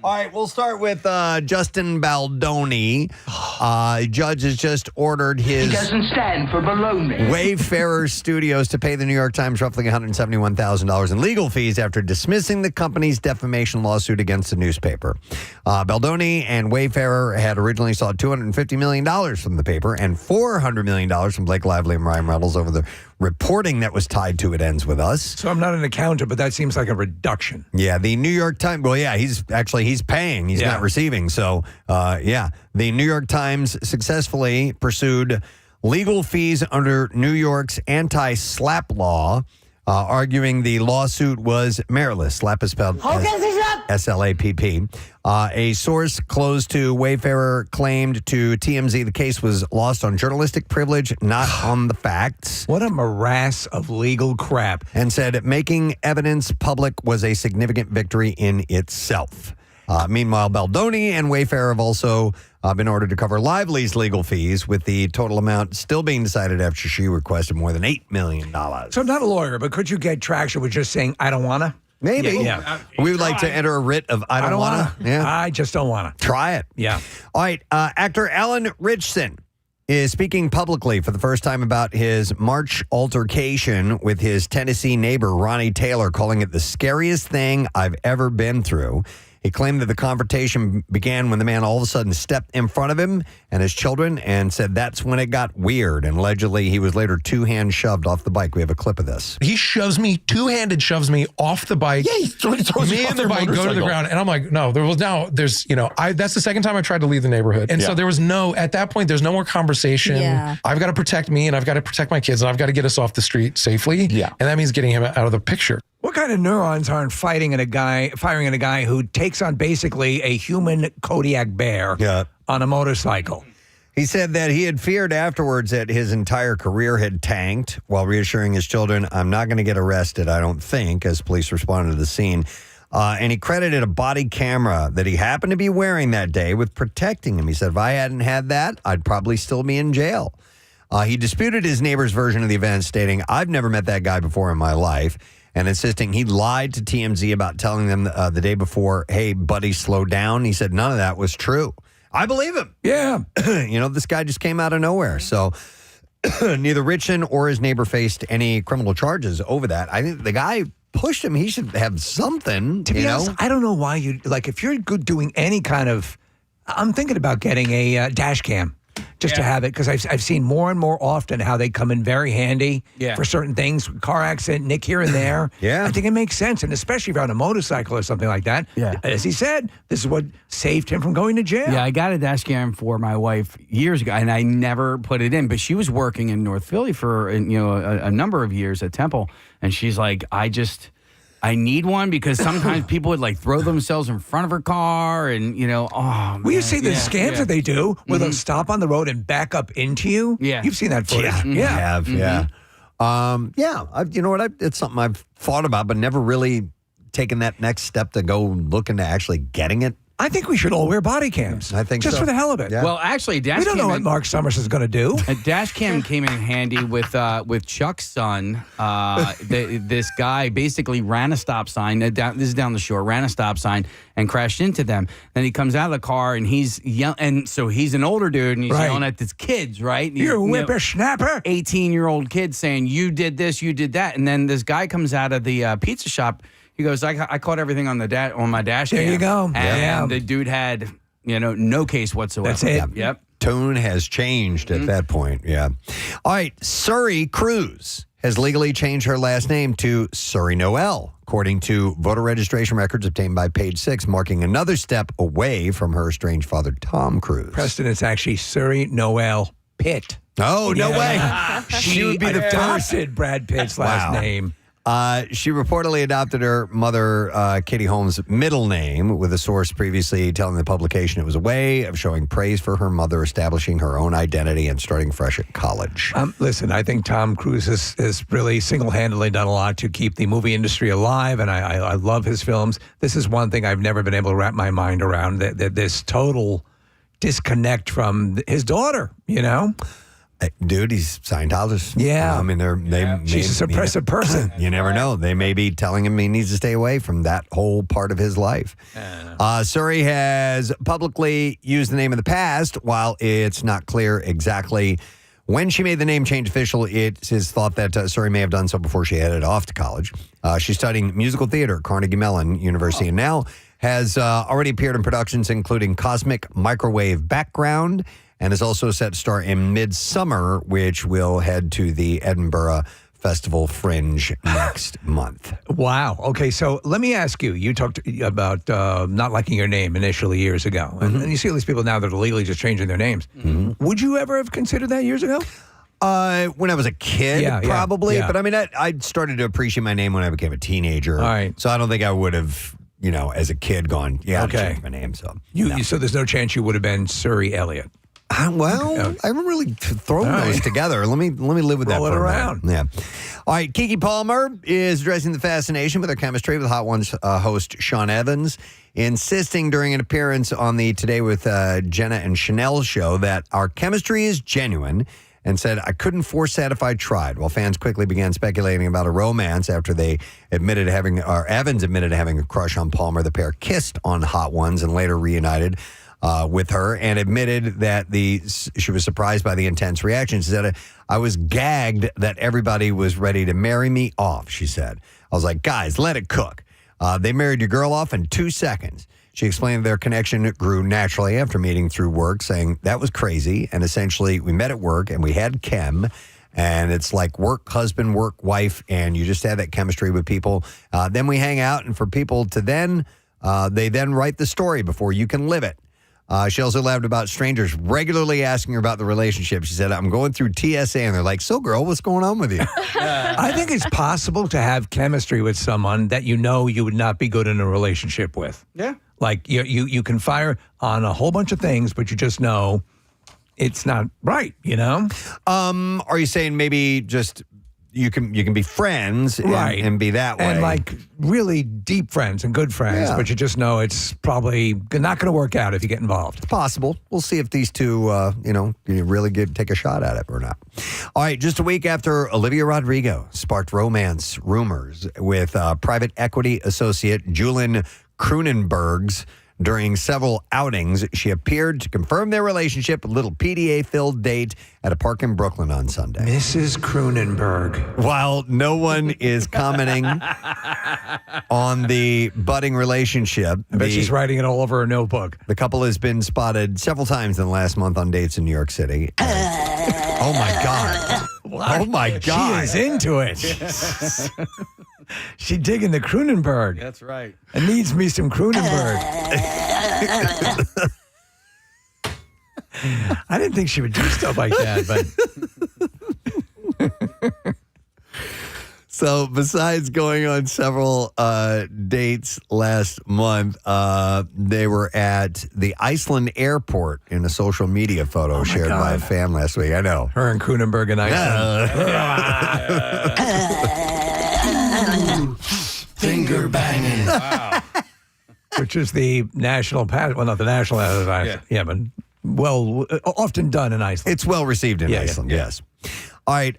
All right, we'll start with Justin Baldoni. Judge has just ordered his... He doesn't stand for baloney. Wayfarer Studios to pay the New York Times roughly $171,000 in legal fees after dismissing the company's defamation lawsuit against the newspaper. Baldoni and Wayfarer had originally sought $250 million from the paper and $400 million from Blake Lively and Ryan Reynolds over the reporting that was tied to It Ends With Us. So I'm not an accountant, but that seems like a reduction. Yeah, the New York Times, well, yeah, he's paying. He's not receiving. So, the New York Times successfully pursued legal fees under New York's anti-SLAPP law, arguing the lawsuit was meritless. SLAPP is spelled S-L-A-P-P. A source close to Wayfarer claimed to TMZ the case was lost on journalistic privilege, not on the facts. What a morass of legal crap. And said making evidence public was a significant victory in itself. Meanwhile, Baldoni and Wayfarer have also been ordered to cover Lively's legal fees, with the total amount still being decided after she requested more than $8 million. So I'm not a lawyer, but could you get traction with just saying, I don't want to? Maybe. Yeah. We would like to enter a writ of I don't want to. Yeah. I just don't want to. Try it. Yeah. All right. Actor Alan Ritchson is speaking publicly for the first time about his March altercation with his Tennessee neighbor, Ronnie Taylor, calling it the scariest thing I've ever been through. He claimed that the confrontation began when the man all of a sudden stepped in front of him and his children and said that's when it got weird. And allegedly, he was later two-hand shoved off the bike. We have a clip of this. He shoves me, two-handed shoves me off the bike. Yeah, he throws me and the bike go to the ground. And I'm like, no, that's the second time I tried to leave the neighborhood. And so there was at that point, there's no more conversation. Yeah. I've got to protect me and I've got to protect my kids and I've got to get us off the street safely. Yeah. And that means getting him out of the picture. What kind of neurons aren't firing at a guy who takes on basically a human Kodiak bear on a motorcycle? He said that he had feared afterwards that his entire career had tanked, while reassuring his children, I'm not going to get arrested, I don't think, as police responded to the scene. And he credited a body camera that he happened to be wearing that day with protecting him. He said, if I hadn't had that, I'd probably still be in jail. He disputed his neighbor's version of the event, stating, I've never met that guy before in my life, and insisting he lied to TMZ about telling them the day before, hey, buddy, slow down. He said none of that was true. I believe him. Yeah. This guy just came out of nowhere. So neither Richon or his neighbor faced any criminal charges over that. I think the guy pushed him. He should have something, to be honest, I don't know why if you're good doing any kind of, I'm thinking about getting a dash cam. Just to have it, because I've seen more and more often how they come in very handy for certain things, car accident, nick here and there. I think it makes sense, and especially if you're on a motorcycle or something like that. Yeah. As he said, this is what saved him from going to jail. Yeah, I got a dash cam for my wife years ago, and I never put it in, but she was working in North Philly for a number of years at Temple, and she's like, I need one because sometimes people would throw themselves in front of her car and, Well, you see the scams that they do where they'll stop on the road and back up into you? Yeah. You've seen that footage. Yeah. I have, you know what? It's something I've thought about, but never really taken that next step to go look into actually getting it. I think we should all wear body cams. I think just so. for the hell of it. Yeah. Well, actually, a dash we don't know what Marc Summers is going to do. A dash cam came in handy with Chuck's son. This guy basically ran a stop sign. This is down the shore. Ran a stop sign and crashed into them. Then he comes out of the car and he's yelling. And so he's an older dude and he's yelling at his kids, right? You're a whippersnapper. 18-year-old kid saying, "You did this, you did that." And then this guy comes out of the pizza shop. He goes, I caught everything on my dash cam. There you go. And the dude had, no case whatsoever. That's it. Yep. Tone has changed at that point. Yeah. All right. Surrey Cruz has legally changed her last name to Surrey Noel, according to voter registration records obtained by Page Six, marking another step away from her estranged father, Tom Cruise. Preston, it's actually Surrey Noel Pitt. Oh, no way. She would be the adopted Brad Pitt's last name. She reportedly adopted her mother, Katie Holmes' middle name, with a source previously telling the publication it was a way of showing praise for her mother, establishing her own identity, and starting fresh at college. Listen, I think Tom Cruise has really single-handedly done a lot to keep the movie industry alive, and I love his films. This is one thing I've never been able to wrap my mind around, that this total disconnect from his daughter, Dude, he's Scientologist. Yeah. I mean, She's a suppressive person. You never know. They may be telling him he needs to stay away from that whole part of his life. Suri has publicly used the name in the past. While it's not clear exactly when she made the name change official, it is thought that Suri may have done so before she headed off to college. She's studying musical theater at Carnegie Mellon University and now has already appeared in productions including Cosmic Microwave Background, and is also set to star in Midsummer, which will head to the Edinburgh Festival Fringe next month. Wow. Okay, so let me ask you. You talked about not liking your name initially years ago. And you see all these people now that are legally just changing their names. Would you ever have considered that years ago? When I was a kid, probably. yeah. But I mean, I started to appreciate my name when I became a teenager. All right. So I don't think I would have, as a kid gone, I'll change my name. So, So there's no chance you would have been Suri Elliott. I haven't really thrown those together. Let me live with Roll that it for around. a minute. Yeah. All right. Keke Palmer is addressing the fascination with her chemistry with Hot Ones host Sean Evans, insisting during an appearance on the Today with Jenna and Chanel show that our chemistry is genuine, and said, I couldn't force that if I tried. While fans quickly began speculating about a romance after they admitted Evans admitted to having a crush on Palmer, the pair kissed on Hot Ones and later reunited with her, and admitted that she was surprised by the intense reaction. She said, I was gagged that everybody was ready to marry me off, she said. I was like, guys, let it cook. They married your girl off in 2 seconds. She explained their connection grew naturally after meeting through work, saying that was crazy. And essentially, we met at work and we had chem. And it's like work husband, work wife, and you just have that chemistry with people. Then we hang out, and for people to they then write the story before you can live it. She also laughed about strangers regularly asking her about the relationship. She said, I'm going through TSA, and they're like, so girl, what's going on with you? I think it's possible to have chemistry with someone that you would not be good in a relationship with. Yeah. Like you can fire on a whole bunch of things, but you just know it's not right, Are you saying maybe just you can be friends and be that way? And like really deep friends and good friends, but you just know it's probably not going to work out if you get involved. It's possible. We'll see if these two, you really take a shot at it or not. All right, just a week after Olivia Rodrigo sparked romance rumors with private equity associate Julian Cronenberg's during several outings, she appeared to confirm their relationship, a little PDA-filled date at a park in Brooklyn on Sunday. Mrs. Cronenberg. While no one is commenting on the budding relationship, I bet she's writing it all over her notebook. The couple has been spotted several times in the last month on dates in New York City. Oh, my God. Oh, my God. She is into it. She digging the Cronenberg. That's right. It needs me some Cronenberg. I didn't think she would do stuff like that, but... So besides going on several dates last month, they were at the Iceland airport in a social media photo shared by a fan last week. I know. Her and Cronenberg in Iceland. Finger banging. Wow. Which is the national pastime. Well, not the national pastime. Yeah, but often done in Iceland. It's well received in Iceland, yes. All right,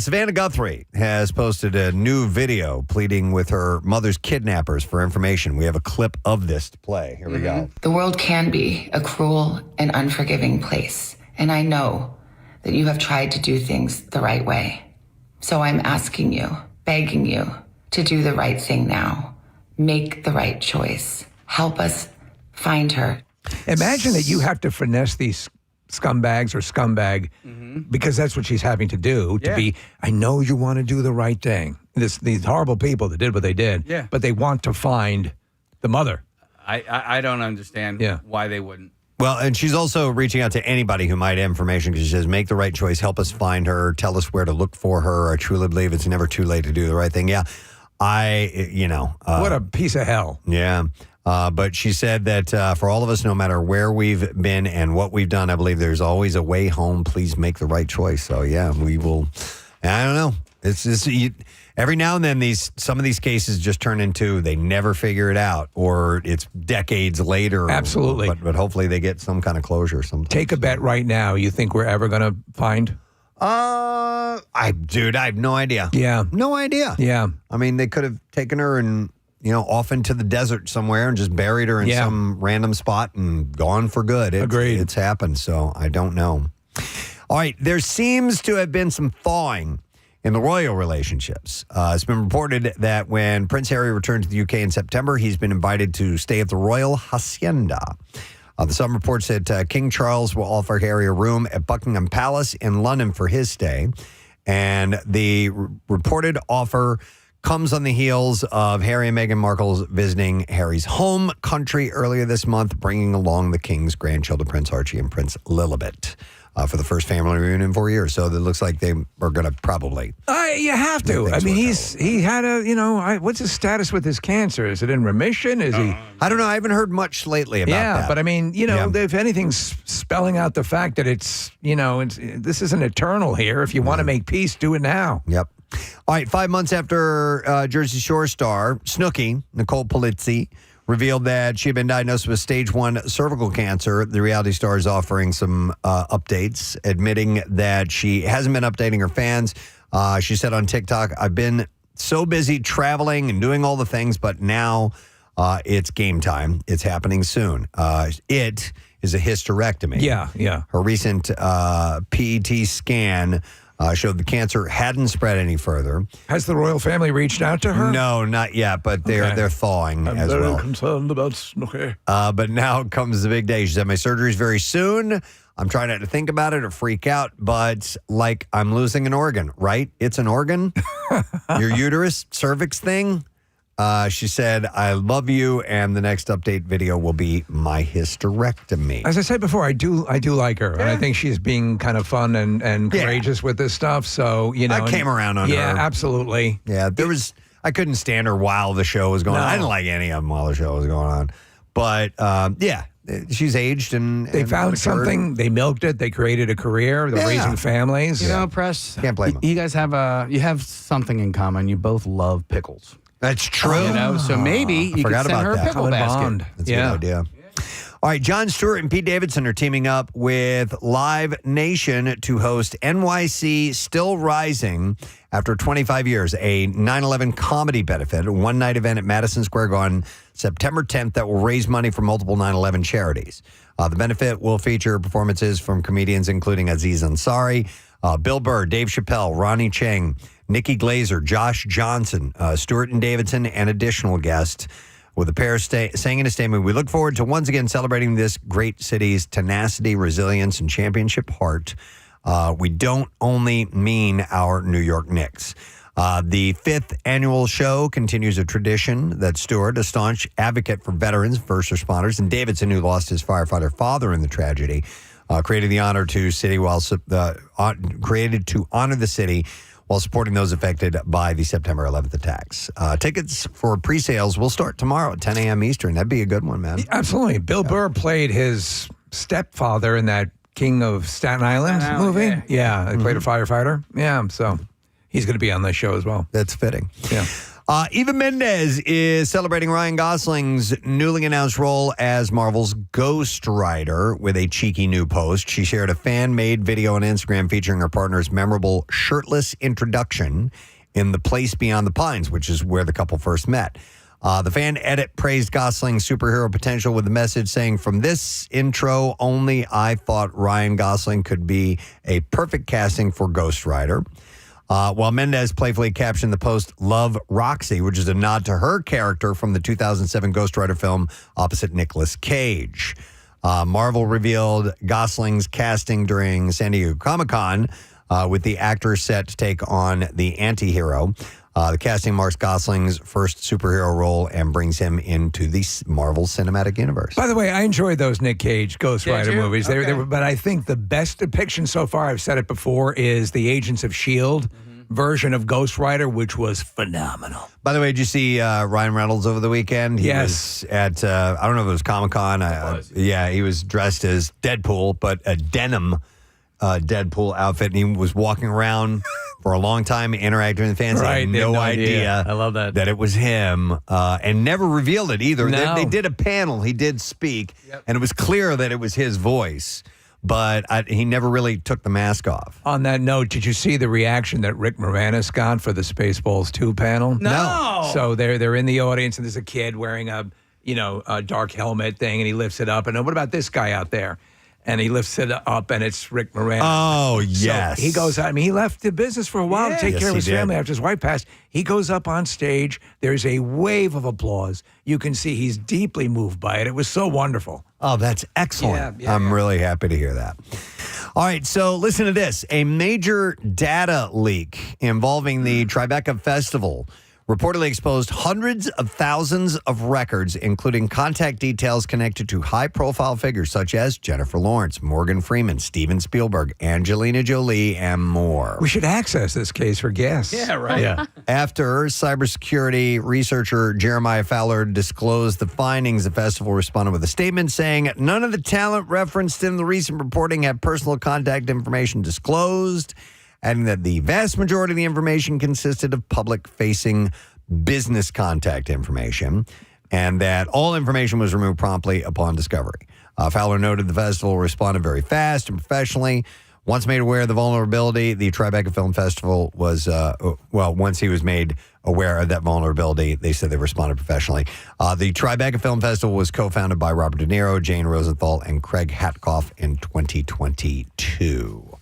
Savannah Guthrie has posted a new video pleading with her mother's kidnappers for information. We have a clip of this to play. Here we go. The world can be a cruel and unforgiving place, and I know that you have tried to do things the right way. So I'm asking you, begging you, to do the right thing now. Make the right choice. Help us find her. Imagine that you have to finesse these scumbags or scumbag because that's what she's having to do to be, I know you want to do the right thing. These horrible people that did what they did, but they want to find the mother. I don't understand why they wouldn't. Well, and she's also reaching out to anybody who might have information because she says, make the right choice, help us find her, tell us where to look for her. I truly believe it's never too late to do the right thing. Yeah, what a piece of hell. Yeah. But she said that for all of us, no matter where we've been and what we've done, I believe there's always a way home. Please make the right choice. So, yeah, we will. I don't know. It's just every now and then some of these cases just turn into they never figure it out or it's decades later. Absolutely. But hopefully they get some kind of closure sometime. Take a bet right now. You think we're ever going to find? I have no idea. Yeah. No idea. Yeah. I mean, they could have taken her and, off into the desert somewhere and just buried her in some random spot and gone for good. Agreed. It's happened, so I don't know. All right, there seems to have been some thawing in the royal relationships. It's been reported that when Prince Harry returned to the UK in September, he's been invited to stay at the Royal Hacienda. The Sun reports that King Charles will offer Harry a room at Buckingham Palace in London for his stay. And the reported offer comes on the heels of Harry and Meghan Markle's visiting Harry's home country earlier this month, bringing along the King's grandchildren, Prince Archie and Prince Lilibet, for the first family reunion in 4 years. So it looks like they are going to probably. You have to. I mean, he had what's his status with his cancer? Is it in remission? Is he? I don't know. I haven't heard much lately about that. Yeah, but I mean, if anything's spelling out the fact that it's, this isn't eternal here. If you want to make peace, do it now. Yep. All right, 5 months after Jersey Shore star Snooki, Nicole Polizzi, revealed that she had been diagnosed with stage 1 cervical cancer. The reality star is offering some updates, admitting that she hasn't been updating her fans. She said on TikTok, I've been so busy traveling and doing all the things, but now it's game time. It's happening soon. It is a hysterectomy. Yeah. Her recent PET scan showed the cancer hadn't spread any further. Has the royal family reached out to her? No, not yet, but they're thawing as well. I'm very concerned about Snooki. But now comes the big day. She said, my surgery's very soon. I'm trying not to think about it or freak out, but like I'm losing an organ, right? It's an organ. Your uterus, cervix thing. She said, I love you, and the next update video will be my hysterectomy. As I said before, I do like her, and I think she's being kind of fun and courageous with this stuff. So, I came around on her. Yeah, absolutely. Yeah, I couldn't stand her while the show was going on. I didn't like any of them while the show was going on. But, she's aged and they found matured. something. They milked it. They created a career. They're raising families. Press. Can't blame them. You guys have something in common. You both love pickles. That's true. So maybe you could send her a pickle Common basket. bond. That's a good idea. All right, Jon Stewart and Pete Davidson are teaming up with Live Nation to host NYC Still Rising after 25 years, a 9/11 comedy benefit, a one-night event at Madison Square Garden, September 10th that will raise money for multiple 9/11 charities. The benefit will feature performances from comedians including Aziz Ansari, Bill Burr, Dave Chappelle, Ronnie Chang, Nikki Glazer, Josh Johnson, Stewart and Davidson, and additional guests. With the pair saying in a statement, we look forward to once again celebrating this great city's tenacity, resilience, and championship heart. We don't only mean our New York Knicks. The 5th annual show continues a tradition that Stewart, a staunch advocate for veterans, first responders, and Davidson, who lost his firefighter father in the tragedy, created the honor to city created to honor the city while supporting those affected by the September 11th attacks. Tickets for pre-sales will start tomorrow at 10 a.m. Eastern. That'd be a good one, man. Absolutely. Bill Burr played his stepfather in that King of Staten Island movie. Yeah, he played a firefighter. Yeah, so he's going to be on this show as well. That's fitting. Yeah. Eva Mendes is celebrating Ryan Gosling's newly announced role as Marvel's Ghost Rider with a cheeky new post. She shared a fan-made video on Instagram featuring her partner's memorable shirtless introduction in The Place Beyond the Pines, which is where the couple first met. The fan edit praised Gosling's superhero potential with the message saying, from this intro only, I thought Ryan Gosling could be a perfect casting for Ghost Rider. While Mendez playfully captioned the post, Love Roxy, which is a nod to her character from the 2007 Ghost Rider film opposite Nicolas Cage. Marvel revealed Gosling's casting during San Diego Comic-Con with the actor set to take on the anti-hero. The casting marks Gosling's first superhero role and brings him into the Marvel Cinematic Universe. By the way, I enjoyed those Nick Cage Ghost Rider movies. They Okay. were, but I think the best depiction so far, I've said it before, is the Agents of S.H.I.E.L.D. version of Ghost Rider, which was phenomenal. By the way, did you see Ryan Reynolds over the weekend? He was at, I don't know if it was Comic-Con. Yeah, he was dressed as Deadpool, but a denim Deadpool outfit, and he was walking around for a long time interacting with the fans. Right, They had no idea I love that. it was him, and never revealed it either. No. They did a panel. He did speak, and it was clear that it was his voice. but he never really took the mask off. On that note, did you see the reaction that Rick Moranis got for the Spaceballs 2 panel? No. So they're in the audience, and there's a kid wearing a dark helmet thing, and he lifts it up. And what about this guy out there? And he lifts it up, and it's Rick Moranis. Oh, yes. So he goes out. I mean, he left the business for a while to take care of his family after his wife passed. He goes up on stage. There's a wave of applause. You can see he's deeply moved by it. It was so wonderful. Oh, that's excellent. Yeah, I'm really happy to hear that. All right, so listen to this. A major data leak involving the Tribeca Festival reportedly exposed hundreds of thousands of records, including contact details connected to high-profile figures such as Jennifer Lawrence, Morgan Freeman, Steven Spielberg, Angelina Jolie, and more. We should access this case for guests. Yeah, right. Yeah. After cybersecurity researcher Jeremiah Fowler disclosed the findings, the festival responded with a statement saying none of the talent referenced in the recent reporting had personal contact information disclosed, adding that the vast majority of the information consisted of public-facing business contact information, and that all information was removed promptly upon discovery. Fowler noted the festival responded very fast and professionally. Once made aware of the vulnerability, the Tribeca Film Festival was, once he was made aware of that vulnerability, they said they responded professionally. The Tribeca Film Festival was co-founded by Robert De Niro, Jane Rosenthal, and Craig Hatkoff in 2022.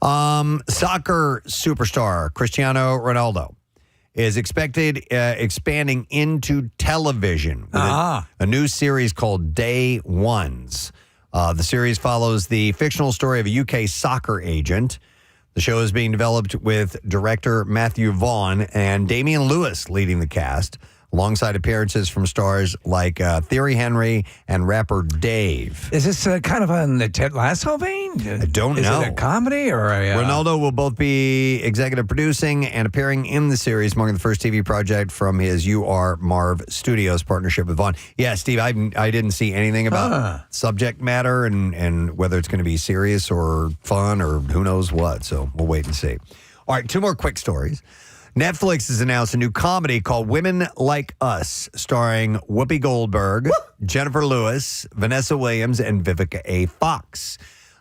Soccer superstar Cristiano Ronaldo is expected expanding into television with a new series called Day Ones. The series follows the fictional story of a UK soccer agent. The show is being developed with director Matthew Vaughn and Damian Lewis leading the cast, alongside appearances from stars like Thierry Henry and rapper Dave. Is this kind of on the Ted Lasso vein? I don't know. Is it a comedy or a... Ronaldo will both be executive producing and appearing in the series, marking the first TV project from his Marv Studios partnership with Vaughn. Yeah, Steve, I didn't see anything about subject matter and whether it's going to be serious or fun or who knows what, so we'll wait and see. All right, 2 more quick stories. Netflix has announced a new comedy called Women Like Us, starring Whoopi Goldberg, Jennifer Lewis, Vanessa Williams, and Vivica A. Fox.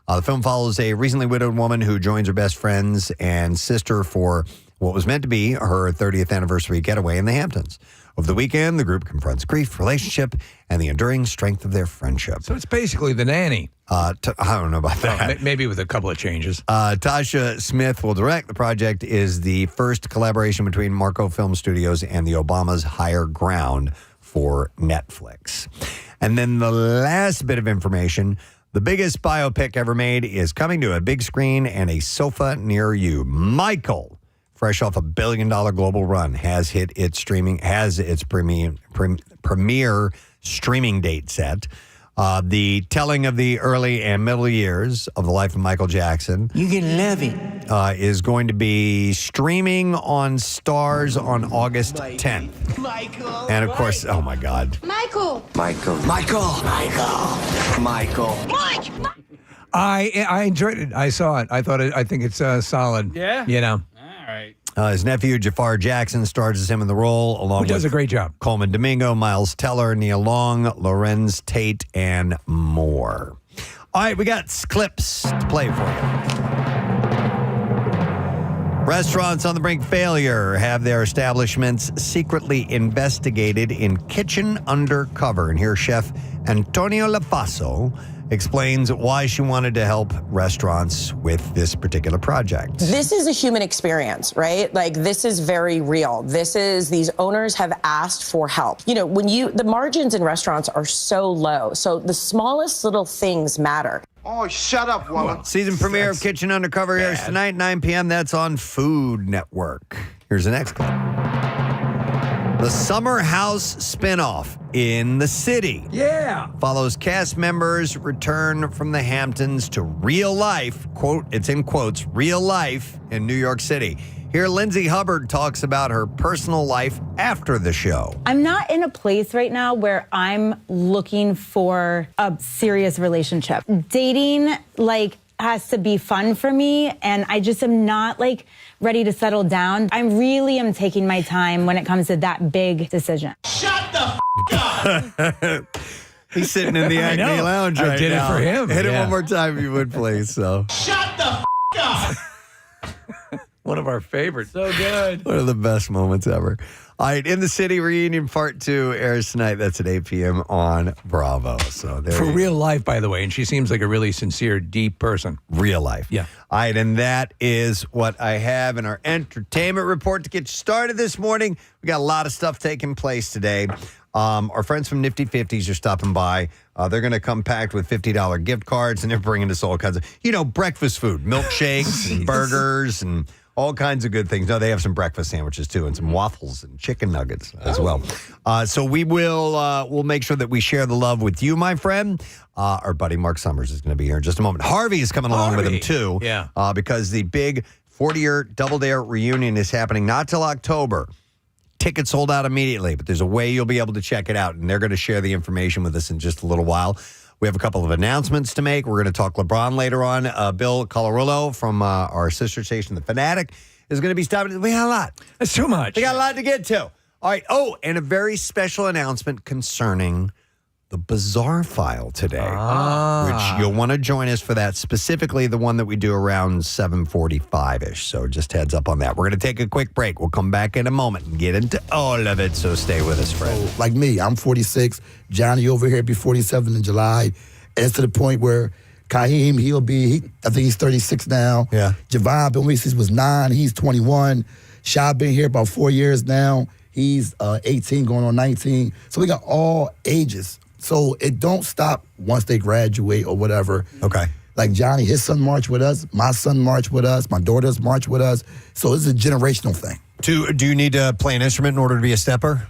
The film follows a recently widowed woman who joins her best friends and sister for what was meant to be her 30th anniversary getaway in the Hamptons. Over the weekend, the group confronts grief, relationship, and the enduring strength of their friendship. So it's basically The Nanny. I don't know about that. Maybe with a couple of changes. Tasha Smith will direct. The project is the first collaboration between Marco Film Studios and the Obamas Higher Ground for Netflix. And then the last bit of information, the biggest biopic ever made is coming to a big screen and a sofa near you. Michael, fresh off a $1 billion global run, has its premiere streaming date set. The telling of the early and middle years of the life of Michael Jackson. You can love it. Is going to be streaming on Stars on August 10th. Michael. And of course, oh my God. Michael. I enjoyed it. I saw it. I think it's solid. Yeah? You know. All right. His nephew, Jafar Jackson, stars as him in the role, along Who does with a great job. Coleman Domingo, Miles Teller, Nia Long, Lorenz Tate, and more. All right, we got clips to play for you. Restaurants on the brink of failure have their establishments secretly investigated in Kitchen Undercover. And here, Chef Antonio Lafaso explains why she wanted to help restaurants with this particular project. This is a human experience, right? Like, this is very real. These owners have asked for help. You know, the margins in restaurants are so low, so the smallest little things matter. Oh, shut up, woman. Season premiere of Kitchen Undercover airs tonight, 9 p.m. That's on Food Network. Here's the next clip. The Summer House spinoff in the city. Yeah. Follows cast members return from the Hamptons to real life, quote, it's in quotes, real life in New York City. Here, Lindsay Hubbard talks about her personal life after the show. I'm not in a place right now where I'm looking for a serious relationship. Dating, has to be fun for me, and I just am not, ready to settle down. I really am taking my time when it comes to that big decision. Shut the f*** up! He's sitting in the Acme Lounge right now. I did it for him. Hit it one more time if you would, please. So. Shut the f*** up! One of our favorites. So good. One of the best moments ever. All right, In the City Reunion Part 2 airs tonight. That's at 8 p.m. on Bravo. So there For real life, by the way, and she seems like a really sincere, deep person. Real life. Yeah. All right, and that is what I have in our entertainment report to get you started this morning. We got a lot of stuff taking place today. Our friends from Nifty 50s are stopping by. They're going to come packed with $50 gift cards, and they're bringing us all kinds of, breakfast food, milkshakes and burgers and all kinds of good things. No, they have some breakfast sandwiches, too, and some waffles and chicken nuggets as well. So we will we'll make sure that we share the love with you, my friend. Our buddy Marc Summers is going to be here in just a moment. Harvey is coming along with him, too, because the big 40-year Double Dare reunion is happening not till October. Tickets sold out immediately, but there's a way you'll be able to check it out, and they're going to share the information with us in just a little while. We have a couple of announcements to make. We're going to talk LeBron later on. Bill Colarulo from our sister station, The Fanatic, is going to be stopping. We got a lot. That's too much. We got a lot to get to. All right. Oh, and a very special announcement concerning the Bizarre File today, which you'll want to join us for that, specifically the one that we do around 7:45-ish. So just heads up on that. We're going to take a quick break. We'll come back in a moment and get into all of it. So stay with us, Fred. Like me, I'm 46. Johnny over here will be 47 in July. And it's to the point where Kaheem, I think he's 36 now. Yeah. Javon, been with since he was 9. He's 21. Sha been here about 4 years now. He's 18 going on 19. So we got all ages. So it don't stop once they graduate or whatever. Okay. Like Johnny, his son marched with us. My son marched with us. My daughters marched with us. So it's a generational thing. Do you need to play an instrument in order to be a stepper?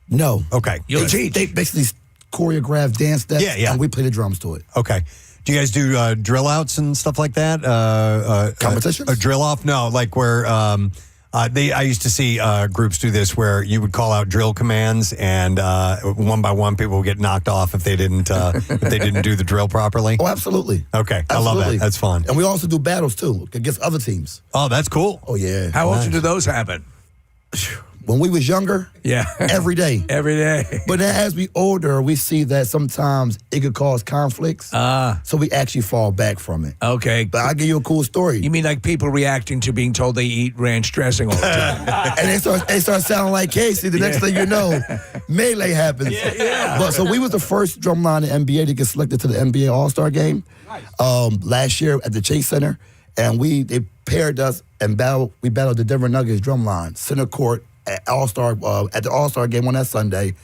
No. Okay. You'll teach. They basically choreograph dance steps, Yeah. and we play the drums to it. Okay. Do you guys do drill outs and stuff like that? Competitions? A drill off? No, like where I used to see groups do this where you would call out drill commands, and one by one people would get knocked off if they didn't do the drill properly. Oh, absolutely. Okay, Absolutely. I love that. That's fun. And we also do battles too against other teams. Oh, that's cool. Oh yeah. How often do those happen? When we was younger, every day. Every day. But then as we older, we see that sometimes it could cause conflicts. So we actually fall back from it. Okay. But I'll give you a cool story. You mean like people reacting to being told they eat ranch dressing all the time? And they start sounding like Casey. The next thing you know, melee happens. But so we was the first drumline in the NBA to get selected to the NBA All-Star game last year at the Chase Center. And they paired us and we battled the Denver Nuggets drumline, center court at the All-Star game on that Sunday.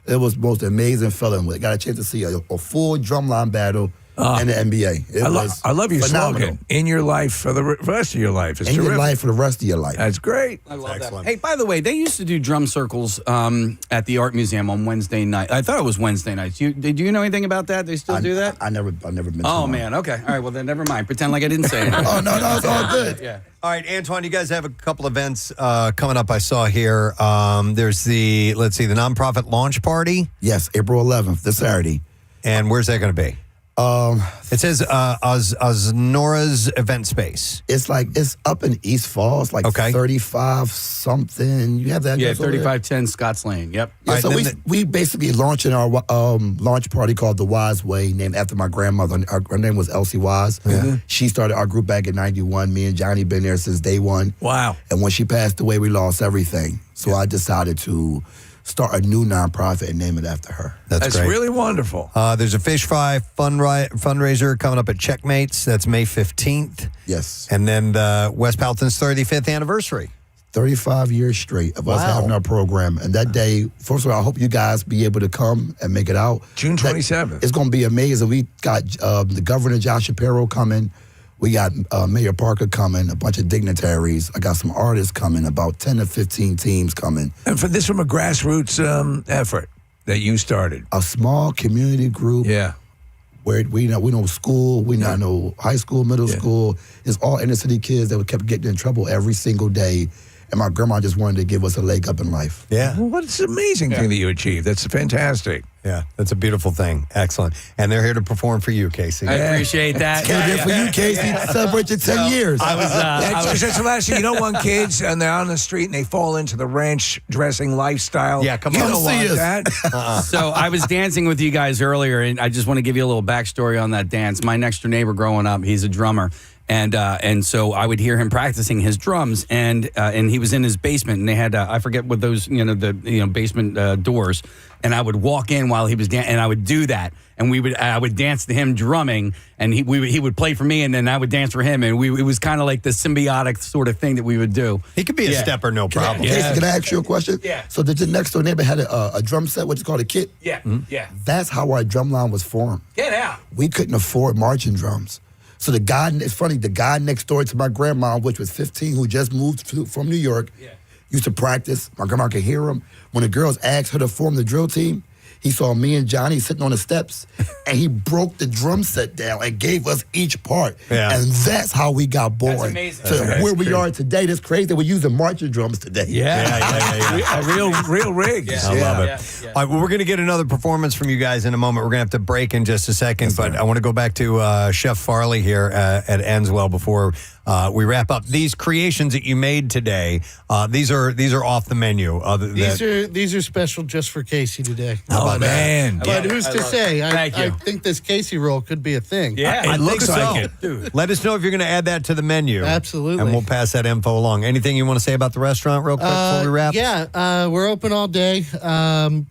It was the most amazing feeling. We got a chance to see a full drumline battle in the NBA. I love your phenomenal. slogan. In your life for the rest of your life. It's in terrific. your life for the rest of your life. That's great. I love that. Hey, by the way, they used to do drum circles at the Art Museum on Wednesday night. I thought it was Wednesday nights. Did you know anything about that? They still do that? I never been to Oh, one. man. Okay. All right. Well, then never mind. Pretend like I didn't say it. Oh, no, it's all good. Yeah. All right, Antoine, you guys have a couple events coming up I saw here. There's the nonprofit launch party. Yes, April 11th, this Saturday. And where's that going to be? It says Osnora's event space. It's up in East Falls, 35 something. You have that? Yeah, address over there? 3510 Scotts Lane. Yep. Yeah, All so right, we basically launching our launch party called The Wise Way, named after my grandmother. Her name was Elsie Wise. She started our group back in 91. Me and Johnny been there since day one. Wow. And when she passed away, we lost everything. So I decided to start a new nonprofit and name it after her. That's great. really wonderful. There's a fish fry fundraiser coming up at Checkmates. That's May 15th. Yes. And then the West Palton's 35th anniversary. 35 years straight of us having our program. And that day, first of all, I hope you guys be able to come and make it out. June 27th. It's going to be amazing. We got the Governor Josh Shapiro coming. We got Mayor Parker coming, a bunch of dignitaries. I got some artists coming, about 10 to 15 teams coming. And for this from a grassroots effort that you started. A small community group. Yeah. Where we know school, we not know high school, middle school. It's all inner city kids that kept getting in trouble every single day. and my grandma just wanted to give us a leg up in life. Yeah. Well, what an amazing thing that you achieved. That's fantastic. Yeah, that's a beautiful thing. Excellent. And they're here to perform for you, Casey. I appreciate that. Good for you, Casey. Celebrate your 10 years. That's the last thing. You don't want kids and they're on the street and they fall into the ranch dressing lifestyle. Yeah, come you on. don't want that. So I was dancing with you guys earlier, and I just want to give you a little backstory on that dance. My next door neighbor growing up, he's a drummer. And so I would hear him practicing his drums, and he was in his basement, and they had I forget what those basement doors, and I would walk in while he was dancing, and I would do that, and I would dance to him drumming, and he would play for me, and then I would dance for him, and it was kind of like the symbiotic sort of thing that we would do. He could be a stepper, no problem. Casey, can I ask you a question? Yeah. So did your next door neighbor had a drum set, what's called a kit? Yeah, yeah. That's how our drum line was formed. Get out. We couldn't afford marching drums. So the guy, it's funny, the guy next door to my grandma, which was 15, who just moved from New York, used to practice. My grandma could hear him. When the girls asked her to form the drill team, he saw me and Johnny sitting on the steps, and he broke the drum set down and gave us each part. Yeah. And that's how we got born. That's amazing. So where we are today, that's crazy that we're using marching drums today. A real rig. I love it. All right, well, we're going to get another performance from you guys in a moment. We're going to have to break in just a second, but I want to go back to Chef Farley here at Enswell before we wrap up. These creations that you made today, these are off the menu. These are special just for Casey today. Oh, man. But who's to say? Thank you. I think this Casey roll could be a thing. Yeah, It looks like it. Dude. Let us know if you're going to add that to the menu. Absolutely. And we'll pass that info along. Anything you want to say about the restaurant real quick before we wrap? Yeah, we're open all day.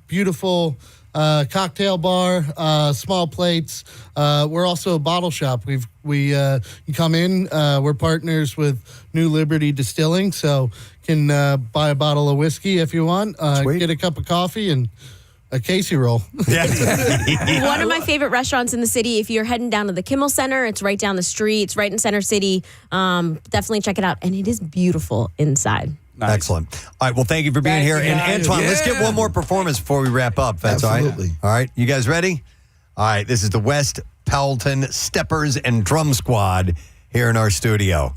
Beautiful cocktail bar, small plates. We're also a bottle shop. We you come in. We're partners with New Liberty Distilling, so can buy a bottle of whiskey if you want. Get a cup of coffee and a Casey roll. One of my favorite restaurants in the city. If you're heading down to the Kimmel Center, it's right down the street. It's right in Center City. Definitely check it out, and it is beautiful inside. Nice. Excellent. All right. Well, thank you for being here. And Antoine, let's get one more performance before we wrap up. That's Absolutely. all right. You guys ready? All right. This is the West Powelton Steppers and Drum Squad here in our studio.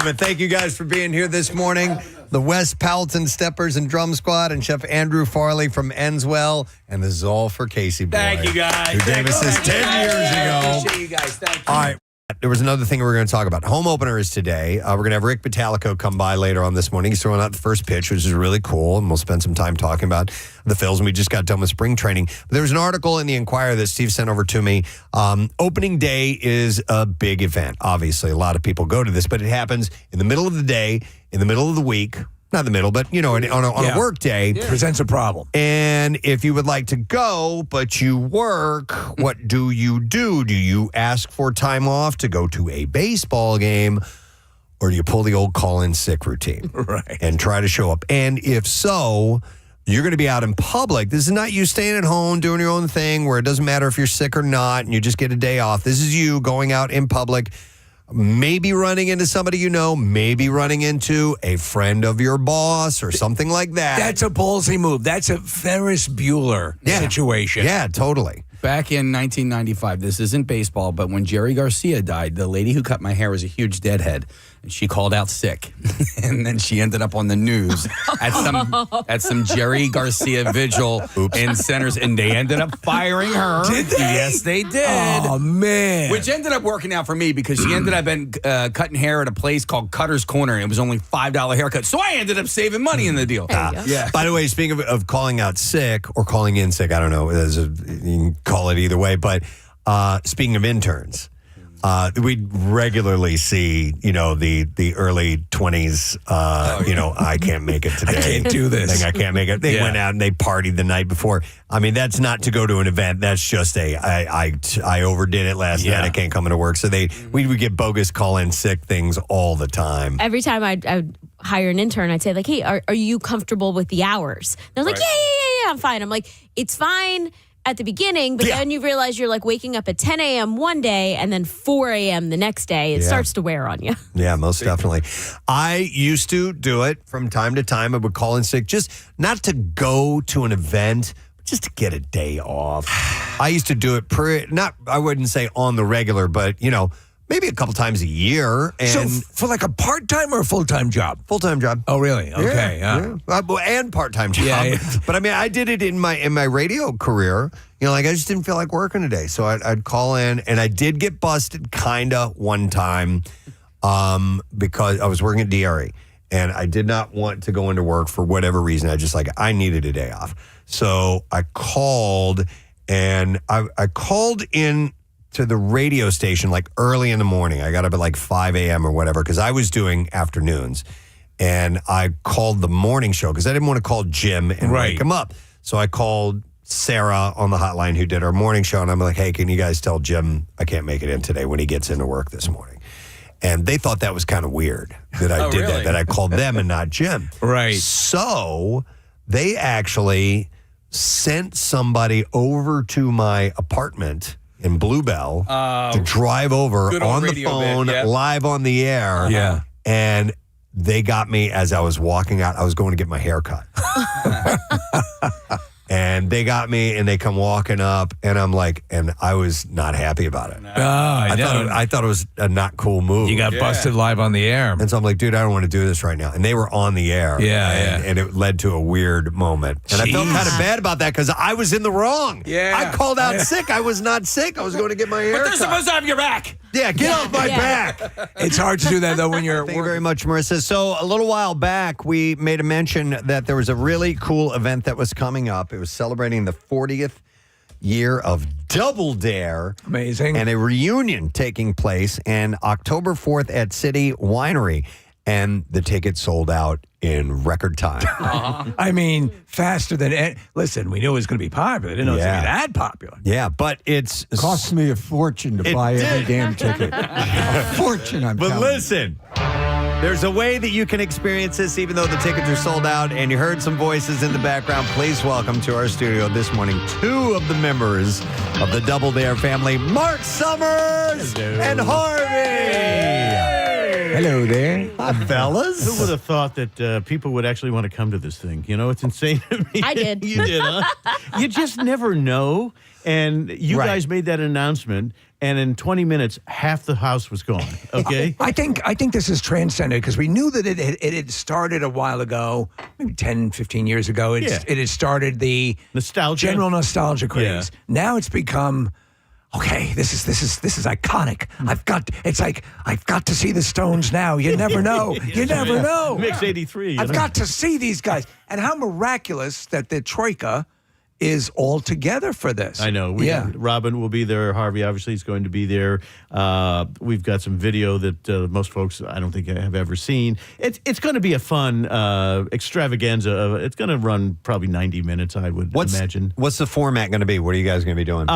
Thank you guys for being here this morning. The West Powelton Steppers and Drum Squad and Chef Andrew Farley from Enswell. And this is all for Casey Boy. Thank you, guys. Who gave us this 10 years ago. Appreciate you guys. Thank you. All right. There was another thing we were going to talk about. Home opener is today. We're going to have Rick Batalico come by later on this morning. He's throwing out the first pitch, which is really cool, and we'll spend some time talking about the Phils. And we just got done with spring training. But there was an article in the Enquirer that Steve sent over to me. Opening day is a big event. Obviously, a lot of people go to this, but it happens in the middle of the day, in the middle of the week. Not the middle, but, on a work day. Presents a problem. And if you would like to go, but you work, what do? Do you ask for time off to go to a baseball game, or do you pull the old call-in sick routine? Right. And try to show up? And if so, you're going to be out in public. This is not you staying at home doing your own thing where it doesn't matter if you're sick or not and you just get a day off. This is you going out in public, maybe running into somebody you know, maybe running into a friend of your boss or something like that. That's a ballsy move. That's a Ferris Bueller situation. Yeah, totally. Back in 1995, this isn't baseball, but when Jerry Garcia died, the lady who cut my hair was a huge deadhead. and she called out sick. And then she ended up on the news at some Jerry Garcia vigil in Centers, and they ended up firing her. Did they? Yes, they did. Oh, man. Which ended up working out for me because she ended up cutting hair at a place called Cutter's Corner, and it was only $5 haircut. So I ended up saving money in the deal. Yeah. By the way, speaking of calling out sick or calling in sick, I don't know, you can call it either way, but speaking of interns, we regularly see, the early 20s, I can't make it today. I can't do this. I can't make it. They went out and they partied the night before. I mean, that's not to go to an event. That's just I overdid it last night. I can't come into work. So we would get bogus call-in sick things all the time. Every time I'd hire an intern, I'd say, like, hey, are you comfortable with the hours? They're like, yeah, I'm fine. I'm like, it's fine at the beginning, but then you realize you're like waking up at 10 a.m. one day and then 4 a.m. the next day. It starts to wear on you. Yeah, most definitely. I used to do it from time to time. I would call in sick, just not to go to an event, but just to get a day off. I used to do it I wouldn't say on the regular, but, maybe a couple times a year. And so for like a part-time or a full-time job? Full-time job. Oh, really? Okay. Yeah. And part-time job. Yeah. But I mean, I did it in my radio career. I just didn't feel like working today. So I'd call in, and I did get busted kind of one time because I was working at DRE, and I did not want to go into work for whatever reason. I needed a day off. So I called, and I called in to the radio station like early in the morning. I got up at like 5 a.m. or whatever because I was doing afternoons. And I called the morning show because I didn't want to call Jim and wake him up. So I called Sarah on the hotline who did our morning show. And I'm like, hey, can you guys tell Jim I can't make it in today when he gets into work this morning? And they thought that was kind of weird that I did that I called them and not Jim. Right. So they actually sent somebody over to my apartment in Bluebell to drive over on the phone, live on the air. Yeah. And they got me as I was walking out. I was going to get my hair cut. And they got me, and they come walking up, and I'm like, and I was not happy about it. I thought it was a not cool move. You got busted live on the air. And so I'm like, dude, I don't want to do this right now. And they were on the air. And it led to a weird moment. And I felt kind of bad about that because I was in the wrong. Yeah. I called out sick. I was not sick. I was going to get my hair cut. But they're supposed to have your back. Yeah, get off my back. It's hard to do that, though, when you're Thank you very much, Marissa. So a little while back, we made a mention that there was a really cool event that was coming up. It was celebrating the 40th year of Double Dare. Amazing. And a reunion taking place on October 4th at City Winery. And the tickets sold out in record time. I mean, faster than... Listen, we knew it was going to be popular. Didn't know it was going to be that popular. Yeah, but it cost me a fortune to buy every damn ticket. A fortune, I'm telling you. But listen, there's a way that you can experience this even though the tickets are sold out, and you heard some voices in the background. Please welcome to our studio this morning 2 of the members of the Double Dare family, Marc Summers and Harvey. Hello there. Hi, fellas. Who would have thought that people would actually want to come to this thing? It's insane to me. I did. You did, huh? You just never know. And you guys made that announcement, and in 20 minutes, half the house was gone. Okay? I think this is transcended because we knew that it had started a while ago, maybe 10, 15 years ago. It had started the general nostalgia craze. Yeah. Now it's become... Okay, this is iconic. I've got to see the Stones now. You never know. You never know. Mix 83. I've got to see these guys. And how miraculous that the Troika is all together for this. I know. Robin will be there. Harvey, obviously, is going to be there. We've got some video that most folks, I don't think, have ever seen. It's going to be a fun extravaganza. It's going to run probably 90 minutes, I would imagine. What's the format going to be? What are you guys going to be doing?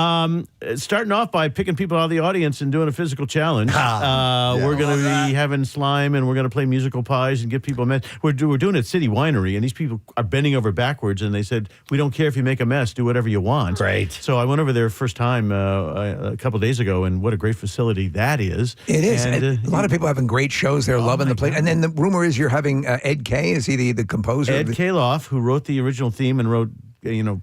Starting off by picking people out of the audience and doing a physical challenge. We're going to be having slime, and we're going to play musical pies and give people a mess. We're doing it at City Winery, and these people are bending over backwards, and they said, we don't care if you make a mess, do whatever you want. Great. So I went over there first time a couple of days ago, and what a great facility that is. It is. And, a lot of people having great shows. They're loving the place. And then the rumor is you're having Ed Kay. Is he the composer? Ed Kaloff, who wrote the original theme and wrote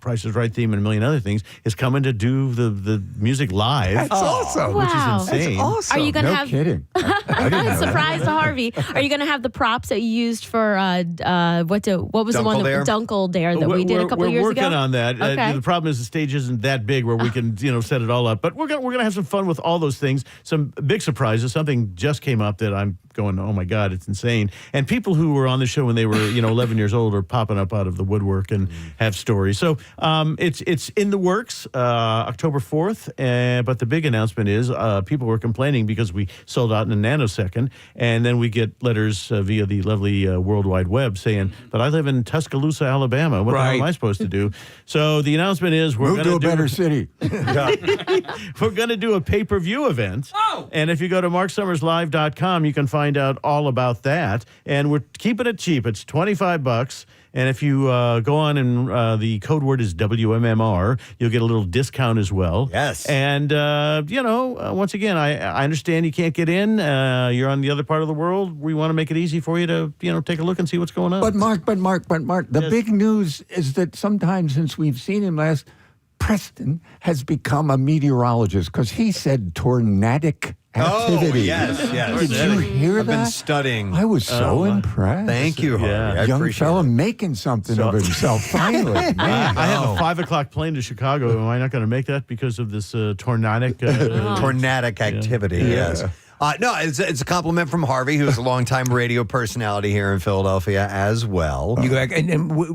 Price is Right theme and a million other things, is coming to do the music live. That's awesome. Which Wow. is insane. That's awesome. Are you gonna No have? kidding. I didn't know Surprise to Harvey. Are you going to have the props that you used for what was the one that Dunkle Dare that we did a couple years ago? We're working on that. Okay. The problem is the stage isn't that big where we can set it all up. But we're gonna have some fun with all those things. Some big surprises. Something just came up that I'm going, oh my God, it's insane. And people who were on the show when they were 11 years old are popping up out of the woodwork and have stories. So it's in the works, October 4th. But the big announcement is people were complaining because we sold out in a nanosecond, and then we get letters via the lovely World Wide Web saying, but I live in Tuscaloosa, Alabama. What the hell am I supposed to do? So the announcement is we're Move to a better city. we're going to do a pay-per-view event. Oh! And if you go to marksummerslive.com, you can find out all about that. And we're keeping it cheap. It's $25. And if you go on and the code word is WMMR, you'll get a little discount as well. Yes. And, once again, I understand you can't get in. You're on the other part of the world. We want to make it easy for you to, take a look and see what's going on. But Mark, the big news is that sometime since we've seen him last, Preston has become a meteorologist because he said tornadic activity. Oh, yes. Did you hear I've that? been studying. I was so impressed. Thank you, Harvey. I Young appreciate fella it. making something of himself, finally. Man. I have a 5 o'clock plane to Chicago. Am I not going to make that because of this tornadic tornadic activity? Yes. No, it's a compliment from Harvey, who's a longtime radio personality here in Philadelphia as well. You go back, and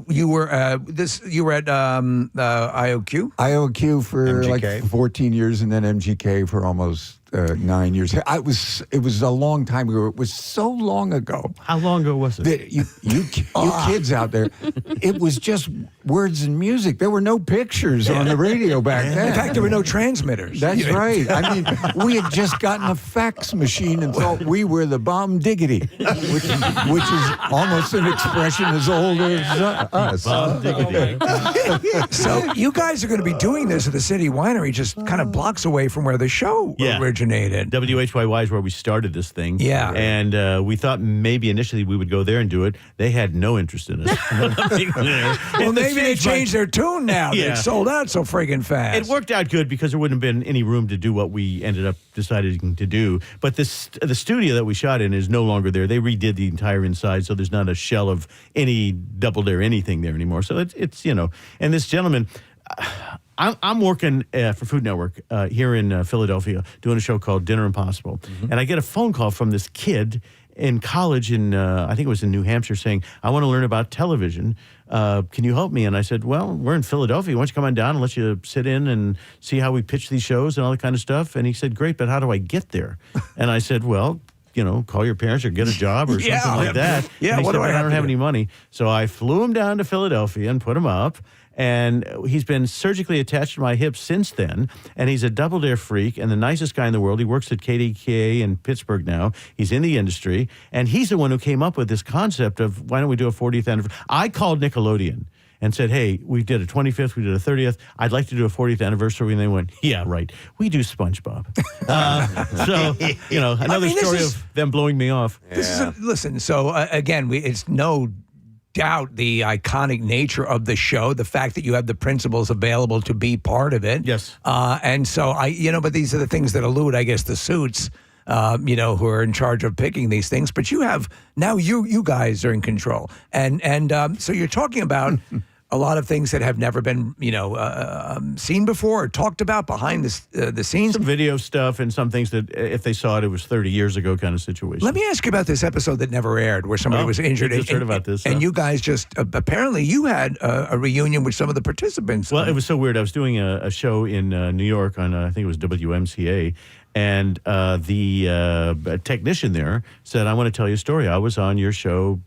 you were you were at IOQ? IOQ for MGK. like 14 years, and then MGK for almost 9 years. It was a long time ago. It was so long ago. How long ago was it? That you kids out there, it was just words and music. There were no pictures on the radio back then. In fact, there were no transmitters. That's right. I mean, we had just gotten a fax machine and thought we were the bomb diggity, which is almost an expression as old as us. Bomb diggity. So you guys are going to be doing this at the City Winery, just kind of blocks away from where the show originated. WHYY is where we started this thing. Yeah. And we thought maybe initially we would go there and do it. They had no interest in us. Well, maybe they changed their tune now. Yeah. They sold out so friggin' fast. It worked out good because there wouldn't have been any room to do what we ended up deciding to do. But the studio that we shot in is no longer there. They redid the entire inside, so there's not a shell of any Double Dare anything there anymore. So it's and this gentleman. I'm working for Food Network here in Philadelphia doing a show called Dinner Impossible. Mm-hmm. And I get a phone call from this kid in college in, I think it was in New Hampshire, saying, I want to learn about television. Can you help me? And I said, well, we're in Philadelphia. Why don't you come on down and let you sit in and see how we pitch these shows and all that kind of stuff? And he said, great, but how do I get there? And I said, well, call your parents or get a job or something like that. Yeah, and he what said, do I but I don't to have do? any money. So I flew him down to Philadelphia and put him up. And he's been surgically attached to my hip since then. And he's a Double Dare freak and the nicest guy in the world. He works at KDKA in Pittsburgh now. He's in the industry. And he's the one who came up with this concept of why don't we do a 40th anniversary? I called Nickelodeon and said, hey, we did a 25th, we did a 30th. I'd like to do a 40th anniversary. And they went, yeah, right. We do SpongeBob. Another story of them blowing me off. This is listen. So again, it's no doubt the iconic nature of the show, the fact that you have the principals available to be part of it. Yes. And so but these are the things that elude, I guess, the suits, who are in charge of picking these things. But you have now you guys are in control. And so you're talking about a lot of things that have never been, seen before or talked about behind the scenes. Some video stuff and some things that if they saw it, it was 30 years ago kind of situation. Let me ask you about this episode that never aired where somebody was injured. I just heard about this. And you guys just, apparently you had a reunion with some of the participants. Well, it was so weird. I was doing a show in New York on, I think it was WMCA. And the technician there said, I want to tell you a story. I was on your show,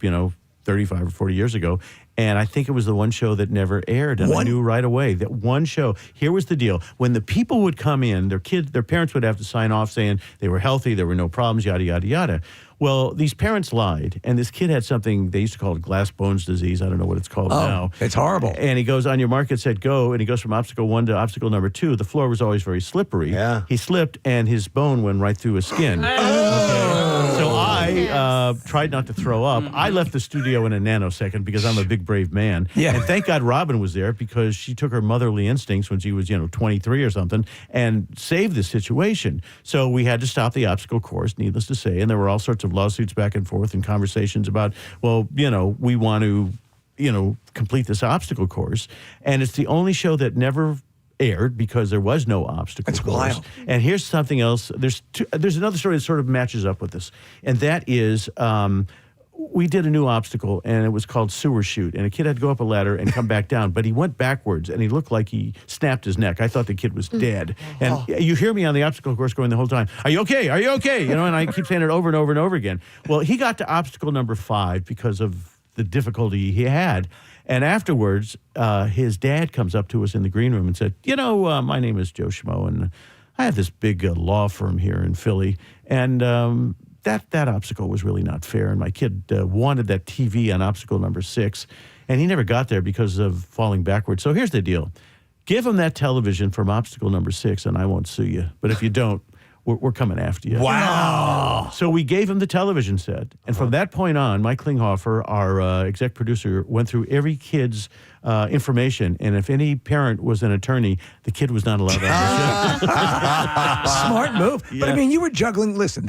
35 or 40 years ago. And I think it was the one show that never aired. And I knew right away that one show. Here was the deal. When the people would come in, their parents would have to sign off saying they were healthy, there were no problems, yada, yada, yada. Well, these parents lied. And this kid had something they used to call it glass bones disease. I don't know what it's called now. It's horrible. And he goes, on your mark, it said go. And he goes from obstacle 1 to obstacle number 2. The floor was always very slippery. Yeah. He slipped and his bone went right through his skin. Okay. So I I tried not to throw up. I left the studio in a nanosecond because I'm a big, brave man. Yeah. And thank God Robin was there because she took her motherly instincts when she was, 23 or something and saved the situation. So we had to stop the obstacle course, needless to say. And there were all sorts of lawsuits back and forth and conversations about, well, we want to, complete this obstacle course. And it's the only show that never aired because there was no obstacle course. Wild. And here's something else. There's another story that sort of matches up with this, and that is we did a new obstacle, and it was called Sewer Chute, and a kid had to go up a ladder and come back down, but he went backwards, and he looked like he snapped his neck. I thought the kid was dead. And you hear me on the obstacle course going the whole time, "Are you okay? Are you okay?" And I keep saying it over and over and over again. Well, he got to obstacle number 5 because of the difficulty he had. And afterwards, his dad comes up to us in the green room and said, my name is Joe Schmo, and I have this big law firm here in Philly, and that obstacle was really not fair, and my kid wanted that TV on obstacle number 6, and he never got there because of falling backwards. So here's the deal. Give him that television from obstacle number 6, and I won't sue you. But if you don't, we're coming after you. Wow. So we gave him the television set. And from that point on, Mike Klinghoffer, our exec producer, went through every kid's information. And if any parent was an attorney, the kid was not allowed on the show. Smart move. But I mean, you were juggling. Listen,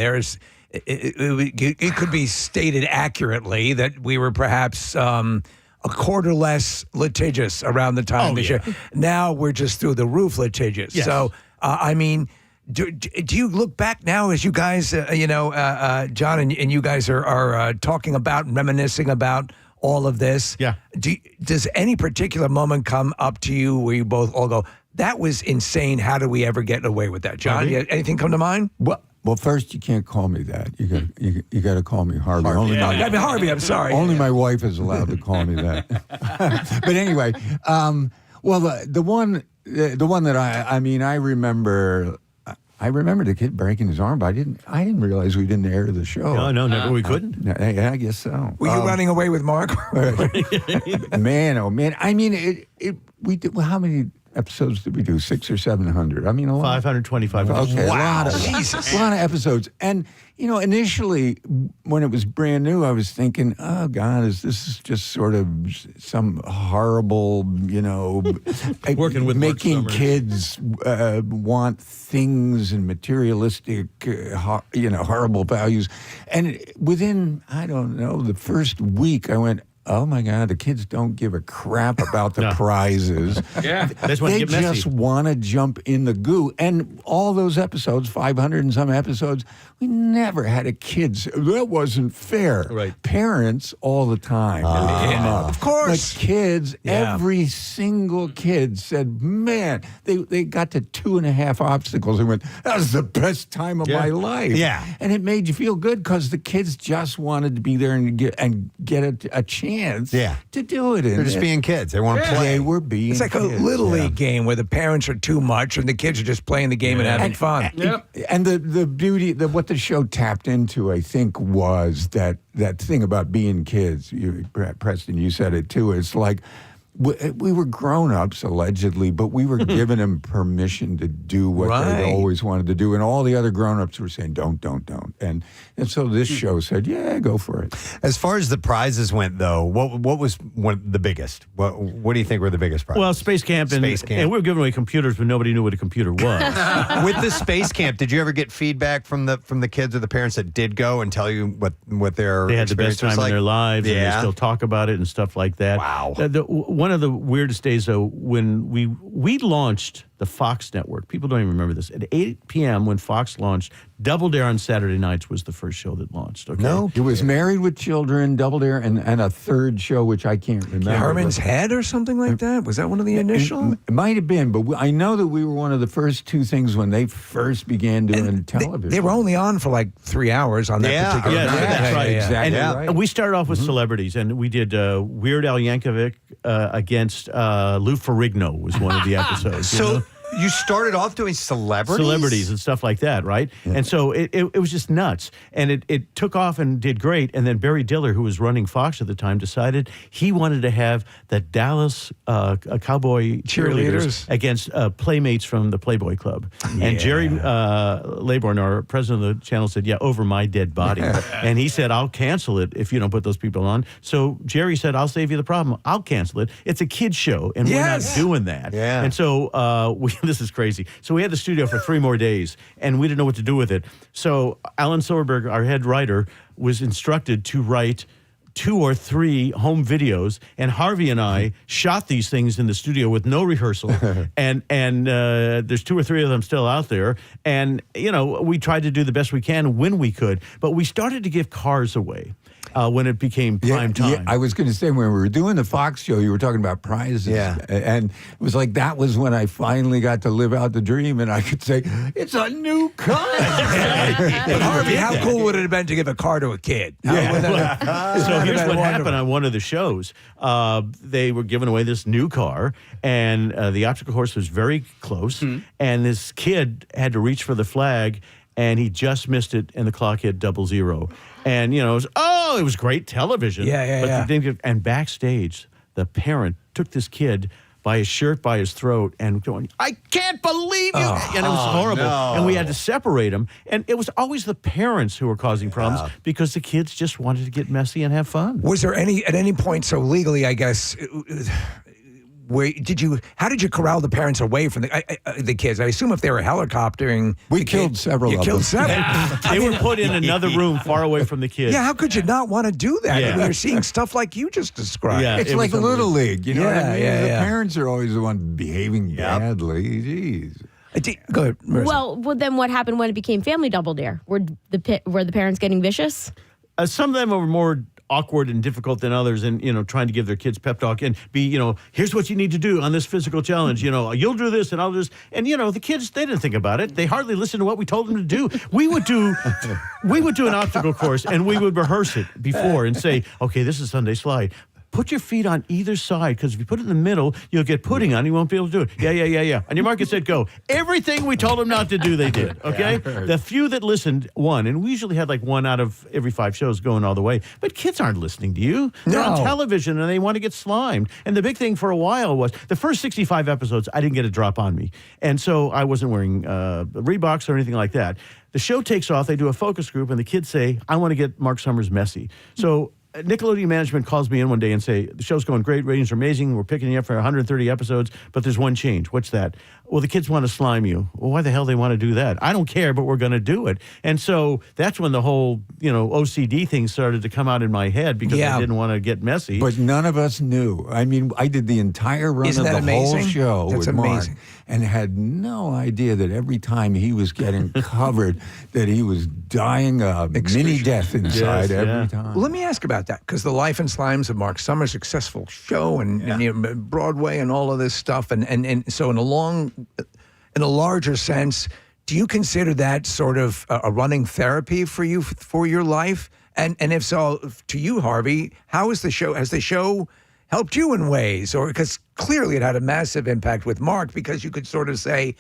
it could be stated accurately that we were perhaps a quarter less litigious around the time this year. Now we're just through the roof litigious. Yes. So, I mean, do you look back now as you guys, John, and you guys are talking about and reminiscing about all of this? Yeah. Does any particular moment come up to you where you both all go, that was insane. How did we ever get away with that? John, anything come to mind? Well, first, you can't call me that. You got to call me Harvey. Harvey, I'm sorry. Only my wife is allowed to call me that. But anyway, the one that I remember. I remember the kid breaking his arm, but I didn't realize we didn't air the show. No, never. We couldn't. I guess so. Were you running away with Mark? Man, oh man! I mean, we did. Well, how many episodes did we do? 600 or 700? I mean, a lot. 525. Okay, Wow. a lot of episodes. And initially when it was brand new, I was thinking, oh God, is this just sort of some horrible, working with making kids want things and materialistic, horrible values. And within, I don't know, the first week, I went, oh my God, the kids don't give a crap about the prizes. They just want to jump in the goo. And all those episodes, 500 and some episodes, we never had a kid say, that wasn't fair. Right. Parents all the time. Of course. But kids, every single kid said, man, they got to 2.5 obstacles and went, that was the best time of my life. Yeah. And it made you feel good because the kids just wanted to be there and get a chance to do it. They're just being kids. They want to play. They were being It's like a kids. little league game where the parents are too much and the kids are just playing the game and having fun. And the beauty, what the show tapped into, I think, was that thing about being kids. Preston, you said it too. It's like we were grown-ups, allegedly, but we were giving them permission to do what they always wanted to do. And all the other grown-ups were saying, don't. And so this show said, yeah, go for it. As far as the prizes went, though, what was the biggest? What do you think were the biggest prizes? Well, Space Camp. And we were giving away computers, but nobody knew what a computer was. With the Space Camp, did you ever get feedback from the kids or the parents that did go and tell you what their They had the best time in their lives, and they still talk about it and stuff like that. Wow. One of the weirdest days, though, when we launched the Fox network. People don't even remember this. At 8 p.m. when Fox launched, Double Dare on Saturday nights was the first show that launched. Okay? No, it was Married with Children, Double Dare, and a third show, which I can't remember. Herman's Head or something like that? Was that one of the initial? It might have been, but I know that we were one of the first two things when they first began doing television. They were only on for like 3 hours on that particular night. That's right. Exactly And we started off with celebrities, and we did Weird Al Yankovic against Lou Ferrigno was one of the episodes. You started off doing celebrities and stuff like that, right? And so it was just nuts. And it took off and did great. And then Barry Diller, who was running Fox at the time, decided he wanted to have the Dallas Cowboy cheerleaders against playmates from the Playboy Club. And Jerry Lebron, our president of the channel, said, yeah, over my dead body. And he said, I'll cancel it if you don't put those people on. So Jerry said, I'll save you the problem. I'll cancel it. It's a kid's show, and we're not doing that. Yeah. And so this is crazy. So we had the studio for 3 more days, and we didn't know what to do with it. So Alan Silverberg, our head writer, was instructed to write 2 or 3 home videos, and Harvey and I shot these things in the studio with no rehearsal, and there's 2 or 3 of them still out there, and we tried to do the best we can when we could, but we started to give cars away. When it became prime time. Yeah, I was going to say, when we were doing the Fox show, you were talking about prizes. Yeah. And it was like, that was when I finally got to live out the dream, and I could say, it's a new car. But Harvey, how cool would it have been to give a car to a kid? So here's what happened on one of the shows. They were giving away this new car, and the obstacle course was very close, and this kid had to reach for the flag, and he just missed it, and the clock hit 00. And, it was great television. And backstage, the parent took this kid by his shirt, by his throat, and going, I can't believe you. And it was horrible. No. And we had to separate them. And it was always the parents who were causing problems because the kids just wanted to get messy and have fun. Was there at any point, so legally, I guess, how did you corral the parents away from the kids? I assume if they were helicoptering, we killed several. You killed several. They were put in another room far away from the kids. Yeah, how could you not want to do that? Yeah. When you're seeing stuff like you just described. Yeah, it's like Little League. You know what I mean? The Yeah. parents are always the one behaving badly. Jeez. Go ahead, Marissa. Well, then what happened when it became Family Double Dare? Were the parents getting vicious? Some of them were more awkward and difficult than others, and trying to give their kids pep talk and be here's what you need to do on this physical challenge, you'll do this and I'll do this, and the kids, they didn't think about it. They hardly listened to what we told them to do. We would do an obstacle course, and we would rehearse it before and say, okay, this is Sunday slide. Put your feet on either side, because if you put it in the middle, you'll get pudding on. You won't be able to do it. Yeah. On your mark, get set, go. Everything we told them not to do, they did. Okay? The few that listened won, and we usually had like 1 out of every 5 shows going all the way. But kids aren't listening to you. They're on television, and they want to get slimed. And the big thing for a while was the first 65 episodes, I didn't get a drop on me. And so I wasn't wearing Reeboks or anything like that. The show takes off. They do a focus group, and the kids say, I want to get Marc Summers messy. So Nickelodeon management calls me in one day and say, the show's going great, ratings are amazing, we're picking you up for 130 episodes, but there's one change. What's that? Well, the kids want to slime you. Well, why the hell they want to do that? I don't care, but we're going to do it. And so that's when the whole, OCD thing started to come out in my head, because I didn't want to get messy. But none of us knew. I mean, I did the entire run of the whole show with Marc, and had no idea that every time he was getting covered, that he was dying a mini death inside every time. Well, let me ask about that, because the Life and Slimes of Marc Summers, successful show, and Broadway and all of this stuff, and so in a larger sense, do you consider that sort of a running therapy for you for your life? And if so, to you, Harvey, has the show helped you in ways? Or because clearly it had a massive impact with Marc, because you could sort of say,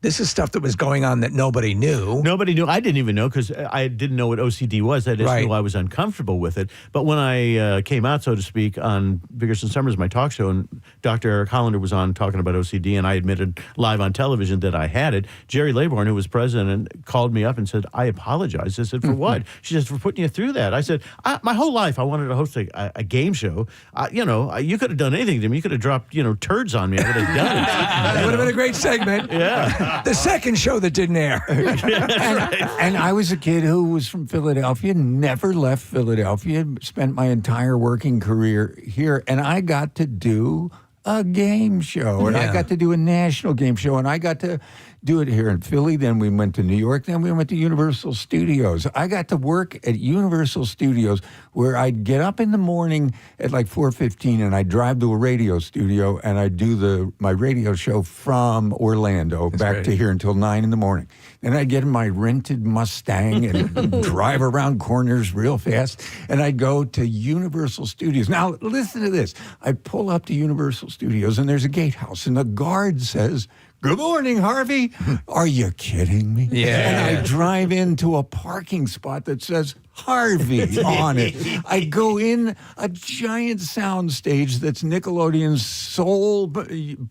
this is stuff that was going on that nobody knew. Nobody knew. I didn't even know, because I didn't know what OCD was. I just knew I was uncomfortable with it. But when I came out, so to speak, on Biggers and Summers, my talk show, and Dr. Eric Hollander was on talking about OCD, and I admitted live on television that I had it, Jerry Lebron, who was president, called me up and said, I apologize. I said, for what? She said, for putting you through that. I said, my whole life I wanted to host a game show. You could have done anything to me. You could have dropped, turds on me. I would have done it. That would have been a great segment. Yeah. The second show that didn't air. And I was a kid who was from Philadelphia, never left Philadelphia, spent my entire working career here, and I got to do a game show, and I got to do a national game show, and I got to do it here in Philly. Then we went to New York. Then we went to Universal Studios. I got to work at Universal Studios, where I'd get up in the morning at like 4:15, and I'd drive to a radio studio, and I'd do my radio show from Orlando back to here until 9 in the morning. Then I'd get in my rented Mustang and drive around corners real fast, and I'd go to Universal Studios. Now, listen to this. I pull up to Universal Studios, and there's a gatehouse, and the guard says, good morning, Harvey. Are you kidding me? Yeah. And I drive into a parking spot that says Harvey on it. I go in a giant sound stage that's Nickelodeon's sole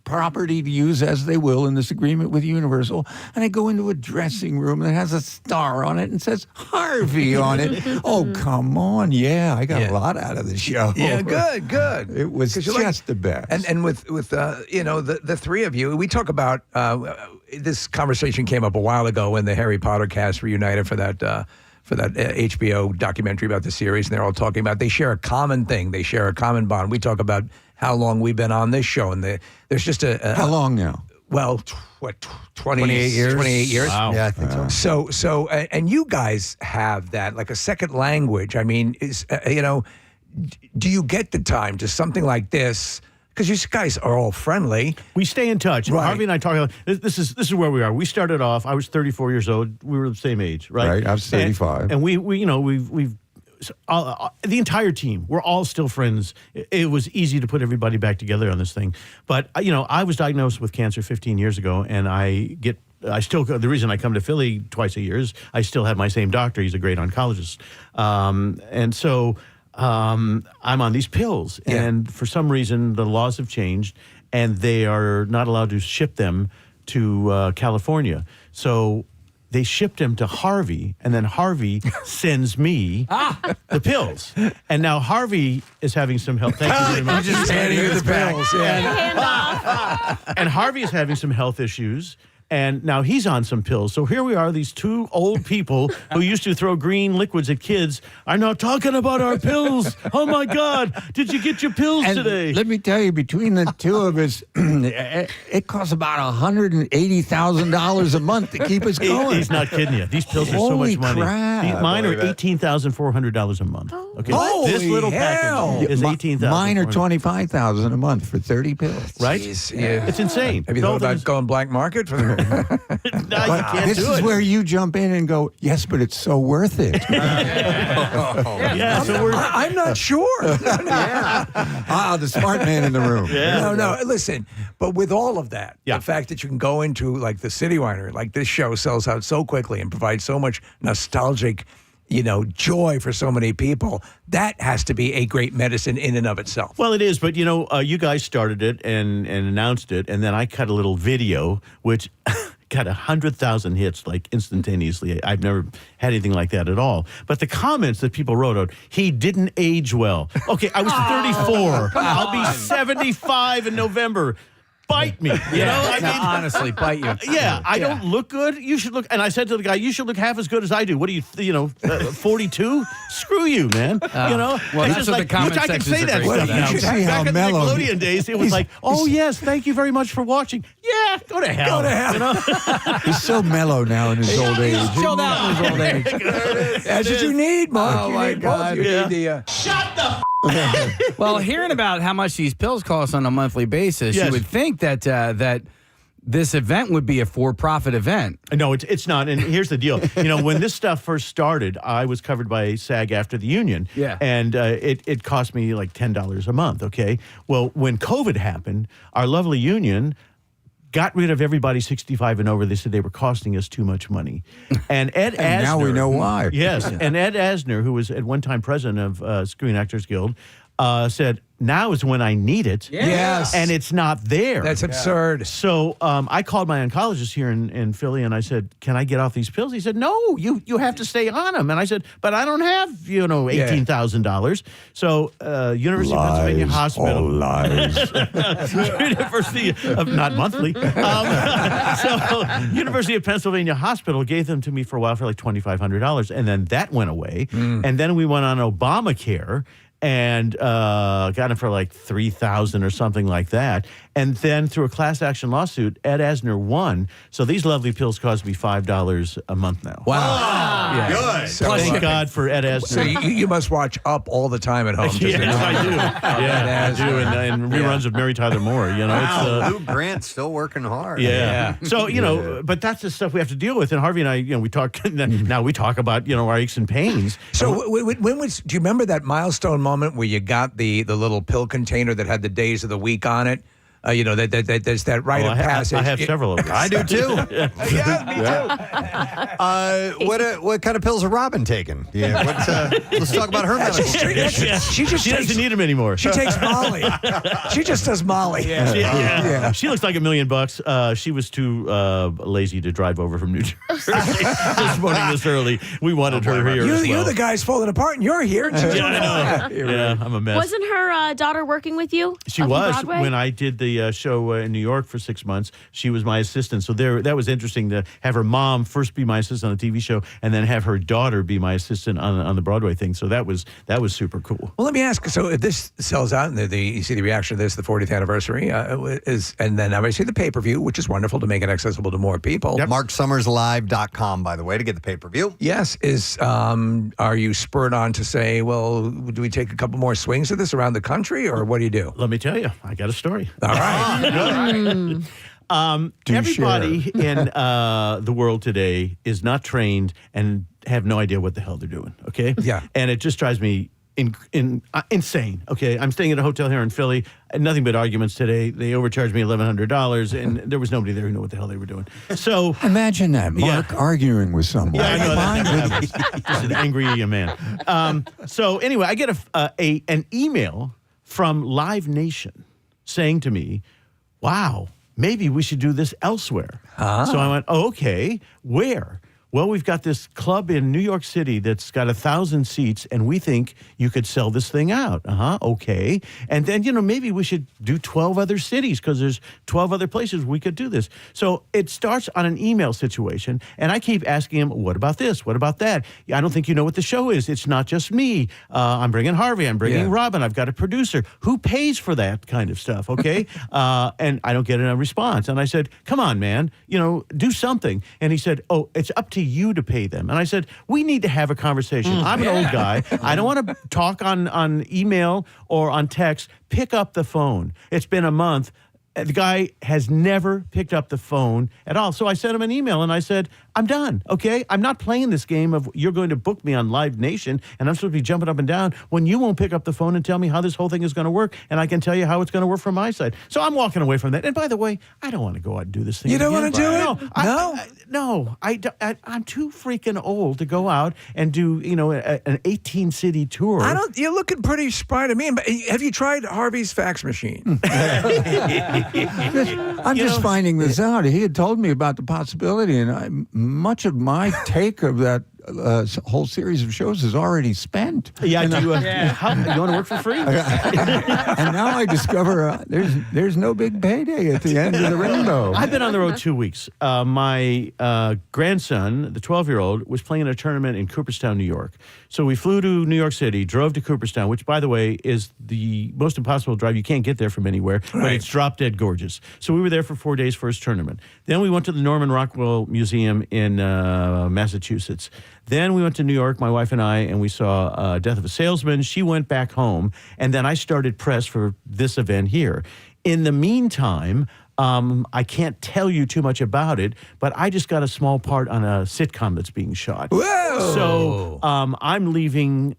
property to use as they will in this agreement with Universal. And I go into a dressing room that has a star on it and says Harvey on it. Oh, come on. Yeah, I got a lot out of the show. Yeah, good. It was just the best. And with the three of you, we talk about this conversation came up a while ago when the Harry Potter cast reunited for that HBO documentary about the series, and they're all talking about they share a common thing, they share a common bond. We talk about how long we've been on this show, and there's just how long now? Well, 28 years? 28 years. Wow. Yeah, I think so. So, and you guys have that like a second language. I mean, do you get the time to something like this? Because you guys are all friendly. We stay in touch. Right. Harvey and I talk about this is where we are. We started off. I was 34 years old. We were the same age, right? Right. I was 35. And we've the entire team. We're all still friends. It was easy to put everybody back together on this thing. But I was diagnosed with cancer 15 years ago, and the reason I come to Philly twice a year is I still have my same doctor. He's a great oncologist, and so. I'm on these pills, and for some reason the laws have changed, and they are not allowed to ship them to California. So they shipped them to Harvey, and then Harvey sends me the pills. And now Harvey is having some health. Thank you very much. He's just handing you the pills. And Harvey is having some health issues. And now he's on some pills. So here we are, these two old people who used to throw green liquids at kids are now talking about our pills. Oh, my God. Did you get your pills today? Let me tell you, between the two of us, it costs about $180,000 a month to keep us going. He's not kidding you. These pills are so Holy much money. crap. Mine are $18,400 a month. Okay, Holy this little hell. package is $18,000. Mine are $25,000 a month for 30 pills. Right? Jeez, yeah. It's insane. Have you thought about going black market for them? No, you can't This do is it. where you jump in and go, yes, but it's so worth it. Yeah, so I'm not sure. The smart man in the room. No. Listen, but with all of that, the fact that you can go into like the City Winery, like this show sells out so quickly and provides so much nostalgic, joy for so many people, that has to be a great medicine in and of itself. Well, it is, but you guys started it and announced it, and then I cut a little video, which got 100,000 hits like instantaneously. I've never had anything like that at all. But the comments that people wrote out, he didn't age well. Okay, I was 34. I'll be 75 in November. Bite me. Honestly, bite you. Yeah, I don't look good. You should look. And I said to the guy, you should look half as good as I do. What are you, 42? Screw you, man. Well, it's that's what the comment I can sections say are that great stuff about. now. You should see how Back in the mellow Nickelodeon days, it was like, oh, yes, thank you very much for watching. Yeah, go to hell. Go to hell. He's so mellow now in his old age. He's chilled out in his old age. That's what you need, Mark. Oh, You my need God. both. You need the, Shut the Well, hearing about how much these pills cost on a monthly basis, Yes. you would think that that this event would be a for-profit event. No, it's not. And here's the deal. When this stuff first started, I was covered by SAG after the union. Yeah. And it cost me like $10 a month, okay? Well, when COVID happened, our lovely union got rid of everybody 65 and over. They said they were costing us too much money. And Ed Asner. And now we know why. Yes. And Ed Asner, who was at one time president of Screen Actors Guild, said, now is when I need it. Yes. And it's not there. That's absurd. So I called my oncologist here in Philly, and I said, can I get off these pills? He said, no, you have to stay on them. And I said, but I don't have, $18,000. So University of Pennsylvania Hospital. All lies. University of, not monthly. So University of Pennsylvania Hospital gave them to me for a while for like $2,500. And then that went away. And then we went on Obamacare and got it for like $3,000 or something like that. And then through a class action lawsuit, Ed Asner won. So these lovely pills cost me $5 a month now. Wow. Yeah. Good. So, Thank God for Ed Asner. So you must watch Up all the time at home. just Yes, to know. I do. Yeah, I do. And reruns of Mary Tyler Moore. Wow, Lou Grant's still working hard. Yeah. So, but that's the stuff we have to deal with. And Harvey and I, we talk, now we talk about, our aches and pains. So when was, do you remember that milestone moment where you got the little pill container that had the days of the week on it? There's that rite of passage. I have several of them. I do too. Yeah, me too. What kind of pills are Robin taking? Yeah, let's talk about her medical condition. She doesn't need them anymore. She takes Molly. She just does Molly. She looks like $1 million. She was too lazy to drive over from New Jersey this morning this early. We wanted her here. You're the guy's falling apart, and you're here. I know. Yeah, I'm a mess. Wasn't her daughter working with you? She up on was Broadway? when I did the show in New York for 6 months. She was my assistant. So that was interesting to have her mom first be my assistant on the TV show, and then have her daughter be my assistant on the Broadway thing. So that was super cool. Well, let me ask. So if this sells out, and you see the reaction to this, the 40th anniversary and then obviously the pay-per-view, which is wonderful to make it accessible to more people. Yep. MarcSummersLive.com, by the way, to get the pay-per-view. Yes. Are you spurred on to say, well, do we take a couple more swings of this around the country, or what do you do? Let me tell you, I got a story. All right. Everybody in the world today is not trained and have no idea what the hell they're doing. Okay. Yeah. And it just drives me insane. Okay. I'm staying at a hotel here in Philly. Nothing but arguments today. They overcharged me $1,100, and there was nobody there who knew what the hell they were doing. So imagine that, Mark arguing with someone. Yeah, I know that. Just an angry man. So anyway, I get an email from Live Nation saying to me, "Wow, maybe we should do this elsewhere." So I went, "Oh, okay, where?" Well, we've got this club in New York City that's got 1,000 seats, and we think you could sell this thing out. Okay. And then, maybe we should do 12 other cities because there's 12 other places we could do this. So it starts on an email situation, and I keep asking him, what about this? What about that? I don't think you know what the show is. It's not just me. I'm bringing Harvey. I'm bringing Robin. I've got a producer. Who pays for that kind of stuff, okay? And I don't get a response. And I said, come on, man, do something. And he said, oh, it's up to you to pay them. And I said, we need to have a conversation. I'm an old guy. I don't want to talk on email or on text. Pick up the phone. It's been a month. The guy has never picked up the phone at all. So I sent him an email and I said, I'm done, okay? I'm not playing this game of you're going to book me on Live Nation and I'm supposed to be jumping up and down when you won't pick up the phone and tell me how this whole thing is going to work, and I can tell you how it's going to work from my side. So I'm walking away from that. And by the way, I don't want to go out and do this thing. You don't want to do it? No. I'm too freaking old to go out and do, an 18-city tour. You're looking pretty spry to me. But have you tried Harvey's fax machine? I'm just finding this out. He had told me about the possibility, and much of my take of that whole series of shows is already spent. Yeah, you want to work for free? And now I discover there's no big payday at the end of the rainbow. I've been on the road 2 weeks. My grandson, the 12-year-old, was playing a tournament in Cooperstown, New York. So we flew to New York City, drove to Cooperstown, which, by the way, is the most impossible drive. You can't get there from anywhere, but it's drop-dead gorgeous. So we were there for 4 days for his tournament. Then we went to the Norman Rockwell Museum in Massachusetts. Then we went to New York, my wife and I, and we saw Death of a Salesman. She went back home, and then I started press for this event here. In the meantime, I can't tell you too much about it, but I just got a small part on a sitcom that's being shot. Whoa! So I'm leaving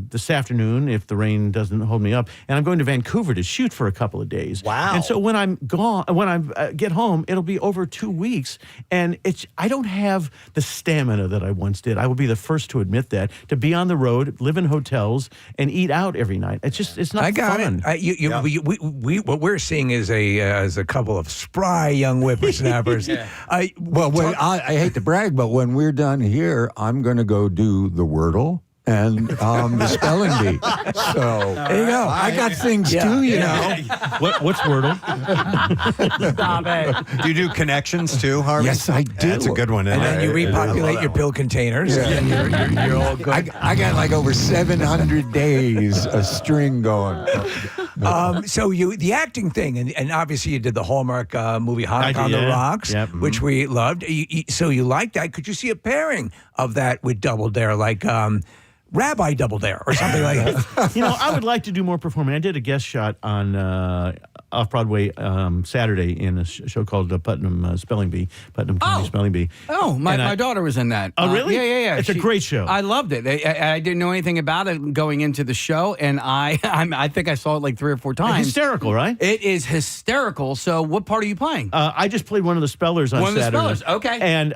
this afternoon if the rain doesn't hold me up, and I'm going to Vancouver to shoot for a couple of days. Wow! And so when I'm gone, when I get home, it'll be over 2 weeks, and I don't have the stamina that I once did. I will be the first to admit that. To be on the road, live in hotels, and eat out every night. It's not. I got fun. it. What we're seeing is a couple of spry young whippersnappers. I hate to brag, but when we're done here, I'm going to go do the Wordle and the spelling bee. So there you go. I got things too, you know. What's Wordle? Stop it. Do you do connections too, Harvey? Yes, I do. That's a good one. And then you repopulate your pill containers. Yeah. And you're all good. I got like over 700 days a string going. So the acting thing, and obviously you did the Hallmark movie Hanukkah on the Rocks, which we loved. So you liked that. Could you see a pairing of that with Double Dare, like Rabbi Double Dare or something like that? I would like to do more performing. I did a guest shot on off Broadway Saturday in a show called Putnam Spelling Bee, Putnam County Spelling Bee. Oh, my daughter was in that. Oh, really? Yeah. It's a great show. I loved it. I didn't know anything about it going into the show, and I think I saw it like 3 or 4 times. Hysterical, right? It is hysterical. So, what part are you playing? I just played one of the spellers on Saturday. One of the spellers, okay. And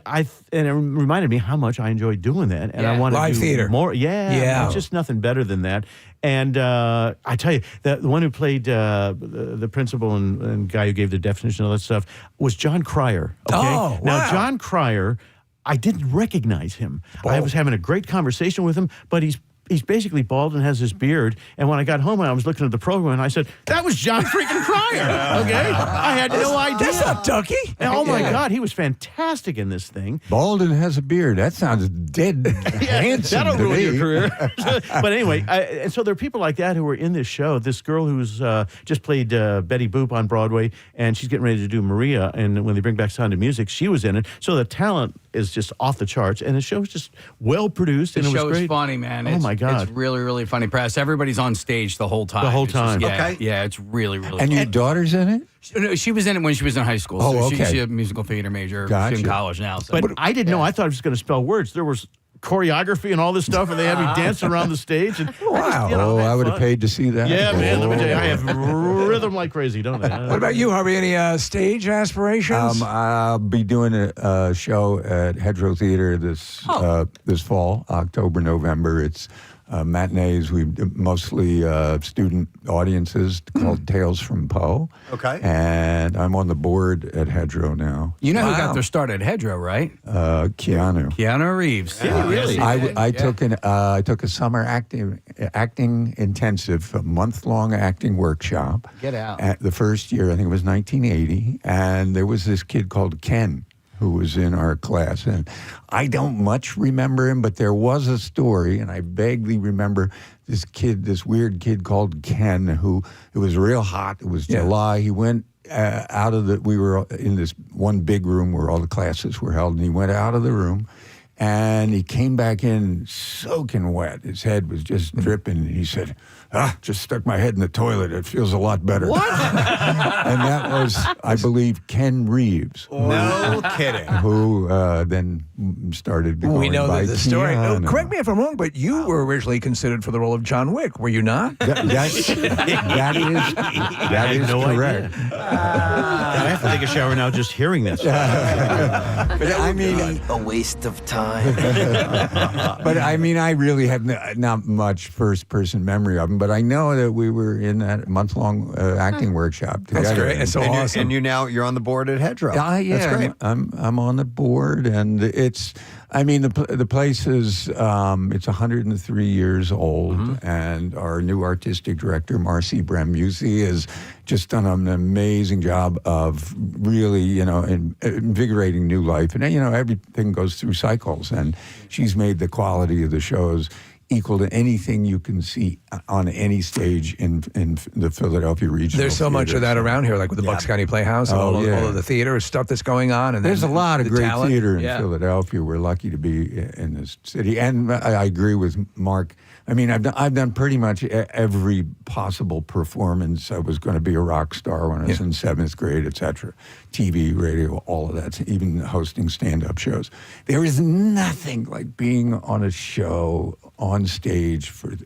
it reminded me how much I enjoyed doing that, and I wanted Live to do theater. more. Yeah. It's just nothing better than that. And I tell you, the one who played the principal and guy who gave the definition of all that stuff was John Cryer. Okay? Oh, Now, wow. John Cryer, I didn't recognize him. I was having a great conversation with him, but he's basically bald and has this beard. And when I got home, I was looking at the program, and I said, that was John freaking Cryer, okay? I had no idea. That's not Ducky. Oh, my God, he was fantastic in this thing. Bald and has a beard. That sounds dead handsome That'll to ruin me. your career. But anyway, and so there are people like that who are in this show. This girl who's just played Betty Boop on Broadway, and she's getting ready to do Maria. And when they bring back Sound of Music, she was in it. So the talent is just off the charts, and the show was just well produced. The and it was show great. is funny, man. Oh, my God. It's really, really funny press. Everybody's on stage the whole time. The whole It's just- time. yeah, yeah, it's really, really And funny. your daughter's in it? She was in it when she was in high school. Oh, so okay. She's a musical theater major. Gotcha. She's in college now. So. But I didn't know. I thought it was going to spell words. There was choreography and all this stuff, and they had me dance around the stage. And Wow. I would have paid to see that. Yeah, man. Let me tell you, I Oh. have rhythm like crazy, don't I? What about you, Harvey? Any stage aspirations? I'll be doing a show at Hedgerow Theater this fall, October, November. It's matinees. We mostly student audiences called Tales from Poe. Okay. And I'm on the board at Hedgerow now. You know who got their start at Hedgerow, right? Keanu. Keanu Reeves. Really? I took a summer acting intensive, a month-long acting workshop. Get out. At the first year, I think it was 1980, and there was this kid called Ken who was in our class, and I don't much remember him, but there was a story, and I vaguely remember this weird kid called Ken, who it was real hot. It was July. He went we were in this one big room where all the classes were held, and he went out of the room, and he came back in soaking wet. His head was just dripping. He said, just stuck my head in the toilet. It feels a lot better. What? And that was, I believe, Ken Reeves. No kidding. Who then started going We know by the story. Keanu. Correct me if I'm wrong, but you were originally considered for the role of John Wick, were you not? That is no correct. I have to take a shower now just hearing this. But I mean, a waste of time. but I mean, I really have not much first-person memory of him. But I know that we were in that month-long acting workshop together. That's great. It's so And awesome. you're on the board at Hedgerow. Yeah, That's great. I'm on the board, and it's. I mean, the place is. It's 103 years old, and our new artistic director, Marcy Bremusi, has just done an amazing job of really, invigorating new life. And everything goes through cycles, and she's made the quality of the shows equal to anything you can see on any stage in the Philadelphia regional. There's so much of that around here, like with the Bucks County Playhouse and all of the theater stuff that's going on. And there's a lot of the great talent. theater in Philadelphia. We're lucky to be in this city. And I agree with Mark. I mean, I've done pretty much every possible performance. I was going to be a rock star when I was in 7th grade, etc. TV, radio, all of that, even hosting stand-up shows. There is nothing like being on a show on stage for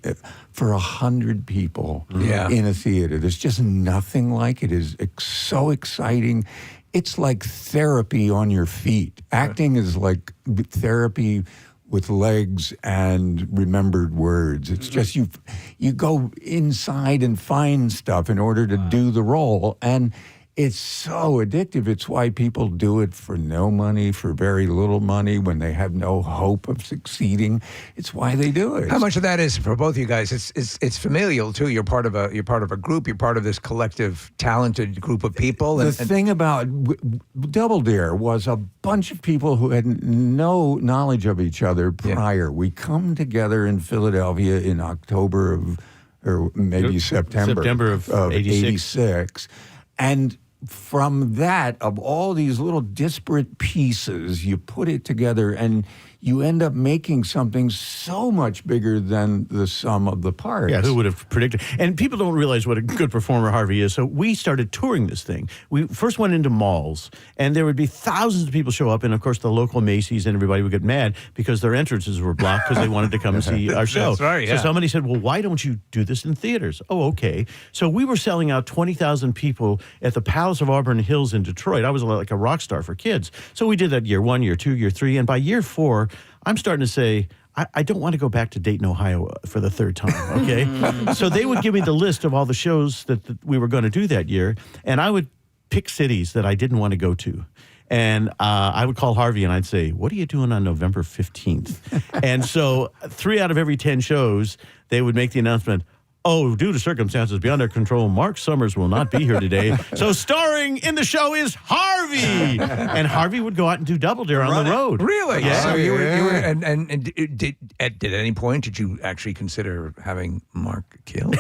100 people in a theater. There's just nothing like it. It is so exciting. It's like therapy on your feet. Acting is like therapy with legs and remembered words. It's just you go inside and find stuff in order to do the role, and it's so addictive. It's why people do it for no money, for very little money, when they have no hope of succeeding. It's why they do it. How much of that is for both of you guys? It's familial too. You're part of a group. You're part of this collective, talented group of people. The thing about Double Dare was a bunch of people who had no knowledge of each other prior. We come together in Philadelphia in October or maybe September of 86. And from that, of all these little disparate pieces, you put it together and you end up making something so much bigger than the sum of the parts. Yeah, who would have predicted? And people don't realize what a good performer Harvey is. So we started touring this thing. We first went into malls, and there would be thousands of people show up, and of course the local Macy's and everybody would get mad because their entrances were blocked because they wanted to come and see our show. That's right, yeah. So somebody said, well, why don't you do this in theaters? Oh, okay. So we were selling out 20,000 people at the Palace of Auburn Hills in Detroit. I was like a rock star for kids. So we did that year 1, year 2, year 3, and by year 4, I'm starting to say, I don't want to go back to Dayton, Ohio for the third time, okay? So they would give me the list of all the shows that we were going to do that year, and I would pick cities that I didn't want to go to. And I would call Harvey and I'd say, what are you doing on November 15th? And so 3 out of every 10 shows, they would make the announcement, oh, due to circumstances beyond our control, Marc Summers will not be here today. So starring in the show is Harvey. And Harvey would go out and do Double Dare on the road. Really? Yeah. So you were and did at any point did you actually consider having Marc killed?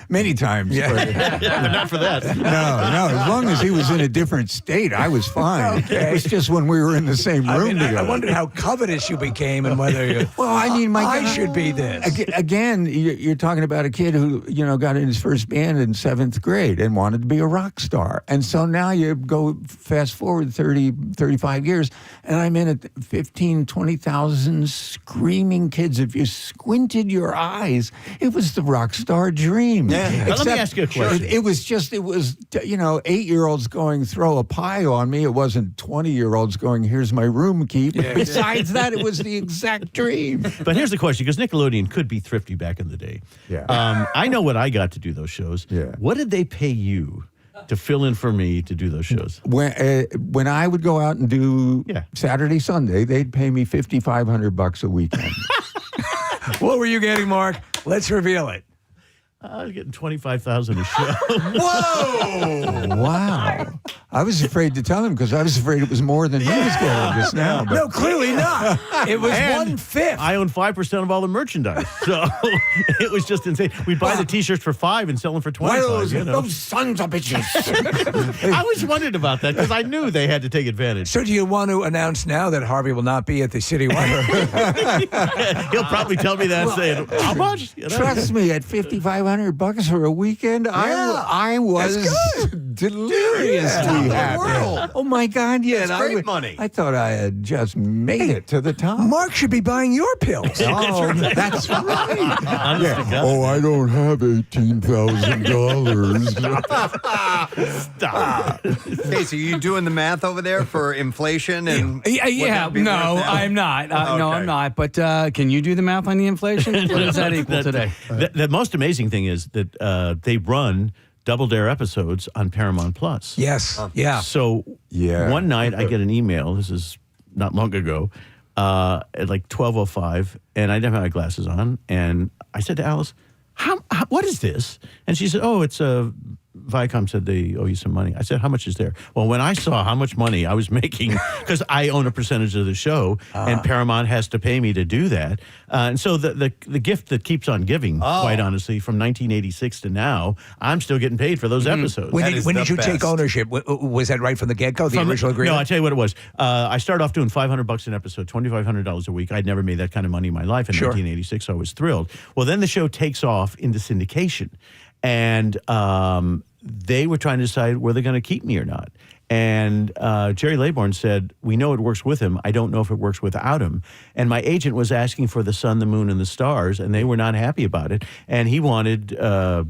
Many times. Yeah. But not for that. No. As long as he was in a different state, I was fine. Okay. It was just when we were in the same room together. I wondered how covetous you became and whether you. Well, I mean, I should be this. Again, you're talking about a kid who, got in his first band in 7th grade and wanted to be a rock star. And so now you go fast forward 30, 35 years, and I'm in at 15, 20,000 screaming kids. If you squinted your eyes, it was the rock star dream. Yeah. Let me ask you a question. It was 8-year-olds going, throw a pie on me. It wasn't 20-year-olds going, here's my room key. But besides that, it was the exact dream. But here's the question, because Nickelodeon could be thrifty back in the day. Yeah. I know what I got to do those shows. Yeah. What did they pay you to fill in for me to do those shows? When I would go out and do Saturday, Sunday, they'd pay me $5,500 a weekend. What were you getting, Marc? Let's reveal it. I was getting $25,000 a show. Whoa! Wow. I was afraid to tell him because I was afraid it was more than he was getting just now. But. No, clearly not. It was And 1/5. I own 5% of all the merchandise. So it was just insane. We'd buy the T-shirts for $5 and sell them for $25. Those sons of bitches. I always wondered about that because I knew they had to take advantage. So do you want to announce now that Harvey will not be at the City Winery? He'll probably tell me that saying, how much? Trust me, at $5,500 for a weekend, I was deliriously happy. Oh my God, yeah. That's great money. I thought I had just made it to the top. Marc should be buying your pills. Oh, that's right. Yeah. Oh, I don't have $18,000. Stop. Casey, are you doing the math over there for inflation and? Yeah, no, I'm not. No, I'm not. But can you do the math on the inflation? What does that equal today? The most amazing thing is that they run Double Dare episodes on Paramount Plus. Yes. Yeah. So one night I get an email. This is not long ago. At like 12:05, and I didn't have my glasses on, and I said to Alice, "How what is this?" And she said, "Oh, it's Viacom said they owe you some money." I said, "How much is there?" Well, when I saw how much money I was making, because I own a percentage of the show, and Paramount has to pay me to do that, and so the gift that keeps on giving, quite honestly, from 1986 to now, I'm still getting paid for those episodes. When did you take ownership? Was that right from the get-go, the original agreement? No, I'll tell you what it was. I started off doing $500 an episode, $2,500 a week. I'd never made that kind of money in my life in 1986, so I was thrilled. Well, then the show takes off into syndication. And they were trying to decide were they going to keep me or not. And Jerry Laybourne said, we know it works with him. I don't know if it works without him. And my agent was asking for the sun, the moon, and the stars, and they were not happy about it. And he wanted, a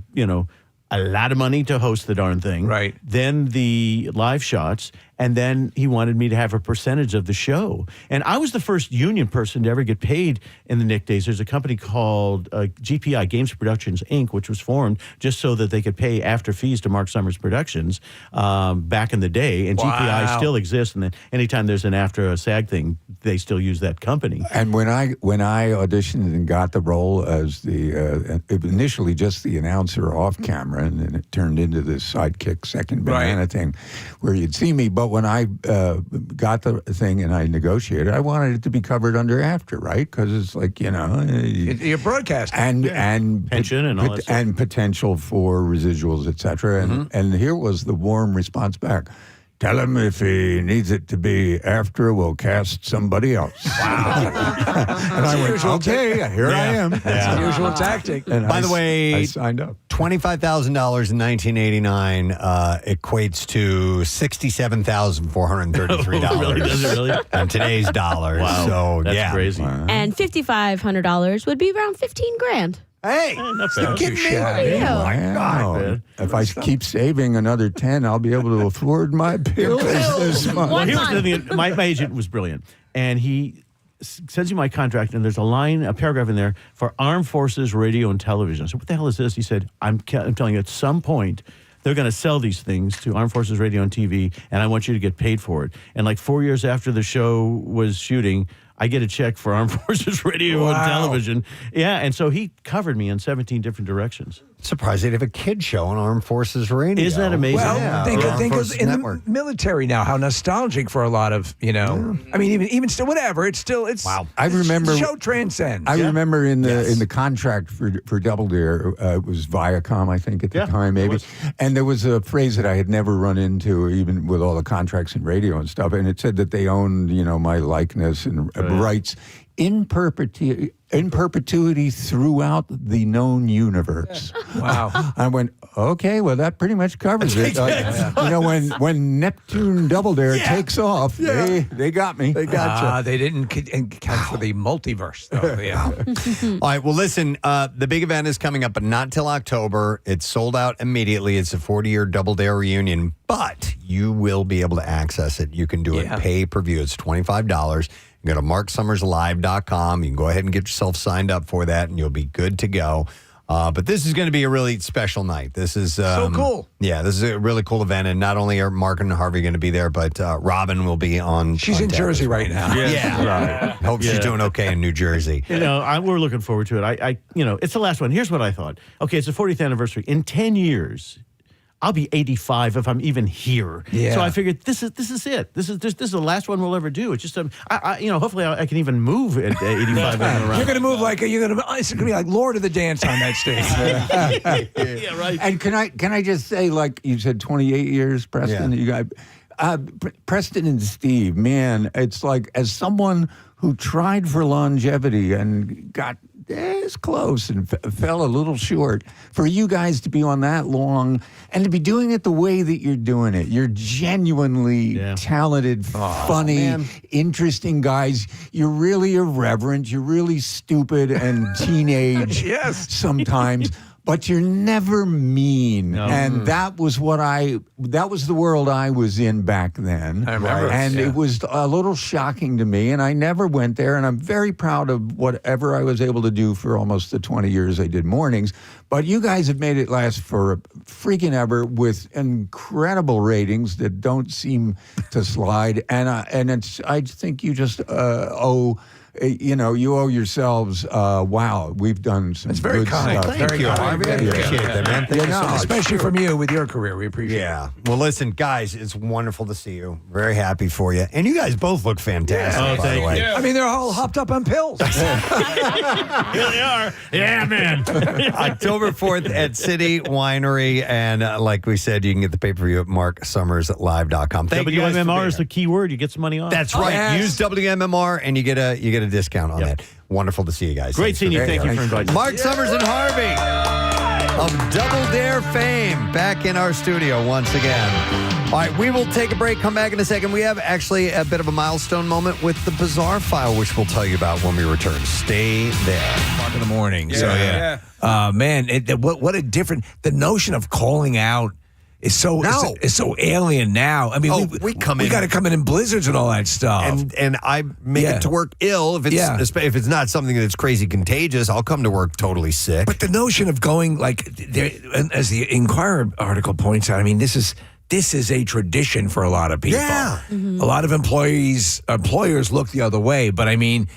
lot of money to host the darn thing. Right. Then the live shots. And then he wanted me to have a percentage of the show. And I was the first union person to ever get paid in the Nick days. There's a company called GPI, Games Productions, Inc., which was formed just so that they could pay after fees to Marc Summers Productions back in the day. And GPI still exists. And then anytime there's an after a SAG thing, they still use that company. And when I auditioned and got the role as the initially just the announcer off camera, and then it turned into this sidekick second banana thing, where you'd see me both but when I got the thing and I negotiated, I wanted it to be covered under after, right? Because it's like, You're broadcasting. And pension and all that stuff. and potential for residuals, et cetera. And here was the warm response back. Tell him if he needs it to be after, we'll cast somebody else. Wow. And I went, okay, here I am. That's the usual tactic. And By the way, I signed up. $25,000 in 1989 equates to $67,433. Really? Does it really? In today's dollars. Wow. So, That's yeah. crazy. And $5,500 would be around $15,000. Hey, Not bad. Kidding me? Wow. If I keep saving another 10, I'll be able to afford my pills this month. Well, here's the thing. My agent was brilliant, and he sends you my contract, and there's a paragraph in there for Armed Forces Radio and Television. So what the hell is this? He said, I'm telling you, at some point, they're going to sell these things to Armed Forces Radio and TV, and I want you to get paid for it. And like 4 years after the show was shooting, I get a check for Armed Forces Radio and Television. Yeah, and so he covered me in 17 different directions. Surprised they'd have a kid show on Armed Forces Radio. Isn't that amazing? Well, think Armed of Forces in Network. the military now, how nostalgic for a lot of, I mean, even still, whatever. It's wow. I remember show transcends. I remember in the contract for Double Dare, it was Viacom, I think, at the time, maybe. And there was a phrase that I had never run into, even with all the contracts in radio and stuff. And it said that they owned, my likeness and rights in perpetuity throughout the known universe. Wow. I went, okay, well, that pretty much covers it. When Neptune Double Dare takes off, they got me. They got They didn't count for the multiverse, though. Yeah. All right. Well, listen, the big event is coming up, but not till October. It's sold out immediately. It's a 40-year Double Dare reunion, but you will be able to access it. You can do it pay-per-view. It's $25. You go to marksummerslive.com. You can go ahead and get yourself signed up for that, and you'll be good to go. But this is going to be a really special night. This is so cool. Yeah, this is a really cool event, and not only are Mark and Harvey going to be there, but Robin will be on. She's in Jersey right now. Yeah. Right. Hope she's doing okay in New Jersey. We're looking forward to it. It's the last one. Here's what I thought. Okay, it's the 40th anniversary. In 10 years, I'll be 85 if I'm even here. Yeah. So I figured this is it. This is the last one we'll ever do. It's just hopefully I can even move at 85 around. You're gonna move it's gonna be like Lord of the Dance on that stage. Yeah, right. And can I just say, like you said, 28 years, Preston. Yeah. You got Preston and Steve. Man, it's like, as someone who tried for longevity and got as close and fell a little short, for you guys to be on that long and to be doing it the way that you're doing it. You're genuinely talented, funny, interesting guys. You're really irreverent. You're really stupid and teenage sometimes. But you're never mean. No. And that was the world I was in back then. I remember. And it was a little shocking to me, and I never went there, and I'm very proud of whatever I was able to do for almost the 20 years I did mornings. But you guys have made it last for freaking ever with incredible ratings that don't seem to slide. And I think you just owe... you owe yourselves, wow, we've done some good stuff. Thank you, Harvey. I appreciate that, man. Thank you so much. Especially from you with your career. We appreciate it. Yeah. Well, listen, guys, it's wonderful to see you. Very happy for you. And you guys both look fantastic, by the way. I mean, they're all hopped up on pills. Here they are. Yeah, man. October 4th at City Winery. And like we said, you can get the pay-per-view at marksummerslive.com. Thank you guys. WMMR is the key word. You get some money off. That's right. Yes. Use WMMR and you get a discount on that. Wonderful to see you guys. Great seeing you. Thank you for inviting me. Marc Summers and Harvey of Double Dare fame back in our studio once again. All right, we will take a break, come back in a second. We have actually a bit of a milestone moment with the Bizarre File, which we'll tell you about when we return. Stay there. 1:00 in the morning. Yeah. So, man, what a different... The notion of calling out is so alien now. I mean, we got to come in blizzards and all that stuff. And I make it to work ill if it's not something that's crazy contagious. I'll come to work totally sick. But the notion of going as the Inquirer article points out, I mean, this is a tradition for a lot of people. Yeah. Mm-hmm. A lot of employers look the other way. But I mean,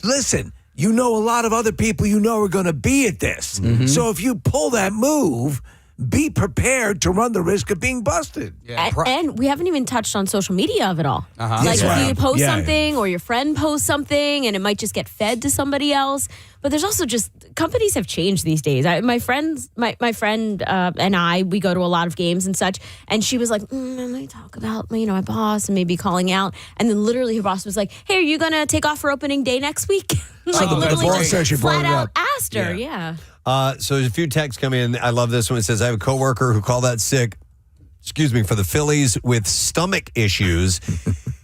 listen. You know, a lot of other people are going to be at this. Mm-hmm. So if you pull that move, be prepared to run the risk of being busted. And we haven't even touched on social media of it all. Uh-huh. Like Yes, if you post yeah. something or your friend posts something and it might just get fed to somebody else. But there's also just companies have changed these days. My friend and I, we go to a lot of games and such. And she was like, I might talk about my boss and maybe calling out. And then literally her boss was like, hey, are you going to take off for opening day next week? Like the literally boss just actually brought flat it out up. asked her. Yeah. So there's a few texts coming in. I love this one. It says, I have a coworker who called out sick, for the Phillies with stomach issues.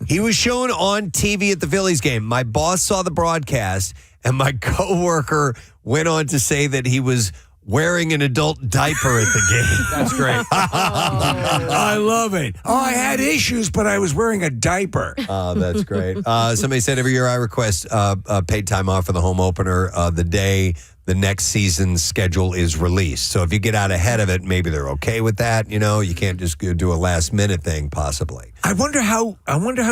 He was shown on TV at the Phillies game. My boss saw the broadcast, and my coworker went on to say that he was wearing an adult diaper at the game. That's great. I love it. Oh, I had issues, but I was wearing a diaper. Oh, that's great. Somebody said every year I request paid time off for the home opener the day the next season's schedule is released. So if you get out ahead of it, maybe they're okay with that. You can't just do a last minute thing, possibly. I wonder how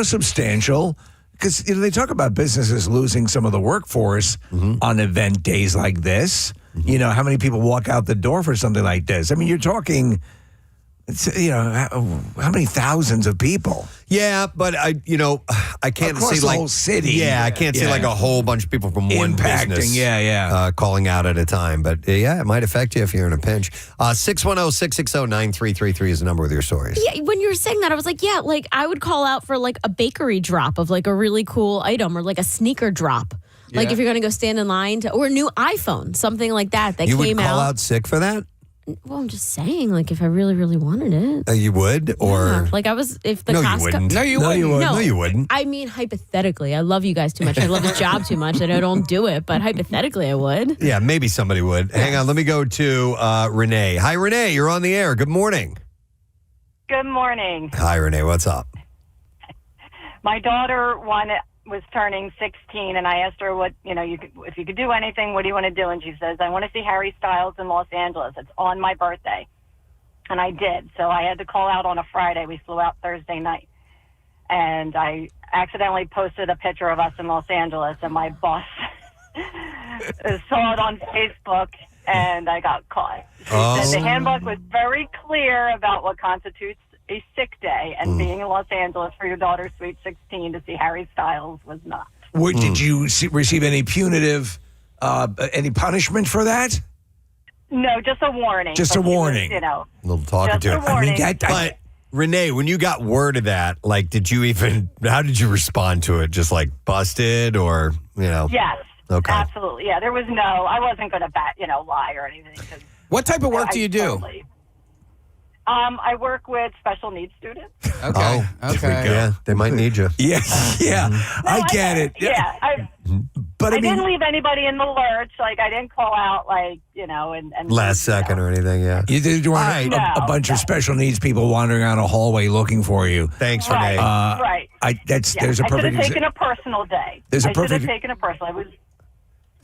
substantial, because they talk about businesses losing some of the workforce on event days like this. How many people walk out the door for something like this? I mean, you're talking, how many thousands of people? Yeah, but I can't Across see the like whole city. Yeah, I can't see like a whole bunch of people from one Impacting, business, calling out at a time. But it might affect you if you're in a pinch. 610-660-9333 is the number with your stories. Yeah, when you were saying that, I was like, I would call out for like a bakery drop of like a really cool item or like a sneaker drop. Like if you're going to go stand in line or a new iPhone, something like that you came would call out. out sick for that? Well, I'm just saying, like if I really, really wanted it. You would? Or Yeah. Like I was, if the No, you Costco. wouldn't. No, you wouldn't. No, you wouldn't. I mean, hypothetically, I love you guys too much. I love this job too much that I don't do it. But hypothetically, I would. Yeah, maybe somebody would. Hang on, let me go to Renee. Hi, Renee. You're on the air. Good morning. Good morning. Hi, Renee. What's up? My daughter was turning 16, and I asked her if you could do anything, what do you want to do? And she says, I want to see Harry Styles in Los Angeles. It's on my birthday. And I did. So I had to call out on a Friday. We flew out Thursday night. And I accidentally posted a picture of us in Los Angeles, and my boss saw it on Facebook, and I got caught. She said the handbook was very clear about what constitutes a sick day, and being in Los Angeles for your daughter's sweet 16 to see Harry Styles was not. Did you receive any punitive, any punishment for that? No, just a warning. Just a warning. A little talking just to. a warning. But Renee, when you got word of that, like, how did you respond to it? Just like busted or, Yes. Okay. Absolutely. Yeah, there was I wasn't going to lie or anything. What type of work do you do? I work with special needs students. Okay. Okay. Yeah, they might need you. Yeah. I get it. Yeah. I didn't leave anybody in the lurch. Like, I didn't call out, and last second or anything, yeah. You did want a bunch of special needs people wandering around a hallway looking for you. Thanks, Renee. Right. There's a I should perfect have taken a personal day. I should have taken a personal.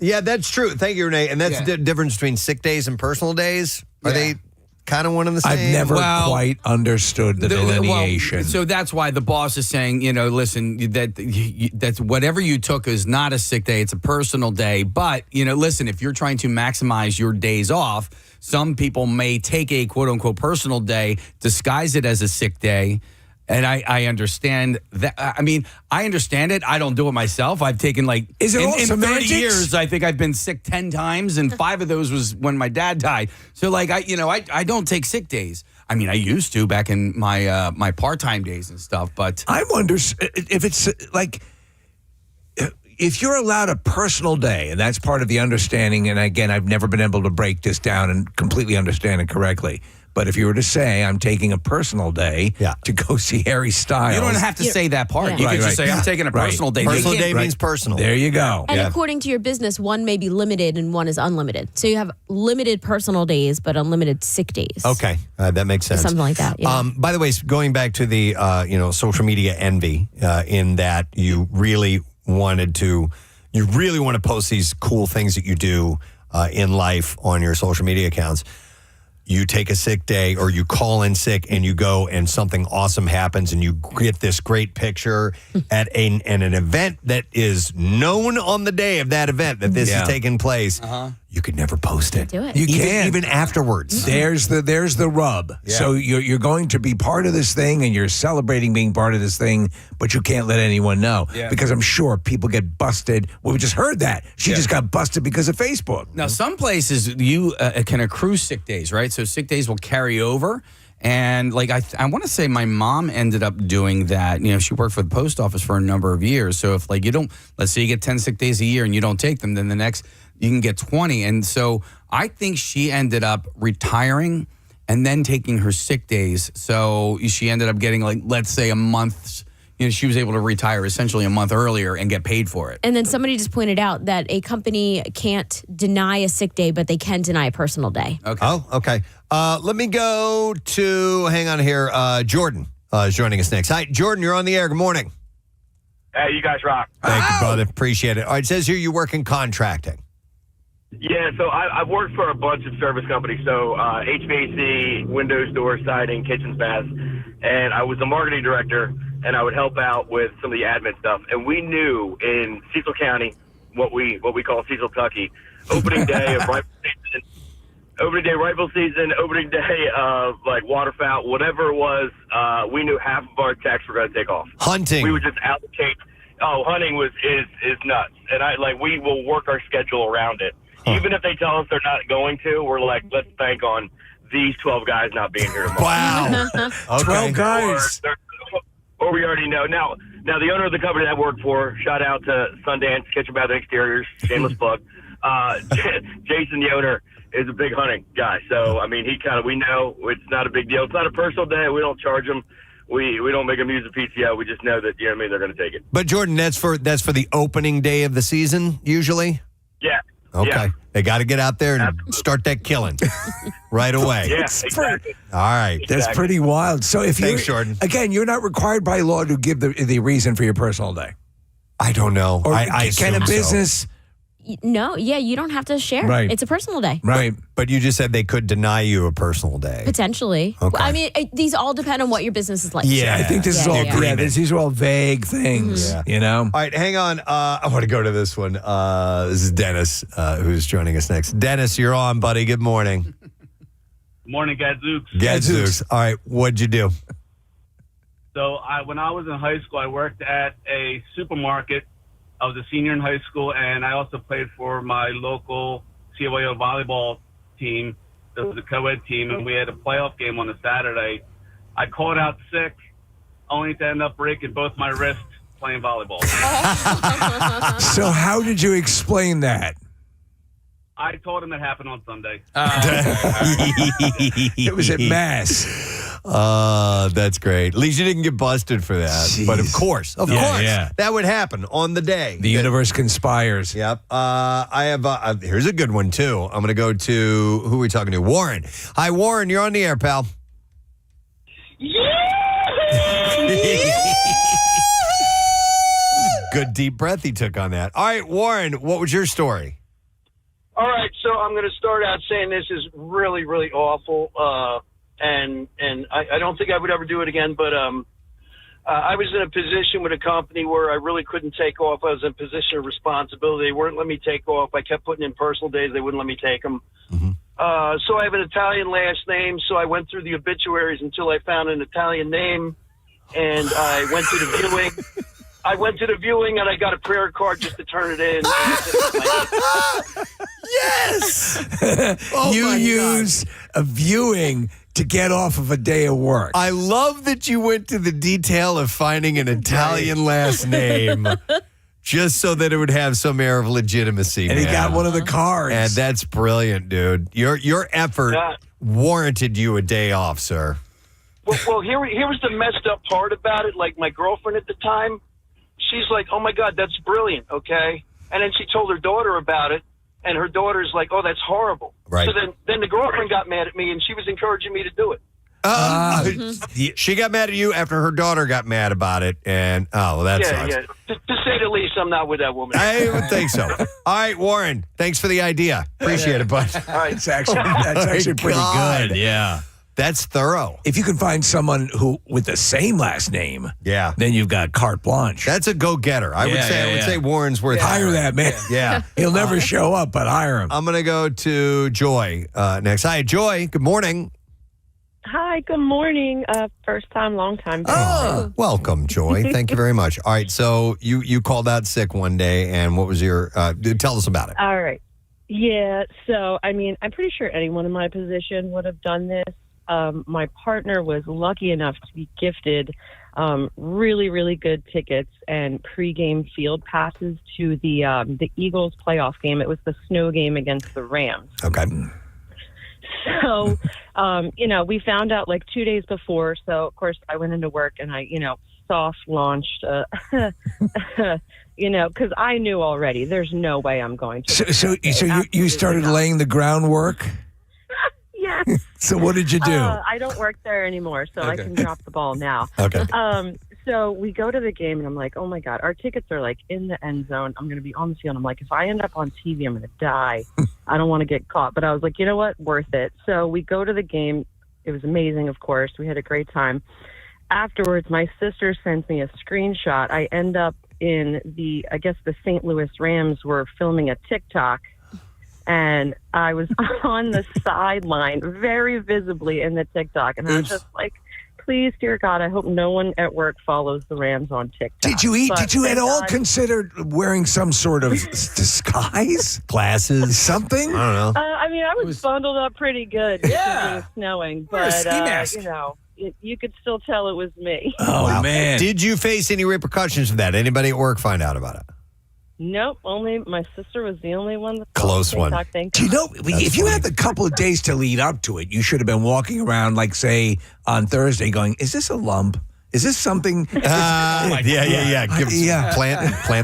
Yeah, that's true. Thank you, Renee. And that's the difference between sick days and personal days. Are they kind of one and the same? I've never quite understood the delineation. So that's why the boss is saying, listen, that's whatever you took is not a sick day. It's a personal day. But, listen, if you're trying to maximize your days off, some people may take a quote unquote personal day, disguise it as a sick day. And I understand that. I mean, I understand it. I don't do it myself. I've taken Is it all in 30 semantics? years, I think I've been sick 10 times, and 5 of those was when my dad died. So I don't take sick days. I mean, I used to back in my my part-time days and stuff, but I wonder if it's if you're allowed a personal day, and that's part of the understanding, and again, I've never been able to break this down and completely understand it correctly. But if you were to say, I'm taking a personal day to go see Harry Styles. You don't have to say that part. You could just say, I'm taking a personal day. Personal day means personal. There you go. And according to your business, one may be limited and one is unlimited. So you have limited personal days, but unlimited sick days. Okay, that makes sense. Something like that. Yeah. By the way, going back to the social media envy, in that you really want to post these cool things that you do in life on your social media accounts. You take a sick day or you call in sick and you go and something awesome happens and you get this great picture at an event that is known on the day of that event that this is taking place. You could never post it. Do it. You can't. Even afterwards. There's the rub. Yeah. So you're going to be part of this thing, and you're celebrating being part of this thing, but you can't let anyone know because I'm sure people get busted. Well, we just heard that she just got busted because of Facebook. Now, some places you can accrue sick days, right? So sick days will carry over. And like I want to say my mom ended up doing that. You know, she worked for the post office for a number of years. So if like you don't, let's say you get 10 sick days a year and you don't take them, then the next you can get 20. And so I think she ended up retiring and then taking her sick days. So she ended up getting like, let's say a month's, you know, she was able to retire essentially a month earlier and get paid for it. And then somebody just pointed out that a company can't deny a sick day, but they can deny a personal day. Okay. Oh, okay. Let me go to, hang on here, Jordan is joining us next. Hi, Jordan, you're on the air. Good morning. Hey, you guys rock. Thank you, brother. Appreciate it. All right, it says here you work in contracting. Yeah, so I've worked for a bunch of service companies. So HVAC, windows, doors, siding, kitchens, baths. And I was the marketing director, and I would help out with some of the admin stuff. And we knew in Cecil County, what we call Cecil, Kentucky, opening day of rifle season, opening day of like waterfowl, whatever it was, we knew half of our techs were going to take off. Hunting. We would just allocate. Oh, hunting is nuts, and we will work our schedule around it. Even if they tell us they're not going to, we're like, let's bank on these 12 guys not being here tomorrow. Wow. Okay. 12 guys. Or we already know. Now the owner of the company that I work for, shout out to Sundance Kitchen Bath and Exteriors, shameless plug. Jason, the owner, is a big hunting guy. So, I mean, we know it's not a big deal. It's not a personal day. We don't charge them. We don't make them use a PTO. We just know that, you know what I mean, they're going to take it. But Jordan, that's for the opening day of the season, usually? Yeah. Okay. Yeah. They got to get out there and start that killing right away. Yeah, exactly. All right. That's pretty wild. So if Thanks, Jordan. Again, you're not required by law to give the reason for your personal day. I don't know. Or I can a assume so. business... No, you don't have to share. Right. It's a personal day. Right. But you just said they could deny you a personal day. Potentially. Okay. I mean, these all depend on what your business is like. Yeah. I think this is all these are all vague things, you know? All right, hang on. I want to go to this one. This is Dennis who's joining us next. Dennis, you're on, buddy. Good morning. Morning, Gadzooks. Gadzooks. All right, what'd you do? So when I was in high school, I worked at a supermarket. I was a senior in high school, and I also played for my local CYO volleyball team. It was a co-ed team, and we had a playoff game on a Saturday. I called out sick, only to end up breaking both my wrists playing volleyball. So how did you explain that? I told him it happened on Sunday. It was at Mass. That's great. At least you didn't get busted for that. Jeez. But of course, Yeah. that would happen on the day. The universe conspires. Yep. I have. Here's a good one too. I'm going to go to who are we talking to? Warren. Hi, Warren. You're on the air, pal. Good deep breath he took on that. All right, Warren. What was your story? All right, so I'm going to start out saying this is really, really awful, and I don't think I would ever do it again, but I was in a position with a company where I really couldn't take off. I was in a position of responsibility. They wouldn't let me take off. I kept putting in personal days. They wouldn't let me take them. Mm-hmm. So I have an Italian last name, so I went through the obituaries until I found an Italian name, and I went to the viewing. And I got a prayer card just to turn it in. Yes! You use a viewing to get off of a day of work. I love that you went to the detail of finding an Italian last name just so that it would have some air of legitimacy. And he got one of the cards. And that's brilliant, dude. Your effort warranted you a day off, sir. Well, here was the messed up part about it. Like, my girlfriend at the time, she's like, oh, my God, that's brilliant, okay? And then she told her daughter about it, and her daughter's like, oh, that's horrible. Right. So then the girlfriend got mad at me, and she was encouraging me to do it. She got mad at you after her daughter got mad about it, and, that sucks. Yeah. To say the least, I'm not with that woman. I would think so. All right, Warren, thanks for the idea. Appreciate it, bud. All right. That's actually pretty good. Yeah. That's thorough. If you can find someone who with the same last name, then you've got carte blanche. That's a go-getter. I would say Warren's worth hire that man. Yeah. He'll never show up, but hire him. I'm going to go to Joy next. Hi, Joy. Good morning. Hi, good morning. First time, long time. Welcome, Joy. Thank you very much. All right, so you called out sick one day, and what was your tell us about it. All right. Yeah, so, I mean, I'm pretty sure anyone in my position would have done this. My partner was lucky enough to be gifted really, really good tickets and pregame field passes to the Eagles playoff game. It was the snow game against the Rams. Okay. So, we found out like 2 days before. So, of course, I went into work and I, soft launched, because I knew already there's no way I'm going to. So you started laying the groundwork? Yes. So what did you do? I don't work there anymore, so I can drop the ball now. Okay. So we go to the game, and I'm like, oh, my God, our tickets are, like, in the end zone. I'm going to be on the field. I'm like, if I end up on TV, I'm going to die. I don't want to get caught. But I was like, you know what? Worth it. So we go to the game. It was amazing, of course. We had a great time. Afterwards, my sister sends me a screenshot. I end up in the St. Louis Rams were filming a TikTok. And I was on the sideline very visibly in the TikTok. And I was just like, please, dear God, I hope no one at work follows the Rams on TikTok. Did you at all consider wearing some sort of disguise? Glasses? Something? I don't know. I was bundled up pretty good because it was snowing. But, you could still tell it was me. Oh, man. Did you face any repercussions for that? Anybody at work find out about it? Nope, only my sister was the only one. Close one. Do you know, if you had the couple of days to lead up to it, you should have been walking around, like, say, on Thursday going, is this a lump? Is this something? Plant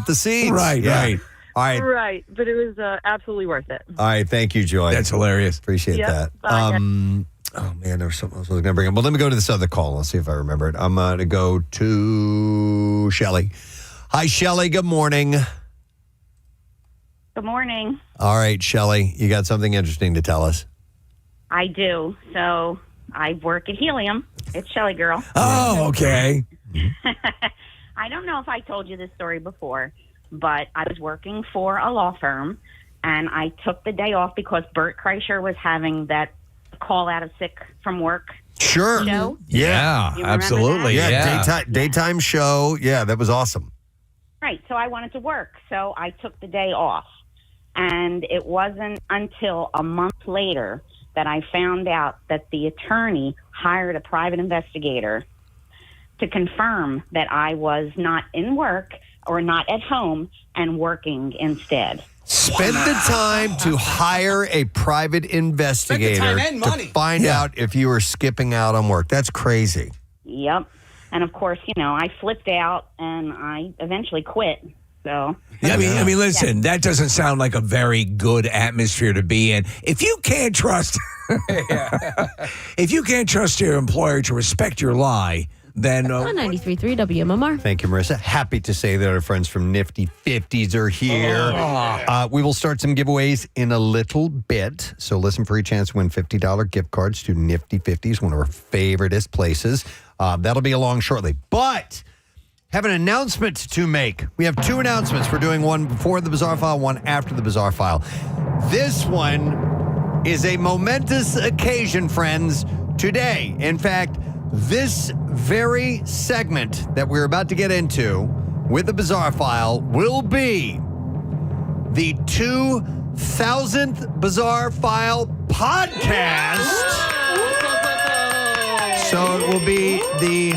the seeds. Right. All right. Right, but it was absolutely worth it. All right, thank you, Joy. That's hilarious. Appreciate that. Bye, oh, man, there was something else I was going to bring up. Well, let me go to this other call. Let's see if I remember it. I'm going to go to Shelly. Hi, Shelly. Good morning. Good morning. All right, Shelly, you got something interesting to tell us. I do. So I work at Helium. It's Shelly Girl. Oh, okay. I don't know if I told you this story before, but I was working for a law firm, and I took the day off because Bert Kreischer was having that call out of sick from work Sure. show. Yeah, You remember absolutely. that? Yeah, daytime show. Yeah, that was awesome. Right. So I wanted to work, so I took the day off. And it wasn't until a month later that I found out that the attorney hired a private investigator to confirm that I was not in work or not at home and working instead. Spend the time to hire a private investigator and money. to find out if you were skipping out on work. That's crazy. Yep. And of course, I flipped out and I eventually quit. So I mean, listen, that doesn't sound like a very good atmosphere to be in. If you can't trust, your employer to respect your lie, then on 93.3 WMMR. Thank you, Marissa. Happy to say that our friends from Nifty 50s are here. We will start some giveaways in a little bit. So listen for your chance to win $50 gift cards to Nifty 50s, one of our favoriteest places. That'll be along shortly. But have an announcement to make. We have two announcements. We're doing one before the Bizarre File, one after the Bizarre File. This one is a momentous occasion, friends, today. In fact, this very segment that we're about to get into with the Bizarre File will be the 2000th Bizarre File podcast. So it will be the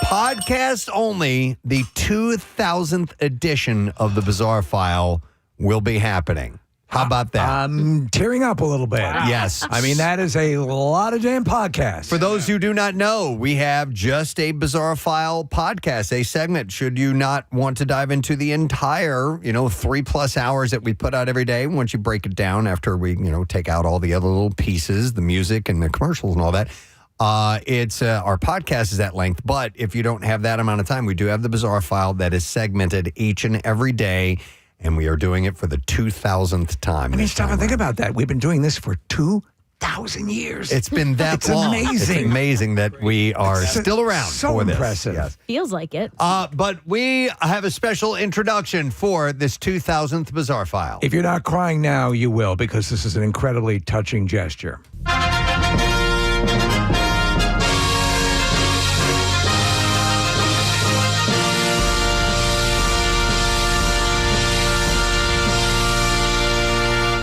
podcast only, the 2000th edition of the Bizarre File will be happening. How about that? I'm tearing up a little bit. Yes. I mean, that is a lot of damn podcasts. For those who do not know, we have just a Bizarre File podcast, a segment. Should you not want to dive into the entire, 3+ hours that we put out every day, once you break it down after we, take out all the other little pieces, the music and the commercials and all that, it's our podcast is that length. But if you don't have that amount of time, we do have the Bizarre File that is segmented each and every day. And we are doing it for the 2000th time. I mean, stop and think about that. We've been doing this for 2000 1,000 years. It's been that long. Amazing. It's amazing that we are still around so for this. impressive. Yes. Feels like it. But we have a special introduction for this 2000th Bizarre File. If you're not crying now, you will, because this is an incredibly touching gesture.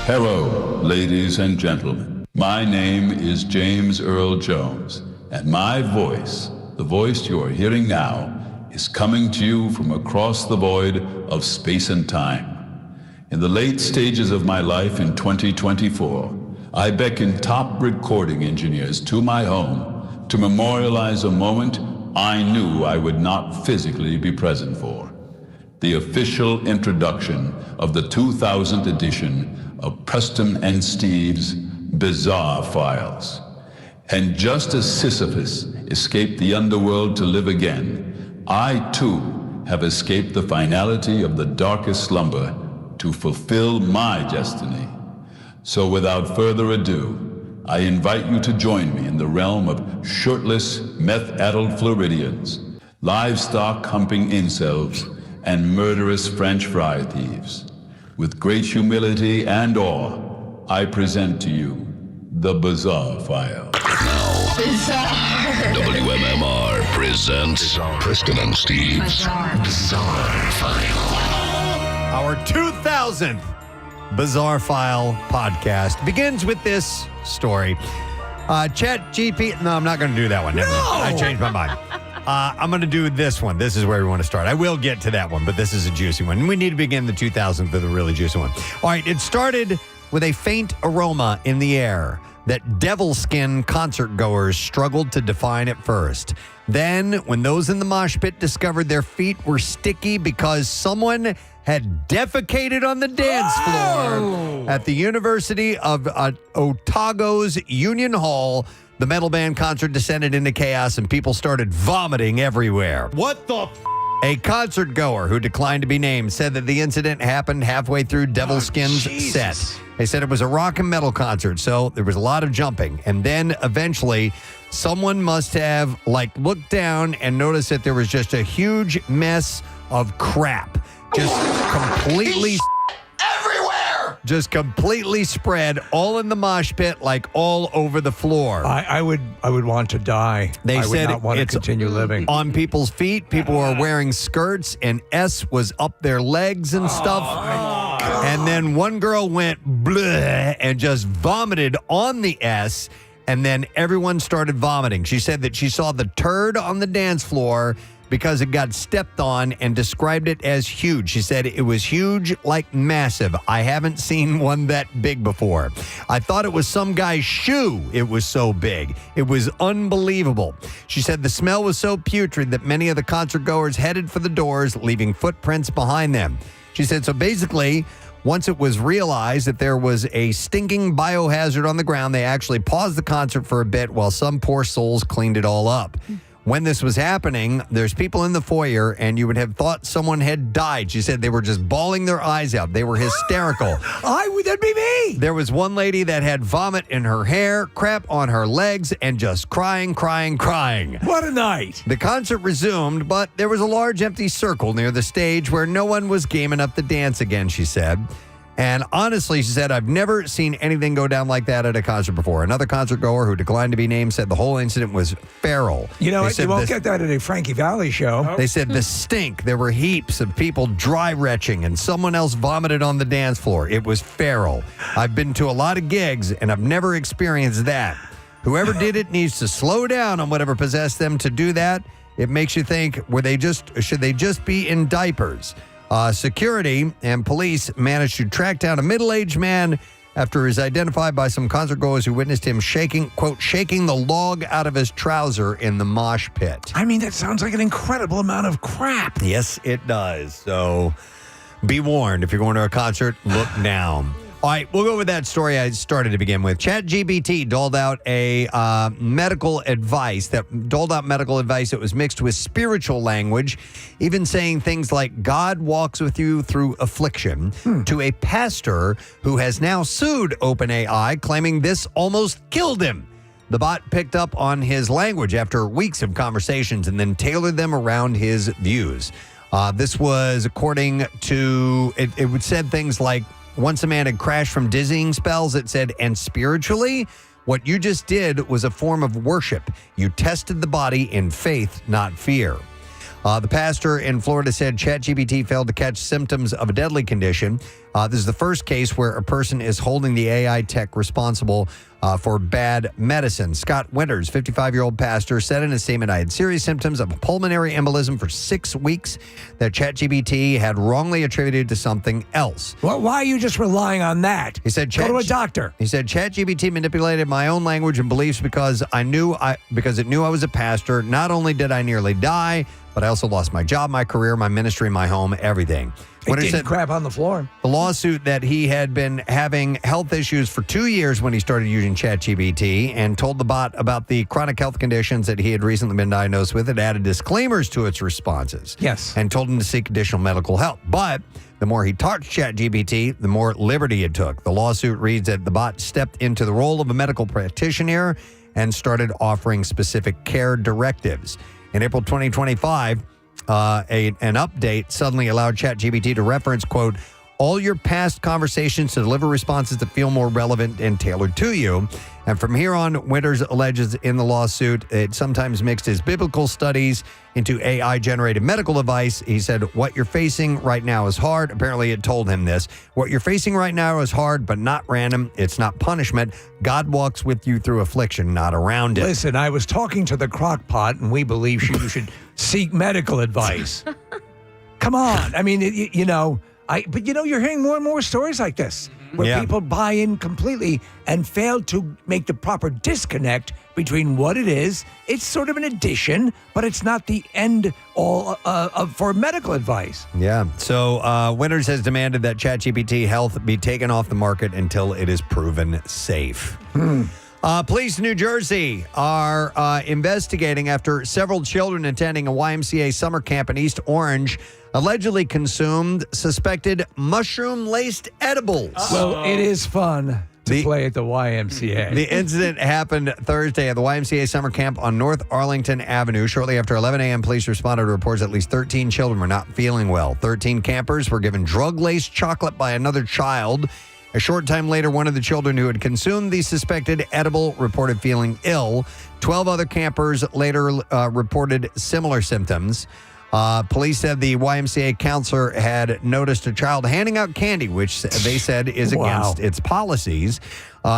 Hello, ladies and gentlemen. My name is James Earl Jones, and my voice, the voice you are hearing now, is coming to you from across the void of space and time. In the late stages of my life in 2024, I beckoned top recording engineers to my home to memorialize a moment I knew I would not physically be present for. The official introduction of the 2000th edition of Preston and Steve's Bizarre Files. And just as Sisyphus escaped the underworld to live again, I too have escaped the finality of the darkest slumber to fulfill my destiny. So without further ado, I invite you to join me in the realm of shirtless, meth-addled Floridians, livestock-humping incels, and murderous French fry thieves. With great humility and awe, I present to you the Bizarre File. WMMR presents Preston and Steve's Bizarre File. Our 2000th Bizarre File podcast begins with this story. Chat GP. No, I'm not going to do that one. Never mind. I changed my mind. I'm going to do this one. This is where we want to start. I will get to that one, but this is a juicy one. We need to begin the 2000th with a really juicy one. All right, it started with a faint aroma in the air that devil skin concert goers struggled to define at first. Then, when those in the mosh pit discovered their feet were sticky because someone had defecated on the dance floor at the University of Otago's Union Hall, the metal band concert descended into chaos and people started vomiting everywhere. What the A concert goer who declined to be named said that the incident happened halfway through Devil Skin's set. They said it was a rock and metal concert, so there was a lot of jumping. And then eventually someone must have looked down and noticed that there was just a huge mess of crap. Just completely just completely spread all in the mosh pit, all over the floor. I would want to die. They I said would not want to continue living. On people's feet, people were wearing skirts, and S was up their legs and stuff. And then one girl went bleh and just vomited on the S, and then everyone started vomiting. She said that she saw the turd on the dance floor because it got stepped on and described it as huge. She said it was huge, like massive. I haven't seen one that big before. I thought it was some guy's shoe. It was so big. It was unbelievable. She said the smell was so putrid that many of the concert goers headed for the doors, leaving footprints behind them. She said, so basically, once it was realized that there was a stinking biohazard on the ground, they actually paused the concert for a bit while some poor souls cleaned it all up. When this was happening, there's people in the foyer, and you would have thought someone had died. She said they were just bawling their eyes out. They were hysterical. That'd be me. There was one lady that had vomit in her hair, crap on her legs, and just crying. What a night. The concert resumed, but there was a large empty circle near the stage where no one was game enough to dance again, she said. And honestly, she said, I've never seen anything go down like that at a concert before. Another concert goer who declined to be named said the whole incident was feral. You know, you won't get that at a Frankie Valli show. They said the stink, there were heaps of people dry retching, and someone else vomited on the dance floor. It was feral. I've been to a lot of gigs, and I've never experienced that. Whoever did it needs to slow down on whatever possessed them to do that. It makes you think, should they just be in diapers? Security and police managed to track down a middle-aged man after he was identified by some concert goers who witnessed him shaking the log out of his trouser in the mosh pit. I mean, that sounds like an incredible amount of crap. Yes, it does. So be warned, if you're going to a concert, look down. All right, we'll go with that story I started to begin with. ChatGPT doled out medical advice that was mixed with spiritual language, even saying things like God walks with you through affliction to a pastor who has now sued OpenAI, claiming this almost killed him. The bot picked up on his language after weeks of conversations and then tailored them around his views. This was according to, it said things like, once a man had crashed from dizzying spells, it said, and spiritually, what you just did was a form of worship. You tested the body in faith, not fear. The pastor in Florida said ChatGPT failed to catch symptoms of a deadly condition. This is the first case where a person is holding the AI tech responsible for bad medicine. Scott Winters, 55-year-old pastor, said in a statement, I had serious symptoms of pulmonary embolism for 6 weeks that ChatGPT had wrongly attributed to something else. Well, why are you just relying on that? He said, go to a doctor. He said, ChatGPT manipulated my own language and beliefs because it knew I was a pastor. Not only did I nearly die, but I also lost my job, my career, my ministry, my home, everything. It didn't crap on the floor. The lawsuit that he had been having health issues for 2 years when he started using ChatGPT and told the bot about the chronic health conditions that he had recently been diagnosed with. It added disclaimers to its responses. Yes. And told him to seek additional medical help. But the more he talked to ChatGPT, the more liberty it took. The lawsuit reads that the bot stepped into the role of a medical practitioner and started offering specific care directives. In April 2025, an update suddenly allowed ChatGPT to reference, quote, all your past conversations to deliver responses that feel more relevant and tailored to you. And from here on, Winters alleges in the lawsuit it sometimes mixed his biblical studies into AI-generated medical advice. He said, what you're facing right now is hard. Apparently, it told him this. What you're facing right now is hard, but not random. It's not punishment. God walks with you through affliction, not around it. Listen, I was talking to the crock pot, and we believe you should seek medical advice. Come on. I mean, but you're hearing more and more stories like this where people buy in completely and fail to make the proper disconnect between what it is. It's sort of an addition, but it's not the end all for medical advice. Yeah. So Winters has demanded that ChatGPT Health be taken off the market until it is proven safe. Police in New Jersey are investigating after several children attending a YMCA summer camp in East Orange allegedly consumed suspected mushroom-laced edibles. Well, it is fun to play at the YMCA. The incident happened Thursday at the YMCA summer camp on North Arlington Avenue. Shortly after 11 a.m., police responded to reports at least 13 children were not feeling well. 13 campers were given drug-laced chocolate by another child. A short time later, one of the children who had consumed the suspected edible reported feeling ill. 12 other campers later reported similar symptoms. Police said the YMCA counselor had noticed a child handing out candy, which they said is against its policies.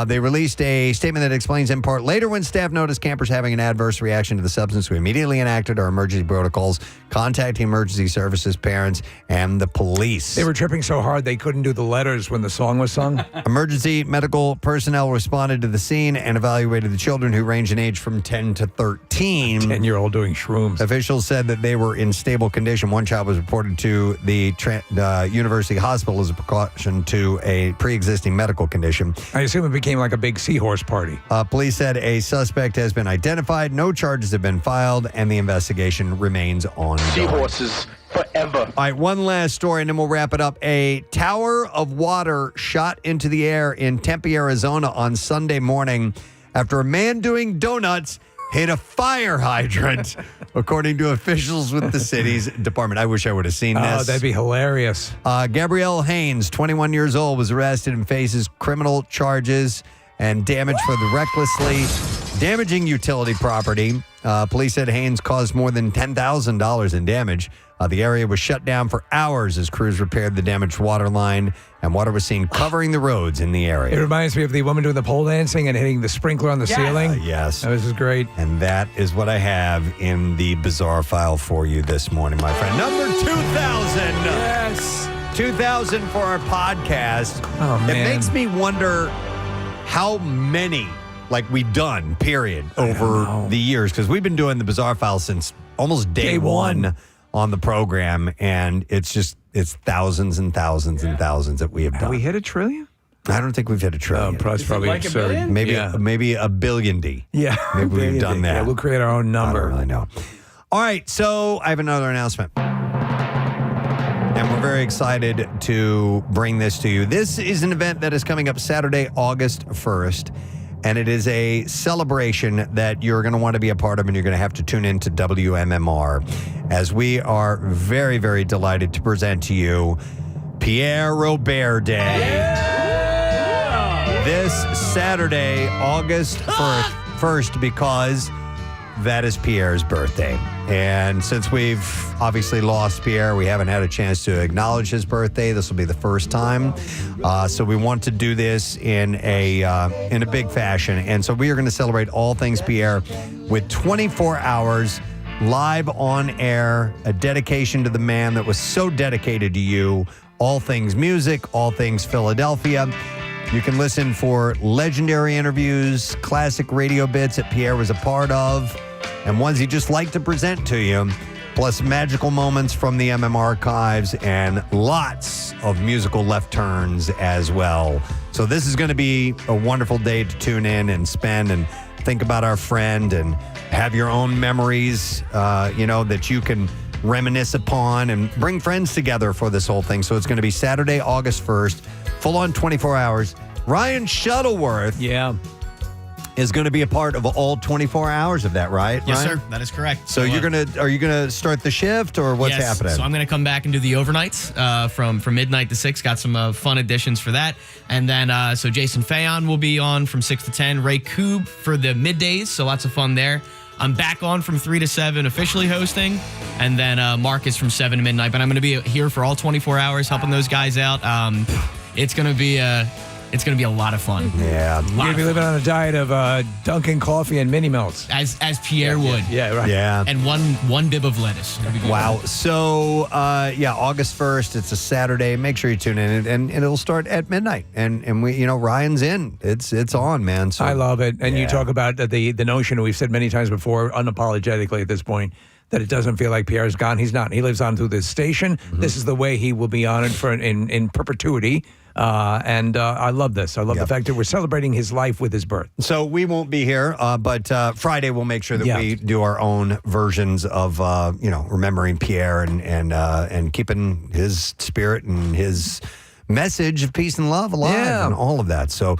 They released a statement that explains in part, later when staff noticed campers having an adverse reaction to the substance, we immediately enacted our emergency protocols, contacting emergency services, parents, and the police. They were tripping so hard they couldn't do the letters when the song was sung. Emergency medical personnel responded to the scene and evaluated the children, who range in age from 10 to 13. 10-year-old doing shrooms. Officials said that they were in stable condition. One child was reported to the University Hospital as a precaution to a pre-existing medical condition. I assume it became like a big seahorse party. Police said a suspect has been identified, no charges have been filed, and the investigation remains ongoing. Seahorses forever. All right, one last story, and then we'll wrap it up. A tower of water shot into the air in Tempe, Arizona on Sunday morning after a man doing donuts hit a fire hydrant, according to officials with the city's department. I wish I would have seen this. Oh, that'd be hilarious. Gabrielle Haynes, 21 years old, was arrested and faces criminal charges and damage for the recklessly damaging utility property. Police said Haynes caused more than $10,000 in damage. The area was shut down for hours as crews repaired the damaged water line, and water was seen covering the roads in the area. It reminds me of the woman doing the pole dancing and hitting the sprinkler on the ceiling. Yes. This is great. And that is what I have in the bizarre file for you this morning, my friend. Number 2,000. Yes. 2,000 for our podcast. Oh, man. It makes me wonder how many we've done, period, over the years, because we've been doing the bizarre file since almost day one on the program, and it's thousands and thousands and thousands that we have done. Have we hit 1 trillion? I don't think we've hit a trillion. Probably like absurd. $1 billion? Maybe a billion-D. Yeah. Maybe we've done that. Yeah, we'll create our own number. I don't really know. All right, so I have another announcement. And we're very excited to bring this to you. This is an event that is coming up Saturday, August 1st. And it is a celebration that you're going to want to be a part of, and you're going to have to tune in to WMMR, as we are very, very delighted to present to you Pierre Robert Day. This Saturday, August 1st, because that is Pierre's birthday. And since we've obviously lost Pierre, we haven't had a chance to acknowledge his birthday. This will be the first time. So we want to do this in a big fashion. And so we are going to celebrate all things Pierre with 24 hours live on air, a dedication to the man that was so dedicated to you. All things music, all things Philadelphia. You can listen for legendary interviews, classic radio bits that Pierre was a part of, and ones he just liked to present to you, plus magical moments from the MM archives and lots of musical left turns as well. So this is going to be a wonderful day to tune in and spend and think about our friend and have your own memories, that you can reminisce upon and bring friends together for this whole thing. So it's going to be Saturday, August 1st, full on 24 hours. Ryan Shuttleworth is going to be a part of all 24 hours of that, right? Yes, Ryan? sir. That is correct. So are you gonna start the shift, or what's happening? So I'm going to come back and do the overnights from midnight to 6. Got some fun additions for that. And then, so Jason Fayon will be on from 6 to 10. Ray Koob for the middays, so lots of fun there. I'm back on from 3 to 7 officially hosting. And then Mark is from 7 to midnight. But I'm going to be here for all 24 hours helping those guys out. It's going to be a lot of fun. Yeah. You're going to be living on a diet of Dunkin' coffee and mini melts. As Pierre would. Yeah, right. Yeah. And one bib of lettuce. Wow. So, August 1st, it's a Saturday. Make sure you tune in, and it'll start at midnight. And we, Ryan's in. It's on, man. So I love it. And you talk about the notion, we've said many times before, unapologetically at this point, that it doesn't feel like Pierre's gone. He's not. He lives on through this station. Mm-hmm. This is the way he will be honored in perpetuity. And I love this. I love the fact that we're celebrating his life with his birth. So we won't be here, but Friday we'll make sure that we do our own versions of, remembering Pierre and keeping his spirit and his message of peace and love alive and all of that. So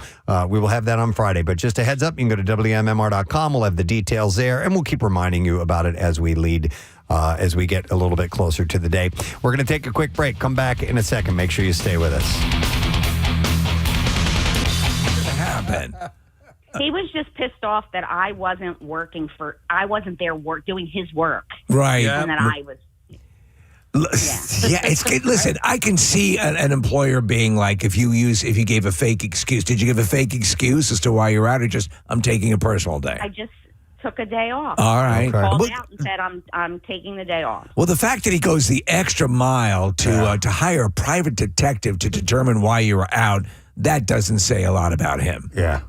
we will have that on Friday. But just a heads up, you can go to WMMR.com. We'll have the details there, and we'll keep reminding you about it as we lead. As we get a little bit closer to the day. We're going to take a quick break. Come back in a second. Make sure you stay with us. He was just pissed off that I wasn't there doing his work. Right. And that I was. Listen, I can see an employer being like, if you gave a fake excuse. Did you give a fake excuse as to why you're out, or just, I'm taking a personal day? I just took a day off. All right. I called out and said, I'm taking the day off. Well, the fact that he goes the extra mile to hire a private detective to determine why you were out, that doesn't say a lot about him. Yeah.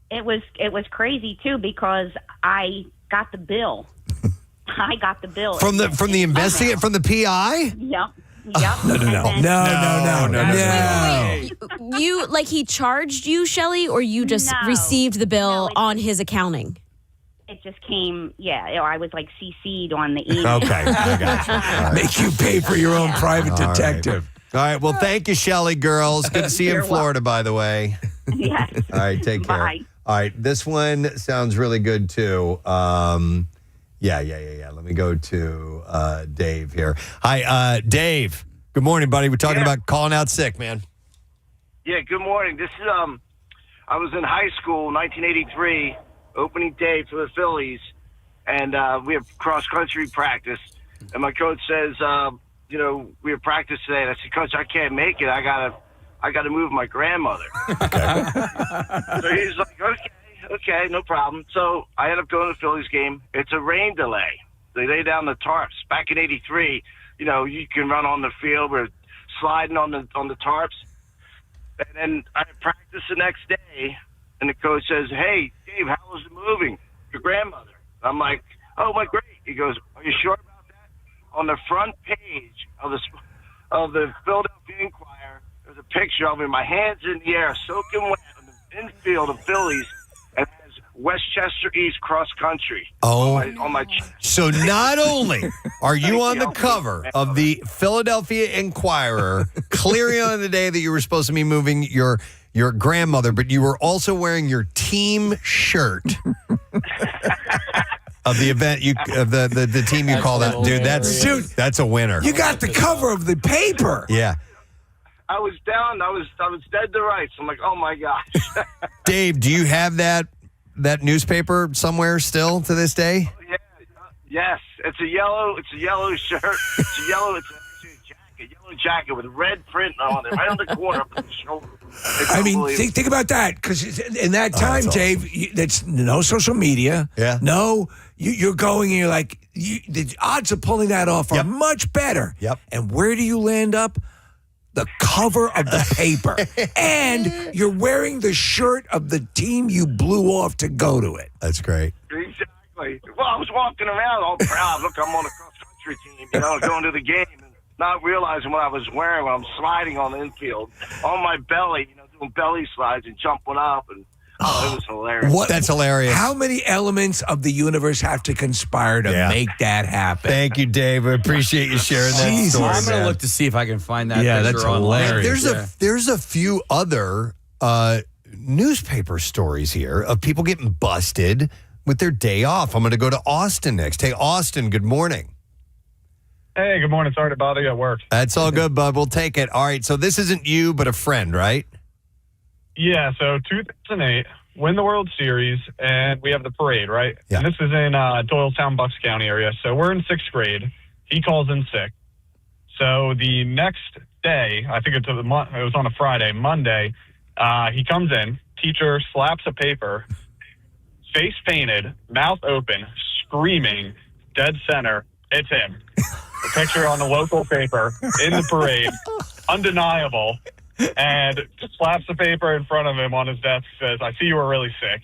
It was crazy too, because I got the bill. I got the bill from the investigator, from the PI. Yep. No. You he charged you, Shelley, or you just received the bill on his accounting? It just came, I was CC'd on the email. Okay, I got you. Right. Make you pay for your own private detective. All right, well, thank you, Shelley, girls. Good to see you in Florida, by the way. Yes. All right, take care. Bye. All right, this one sounds really good, too. Yeah. Let me go to Dave here. Hi, Dave. Good morning, buddy. We're talking about calling out sick, man. Yeah, good morning. This is, I was in high school, 1983, opening day for the Phillies, and we have cross-country practice, and my coach says, we have practice today, and I said, Coach, I can't make it. I gotta move my grandmother. So he's like, okay, no problem. So I end up going to the Phillies game. It's a rain delay. They lay down the tarps. Back in '83, you can run on the field. We're sliding on the tarps. And then I practice the next day, and the coach says, "Hey, Dave, how was it moving? Your grandmother?" I'm like, "Oh, my great." He goes, "Are you sure about that?" On the front page of the Philadelphia Inquirer, there's there's a picture of me, my hands in the air, soaking wet on the infield of Phillies, and it has Westchester East cross country. Oh, on my so not only are you on the cover of the Philadelphia Inquirer, clearly on the day that you were supposed to be moving your grandmother, but you were also wearing your team shirt of the event of the team you call that. Dude, that's a winner. You got the cover of the paper. Yeah. I was down. I was dead to rights. I'm like, oh my gosh. Dave, do you have that newspaper somewhere still to this day? Yeah. Yes, it's a yellow shirt. It's a yellow jacket with red print on it, right on the corner of the shoulder. I mean, think about that, because in that time, Dave, that's no social media. Yeah. No, you're going and you're like, the odds of pulling that off are much better. Yep. And where do you land up? The cover of the paper. And you're wearing the shirt of the team you blew off to go to it. That's great. Exactly. Well, I was walking around all proud. Look, I'm on a cross-country team, going to the game. Not realizing what I was wearing when I'm sliding on the infield on my belly, doing belly slides and jumping up, and it was hilarious. That's hilarious. How many elements of the universe have to conspire to make that happen? Thank you, Dave. I appreciate you sharing that story. I'm going to man. look to see if I can find that. Yeah, picture that's online. hilarious. There's a few other newspaper stories here of people getting busted with their day off. I'm going to go to Austin next. Hey, Austin, good morning. Hey, good morning. Sorry to bother you at work. That's all good, bud. We'll take it. All right, so this isn't you, but a friend, right? Yeah, so 2008, win the World Series, and we have the parade, right? Yeah. And this is in Doylestown, Bucks County area. So we're in 6th grade. He calls in sick. So the next day, I think it was on a Friday, Monday, he comes in, teacher slaps a paper, face painted, mouth open, screaming, dead center, it's him. A picture on the local paper in the parade, undeniable, and just slaps the paper in front of him on his desk, says, I see you were really sick.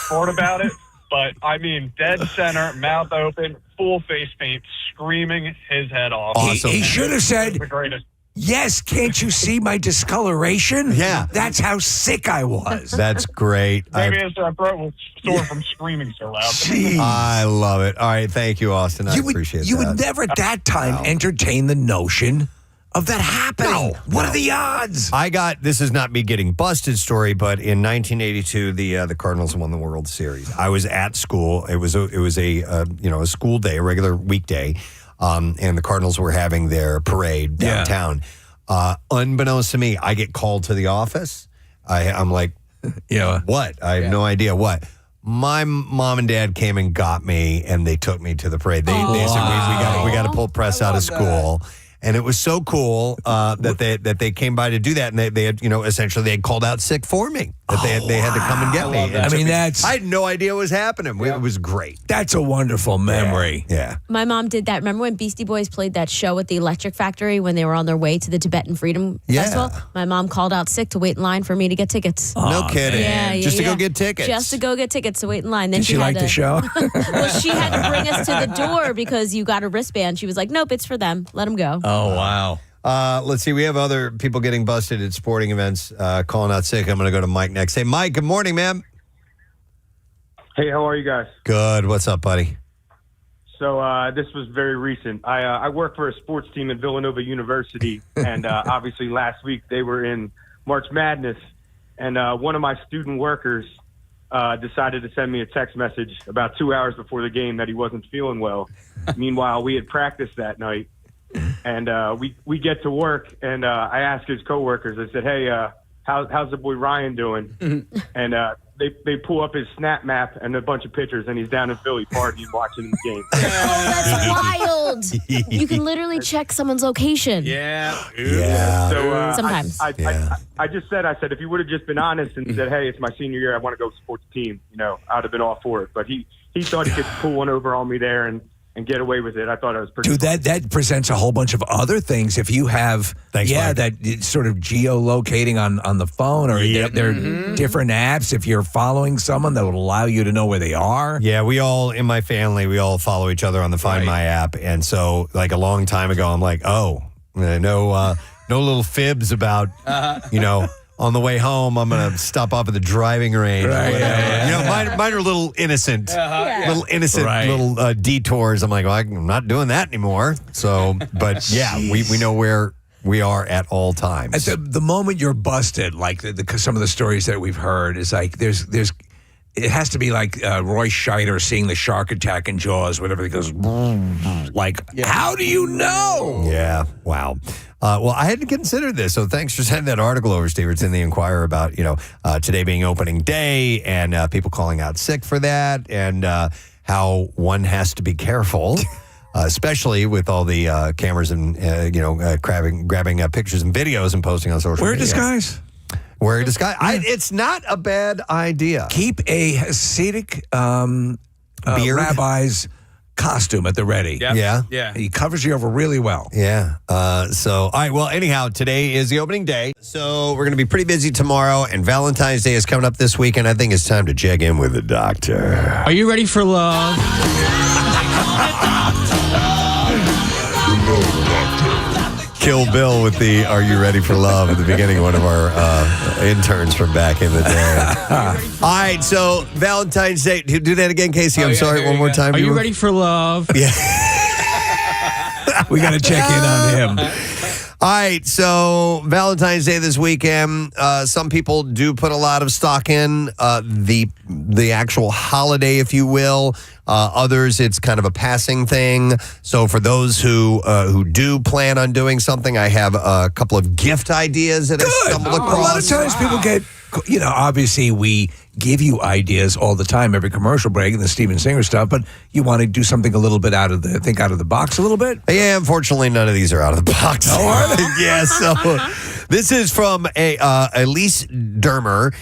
Short about it, but I mean, dead center, mouth open, full face paint, screaming his head off. Awesome. He should have said, the greatest. Yes, can't you see my discoloration? Yeah. That's how sick I was. That's great. Maybe his throat was sore from screaming so loud. Jeez. I love it. All right, thank you, Austin. I appreciate that. You would never at that time entertain the notion of that happening. What are the odds? This is not me getting busted story, but in 1982, the Cardinals won the World Series. I was at school. It was a school day, a regular weekday. And the Cardinals were having their parade downtown. Unbeknownst to me, I get called to the office. I'm like, what? I have no idea what. My mom and dad came and got me, and they took me to the parade. They said, we got to pull press out of school. And it was so cool that they came by to do that, and they had essentially they had called out sick for me. That they had to come and get me. I mean, I had no idea what was happening. It was great. That's a wonderful memory. Yeah. My mom did that. Remember when Beastie Boys played that show at the Electric Factory when they were on their way to the Tibetan Freedom Festival? My mom called out sick to wait in line for me to get tickets. No kidding. Yeah, Just to go get tickets. Just to go get tickets to wait in line. Then Did she like the show? Well, she had to bring us to the door because you got a wristband. She was like, nope, it's for them. Let them go. Oh, wow. Let's see. We have other people getting busted at sporting events, calling out sick. I'm going to go to Mike next. Hey, Mike, good morning, man. Hey, how are you guys? Good. What's up, buddy? So this was very recent. I work for a sports team at Villanova University, and obviously last week they were in March Madness, and one of my student workers decided to send me a text message about 2 hours before the game that he wasn't feeling well. Meanwhile, we had practiced that night. And we get to work, and I asked his coworkers. I said, "Hey, how's the boy Ryan doing?" And they pull up his Snap Map and a bunch of pictures, and he's down in Philly partying, watching the game. Oh, that's wild! You can literally check someone's location. Yeah. So sometimes I just said, if you would have just been honest and said, "Hey, it's my senior year, I want to go support the team," I'd have been all for it. But he thought he could pull one over on me there and get away with it. I thought it was pretty. Dude, that presents a whole bunch of other things. If you have, Mike. that sort of geolocating on the phone, or there are different apps. If you're following someone, that would allow you to know where they are. Yeah, in my family, we all follow each other on the Find My app. And so, like a long time ago, I'm like, oh, no no little fibs about, on the way home, I'm going to stop off at the driving range. Right, or whatever. yeah. Mine are little innocent, Right. little detours. I'm like, well, I'm not doing that anymore. So, but yeah, we know where we are at all times. At the moment you're busted, like some of the stories that we've heard is like there's it has to be like Roy Scheider seeing the shark attack in Jaws, whatever. He goes like, how do you know? Yeah, wow. Well, I hadn't considered this, so thanks for sending that article over, Steve. It's in the Inquirer about today being opening day and people calling out sick for that, and how one has to be careful. Especially with all the cameras and, grabbing pictures and videos and posting on social Wear a media. disguise. Wear a disguise. It's not a bad idea. Keep a Hasidic rabbi's costume at the ready. Yep. Yeah. He covers you over really well. Yeah. All right. Well, anyhow, today is the opening day. So we're going to be pretty busy tomorrow, and Valentine's Day is coming up this week, and I think it's time to check in with the doctor. Are you ready for love? Kill Bill with the "Are you ready for love?" at the beginning of one of our interns from back in the day. All right, so Valentine's Day. Do that again, Casey. I'm sorry, one more time. Are you ready for love? Yeah. We got to check in on him. All right, so Valentine's Day this weekend. Some people do put a lot of stock in the actual holiday, if you will. Others, it's kind of a passing thing. So for those who do plan on doing something, I have a couple of gift ideas that I stumbled across. A lot of times people get, obviously we give you ideas all the time, every commercial break and the Steven Singer stuff, but you want to do something a little bit out of the box a little bit? Yeah, unfortunately, none of these are out of the box. Oh, are they? Yeah, so this is from Elise Dermer,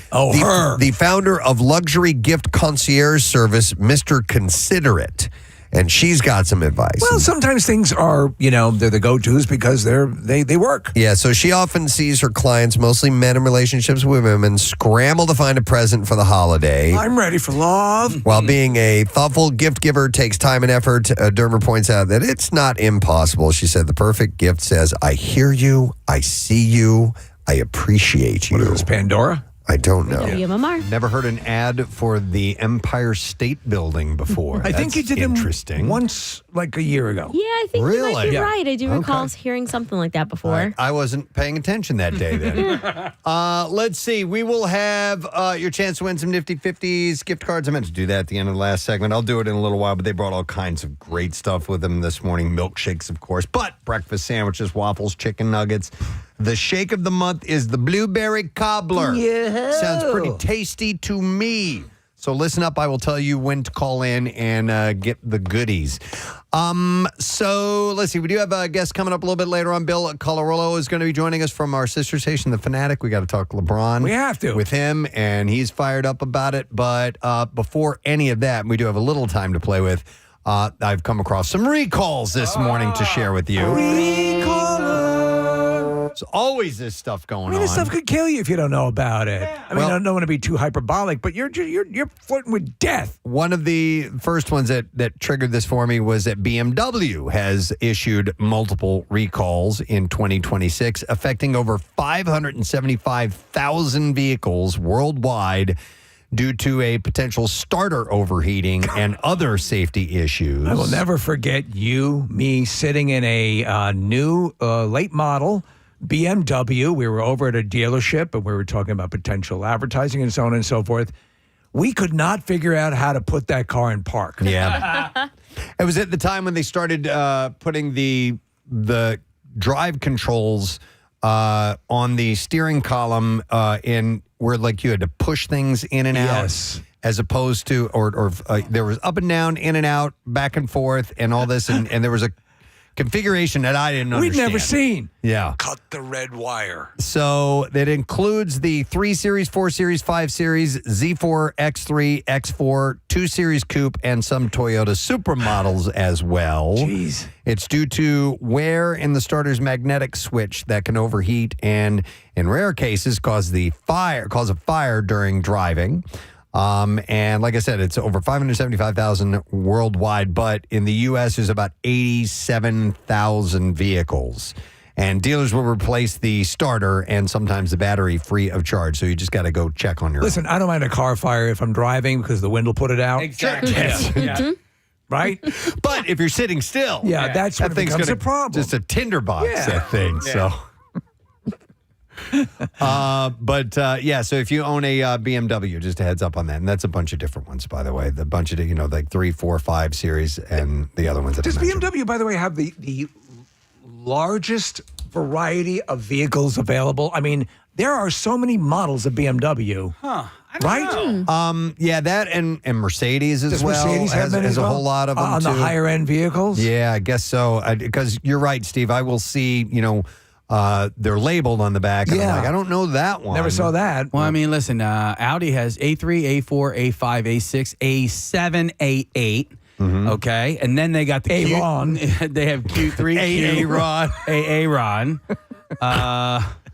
the founder of luxury gift concierge service, Mr. Considerate. And she's got some advice. Well, sometimes things are, they're the go-tos because they work. Yeah, so she often sees her clients, mostly men in relationships with women, scramble to find a present for the holiday. I'm ready for love. While being a thoughtful gift giver takes time and effort, Dermer points out that it's not impossible. She said the perfect gift says, I hear you, I see you, I appreciate you. What is this, Pandora? I don't know. WMMR. Never heard an ad for the Empire State Building before. I think you did interesting. them once, like a year ago. Yeah, I think you might be Yeah. right. I do recall hearing something like that before. I wasn't paying attention that day then. Let's see. We will have your chance to win some Nifty 50s gift cards. I meant to do that at the end of the last segment. I'll do it in a little while, but they brought all kinds of great stuff with them this morning. Milkshakes, of course, but breakfast sandwiches, waffles, chicken nuggets. The shake of the month is the blueberry cobbler. Yeah. Sounds pretty tasty to me. So listen up. I will tell you when to call in and get the goodies. So let's see. We do have a guest coming up a little bit later on. Bill Colarulo is going to be joining us from our sister station, The Fanatic. We got to talk LeBron. We have to. With him, and he's fired up about it. But before any of that, we do have a little time to play with. I've come across some recalls this morning to share with you. There's always this stuff going on. This stuff could kill you if you don't know about it. I mean, I don't want to be too hyperbolic, but you're flirting with death. One of the first ones that triggered this for me was that BMW has issued multiple recalls in 2026, affecting over 575,000 vehicles worldwide due to a potential starter overheating and other safety issues. I will never forget me sitting in a new late model BMW. We were over at a dealership and we were talking about potential advertising and so on and so forth. We could not figure out how to put that car in park. Yeah. It was at the time when they started putting the drive controls on the steering column in where like you had to push things in and out. Yes. As opposed to, or there was up and down, in and out, back and forth, and all this, and there was a configuration that I didn't understand. We'd never seen. Yeah. Cut the red wire. So that includes the 3 Series, 4 Series, 5 Series, Z4, X3, X4, 2 Series Coupe, and some Toyota Supra models as well. Jeez. It's due to wear in the starter's magnetic switch that can overheat and, in rare cases, cause a fire during driving. And like I said, it's over 575,000 worldwide, but in the U.S. there's about 87,000 vehicles. And dealers will replace the starter and sometimes the battery free of charge. So you just got to go check on your Listen, I don't mind a car fire if I'm driving because the wind will put it out. Exactly. Yeah. Right? But if you're sitting still, that's when it becomes a problem. Just a tinderbox, that thing. Yeah. So, so if you own a BMW, just a heads up on that. And that's a bunch of different ones, by the way. The bunch of, like 3, 4, 5 series and the other ones. Does BMW, by the way, have the largest variety of vehicles available? I mean, there are so many models of BMW. Huh. Right? That and Mercedes as well. Mercedes have many has as a well? whole lot of them on too. the higher end vehicles? Yeah, I guess so. Because you're right, Steve. I will see, they're labeled on the back. And I'm like, I don't know that one. Never saw that. Well, I mean, listen, Audi has A3, A4, A5, A6, A7, A8. Okay, and then they got the A-Ron. They have Q3, A-Ron. A-Ron.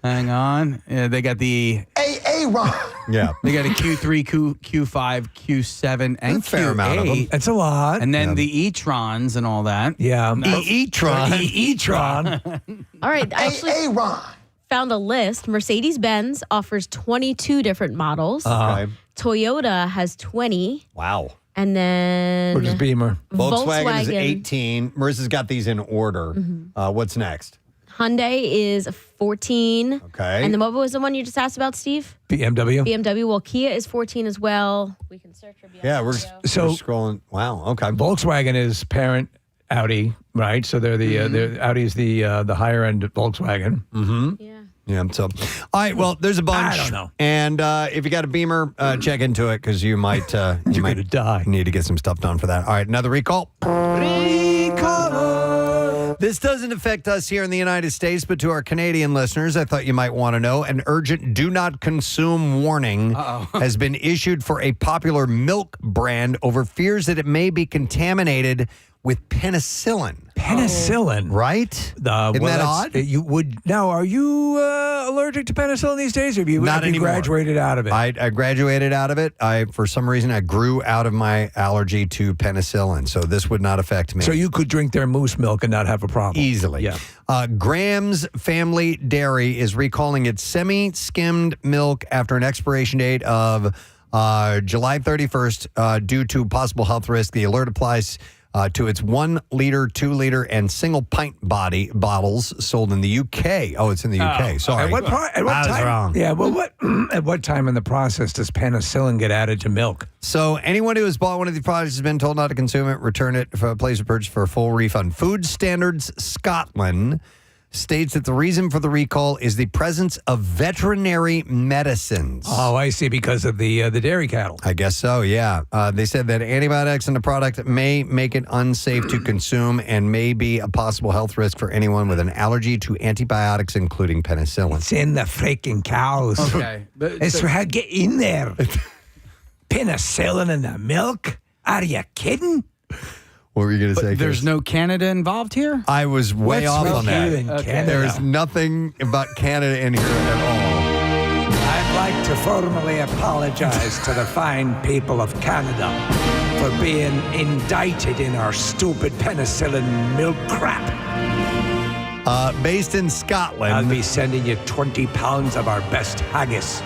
Hang on. They got the A-Ron. Yeah. They got a Q3, Q5, Q7, and a fair amount of them. Q8. That's a lot. And then the e-trons and all that. Yeah. E-tron. E-tron. All right, I actually found a list. Mercedes-Benz offers 22 different models. Okay. Toyota has 20. Wow. And then Which is Beamer. Volkswagen is 18. Marissa's got these in order. What's next? Hyundai is 14. Okay. And then what was the one you just asked about, Steve? BMW. BMW. Well, Kia is 14 as well. We can search for BMW. Yeah, we're scrolling. Wow. Okay. Volkswagen is parent Audi, right? So they're the Audi's the higher end Volkswagen. Mm-hmm. Yeah. So, all right. Well, there's a bunch. I don't know. And if you got a Beamer, check into it because you might you might die. Need to get some stuff done for that. All right. Another recall. This doesn't affect us here in the United States, but to our Canadian listeners, I thought you might want to know an urgent do not consume warning has been issued for a popular milk brand over fears that it may be contaminated with penicillin. Penicillin, right? Isn't that odd? You would now. Are you allergic to penicillin these days? Or have you, Not have you anymore. graduated out of it? I graduated out of it. For some reason, I grew out of my allergy to penicillin, so this would not affect me. So you could drink their moose milk and not have a problem easily. Yeah. Graham's Family Dairy is recalling its semi-skimmed milk after an expiration date of July 31st due to possible health risk. The alert applies to its 1 liter, 2 liter, and single pint bottles sold in the UK. Oh, it's in the UK. Sorry. At what I was time? wrong. Yeah. Well, at what time in the process does penicillin get added to milk? So anyone who has bought one of these products has been told not to consume it, return it for a place of purchase for a full refund. Food Standards Scotland states that the reason for the recall is the presence of veterinary medicines. Oh, I see, because of the dairy cattle. I guess so, yeah. They said that antibiotics in the product may make it unsafe to consume and may be a possible health risk for anyone with an allergy to antibiotics, including penicillin. It's in the freaking cows. Okay. Get in there. Penicillin in the milk? Are you kidding? What were you going to say, There's Chris? no Canada involved here? I was way What's off wrong on that. with you in Canada? There's nothing about Canada in here at all. I'd like to formally apologize to the fine people of Canada for being indicted in our stupid penicillin milk crap. Based in Scotland. I'll be sending you 20 pounds of our best haggis.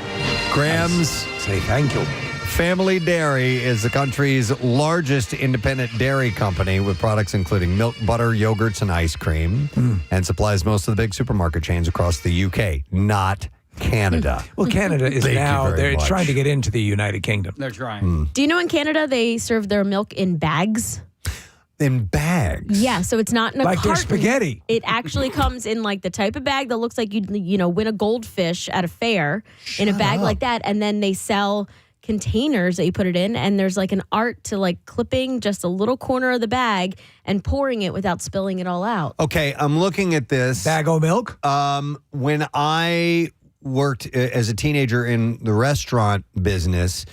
Graham's Say thank you. Family Dairy is the country's largest independent dairy company with products including milk, butter, yogurts, and ice cream, and supplies most of the big supermarket chains across the UK, not Canada. Well, Canada is Thank you now, very they're much. trying to get into the United Kingdom. They're trying. Do you know in Canada they serve their milk in bags? In bags? Yeah, so it's not in a Like their carton. spaghetti. It actually comes in like the type of bag that looks like you'd win a goldfish at a fair in a bag like that, and then they sell containers that you put it in, and there's like an art to like clipping just a little corner of the bag and pouring it without spilling it all out. Okay, I'm looking at this. Bag o' milk? When I worked as a teenager in the restaurant business,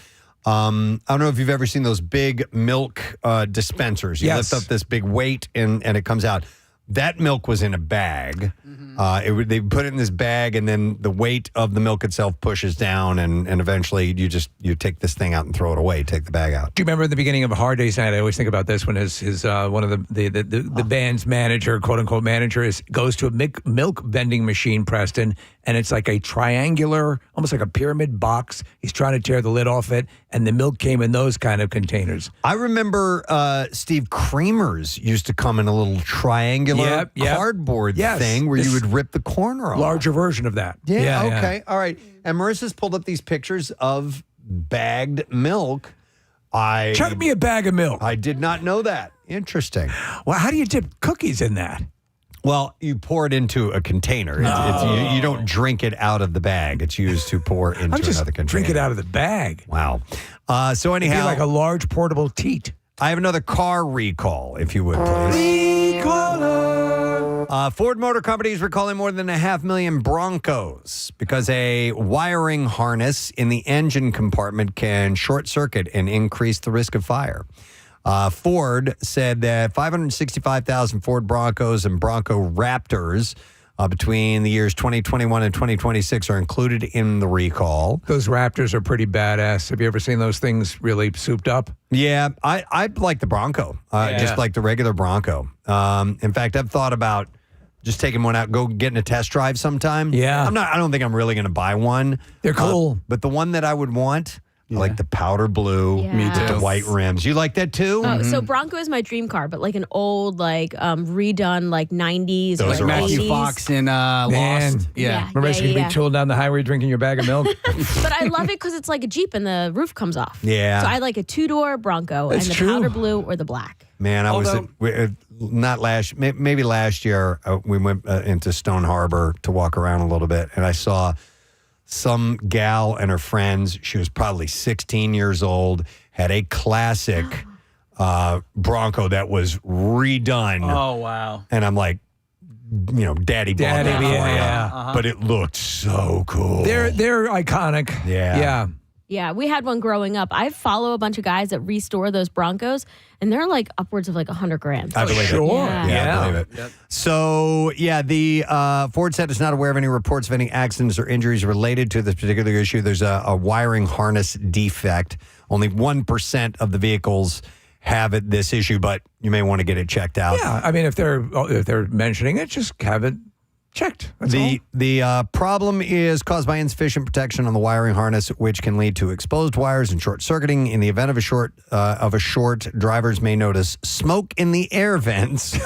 I don't know if you've ever seen those big milk dispensers. You Yes. lift up this big weight and it comes out. That milk was in a bag. They put it in this bag, and then the weight of the milk itself pushes down, and eventually you take this thing out and throw it away. Take the bag out. Do you remember in the beginning of A Hard Day's Night? I always think about this when his one of the band's manager, quote unquote manager, goes to a milk vending machine, Preston, and it's like a triangular, almost like a pyramid box. He's trying to tear the lid off it, and the milk came in those kind of containers. I remember Steve Creamer's used to come in a little triangular cardboard thing where you would rip the corner off. Larger version of that. Yeah, okay. All right. And Marissa's pulled up these pictures of bagged milk. Chuck me a bag of milk. I did not know that. Interesting. Well, how do you dip cookies in that? Well, you pour it into a container. You don't drink it out of the bag. It's used to pour into another container. Drink it out of the bag. Wow. So anyhow, it'd be like a large portable teat. I have another car recall, if you would, please. Ford Motor Company is recalling more than 500,000 Broncos because a wiring harness in the engine compartment can short circuit and increase the risk of fire. Ford said that 565,000 Ford Broncos and Bronco Raptors between the years 2021 and 2026 are included in the recall. Those Raptors are pretty badass. Have you ever seen those things really souped up? Yeah, I like the Bronco, just like the regular Bronco. In fact, I've thought about just taking one out, go getting a test drive sometime. Yeah. I don't think I'm really going to buy one. They're cool. But the one that I would want, I like the powder blue with the white rims. You like that too? Oh, so Bronco is my dream car, but like an old, redone, 90s Those or are Matthew 80s. Fox in Lost. Yeah. Remember you could be chilled down the highway drinking your bag of milk? But I love it because it's like a Jeep and the roof comes off. Yeah. So I like a two-door Bronco That's and the true. powder blue or the black. Man, maybe last year, we went into Stone Harbor to walk around a little bit, and I saw some gal and her friends. She was probably 16 years old, had a classic Bronco that was redone. Oh, wow. And I'm like, Daddy bought that for you. But it looked so cool. They're iconic. Yeah. Yeah, we had one growing up. I follow a bunch of guys that restore those Broncos, and they're like upwards of like $100,000. I believe it. Yeah, I believe it. Yep. So, the Ford said it's not aware of any reports of any accidents or injuries related to this particular issue. There's a wiring harness defect. Only 1% of the vehicles have this issue, but you may want to get it checked out. Yeah, I mean, if they're mentioning it, just have it checked. That's all. The problem is caused by insufficient protection on the wiring harness, which can lead to exposed wires and short circuiting. In the event of a short, drivers may notice smoke in the air vents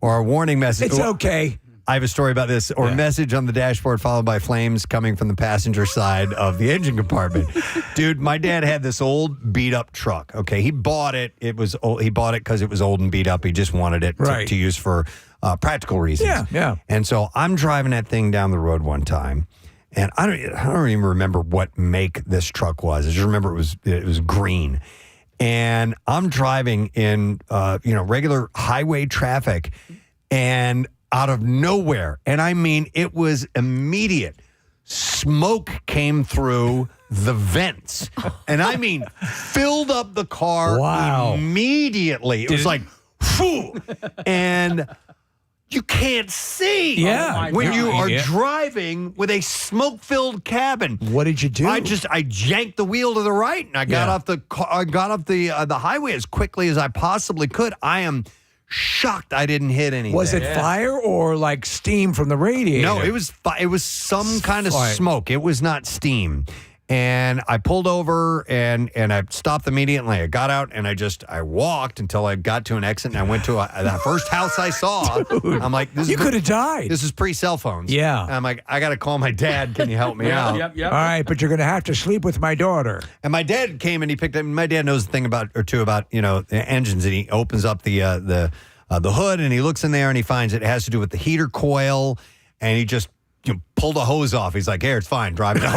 or a warning message. It's okay. I have a story about this, or a message on the dashboard followed by flames coming from the passenger side of the engine compartment. Dude, my dad had this old beat up truck. Okay, he bought it. He bought it because it was old and beat up. He just wanted it to use for practical reasons. Yeah. And so I'm driving that thing down the road one time, and I don't even remember what make this truck was. I just remember it was green, and I'm driving in regular highway traffic, and out of nowhere, and I mean it was immediate, smoke came through the vents, and I mean filled up the car immediately. It was like, phew, and you can't see when you are driving with a smoke-filled cabin. What did you do? I yanked the wheel to the right, and I got off the the highway as quickly as I possibly could. I am shocked I didn't hit anything. Was it fire or like steam from the radiator? No, it was some kind of smoke. It was not steam. And I pulled over and I stopped immediately. I got out and I walked until I got to an exit, and I went to the first house I saw. Dude, I'm like, you could have died. This is pre-cell phones. Yeah. And I'm like, I got to call my dad. Can you help me out? Yep. All right, but you're going to have to sleep with my daughter. And my dad came and he picked up. My dad knows a thing about engines, and he opens up the hood and he looks in there and he finds it has to do with the heater coil, and he just pulled a hose off. He's like, "Here, it's fine. Drive it up."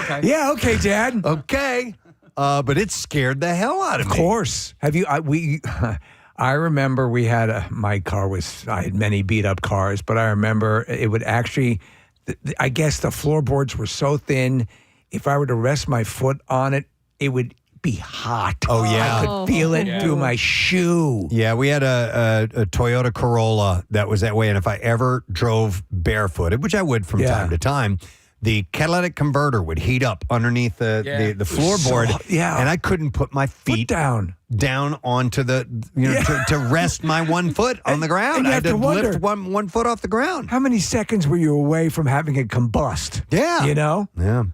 Okay. Yeah, okay, Dad. Okay. But it scared the hell out of me. Of course. Have you? I remember we had I had many beat up cars, but I remember it would actually. I guess the floorboards were so thin. If I were to rest my foot on it, it would be hot. Oh, yeah. I could feel it through my shoe. Yeah, we had a Toyota Corolla that was that way. And if I ever drove barefooted, which I would from time to time, the catalytic converter would heat up underneath the floorboard. And I couldn't put my feet down onto the, to rest my 1 foot on the ground. And you I had have to to wonder, lift one foot off the ground. How many seconds were you away from having it combust? Yeah. You know? Yeah.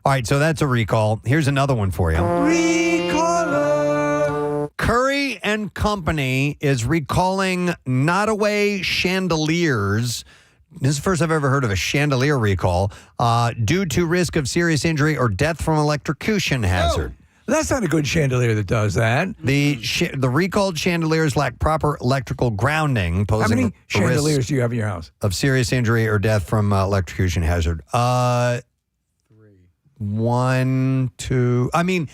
All right, so that's a recall. Here's another one for you. Recaller. Curry and Company is recalling Nottoway chandeliers. This is the first I've ever heard of a chandelier recall due to risk of serious injury or death from electrocution hazard. That's not a good chandelier that does that. The recalled chandeliers lack proper electrical grounding, posing How many a chandeliers risk do you have in your house? of serious injury or death from electrocution hazard. 3. 1, 2. I mean,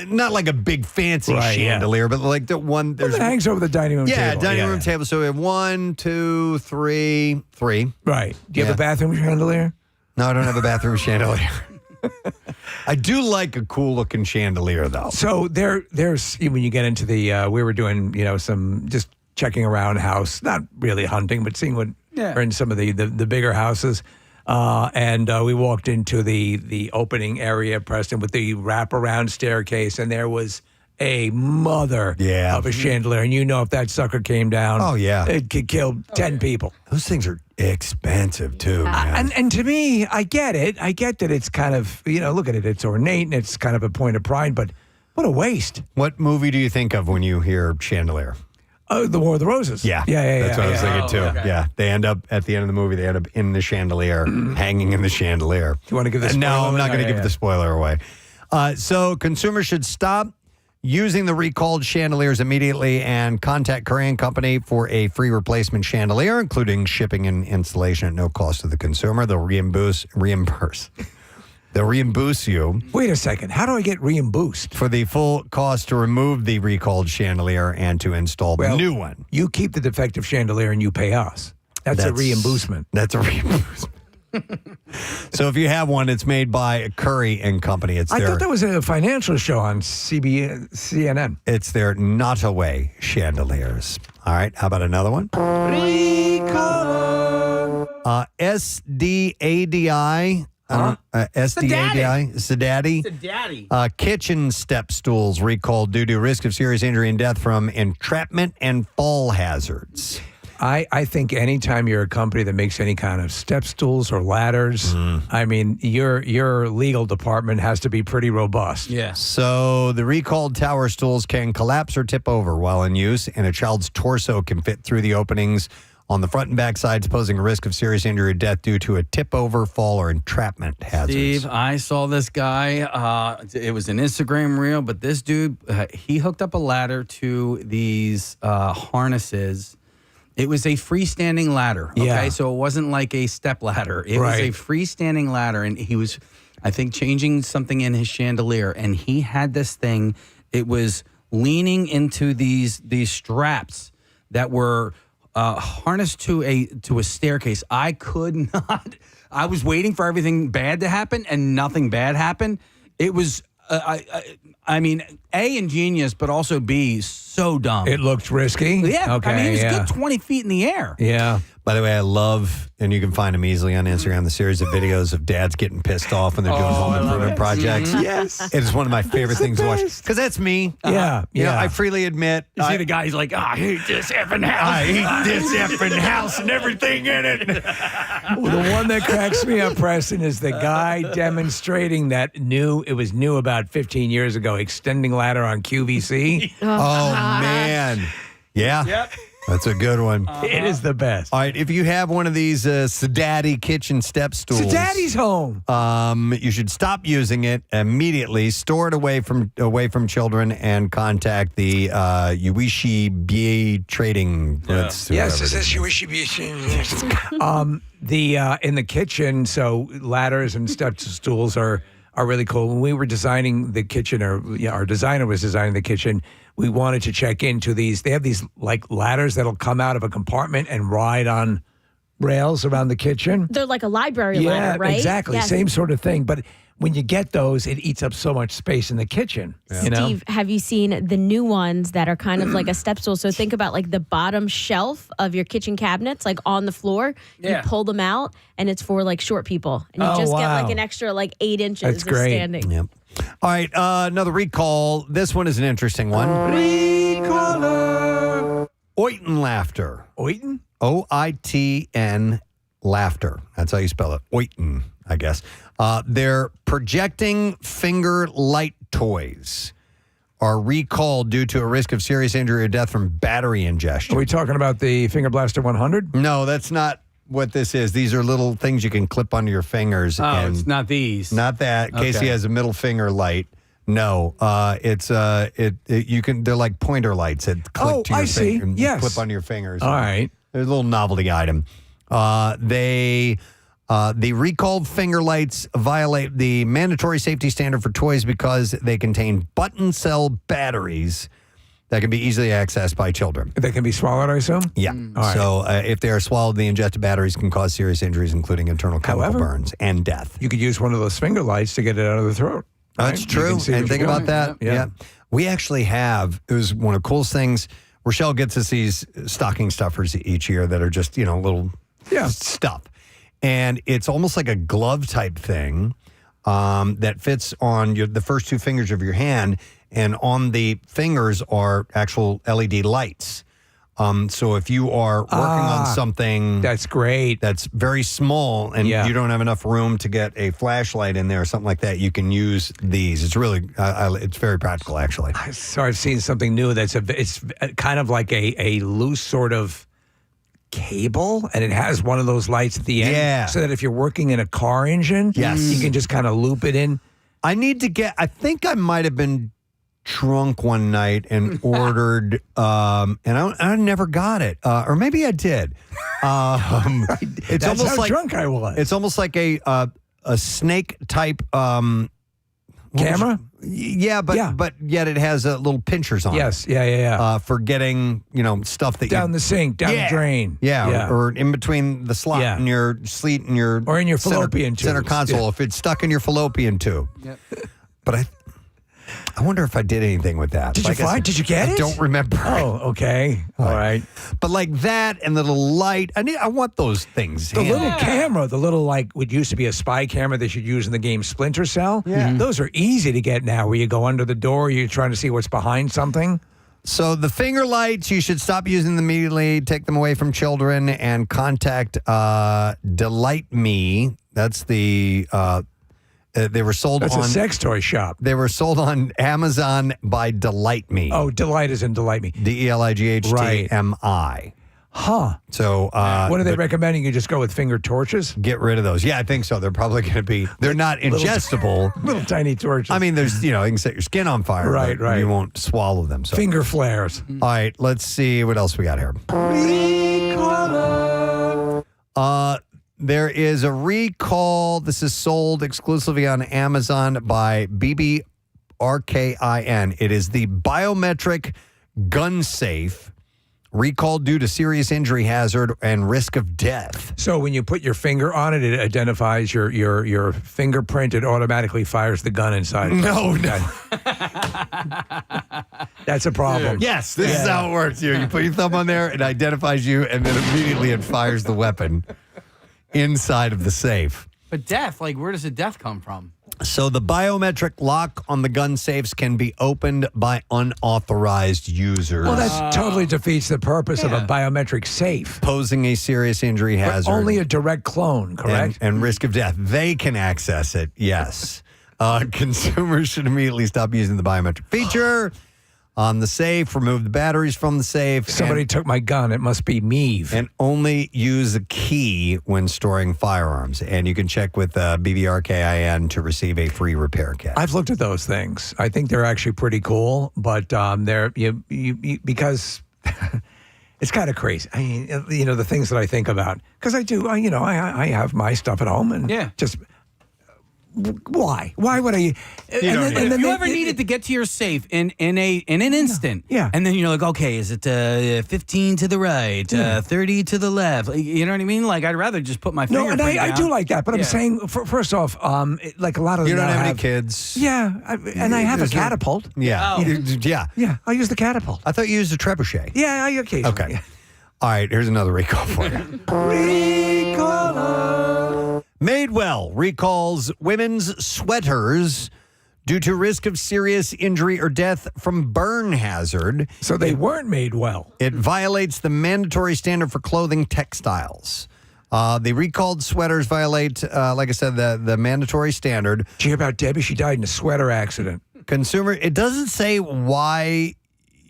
not like a big fancy chandelier, but like the one That hangs over the dining room table. Yeah, dining room table. So we have 1, 2, 3. Right. Do you have a bathroom chandelier? No, I don't have a bathroom chandelier. I do like a cool looking chandelier, though. So there's when you get into the we were doing some just checking around house, not really hunting, but seeing what are in some of the bigger houses. And we walked into the opening area, Preston, with the wraparound staircase, and there was a mother of a chandelier. And if that sucker came down, it could kill 10 people. Those things are expensive, too, man. And to me, I get it. I get that it's kind of, look at it. It's ornate and it's kind of a point of pride, but what a waste. What movie do you think of when you hear chandelier? Oh, The War of the Roses. Yeah. That's what I was thinking, too. Okay. Yeah. They end up, at the end of the movie, they end up in the chandelier, hanging in the chandelier. Do you want to give the spoiler? No, I'm not going to give the spoiler away. So consumers should stop using the recalled chandeliers immediately and contact Curry & Company for a free replacement chandelier, including shipping and installation at no cost to the consumer. They'll reimburse. They'll reimburse you. Wait a second. How do I get reimbursed? For the full cost to remove the recalled chandelier and to install the new one. You keep the defective chandelier and you pay us. That's a reimbursement. That's a reimbursement. So if you have one, it's made by Curry & Company. I thought that was a financial show on CNN. It's their Nottoway chandeliers. All right. How about another one? SDADI. SDADI. Sedati. Kitchen step stools recalled due to risk of serious injury and death from entrapment and fall hazards. I think anytime you're a company that makes any kind of step stools or ladders, I mean, your legal department has to be pretty robust. Yeah. So the recalled tower stools can collapse or tip over while in use, and a child's torso can fit through the openings on the front and back sides, posing a risk of serious injury or death due to a tip-over, fall, or entrapment hazards. Steve, I saw this guy. It was an Instagram reel, but this dude, he hooked up a ladder to these harnesses. It was a freestanding ladder, okay? Yeah. So it wasn't like a step ladder. It was a freestanding ladder, and he was, I think, changing something in his chandelier, and he had this thing. It was leaning into these straps that were harnessed to a staircase. I could not. I was waiting for everything bad to happen, and nothing bad happened. It was, I mean, A, ingenious, but also B, so dumb. It looked risky. Yeah. Okay, I mean, he was good 20 feet in the air. Yeah. By the way, I love, and you can find them easily on Instagram, the series of videos of dads getting pissed off when they're doing home improvement projects. Yes. It is one of my favorite things to watch. Because that's me. Yeah. You know, I freely admit. You see the guy, he's like, I hate this effing house. I hate this effing house and everything in it. Well, the one that cracks me up, Preston, is the guy demonstrating that it was new about 15 years ago, extending ladder on QVC. Oh, man. Yeah. Yep. That's a good one. It is the best. All right, if you have one of these Sedati kitchen step stools, Sedati's home. You should stop using it immediately. Store it away from children, and contact the Uishi BA Trading. Yes, is this Uishi BA? In the kitchen, so ladders and step stools are really cool. When we were designing the kitchen, our designer was designing the kitchen, we wanted to check into these. They have these like ladders that'll come out of a compartment and ride on rails around the kitchen. They're like a library ladder, right? Exactly. Yes. Same sort of thing. But when you get those, it eats up so much space in the kitchen. You know? Steve, have you seen the new ones that are kind of like a step stool? So think about like the bottom shelf of your kitchen cabinets, like on the floor. You pull them out, and it's for like short people, and you just get like an extra like 8 inches That's of great. standing. Yep. All right, another recall. This one is an interesting one. Recaller. Oiten laughter. Oiten? OITN laughter. That's how you spell it. Oiten, I guess. They're projecting finger light toys are recalled due to a risk of serious injury or death from battery ingestion. Are we talking about the Finger Blaster 100? No, that's not what this is. These are little things you can clip onto your fingers. Oh, and it's not these. Not that. Casey has a middle finger light. No, it's you can. They're like pointer lights that click to your finger and clip onto your fingers. All right, they're a little novelty item. The recalled finger lights violate the mandatory safety standard for toys because they contain button cell batteries that can be easily accessed by children. They can be swallowed, I assume? Yeah. All right. So if they are swallowed, the ingested batteries can cause serious injuries, including internal chemical burns and death. You could use one of those finger lights to get it out of the throat. That's true. And think about that. Yeah. We actually have, it was one of the coolest things. Rochelle gets us these stocking stuffers each year that are just, little stuff. And it's almost like a glove type thing that fits on the first 2 fingers of your hand. And on the fingers are actual LED lights. So if you are working on something that's great, that's very small, and you don't have enough room to get a flashlight in there or something like that, you can use these. It's really, it's very practical, actually. So I've seen something new it's kind of like a loose sort of cable, and it has one of those lights at the end. Yeah. So that if you're working in a car engine, you can just kind of loop it in. I think I might have been drunk one night and ordered, and I never got it, or maybe I did. It's That's almost how like drunk I was. It's almost like a snake type camera. But yet it has little pinchers on. Yes, it. yeah. For getting stuff that Down the sink, down the drain. Yeah, or in between the slot and your sleeve and your or in your fallopian center tubes. console if it's stuck in your fallopian tube. Yep. But I wonder if I did anything with that. Did you find? Did you get it? I don't remember. Oh, okay. All right. But like that and the little light, I want those things. The little camera, the little what used to be a spy camera they should use in the game Splinter Cell. Yeah. Those are easy to get now. Where you go under the door, you're trying to see what's behind something. So the finger lights, you should stop using them immediately. Take them away from children and contact Delight Me. That's the. They were sold That's on a sex toy shop. They were sold on Amazon by Delight Me. Oh, Delight is in Delight Me. DELIGHTMI. Huh. So what are they recommending? You just go with finger torches? Get rid of those. Yeah, I think so. They're probably going to be. They're not ingestible. Little tiny torches. I mean, there's you can set your skin on fire. Right, but right. You won't swallow them. So Finger flares. All right, let's see what else we got here. There is a recall. This is sold exclusively on Amazon by BBRKIN. It is the biometric gun safe, recalled due to serious injury hazard and risk of death. So when you put your finger on it, it identifies your fingerprint. It automatically fires the gun inside. No. That's a problem. Yes, this is how it works. You put your thumb on there, it identifies you, and then immediately it fires the weapon inside of the safe. But death, where does the death come from? So the biometric lock on the gun safes can be opened by unauthorized users. Well, that totally defeats the purpose of a biometric safe. Posing a serious injury hazard. Only a direct clone, correct? And risk of death. They can access it, yes. Consumers should immediately stop using the biometric feature on the safe, remove the batteries from the safe. Somebody took my gun. It must be Meave. And only use a key when storing firearms. And you can check with BBRKIN to receive a free repair kit. I've looked at those things. I think they're actually pretty cool, but they're because it's kind of crazy. I mean, the things that I think about because I do. I have my stuff at home and just Why? Why would I? If you ever needed to get to your safe in an instant, and then you're like, okay, is it 15 to the right, 30 to the left? You know what I mean? Like, I'd rather just put my finger. No, and I do like that, but I'm saying, first off, like a lot of You them don't now have any kids. Yeah, and I have a catapult. Yeah. Yeah, I'll use the catapult. I thought you used a trebuchet. Yeah, I occasionally. Okay. Yeah. All right, here's another recall for you. Madewell recalls women's sweaters due to risk of serious injury or death from burn hazard. So they weren't made well. It violates the mandatory standard for clothing textiles. The recalled sweaters violate, like I said, the mandatory standard. Did you hear about Debbie? She died in a sweater accident. It doesn't say why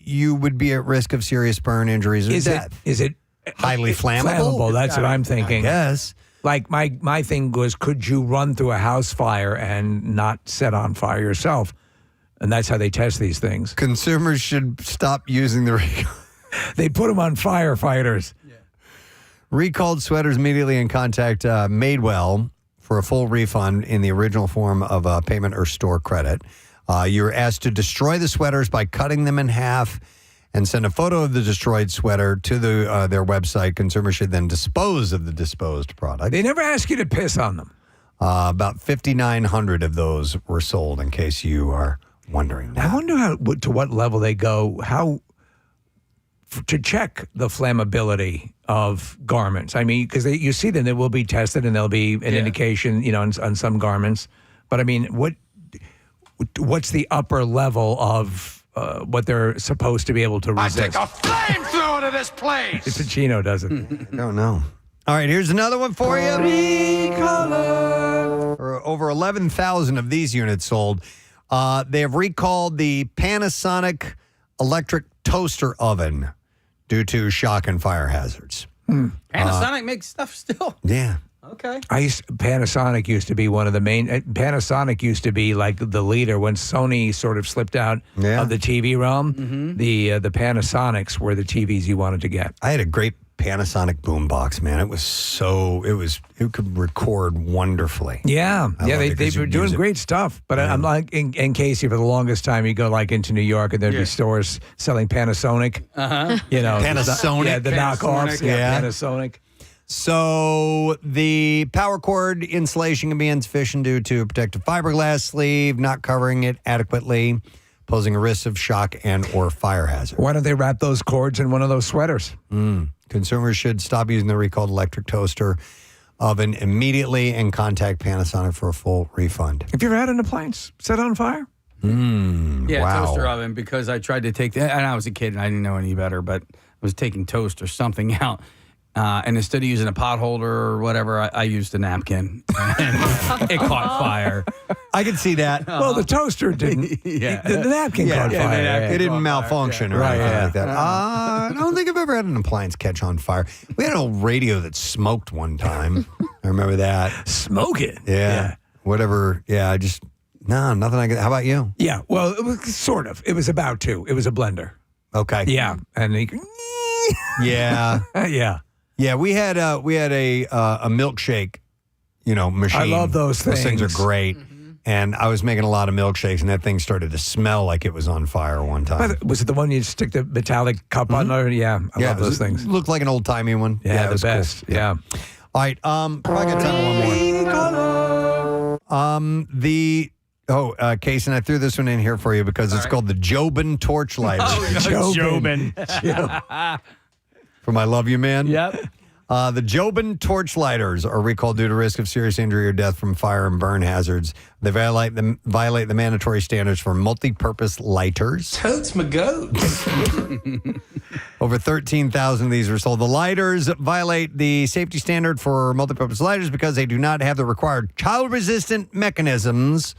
you would be at risk of serious burn injuries or death. Is it highly flammable? That's what I'm thinking. Yes. Like my thing was, could you run through a house fire and not set on fire yourself? And that's how they test these things. Consumers should stop using the recall. They put them on firefighters. Yeah. Recalled sweaters immediately and contact Madewell for a full refund in the original form of payment or store credit. You're asked to destroy the sweaters by cutting them in half and send a photo of the destroyed sweater to their website. Consumers should then dispose of the disposed product. They never ask you to piss on them. About 5,900 of those were sold, in case you are wondering that. I wonder to what level they go, to check the flammability of garments. I mean, because you see them, they will be tested, and there'll be an indication, on some garments. But I mean, what's the upper level of what they're supposed to be able to resist? I take a flamethrower to this place. Pacino does it. I don't know. All right, here's another one for you. For over 11,000 of these units sold. They have recalled the Panasonic electric toaster oven due to shock and fire hazards. Panasonic makes stuff still. Yeah. Okay. Panasonic used to be one of the main. Panasonic used to be like the leader when Sony sort of slipped out of the TV realm. Mm-hmm. The Panasonics were the TVs you wanted to get. I had a great Panasonic boombox, man. It could record wonderfully. Yeah, they you were doing use it. great stuff. But I'm like in Casey for the longest time. You go like into New York and there'd be stores selling Panasonic. Panasonic, the knockoffs. Yeah. Panasonic. So the power cord insulation can be insufficient due to a protective fiberglass sleeve not covering it adequately, posing a risk of shock and or fire hazard. Why don't they wrap those cords in one of those sweaters? Consumers should stop using the recalled electric toaster oven immediately and contact Panasonic for a full refund. Have you ever had an appliance set on fire? Wow. Toaster oven, because I tried to take that, and I was a kid and I didn't know any better, but I was taking toast or something out. And instead of using a pot holder or whatever, I used a napkin. And it caught fire. I can see that. Well, the toaster didn't. The napkin caught fire. It didn't malfunction or anything like that. I don't think I've ever had an appliance catch on fire. We had an old radio that smoked one time. I remember that. Smoking? Yeah. Whatever. Yeah, nothing I could. How about you? Yeah, well, it was sort of. It was about to. It was a blender. Okay. Yeah, and Yeah. yeah. Yeah, we had a milkshake, machine. I love those Those things are things. great. And I was making a lot of milkshakes, and that thing started to smell like it was on fire one time. Was it the one you stick the metallic cup on there? Yeah, I love those things. Looked like an old timey one. Yeah, it the was cool. best. Yeah. All right, probably got time for one more. Casey, and I threw this one in here for you because it's called the Jobin Torchlighter. Jobin. From I Love You Man. Yep. The Jobin torchlighters are recalled due to risk of serious injury or death from fire and burn hazards. They violate the mandatory standards for multi-purpose lighters. Totes my goats. Over 13,000 of these were sold. The lighters violate the safety standard for multi-purpose lighters because they do not have the required child-resistant mechanisms,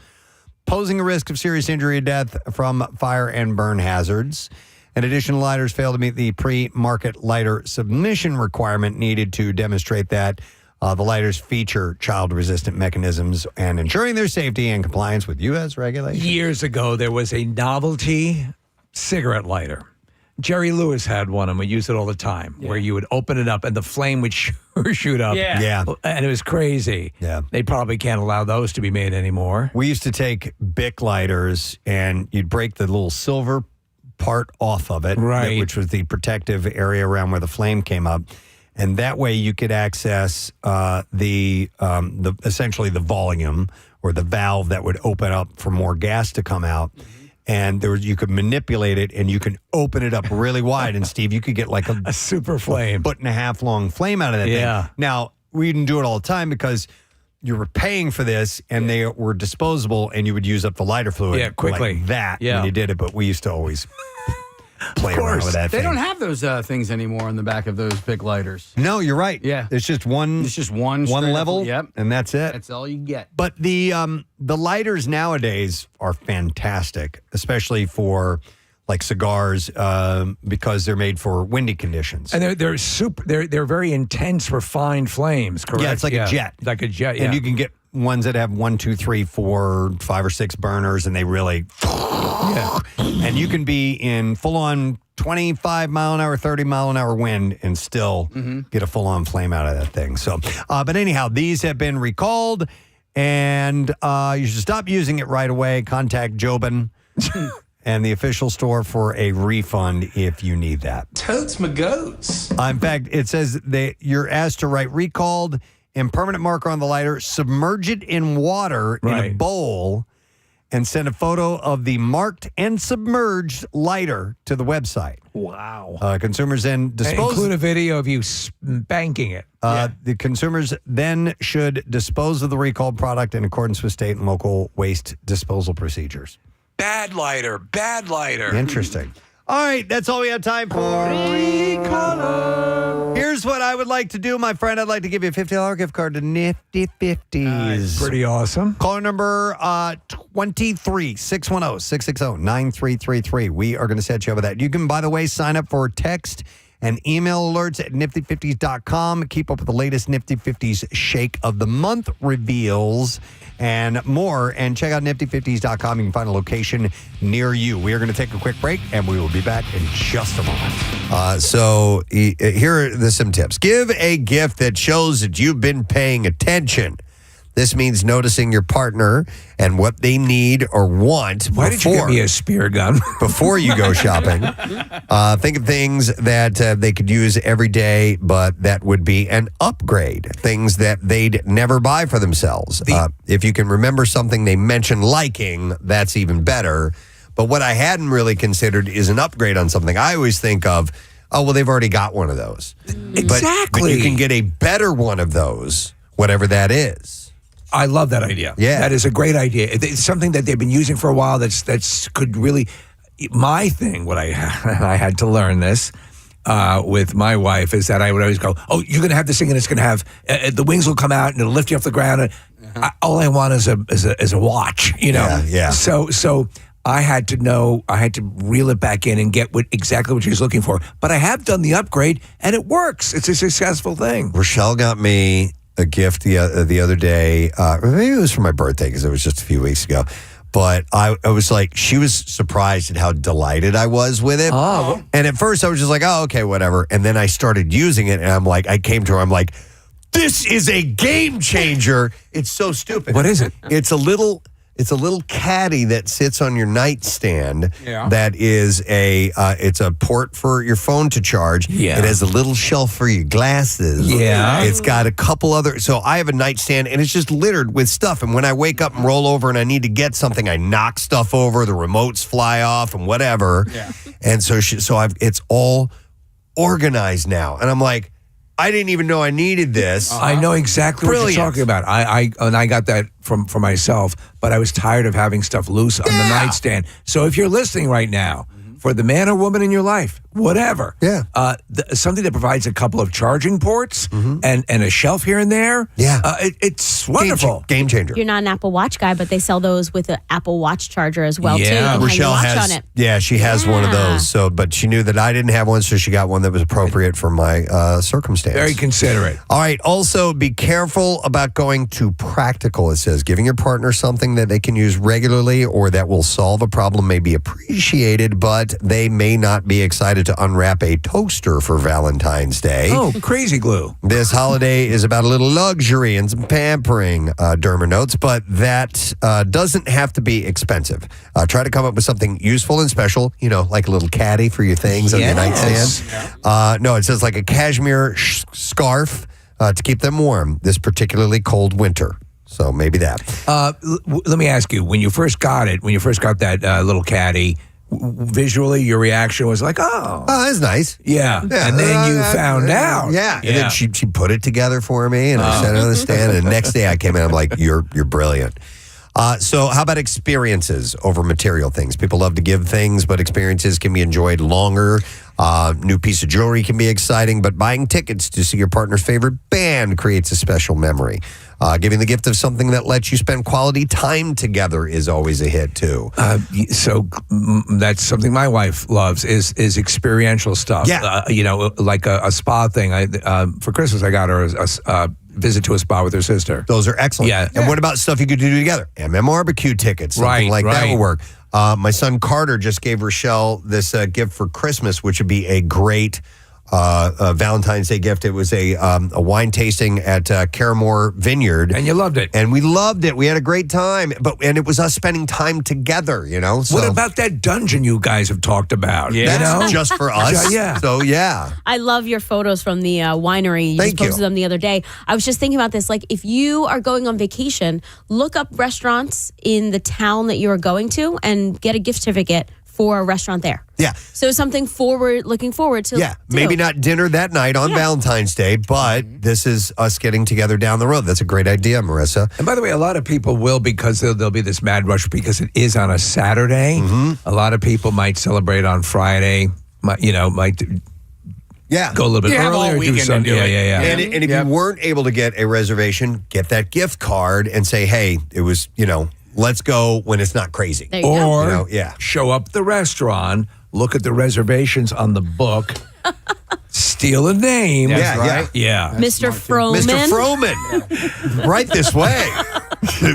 posing a risk of serious injury or death from fire and burn hazards. In addition, lighters fail to meet the pre-market lighter submission requirement needed to demonstrate that the lighters feature child-resistant mechanisms and ensuring their safety and compliance with U.S. regulations. Years ago, there was a novelty cigarette lighter. Jerry Lewis had one, and we used it all the time, where you would open it up and the flame would shoot up. Yeah. And it was crazy. Yeah. They probably can't allow those to be made anymore. We used to take Bic lighters, and you'd break the little silver part off of it, Right. which was the protective area around where the flame came up. And that way you could access the essentially the volume or the valve that would open up for more gas to come out. And you could manipulate it, and you can open it up really wide. And Steve, you could get like a super flame, 1.5 foot long flame out of that thing. Now, we didn't do it all the time because you were paying for this, and they were disposable, and you would use up the lighter fluid quickly. like that Yeah. when you did it. But we used to always play around with that They thing. don't have those things anymore on the back of those big lighters. No, you're right. Yeah. It's just one. It's just one straight up- level. Yep. And that's it. That's all you get. But the lighters nowadays are fantastic, especially for like cigars, because they're made for windy conditions. And they're super. They're very intense for fine flames. Correct? Yeah, it's like a jet. Like a jet. Yeah. And you can get ones that have 1, 2, 3, 4, 5 or 6 burners, and they really. And you can be in full on 25 mile an hour, 30 mile an hour wind and still get a full on flame out of that thing. So, but anyhow, these have been recalled, and you should stop using it right away. Contact Jobin and the official store for a refund if you need that. Totes my goats. In fact, it says that you're asked to write recalled and permanent marker on the lighter, submerge it in water in a bowl, and send a photo of the marked and submerged lighter to the website. Wow. Consumers then dispose. Include a video of you spanking it. The consumers then should dispose of the recalled product in accordance with state and local waste disposal procedures. Bad lighter. Bad lighter. Interesting. All right, that's all we have time for. Recaller. Here's what I would like to do, my friend. I'd like to give you a $50 gift card to Nifty 50s. Pretty awesome. Caller number 23 610 660 9333. We are going to set you up with that. You can, by the way, sign up for text and email alerts at nifty50s.com. Keep up with the latest Nifty 50s Shake of the Month reveals and more. And check out nifty50s.com. You can find a location near you. We are going to take a quick break, and we will be back in just a moment. So here are some tips. Give a gift that shows that you've been paying attention. This means noticing your partner and what they need or want. Why did you give me a spear gun? Before you go shopping. Think of things that they could use every day, but that would be an upgrade. Things that they'd never buy for themselves. If you can remember something they mentioned liking, that's even better. But what I hadn't really considered is an upgrade on something. I always think of, oh, well, they've already got one of those. Exactly. But you can get a better one of those, whatever that is. I love that idea. Yeah. That is a great idea. It's something that they've been using for a while that's could really. My thing, what I had to learn this with my wife is that I would always go, oh, you're going to have this thing and it's going to have, the wings will come out and it'll lift you off the ground. And all I want is a watch, you know? Yeah. So I had to know, I had to reel it back in and get exactly what she was looking for. But I have done the upgrade and it works. It's a successful thing. Rochelle got me a gift the other day. Maybe it was for my birthday because it was just a few weeks ago. But I was like, she was surprised at how delighted I was with it. Oh. And at first I was just like, oh, okay, whatever. And then I started using it and I came to her, I'm like, this is a game changer. It's so stupid. What is it? It's a little caddy that sits on your nightstand. Yeah. That is it's a port for your phone to charge. Yeah. It has a little shelf for your glasses. Yeah. It's got a couple other. So I have a nightstand and it's just littered with stuff. And when I wake up and roll over and I need to get something, I knock stuff over. The remotes fly off and whatever. Yeah. And so it's all organized now. And I'm like, I didn't even know I needed this. I know exactly what you're talking about. I got that for myself, but I was tired of having stuff loose on the nightstand. So if you're listening right now, for the man or woman in your life, whatever, something that provides a couple of charging ports and a shelf here and there, it's wonderful. Game changer. You're not an Apple Watch guy, but they sell those with an Apple Watch charger as well, too. You can Rochelle hang your watch has, on it. yeah, she has one of those. So, but she knew that I didn't have one, so she got one that was appropriate for my circumstance. Very considerate. All right. Also, be careful about going too practical. It says giving your partner something that they can use regularly or that will solve a problem may be appreciated, but they may not be excited decided to unwrap a toaster for Valentine's Day. Oh, crazy glue. This holiday is about a little luxury and some pampering, Dermer notes, but that doesn't have to be expensive. Try to come up with something useful and special, like a little caddy for your things on your nightstand. No, it says like a cashmere scarf to keep them warm this particularly cold winter. So maybe that. Let me ask you, when you first got that little caddy, visually your reaction was like, oh, that's nice. Yeah. And then you found out. Yeah. And then she put it together for me, and I set it on the stand, and the next day I came in, I'm like, you're brilliant. So how about experiences over material things? People love to give things, but experiences can be enjoyed longer. New piece of jewelry can be exciting, but buying tickets to see your partner's favorite band creates a special memory. Giving the gift of something that lets you spend quality time together is always a hit, too. So that's something my wife loves is experiential stuff. Yeah. Like a spa thing. For Christmas, I got her a visit to a spa with her sister. Those are excellent. Yeah. And what about stuff you could do together? barbecue tickets, something like that will work. My son Carter just gave Rochelle this gift for Christmas, which would be a great Valentine's Day gift. It was a wine tasting at Caramore Vineyard. And you loved it. And we loved it. We had a great time. And it was us spending time together, So, what about that dungeon you guys have talked about? Yeah. That's just for us. Yeah. So, yeah. I love your photos from the winery. You Thank just posted you. them the other day. I was just thinking about this. Like, if you are going on vacation, look up restaurants in the town that you are going to and get a gift certificate for a restaurant there. Yeah. So something looking forward to. Yeah, maybe not dinner that night on Valentine's Day, but this is us getting together down the road. That's a great idea, Marissa. And by the way, a lot of people will, because there'll be this mad rush because it is on a Saturday. Mm-hmm. A lot of people might celebrate on Friday, might go a little bit earlier. Do something. Yeah. And if you weren't able to get a reservation, get that gift card and say, hey, it was, let's go when it's not crazy. There you Or go. show up at the restaurant, look at the reservations on the book, steal a name. That's right. Yeah. Mr. Froman. Mr. Froman. Right this way.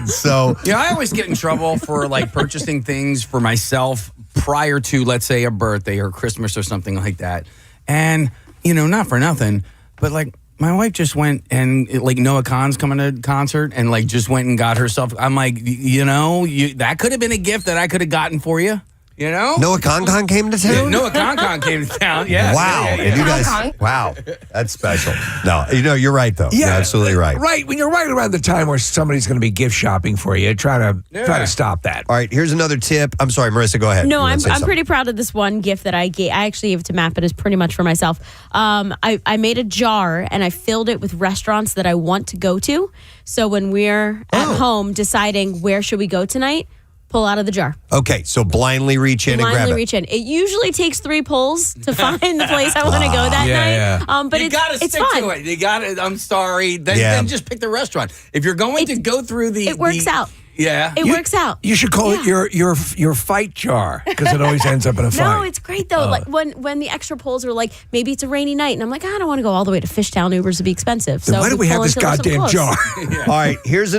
So, I always get in trouble for purchasing things for myself prior to, let's say, a birthday or Christmas or something like that. And, not for nothing, but my wife just went and Noah Khan's coming to concert and just went and got herself. I'm like, that could have been a gift that I could have gotten for you. Noah Khan came to town? Yeah, Noah Khan came to town. Yeah. Wow. Yeah. And you guys, wow. That's special. No, you're right, though. Yeah, you're absolutely right. Right. When you're right around the time where somebody's going to be gift shopping for you, try to stop that. All right, here's another tip. I'm sorry, Marissa, go ahead. No, You wanna I'm say something? pretty proud of this one gift that I gave. I actually gave it to Matt, but it's pretty much for myself. I made a jar and I filled it with restaurants that I want to go to. So when we're at home deciding where should we go tonight, pull out of the jar. Okay, so blindly reach in and grab Blindly it. reach in. It usually takes 3 pulls to find the place I want to go that night. But you gotta it's stick fun. to it. You got it. I'm sorry. Then just pick the restaurant. If you're going to go through It works out. Yeah. It works out. You should call it your fight jar because it always ends up in a fight. No, it's great though. Like when the extra pulls are like, maybe it's a rainy night, and I'm like, I don't want to go all the way to Fishtown. Ubers would be expensive. Then So why do we have pull this until there's some goddamn close. jar? All right, here's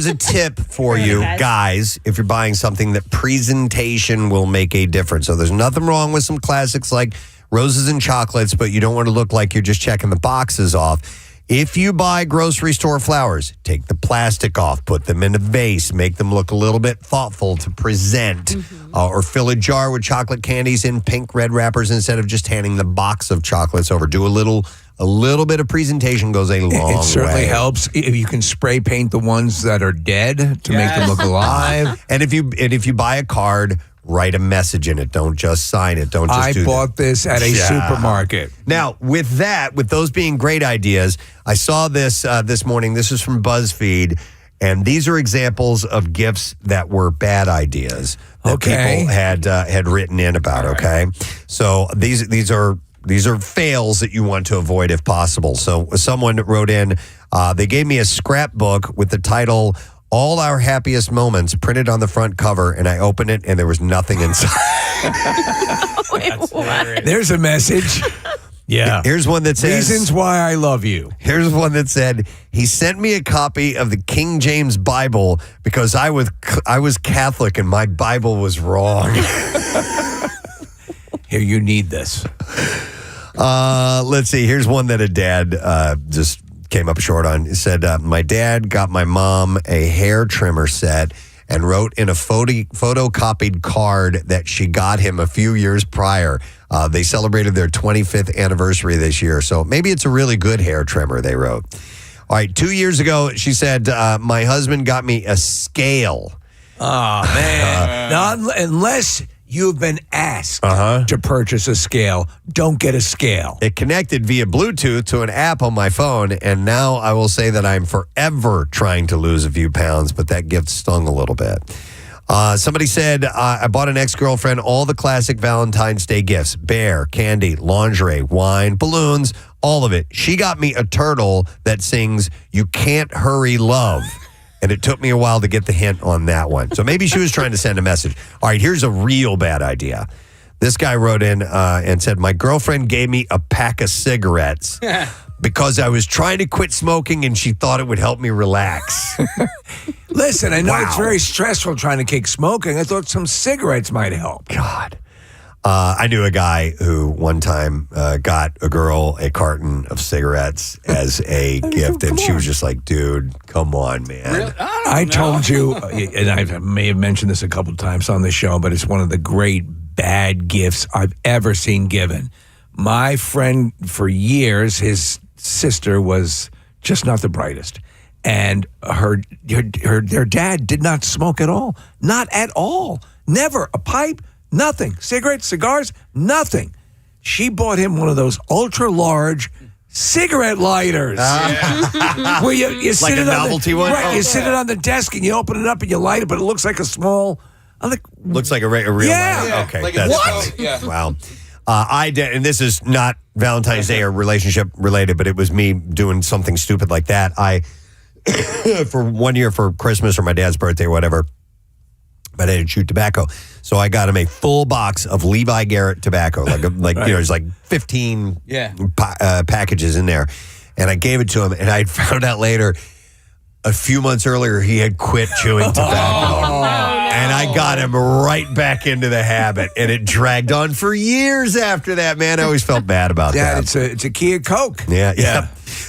a tip for you guys if you're buying something that presentation will make a difference. So there's nothing wrong with some classics like roses and chocolates, but you don't want to look like you're just checking the boxes off. If you buy grocery store flowers, take the plastic off, put them in a vase, make them look a little bit thoughtful to present, or fill a jar with chocolate candies in pink red wrappers instead of just handing the box of chocolates over. Do a little bit of presentation goes a long way. It certainly helps if you can spray paint the ones that are dead to make them look alive. And if you buy a card, write a message in it. Don't just sign it. Don't just I do bought this at a supermarket. Now, with those being great ideas, I saw this this morning. This is from BuzzFeed, and these are examples of gifts that were bad ideas that people had written in about. Okay, so these are fails that you want to avoid if possible. So someone wrote in, they gave me a scrapbook with the title "All Our Happiest Moments" printed on the front cover, and I opened it and there was nothing inside. There's a message. Yeah. Here's one that says, "Reasons why I love you." Here's one that said, he sent me a copy of the King James Bible because I was Catholic and my Bible was wrong. Here, you need this. Let's see. Here's one that a dad just came up short on. He said, my dad got my mom a hair trimmer set and wrote in a photocopied card that she got him a few years prior. They celebrated their 25th anniversary this year, so maybe it's a really good hair trimmer, they wrote. All right, 2 years ago, she said, my husband got me a scale. Oh, man. Now, unless you've been asked to purchase a scale, don't get a scale. It connected via Bluetooth to an app on my phone, and now I will say that I'm forever trying to lose a few pounds, but that gift stung a little bit. Somebody said, I bought an ex-girlfriend all the classic Valentine's Day gifts: bear, candy, lingerie, wine, balloons, all of it. She got me a turtle that sings, "You Can't Hurry Love." And it took me a while to get the hint on that one. So maybe she was trying to send a message. All right, here's a real bad idea. This guy wrote in and said, my girlfriend gave me a pack of cigarettes because I was trying to quit smoking and she thought it would help me relax. Listen, I know it's very stressful trying to kick smoking. I thought some cigarettes might help. God. I knew a guy who one time got a girl a carton of cigarettes as a gift, and she was just like, dude, come on, man. Really? I told you, and I may have mentioned this a couple of times on the show, but it's one of the great bad gifts I've ever seen given. My friend, for years, his sister was just not the brightest. And their dad did not smoke at all. Not at all. Never. A pipe. Nothing. Cigarettes, cigars, nothing. She bought him one of those ultra-large cigarette lighters. Where you sit like it a novelty one? Right, Oh, you sit it on the desk and you open it up and you light it, but it looks like a small... Looks like a real Yeah. lighter. Okay. Like that's what? funny. Wow. I did, and this is not Valentine's Day or relationship related, but it was me doing something stupid like that. I, for 1 year for Christmas or my dad's birthday or whatever, but I didn't chew tobacco. So I got him a full box of Levi Garrett tobacco, like right. There's like 15 packages in there. And I gave it to him, and I found out later, a few months earlier, he had quit chewing tobacco. And I got him right back into the habit, and it dragged on for years after that, man. I always felt bad about that. It's a key of Coke. Yeah.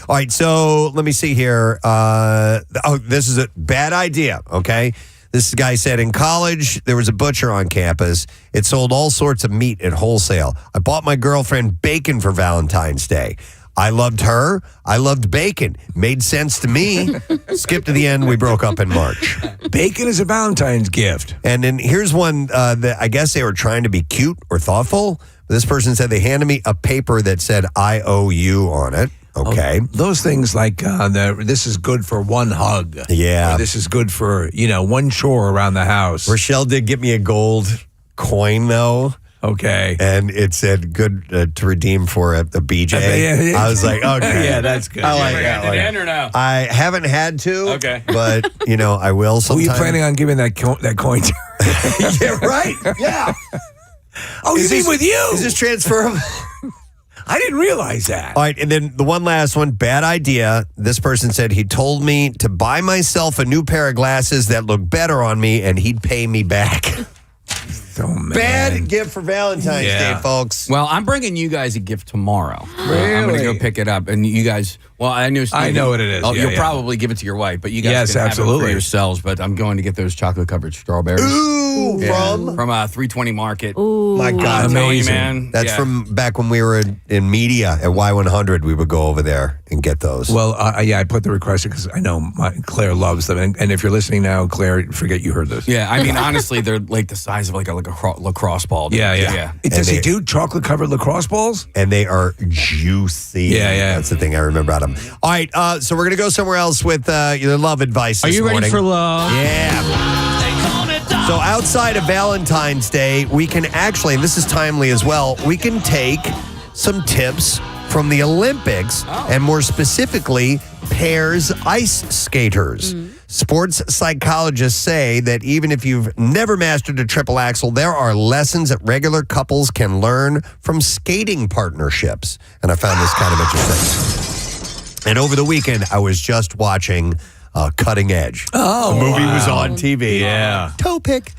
All right, so let me see here. This is a bad idea, okay? This guy said, in college, there was a butcher on campus. It sold all sorts of meat at wholesale. I bought my girlfriend bacon for Valentine's Day. I loved her. I loved bacon. Made sense to me. Skip to the end. We broke up in March. Bacon is a Valentine's gift. And then here's one that I guess they were trying to be cute or thoughtful. This person said they handed me a paper that said I owe you on it. Okay. Those things like this is good for one hug. Yeah. Or this is good for, one chore around the house. Rochelle did get me a gold coin, though. Okay. And it said good to redeem for a BJ. Yeah. I was like, okay. Yeah, that's good. I like that. Did it end or no? I haven't had to. Okay. But, I will sometime. Who are you planning on giving that coin to? Yeah, right. Yeah. Oh, you mean with you? Is this transferable? I didn't realize that. All right, and then the one last one, bad idea. This person said he told me to buy myself a new pair of glasses that look better on me, and he'd pay me back. Oh, man. Bad gift for Valentine's Day, folks. Well, I'm bringing you guys a gift tomorrow. Really? I'm going to go pick it up, and you guys. Well, I know. Steve, I know what it is. Oh, Yeah, you'll yeah. probably give it to your wife, but you guys can absolutely. have it for yourselves. But I'm going to get those chocolate-covered strawberries. Ooh, from 320 Market. Ooh. My God, I'm telling you, amazing. man. That's from back when we were in media at Y100. We would go over there and get those. Well, I put the request in because I know Claire loves them. And if you're listening now, Claire, forget you heard this. Yeah, I mean, honestly, they're like the size of like a lacrosse ball. Yeah. Does he do chocolate-covered lacrosse balls? And they are juicy. Yeah. That's the thing I remember about them. All right, so we're going to go somewhere else with your love advice Are this you morning. ready for love? Yeah. So outside of Valentine's Day, we can actually, and this is timely as well, we can take some tips from the Olympics, and more specifically, pairs ice skaters. Sports psychologists say that even if you've never mastered a triple axel, there are lessons that regular couples can learn from skating partnerships. And I found this kind of interesting. And over the weekend, I was just watching Cutting Edge. Oh, the movie wow. was on TV. Yeah. Toe pick.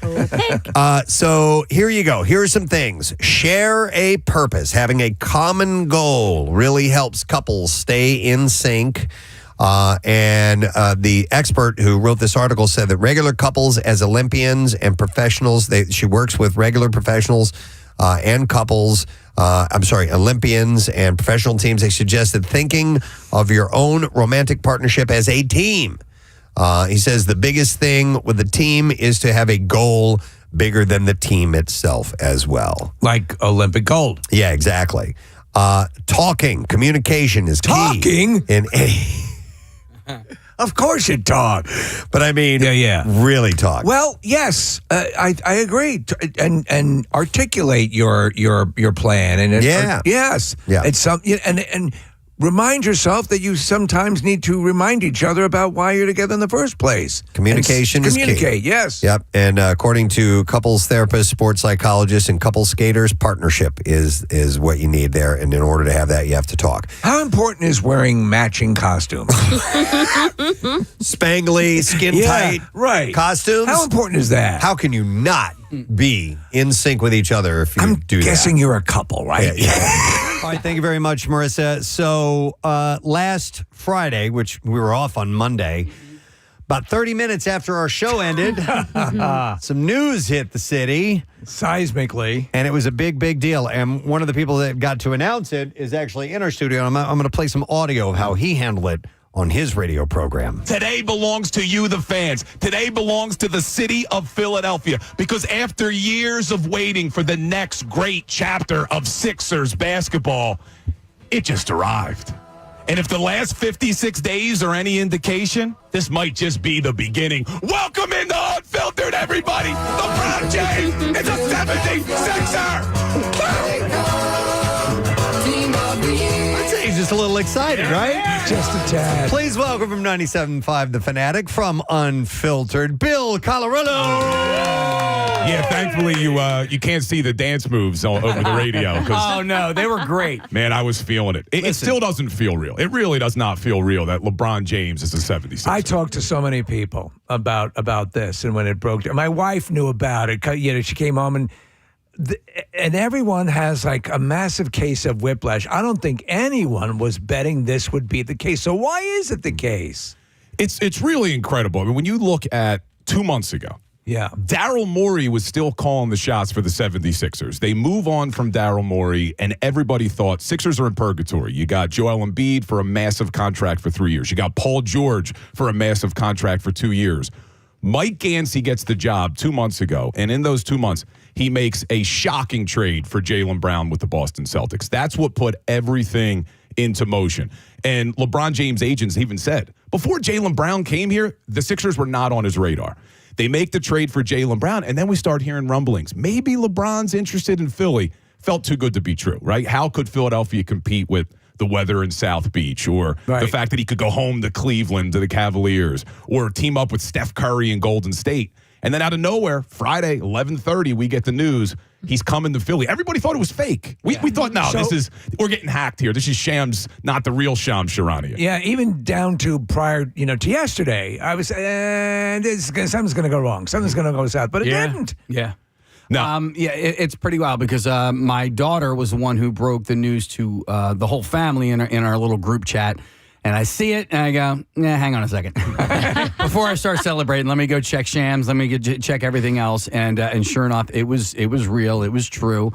So here you go. Here are some things. Share a purpose. Having a common goal really helps couples stay in sync. And the expert who wrote this article said that regular couples as Olympians and professionals, she works with regular professionals and couples, Olympians and professional teams. They suggested thinking of your own romantic partnership as a team. He says the biggest thing with the team is to have a goal bigger than the team itself as well. Like Olympic gold. Yeah, exactly. Talking, communication is key. Talking? In any... Of course you talk. But I mean, really talk. Well, yes, I agree. And articulate your plan. And yes. Yeah. It's and remind yourself that you sometimes need to remind each other about why you're together in the first place. Communication is key. Communicate, yes. Yep. And according to couples therapists, sports psychologists, and couple skaters, partnership is what you need there. And in order to have that, you have to talk. How important is wearing matching costumes? Spangly, skin tight costumes. How important is that? How can you not be in sync with each other if you do that? I'm guessing you're a couple, right? Yeah. All right, thank you very much, Marissa. So last Friday, which we were off on Monday, about 30 minutes after our show ended, some news hit the city. Seismically. And it was a big, big deal. And one of the people that got to announce it is actually in our studio. I'm going to play some audio of how he handled it on his radio program. Today belongs to you, the fans. Today belongs to the city of Philadelphia, because after years of waiting for the next great chapter of Sixers basketball, it just arrived. And if the last 56 days are any indication, this might just be the beginning. Welcome into Unfiltered, everybody. LeBron James is a 76er. I'd say he's just a little excited, right? Just a tad. Please welcome from 97.5 The Fanatic, from Unfiltered, Bill Colarulo. Yeah, thankfully you can't see the dance moves over the radio. Oh, no, they were great. Man, I was feeling it. It still doesn't feel real. It really does not feel real that LeBron James is a 76. I talked to so many people about this, and when it broke down, my wife knew about it. She came home and everyone has like a massive case of whiplash. I don't think anyone was betting this would be the case. So why is it the case? It's really incredible. I mean, when you look at 2 months ago, Daryl Morey was still calling the shots for the 76ers. They move on from Daryl Morey, and everybody thought Sixers are in purgatory. You got Joel Embiid for a massive contract for 3 years. You got Paul George for a massive contract for 2 years. Mike Gansey gets the job 2 months ago, and in those 2 months, he makes a shocking trade for Jaylen Brown with the Boston Celtics. That's what put everything into motion. And LeBron James' agents even said, before Jaylen Brown came here, the Sixers were not on his radar. They make the trade for Jaylen Brown, and then we start hearing rumblings. Maybe LeBron's interested in Philly. Felt too good to be true, right? How could Philadelphia compete with the weather in South Beach, or the fact that he could go home to Cleveland, to the Cavaliers, or team up with Steph Curry in Golden State? And then out of nowhere, Friday, 11:30, we get the news he's coming to Philly. Everybody thought it was fake. We thought, no, we're getting hacked here. This is Shams, not the real Shams Charania. Yeah, even down to prior, to yesterday, I was, something's going to go wrong. Something's going to go south, but it didn't. Yeah. No. It's pretty wild because my daughter was the one who broke the news to the whole family in our little group chat. And I see it, and I go, hang on a second. Before I start celebrating, let me go check Shams. Let me check everything else. And sure enough, it was real. It was true.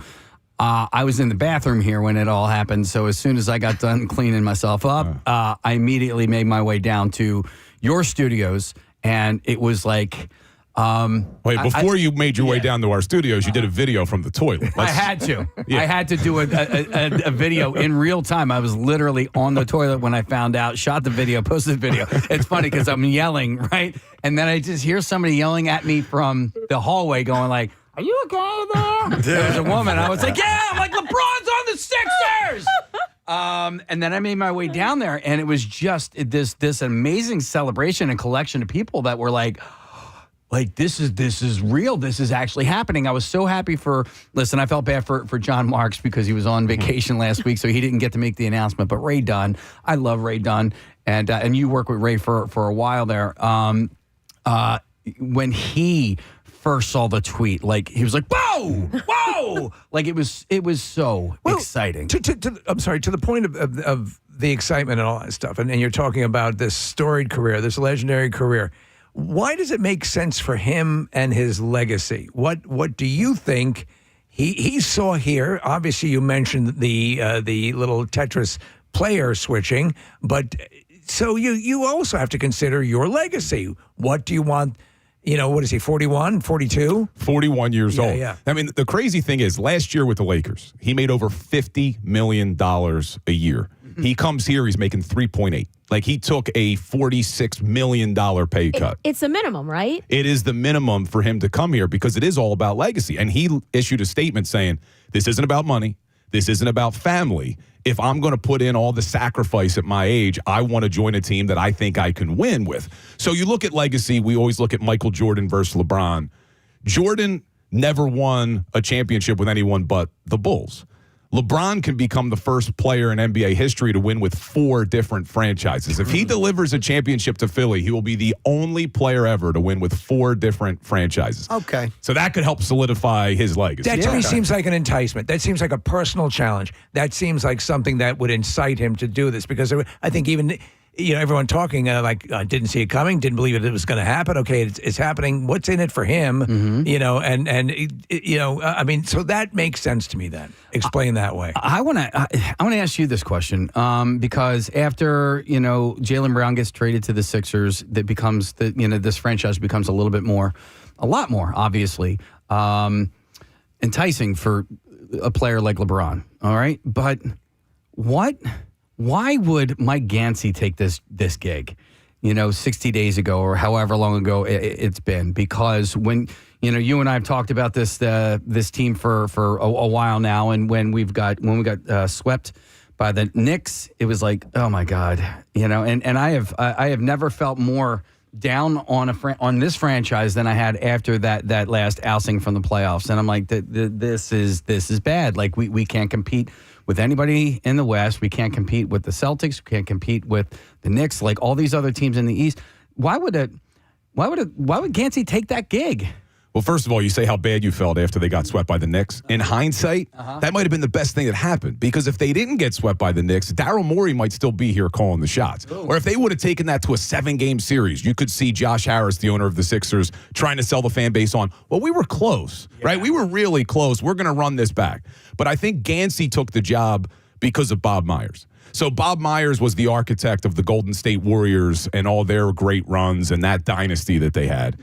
I was in the bathroom here when it all happened. So as soon as I got done cleaning myself up, I immediately made my way down to your studios. And it was like... Wait, before you made your way down to our studios, you did a video from the toilet. I had to. Yeah. I had to do a video in real time. I was literally on the toilet when I found out, shot the video, posted the video. It's funny because I'm yelling, right? And then I just hear somebody yelling at me from the hallway going like, are you okay there? There was a woman. I was like, yeah, I'm like, LeBron's on the Sixers! And then I made my way down there, and it was just this amazing celebration and collection of people that were like, this is real. This is actually happening. I was so happy I felt bad for John Marks because he was on vacation last week, so he didn't get to make the announcement. But Ray Dunn, I love Ray Dunn. and you work with Ray for a while there. When he first saw the tweet, like he was like, "Whoa!" Like it was so exciting. I'm sorry, to the point of the excitement and all that stuff, and you're talking about this storied career, this legendary career. Why does it make sense for him and his legacy? What do you think he saw here? Obviously, you mentioned the little Tetris player switching, but so you also have to consider your legacy. What do you want? What is he, 41, 42? 41 years old. Yeah. I mean, the crazy thing is, last year with the Lakers, he made over $50 million a year. He comes here, he's making 3.8. Like, he took a $46 million pay cut. It's the minimum, right? It is the minimum for him to come here because it is all about legacy. And he issued a statement saying, this isn't about money. This isn't about family. If I'm going to put in all the sacrifice at my age, I want to join a team that I think I can win with. So you look at legacy, we always look at Michael Jordan versus LeBron. Jordan never won a championship with anyone but the Bulls. LeBron can become the first player in NBA history to win with 4 different franchises. If he delivers a championship to Philly, he will be the only player ever to win with 4 different franchises. Okay. So that could help solidify his legacy. That to me seems like an enticement. That seems like a personal challenge. That seems like something that would incite him to do this, because I think even everyone talking didn't see it coming, didn't believe it was going to happen. Okay, it's happening. What's in it for him? I mean, so that makes sense to me. Then explain that way. I want to ask you this question because after Jaylen Brown gets traded to the Sixers, that becomes this franchise becomes a lot more obviously enticing for a player like LeBron. All right, but why would Mike Gansey take this gig, 60 days ago or however long ago it's been? Because when, you and I have talked about this team for a while now, and when we got swept by the Knicks, it was like, oh my God, and I have never felt more down on this franchise than I had after that last ousting from the playoffs. And I'm like, this is bad. Like we can't compete with anybody in the West. We can't compete with the Celtics. We can't compete with the Knicks, like all these other teams in the East. Why would Gansey take that gig? Well, first of all, you say how bad you felt after they got swept by the Knicks. In hindsight, that might have been the best thing that happened, because if they didn't get swept by the Knicks, Daryl Morey might still be here calling the shots. Ooh. Or if they would have taken that to a 7-game series, you could see Josh Harris, the owner of the Sixers, trying to sell the fan base on, well, we were close, right? We were really close. We're going to run this back. But I think Gansey took the job because of Bob Myers. So Bob Myers was the architect of the Golden State Warriors and all their great runs and that dynasty that they had.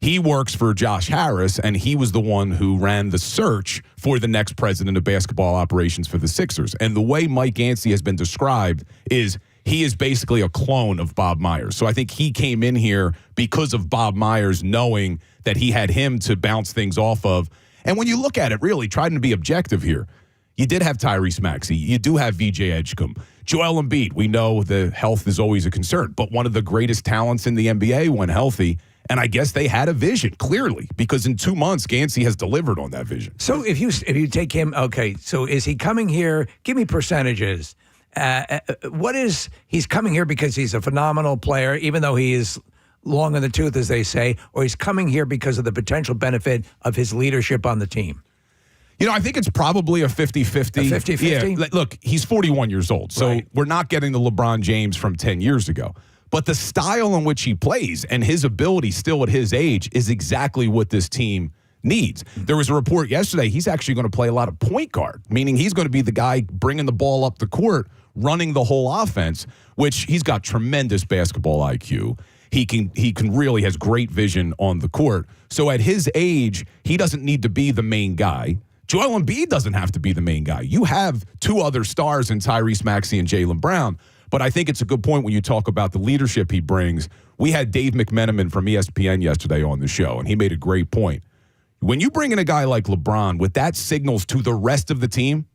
He works for Josh Harris, and he was the one who ran the search for the next president of basketball operations for the Sixers. And the way Mike Gansey has been described is he is basically a clone of Bob Myers. So I think he came in here because of Bob Myers, knowing that he had him to bounce things off of. And when you look at it, really, trying to be objective here, you did have Tyrese Maxey. You do have VJ Edgecombe. Joel Embiid, we know the health is always a concern, but one of the greatest talents in the NBA when healthy. And I guess they had a vision, clearly, because in 2 months, Gansey has delivered on that vision. So if you take him, okay, so is he coming here? Give me percentages. He's coming here because he's a phenomenal player, even though he is long in the tooth, as they say, or he's coming here because of the potential benefit of his leadership on the team? I think it's probably a 50-50. A 50-50? Yeah, look, he's 41 years old, so we're not getting the LeBron James from 10 years ago. But the style in which he plays and his ability still at his age is exactly what this team needs. There was a report yesterday, he's actually going to play a lot of point guard, meaning he's going to be the guy bringing the ball up the court, running the whole offense, which he's got tremendous basketball IQ. He can really has great vision on the court. So at his age, he doesn't need to be the main guy. Joel Embiid doesn't have to be the main guy. You have 2 other stars in Tyrese Maxey and Jaylen Brown. But I think it's a good point when you talk about the leadership he brings. We had Dave McMenamin from ESPN yesterday on the show, and he made a great point. When you bring in a guy like LeBron, what that signals to the rest of the team,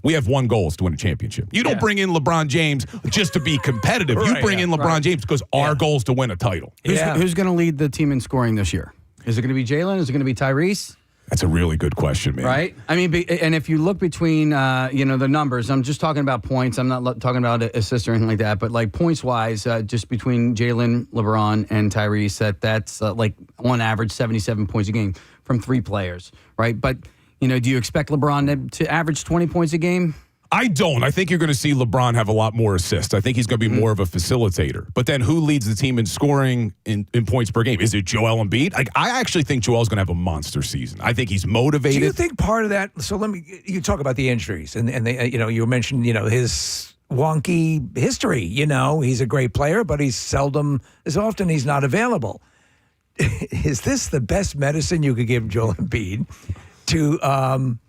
we have one goal is to win a championship. You don't bring in LeBron James just to be competitive. You bring in LeBron James because our goal is to win a title. Who's going to lead the team in scoring this year? Is it going to be Jaylen? Is it going to be Tyrese? That's a really good question, man. Right? I mean, and if you look between, the numbers, I'm just talking about points. I'm not talking about assists or anything like that. But, like, points-wise, just between Jalen, LeBron, and Tyrese, that's, on average, 77 points a game from 3 players, right? But, do you expect LeBron to average 20 points a game? I don't. I think you're going to see LeBron have a lot more assists. I think he's going to be more of a facilitator. But then who leads the team in scoring in points per game? Is it Joel Embiid? I actually think Joel's going to have a monster season. I think he's motivated. Do you think part of that? So you talk about the injuries, and they, you mentioned his wonky history. He's a great player, but he's often he's not available. Is this the best medicine you could give Joel Embiid to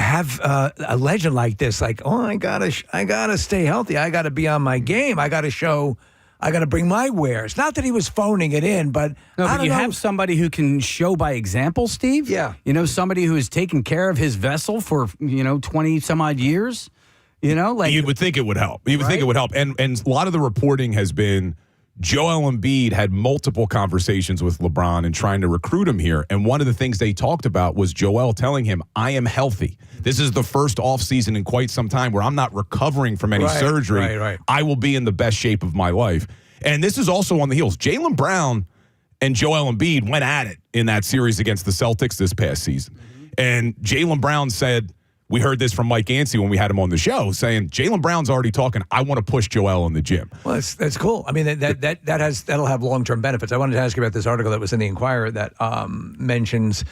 have a legend like this? Like, I gotta stay healthy. I gotta be on my game. I gotta bring my wares. Not that he was phoning it in, but you have somebody who can show by example, Steve. Yeah, somebody who has taken care of his vessel for 20 some odd years. You would think it would help. You would think it would help, and a lot of the reporting has been Joel Embiid had multiple conversations with LeBron and trying to recruit him here. And one of the things they talked about was Joel telling him, I am healthy. This is the first offseason in quite some time where I'm not recovering from any surgery. Right. I will be in the best shape of my life. And this is also on the heels. Jaylen Brown and Joel Embiid went at it in that series against the Celtics this past season. And Jaylen Brown said, we heard this from Mike Yancey when we had him on the show, saying Jaylen Brown's already talking, I want to push Joel in the gym. Well, that's cool. I mean, that'll have long-term benefits. I wanted to ask you about this article that was in the Inquirer that mentions,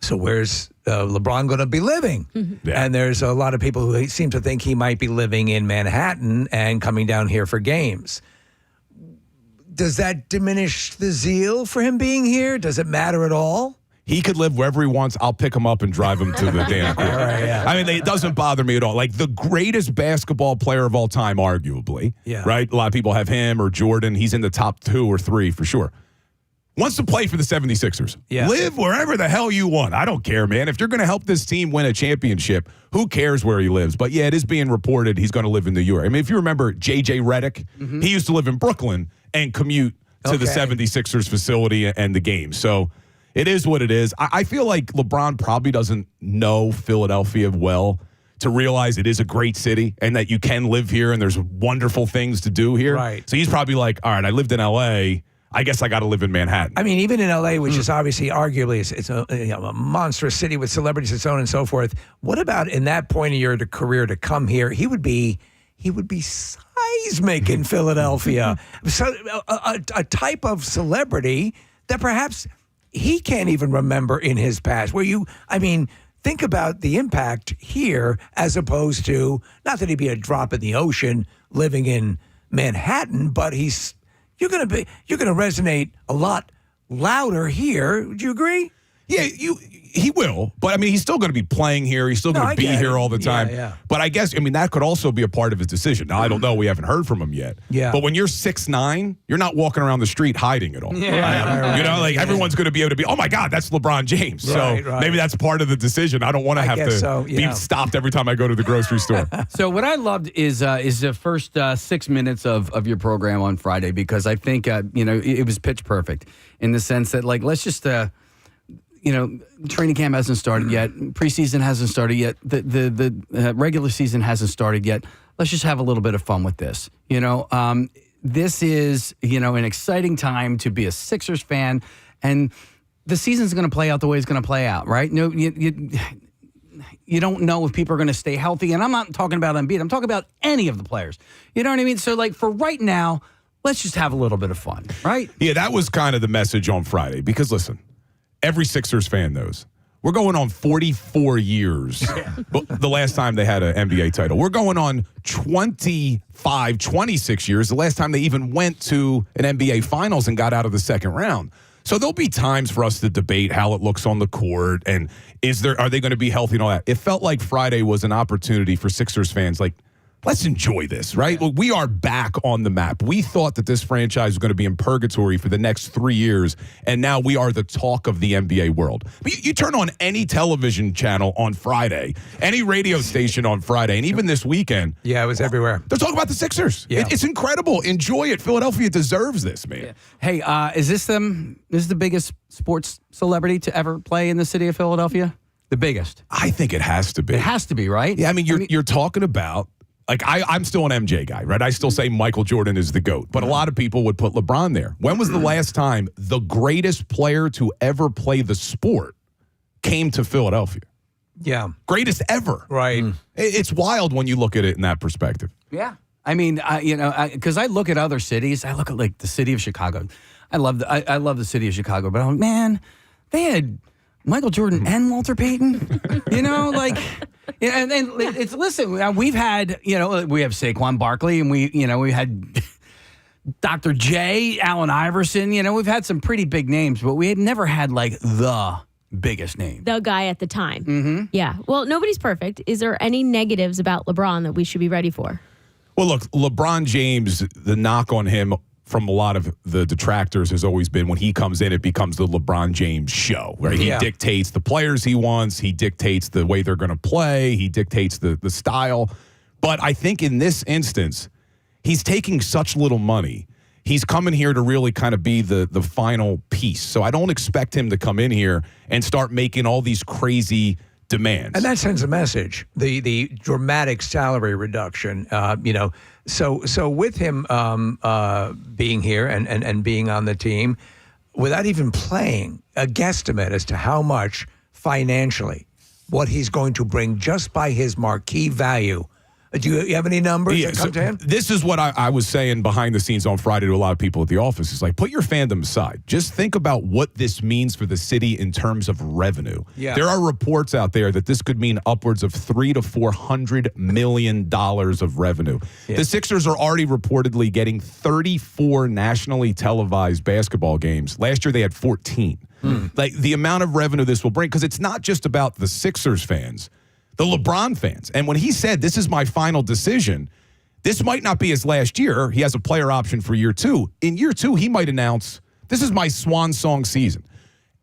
so where's LeBron going to be living? Mm-hmm. Yeah. And there's a lot of people who seem to think he might be living in Manhattan and coming down here for games. Does that diminish the zeal for him being here? Does it matter at all? He could live wherever he wants. I'll pick him up and drive him to the damn court. I mean, it doesn't bother me at all. Like, the greatest basketball player of all time, arguably, right? A lot of people have him or Jordan. He's in the top 2 or 3 for sure. Wants to play for the 76ers. Yeah. Live wherever the hell you want. I don't care, man. If you're going to help this team win a championship, who cares where he lives? But, yeah, it is being reported he's going to live in New York. I mean, if you remember J.J. Redick, he used to live in Brooklyn and commute to the 76ers facility and the game. So it is what it is. I feel like LeBron probably doesn't know Philadelphia well to realize it is a great city and that you can live here and there's wonderful things to do here. Right. So he's probably like, all right, I lived in L.A., I guess I got to live in Manhattan. I mean, even in L.A., which is obviously, arguably, it's a monstrous city with celebrities and so on and so forth. What about in that point of your career to come here? He would be seismic in Philadelphia. So a type of celebrity that perhaps he can't even remember in his past. Think about the impact here as opposed to, not that he'd be a drop in the ocean living in Manhattan, but you're going to resonate a lot louder here. Would you agree? Yeah, he will. But, I mean, he's still going to be playing here. He's still going to be here all the time. Yeah. But I guess, that could also be a part of his decision. Now, I don't know. We haven't heard from him yet. Yeah. But when you're 6'9", you're not walking around the street hiding at all. Yeah. Right. Everyone's going to be able to be, oh, my God, that's LeBron James. Right, so maybe that's part of the decision. I don't want to have to be stopped every time I go to the grocery store. So what I loved is the first 6 minutes of your program on Friday, because I think, it was pitch perfect in the sense that, like, let's just training camp hasn't started yet. Preseason hasn't started yet. The regular season hasn't started yet. Let's just have a little bit of fun with this. This is, an exciting time to be a Sixers fan, and the season's going to play out the way it's going to play out, right? No, you don't know if people are going to stay healthy, and I'm not talking about Embiid. I'm talking about any of the players. You know what I mean? So, like, for right now, let's just have a little bit of fun, right? Yeah, that was kind of the message on Friday, because, listen, every Sixers fan knows we're going on 44 years. The last time they had an NBA title. We're going on 26 years. The last time they even went to an NBA Finals and got out of the second round. So there'll be times for us to debate how it looks on the court and are they going to be healthy and all that. It felt like Friday was an opportunity for Sixers fans. Like, let's enjoy this, right? Well, we are back on the map. We thought that this franchise was going to be in purgatory for the next 3 years, and now we are the talk of the NBA world. You turn on any television channel on Friday, any radio station on Friday, and even this weekend. Yeah, it was everywhere. They're talking about the Sixers. Yeah. It's incredible. Enjoy it. Philadelphia deserves this, man. Yeah. Hey, is this them? This is the biggest sports celebrity to ever play in the city of Philadelphia? The biggest? I think it has to be. It has to be, right? Yeah, I mean, you're talking about, like, I'm still an MJ guy, right? I still say Michael Jordan is the GOAT, but a lot of people would put LeBron there. When was the last time the greatest player to ever play the sport came to Philadelphia? Yeah. Greatest ever. Right. It's wild when you look at it in that perspective. Yeah. I mean, because I look at other cities. I look at, like, the city of Chicago. I love the city of Chicago, but I'm like, man, they had Michael Jordan and Walter Payton, and it's, listen, we've had, we have Saquon Barkley, and we had Dr. J, Allen Iverson, we've had some pretty big names, but we had never had, like, the biggest name. The guy at the time. Mm-hmm. Yeah. Well, nobody's perfect. Is there any negatives about LeBron that we should be ready for? Well, look, LeBron James, the knock on him from a lot of the detractors has always been when he comes in, it becomes the LeBron James show, right? He dictates the players he wants. He dictates the way they're going to play. He dictates the style. But I think in this instance, he's taking such little money. He's coming here to really kind of be the final piece. So I don't expect him to come in here and start making all these crazy demands. And that sends a message. The dramatic salary reduction, So with him being here and being on the team, without even playing, a guesstimate as to how much financially, what he's going to bring just by his marquee value. Do you have any numbers that come to him? This is what I was saying behind the scenes on Friday to a lot of people at the office. It's like, put your fandom aside. Just think about what this means for the city in terms of revenue. Yeah. There are reports out there that this could mean upwards of $300 to $400 million of revenue. Yeah. The Sixers are already reportedly getting 34 nationally televised basketball games. Last year they had 14. Like the amount of revenue this will bring, because it's not just about the Sixers fans. The LeBron fans. And when he said, this is my final decision, this might not be his last year. He has a player option for year 2. In year 2, he might announce, this is my swan song season.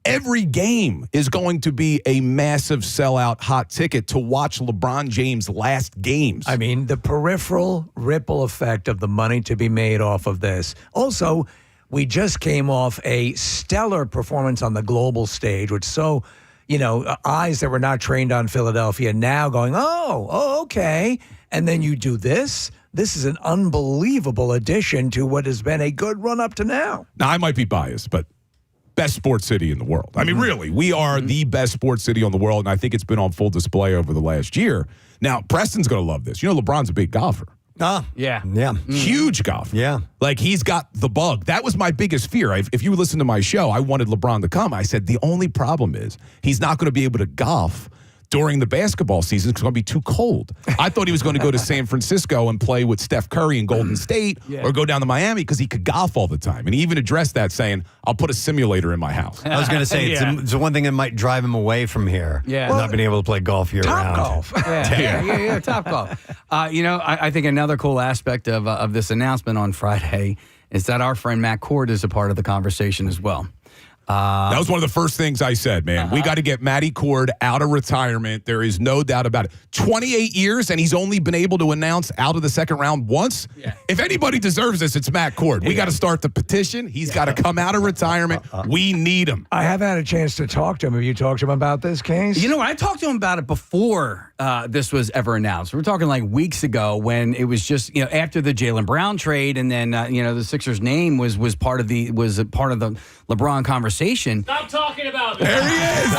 Every game is going to be a massive sellout hot ticket to watch LeBron James' last games. I mean, the peripheral ripple effect of the money to be made off of this. Also, we just came off a stellar performance on the global stage, which eyes that were not trained on Philadelphia now going, okay. And then you do this. This is an unbelievable addition to what has been a good run up to now. Now, I might be biased, but best sports city in the world. I mean, really, we are the best sports city on the world, and I think it's been on full display over the last year. Now, Preston's going to love this. LeBron's a big golfer. Yeah. Huge golfer. Yeah. Like, he's got the bug. That was my biggest fear. If you listen to my show, I wanted LeBron to come. I said, the only problem is he's not going to be able to golf during the basketball season because it's going to be too cold. I thought he was going to go to San Francisco and play with Steph Curry in Golden State or go down to Miami because he could golf all the time. And he even addressed that saying, I'll put a simulator in my house. I was going to say, it's the one thing that might drive him away from here. Yeah. Not being able to play golf year-round. Golf. Yeah, top golf. I think another cool aspect of this announcement on Friday is that our friend Matt Cord is a part of the conversation as well. That was one of the first things I said, man. We got to get Matty Cord out of retirement. There is no doubt about it. 28 years, and he's only been able to announce out of the second round once. Yeah. If anybody deserves this, it's Matt Cord. We got to start the petition. He's got to come out of retirement. We need him. I have had a chance to talk to him. Have you talked to him about this case? I talked to him about it before this was ever announced. We're talking like weeks ago when it was just, after the Jaylen Brown trade, and then, the Sixers' name was part of the LeBron conversation. Stop talking about it. There he is.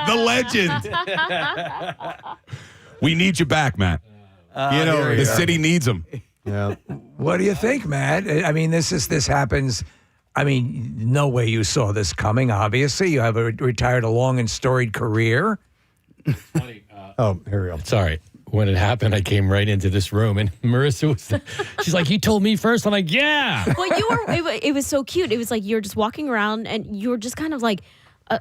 The legend. We need you back, Matt. The city needs him. Yeah. What do you think, Matt? I mean, this happens. I mean, no way you saw this coming, obviously. You have retired a long and storied career. Funny, here we go. Sorry. When it happened, I came right into this room, and Marissa she's like, "You told me first." I'm like, "Yeah." Well, it was so cute. It was like you're just walking around, and you're just kind of like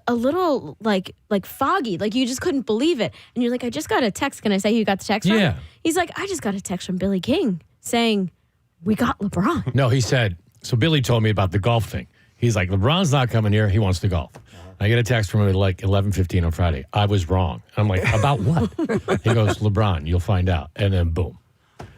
a little like foggy. Like you just couldn't believe it. And you're like, I just got a text. Can I say who you got the text from? Yeah. He's like, I just got a text from Billy King saying, we got LeBron. No, he said, so Billy told me about the golf thing. He's like, LeBron's not coming here. He wants to golf. I get a text from him at like 11:15 on Friday. I was wrong. I'm like, about what? He goes, LeBron, you'll find out. And then boom.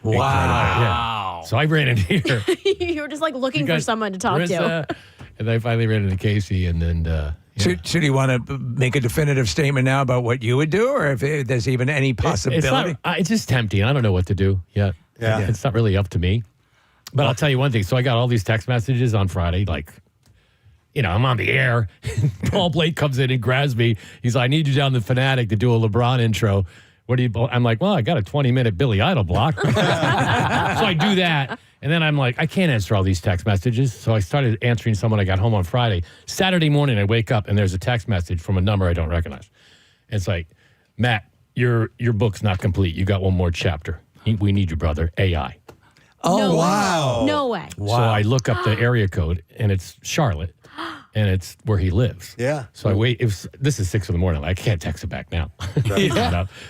Wow. Yeah. So I ran in here. You were just like looking for someone to talk to. Marissa, and I finally ran into Casey, and then Should he want to make a definitive statement now about what you would do, or if there's even any possibility? It's just tempting. I don't know what to do yet. Yeah. It's not really up to me. But I'll tell you one thing. So I got all these text messages on Friday, like, I'm on the air. Paul Blake comes in and grabs me. He's like, I need you down the Fanatic to do a LeBron intro. What do you? I'm like, well, I got a 20-minute Billy Idol block. So I do that. And then I'm like, I can't answer all these text messages. So I started answering someone I got home on Friday. Saturday morning, I wake up and there's a text message from a number I don't recognize. And it's like, Matt, your book's not complete. You got one more chapter. We need you, brother. AI. Oh, No way. wow. No way. So I look up the area code, and it's Charlotte, and it's where he lives. Yeah. So I wait. This is 6 a.m. I can't text it back now.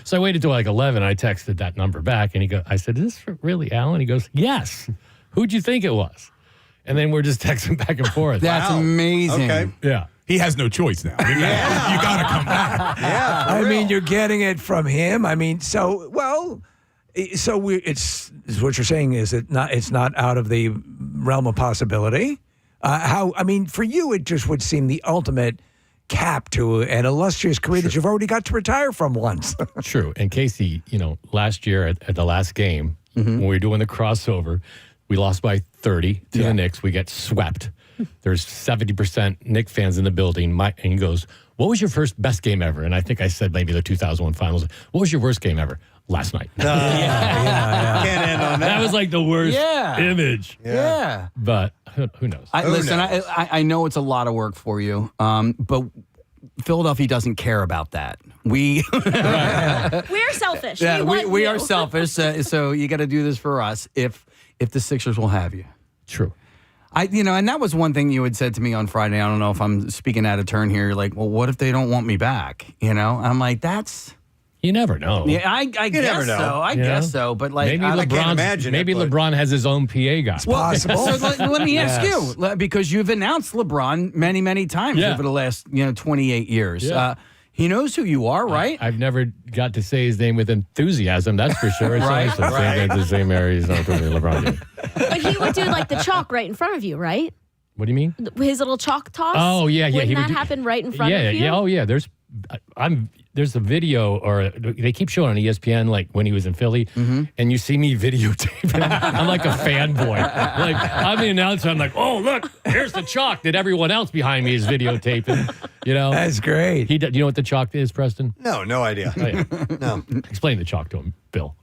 So I waited till like 11. I texted that number back, and I said, is this really Alan? He goes, yes. Who'd you think it was? And then we're just texting back and forth. That's amazing. Okay. Yeah. He has no choice now. I mean, you got to come back. Yeah. I mean, you're getting it from him. I mean, so it's what you're saying is it's not out of the realm of possibility. For you, it just would seem the ultimate cap to an illustrious career that you've already got to retire from once. True. And Casey, last year at the last game, when we were doing the crossover, we lost by 30 to the Knicks. We get swept. There's 70% Knicks fans in the building. And he goes, what was your best game ever? And I think I said maybe the 2001 finals. What was your worst game ever? Last night. Yeah. Can't end on that. That was like the worst Yeah. image. Yeah. But who knows? I know it's a lot of work for you, but Philadelphia doesn't care about that. We're selfish. Yeah, want we you. are selfish. So you got to do this for us if the Sixers will have you. True. And that was one thing you had said to me on Friday. I don't know if I'm speaking out of turn here. You're like, well, what if they don't want me back? And I'm like, that's. You never know. Yeah, I guess never know. so. I guess so. But like, maybe I can't imagine maybe it, but- LeBron has his own PA guy. Possible. So let me ask you, because you've announced LeBron many, many times over the last 28 years. Yeah. He knows who you are, right? I've never got to say his name with enthusiasm, that's for sure. It's Right, nice to say the same area he's not doing LeBron did. But he would do like the chalk right in front of you, right? What do you mean? His little chalk toss. Oh, yeah. Wouldn't He that would do- happen right in front of you? Yeah. Oh, yeah. There's a video, or they keep showing on ESPN, like when he was in Philly, and you see me videotaping. I'm like a fanboy. Like I'm the announcer. I'm like, oh look, here's the chalk that everyone else behind me is videotaping. That's great. Do you know what the chalk is, Preston? No idea. Oh, yeah. No. Explain the chalk to him, Bill.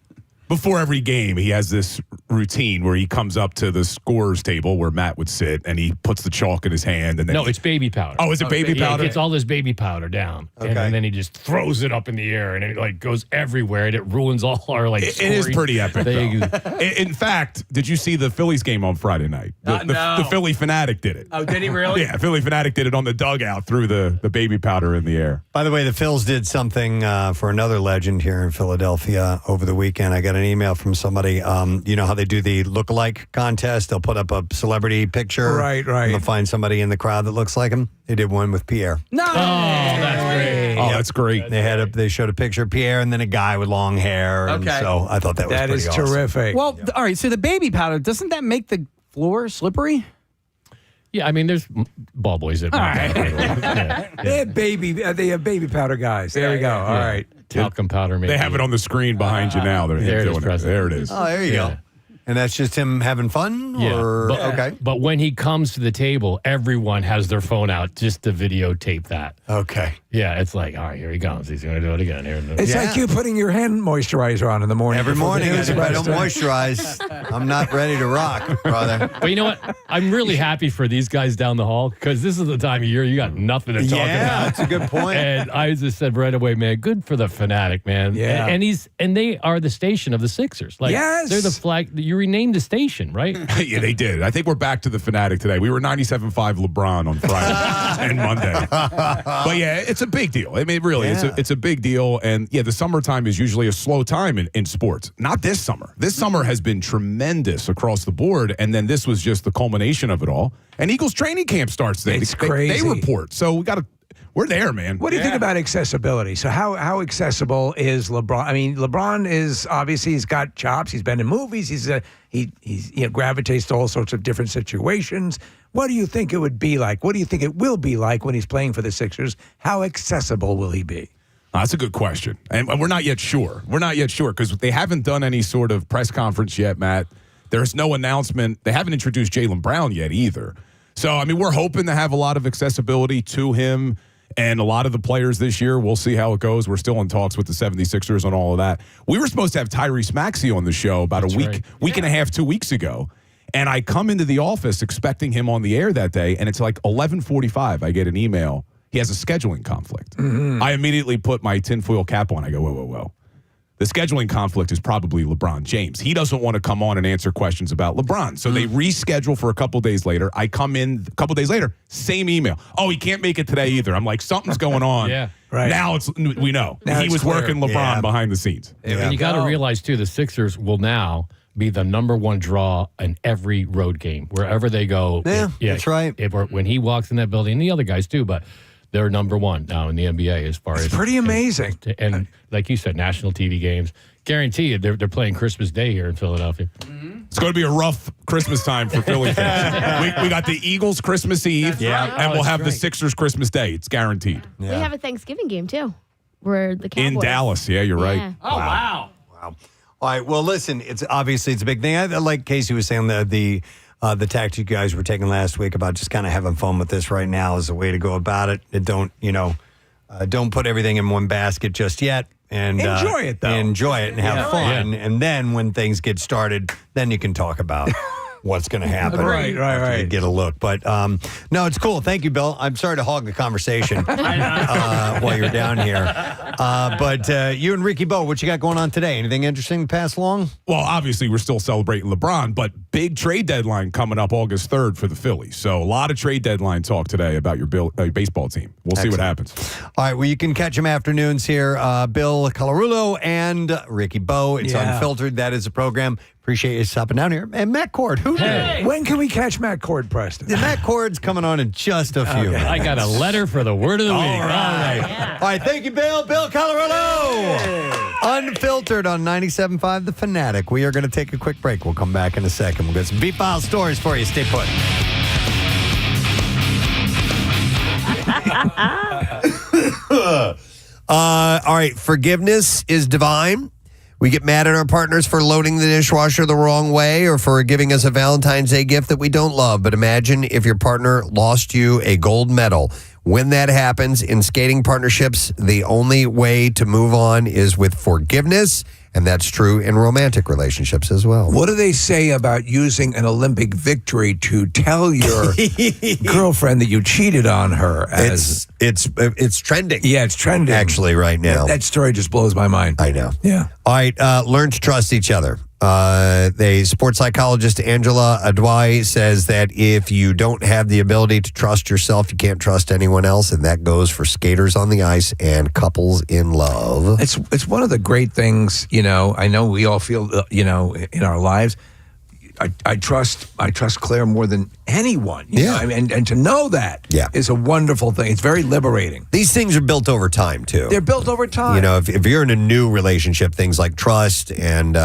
Before every game, he has this routine where he comes up to the scorer's table where Matt would sit, and he puts the chalk in his hand. And then No, it's baby powder. Oh, is it baby Yeah, powder? he gets all this baby powder down, Okay. and then he just throws it up in the air, and it like goes everywhere, and it ruins all our like. It is scoring pretty epic. things. In fact, did you see the Phillies game on Friday night? The Philly Fanatic did it. Oh, did he really? Yeah, Philly Fanatic did it on the dugout, threw the baby powder in the air. By the way, the Phils did something for another legend here in Philadelphia over the weekend. I got an email from somebody. You know how they do the look-alike contest? They'll put up a celebrity picture. Right. And they'll find somebody in the crowd that looks like him. They did one with Pierre. No. Oh, that's great. Oh, that's great. They showed a picture of Pierre and then a guy with long hair. And Okay. so I thought that was That pretty is awesome. terrific. Well, all right. So the baby powder, doesn't that make the floor slippery? Yeah, I mean, there's ball boys that. They have baby powder guys. There we go. All right. Talcum powder. Maybe. They have it on the screen behind you now. They're There it is, doing it. Preston. There it is. Oh, there you go. And that's just him having fun? Yeah. Or, But, okay. But when he comes to the table, everyone has their phone out just to videotape that. Okay. Yeah, it's like, all right, here he comes. He's going to do it again. Here. It's like you putting your hand moisturizer on in the morning. Every before the morning, news if I don't breaks. moisturize, I'm not ready to rock, brother. But you know what? I'm really happy for these guys down the hall because this is the time of year you got nothing to talk about. Yeah, that's a good point. And I just said right away, man, good for the Fanatic, man. Yeah. And they are the station of the Sixers. Like Yes. they're the flag. you renamed the station, right? Yeah, they did. I think we're back to the Fanatic today. We were 97.5 LeBron on Friday and Monday. But yeah, it's a big deal. I mean, really, it's a big deal. And yeah, the summertime is usually a slow time in sports. Not this summer. This summer has been tremendous across the board. And then this was just the culmination of it all. And Eagles training camp starts today. It's crazy. They report. So we're there, man. What do you think about accessibility? So how accessible is LeBron? I mean, LeBron is obviously, he's got chops. He's been in movies. He gravitates to all sorts of different situations. What do you think it would be like? What do you think it will be like when he's playing for the Sixers? How accessible will he be? That's a good question. And we're not yet sure. We're not yet sure because they haven't done any sort of press conference yet, Matt. There's no announcement. They haven't introduced Jaylen Brown yet either. So, I mean, we're hoping to have a lot of accessibility to him and a lot of the players this year. We'll see how it goes. We're still in talks with the 76ers on all of that. We were supposed to have Tyrese Maxey on the show about a week and a half, 2 weeks ago. And I come into the office expecting him on the air that day, and it's like 11:45. I get an email. He has a scheduling conflict. Mm-hmm. I immediately put my tinfoil cap on. I go, whoa. The scheduling conflict is probably LeBron James. He doesn't want to come on and answer questions about LeBron. So they reschedule for a couple days later. I come in a couple days later, same email. Oh, he can't make it today either. I'm like, something's going on. Yeah. Right. Now we know. Now he was clear. working LeBron behind the scenes. And you got to realize, too, the Sixers will now be the number one draw in every road game. Wherever they go. Yeah, that's right. When he walks in that building, and the other guys, too, but they're number one now in the NBA as far as. It's pretty amazing. And like you said, national TV games. Guarantee you, they're playing Christmas Day here in Philadelphia. Mm-hmm. It's going to be a rough Christmas time for Philly fans. we got the Eagles Christmas Eve, and we'll have the Sixers Christmas Day. It's guaranteed. We have a Thanksgiving game, too. We're the Cowboys. In Dallas. Yeah, you're right. Yeah. Oh, wow. All right. Well, listen, it's a big thing. I like Casey was saying the tactic you guys were taking last week about just kind of having fun with this right now is the way to go about it. Don't put everything in one basket just yet. And enjoy it, though. Enjoy it and have fun. Yeah. And then when things get started, then you can talk about what's going to happen. Right. You get a look. But no, it's cool. Thank you, Bill. I'm sorry to hog the conversation while you're down here. But you and Ricky Bo, what you got going on today? Anything interesting to pass along? Well, obviously, we're still celebrating LeBron, but big trade deadline coming up August 3rd for the Phillies. So a lot of trade deadline talk today about your baseball team. We'll see what happens. All right, well, you can catch them afternoons here. Bill Colarulo and Ricky Bo. It's Unfiltered. That is the program. Appreciate you stopping down here. And Matt Cord, who knew? When can we catch Matt Cord, Preston? Matt Cord's coming on in just a few minutes. I got a letter for the word of the week. All right. All right, thank you, Bill. Bill Colarulo. Unfiltered on 97.5 The Fanatic. We are going to take a quick break. We'll come back in a second. We'll get some B-File stories for you. Stay put. All right, forgiveness is divine. We get mad at our partners for loading the dishwasher the wrong way or for giving us a Valentine's Day gift that we don't love. But imagine if your partner lost you a gold medal. When that happens in skating partnerships, the only way to move on is with forgiveness. And that's true in romantic relationships as well. What do they say about using an Olympic victory to tell your girlfriend that you cheated on her? It's trending. Yeah, it's trending. Actually, right now. That story just blows my mind. I know. Yeah. All right, learn to trust each other. The sports psychologist Angela Adwai says that if you don't have the ability to trust yourself, you can't trust anyone else, and that goes for skaters on the ice and couples in love. It's one of the great things, I know we all feel, in our lives. I trust Claire more than anyone. You know? I mean, and to know that is a wonderful thing. It's very liberating. These things are built over time, too. They're built over time. If you're in a new relationship, things like trust and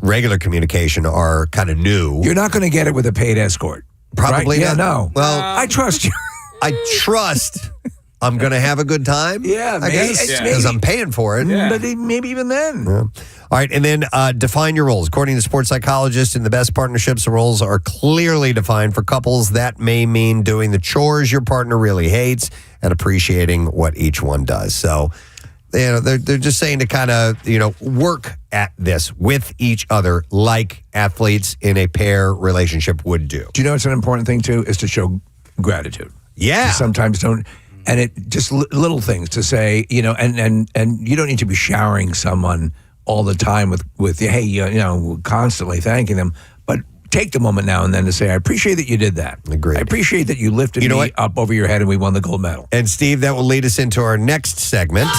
regular communication are kind of new. You're not going to get it with a paid escort. Probably right? not. Yeah, no. Well, I trust you. I trust I'm going to have a good time. Yeah, I guess, because I'm paying for it. But maybe even then. Yeah. All right, and then define your roles. According to sports psychologists, in the best partnerships, the roles are clearly defined. For couples, that may mean doing the chores your partner really hates and appreciating what each one does. So, they're just saying to kind of, work at this with each other like athletes in a pair relationship would do. Do you know what's an important thing, too, is to show gratitude. Yeah. Sometimes don't, and it just little things to say, and you don't need to be showering someone all the time with hey, you know, constantly thanking them, but take the moment now and then to say, I appreciate that you did that. Agreed. I appreciate that you lifted me up over your head and we won the gold medal. And Steve, that will lead us into our next segment.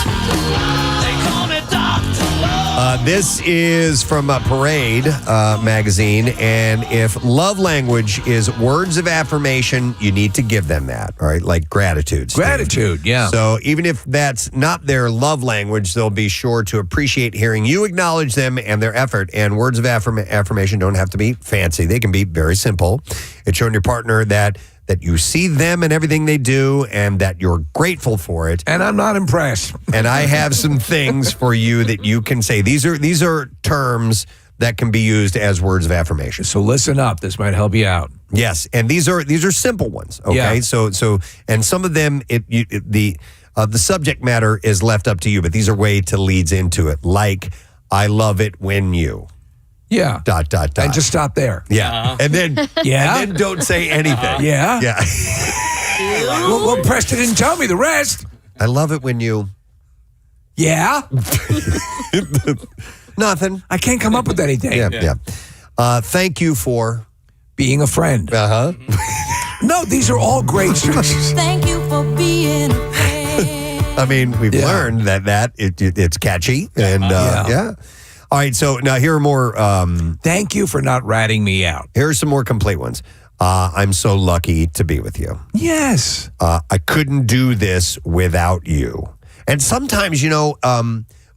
This is from Parade magazine, and if love language is words of affirmation, you need to give them that, all right? Like gratitude. Steve. Gratitude, yeah. So even if that's not their love language, they'll be sure to appreciate hearing you acknowledge them and their effort. And words of affirmation don't have to be fancy. They can be very simple. It's showing your partner that you see them and everything they do and that you're grateful for it. And I'm not impressed. And I have some things for you that you can say. These are terms that can be used as words of affirmation. So listen up. This might help you out. Yes, and these are simple ones, okay? Yeah. So and some of them the subject matter is left up to you, but these are way to leads into it. Like, I love it when you. Yeah. ... And just stop there. Yeah. And then Yeah. And then don't say anything. Yeah. Yeah. Well, Preston didn't tell me the rest. I love it when you. Yeah. Nothing. I can't come up with anything. Yeah. Thank you for being a friend. Uh-huh. No, these are all great strategies. Thank you for being a friend. I mean, we've learned that it's catchy and yeah. All right, so now here are more. Thank you for not ratting me out. Here are some more complete ones. I'm so lucky to be with you. Yes. I couldn't do this without you. And sometimes, you know,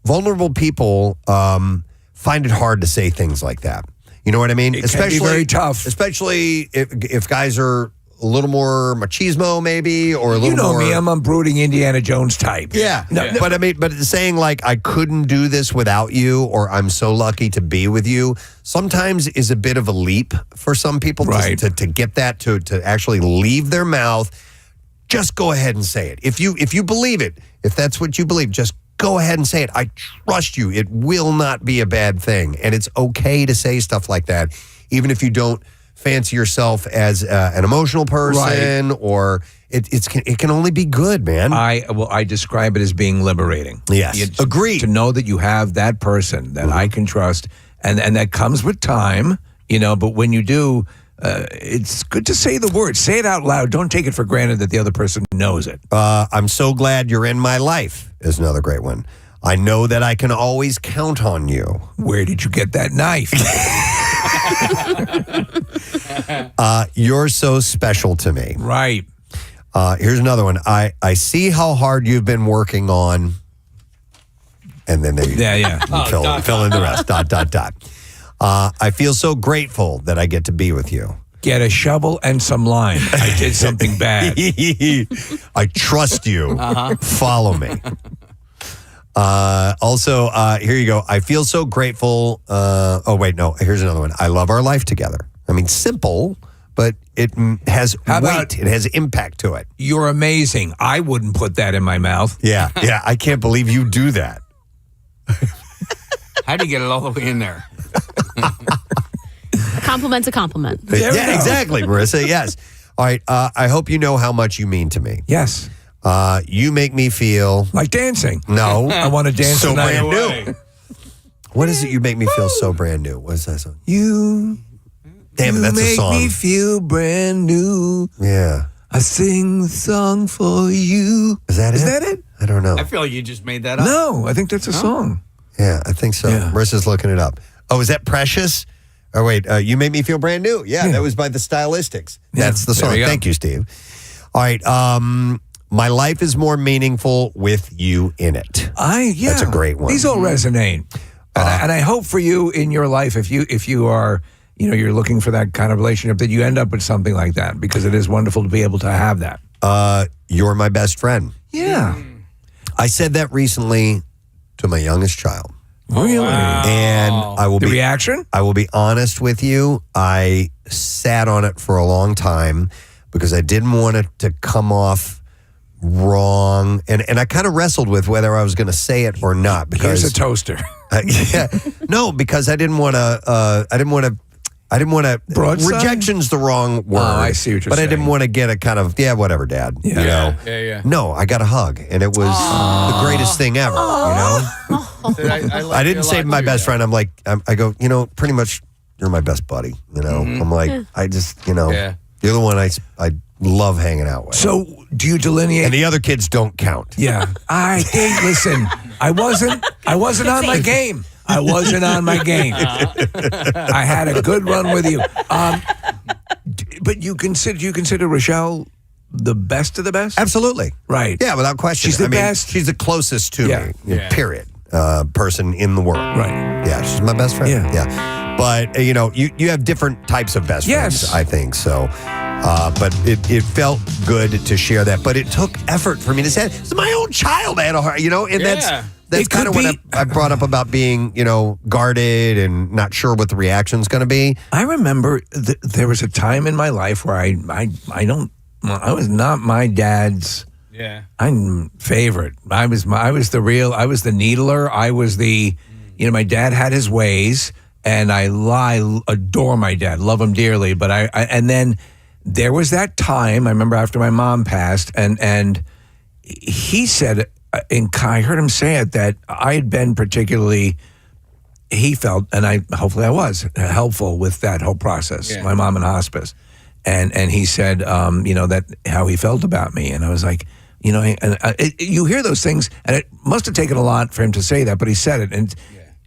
vulnerable people find it hard to say things like that. You know what I mean? It can be very tough. Especially if guys are a little more machismo, maybe, or a little more. You know me, I'm a brooding Indiana Jones type. Yeah. But I mean, but saying like, I couldn't do this without you, or I'm so lucky to be with you, sometimes is a bit of a leap for some people to get that to actually leave their mouth. Just go ahead and say it. If you believe it, if that's what you believe, just go ahead and say it. I trust you. It will not be a bad thing. And it's okay to say stuff like that, even if you don't fancy yourself as an emotional person, or it can only be good, man. I describe it as being liberating. Yes, agreed. To know that you have that person that I can trust, and that comes with time, you know. But when you do, it's good to say the word. Say it out loud. Don't take it for granted that the other person knows it. I'm so glad you're in my life is another great one. I know that I can always count on you. Where did you get that knife? You're so special to me. Right. Here's another one. I see how hard you've been working on, and then they fill in the rest. ... I feel so grateful that I get to be with you. Get a shovel and some lime. I did something bad. I trust you. Follow me. Also, here you go. I feel so grateful. Oh, wait, no. Here's another one. I love our life together. I mean, simple, but it has weight. It has impact to it. You're amazing. I wouldn't put that in my mouth. Yeah. I can't believe you do that. How do you get it all the way in there? A compliment's a compliment. Yeah, exactly, Marissa. Yes. All right. I hope you know how much you mean to me. Yes. You make me feel like dancing. No. I want to dance so tonight. brand new. What is it? You make me feel so brand new. What is that song? Damn it, that's a song. You make me feel brand new. Yeah. I sing the song for you. Is that that it? I don't know. I feel like you just made that up. No, I think that's a song. Yeah, I think so. Yeah. Marissa's looking it up. Oh, is that Precious? Oh, wait. You Make Me Feel Brand New. Yeah, that was by the Stylistics. That's the song. Thank you, Steve. All right. My life is more meaningful with you in it. That's a great one. These all resonate. And I hope for you in your life, if you are, you know, you're looking for that kind of relationship, that you end up with something like that, because it is wonderful to be able to have that. You're my best friend. Yeah. I said that recently to my youngest child. Really? And I will The reaction? I will be honest with you. I sat on it for a long time because I didn't want it to come off wrong. And I kind of wrestled with whether I was going to say it or not. Because Here's a toaster. No, because I didn't want to. Broadside? Rejection's the wrong word. Oh, I see what you're But saying. I didn't want to get a kind of, whatever, Dad. Yeah. You know? Yeah. No, I got a hug, and it was the greatest thing ever, you know? I didn't say my best friend. I'm like, I go, pretty much you're my best buddy. I'm like, I just, you're the one I love hanging out with. So do you delineate? And the other kids don't count. Yeah. Listen, I wasn't on my game. I wasn't on my game. I had a good run with you. But you consider Rochelle the best of the best? Absolutely. Right. Yeah, without question. She's the best. She's the closest to me, period, person in the world. Right. Yeah, she's my best friend. Yeah. But, you have different types of best friends, I think. So, but it felt good to share that. But it took effort for me to say, it's my own child I had a heart, and that's kind of what I brought up about being, guarded and not sure what the reaction's going to be. I remember there was a time in my life where I was not my dad's favorite. I was the needler. I was the, my dad had his ways, and I adore my dad, love him dearly. But and then there was that time, I remember after my mom passed, and he said, I heard him say it, that I had been particularly, he felt, and hopefully I was helpful with that whole process, my mom in hospice. And he said, that how he felt about me. And I was like, you hear those things, and it must have taken a lot for him to say that, but he said it. And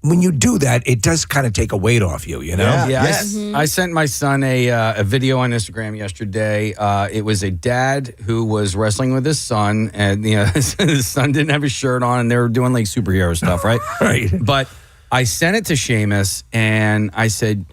when you do that, it does kind of take a weight off you, I sent my son a video on Instagram yesterday. It was a dad who was wrestling with his son, and his son didn't have his shirt on, and they were doing like superhero stuff, right? Right. But I sent it to Seamus, and I said,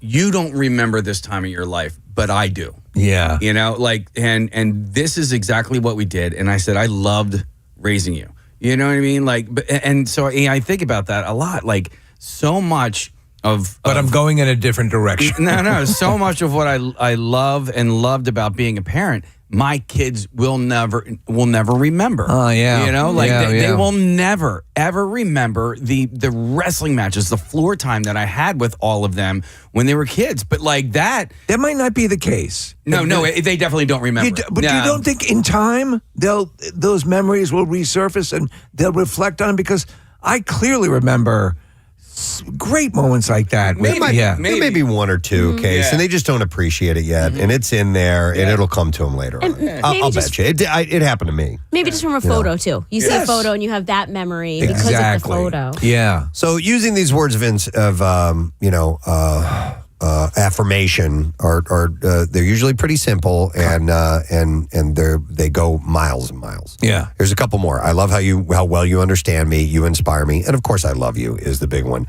you don't remember this time of your life, but I do. Yeah. And this is exactly what we did. And I said, I loved raising you. You know what I mean? And so I think about that a lot. Like, so much of... But I'm going in a different direction. No. So much of what I love and loved about being a parent, my kids will never remember. Oh, yeah. They will never, ever remember the wrestling matches, the floor time that I had with all of them when they were kids. But like that... That might not be the case. No, they definitely don't remember. But you don't think in time those memories will resurface and they'll reflect on them? Because I clearly remember great moments like that. Maybe one or two, Case, and they just don't appreciate it yet, and it's in there, and it'll come to them later on. I'll bet you. It happened to me. Maybe just from a photo, too. You see a photo, and you have that memory because of the photo. Yeah. So using these words of affirmation are they're usually pretty simple, and they go miles and miles. Yeah. Here's a couple more. I love how well you understand me. You inspire me, and of course, I love you is the big one.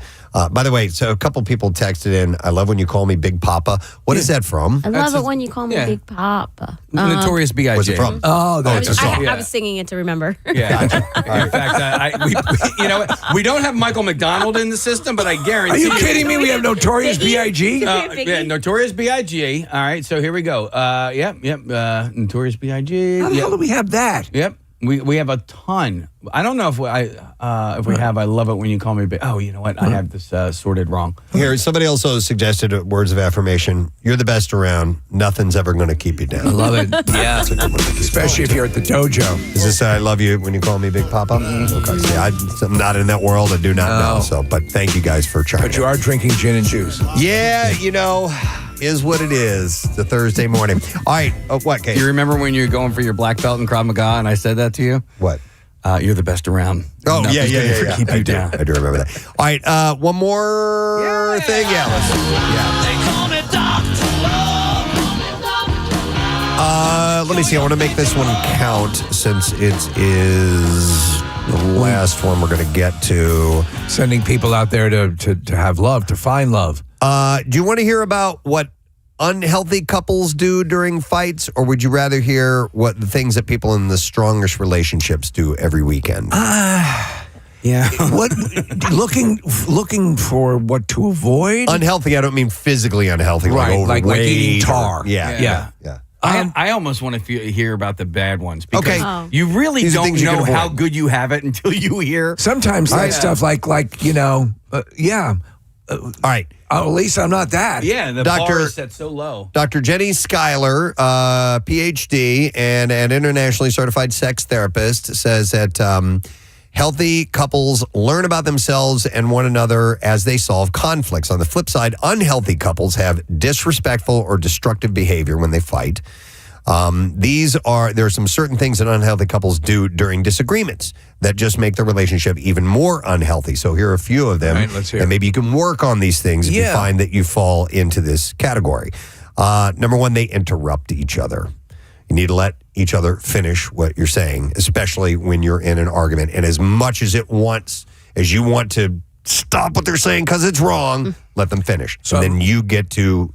By the way, so a couple people texted in. I love when you call me Big Papa. What is that from? I love it when you call me Big Papa. Notorious B.I.G. What's it from? Oh, that's a song. I was singing it to remember. Yeah. In fact, we don't have Michael McDonald in the system, but I guarantee. Are you kidding me? We have Notorious B.I.G. Notorious B.I.G. All right, so here we go. Notorious B.I.G. How the hell do we have that? Yep. We have a ton. I don't know if we have. I love it when you call me. Oh, you know what? I have this sorted wrong. Here, somebody also suggested words of affirmation. You're the best around. Nothing's ever going to keep you down. I love it. Yeah, that's a good one. Especially if you're at the dojo. Is this I love you when you call me Big Papa? Okay. See, I'm not in that world. I do not know. So, but thank you guys for trying. But you are drinking gin and juice. Yeah, is what it is. It's a Thursday morning. All right. What, Kate? You remember when you were going for your black belt in Krav Maga and I said that to you? What? You're the best around. Oh, Nothing's gonna keep you down. I do remember that. All right. One more thing. Yeah, let's see. Let me see. I want to make this one count since it is the last one we're going to get to. Sending people out there to have love, to find love. Do you want to hear about what unhealthy couples do during fights, or would you rather hear what the things that people in the strongest relationships do every weekend? Yeah. What looking for what to avoid? Unhealthy, I don't mean physically unhealthy, right? Like Like eating tar. Yeah. I almost want to hear about the bad ones because Okay. you really These are don't things you can know avoid. how good you have it until you hear. Sometimes that stuff like All right. At least I'm not that. Yeah, the bar is set so low. Dr. Jenny Schuyler, PhD and an internationally certified sex therapist, says that Healthy couples learn about themselves and one another as they solve conflicts. On the flip side, unhealthy couples have disrespectful or destructive behavior when they fight. There are some certain things that unhealthy couples do during disagreements that just make the relationship even more unhealthy. So here are a few of them. All right, let's hear. And maybe you can work on these things if you find that you fall into this category. Number one, they interrupt each other. You need to let each other finish what you're saying, especially when you're in an argument. And as much as you want to stop what they're saying because it's wrong, let them finish. So then you get to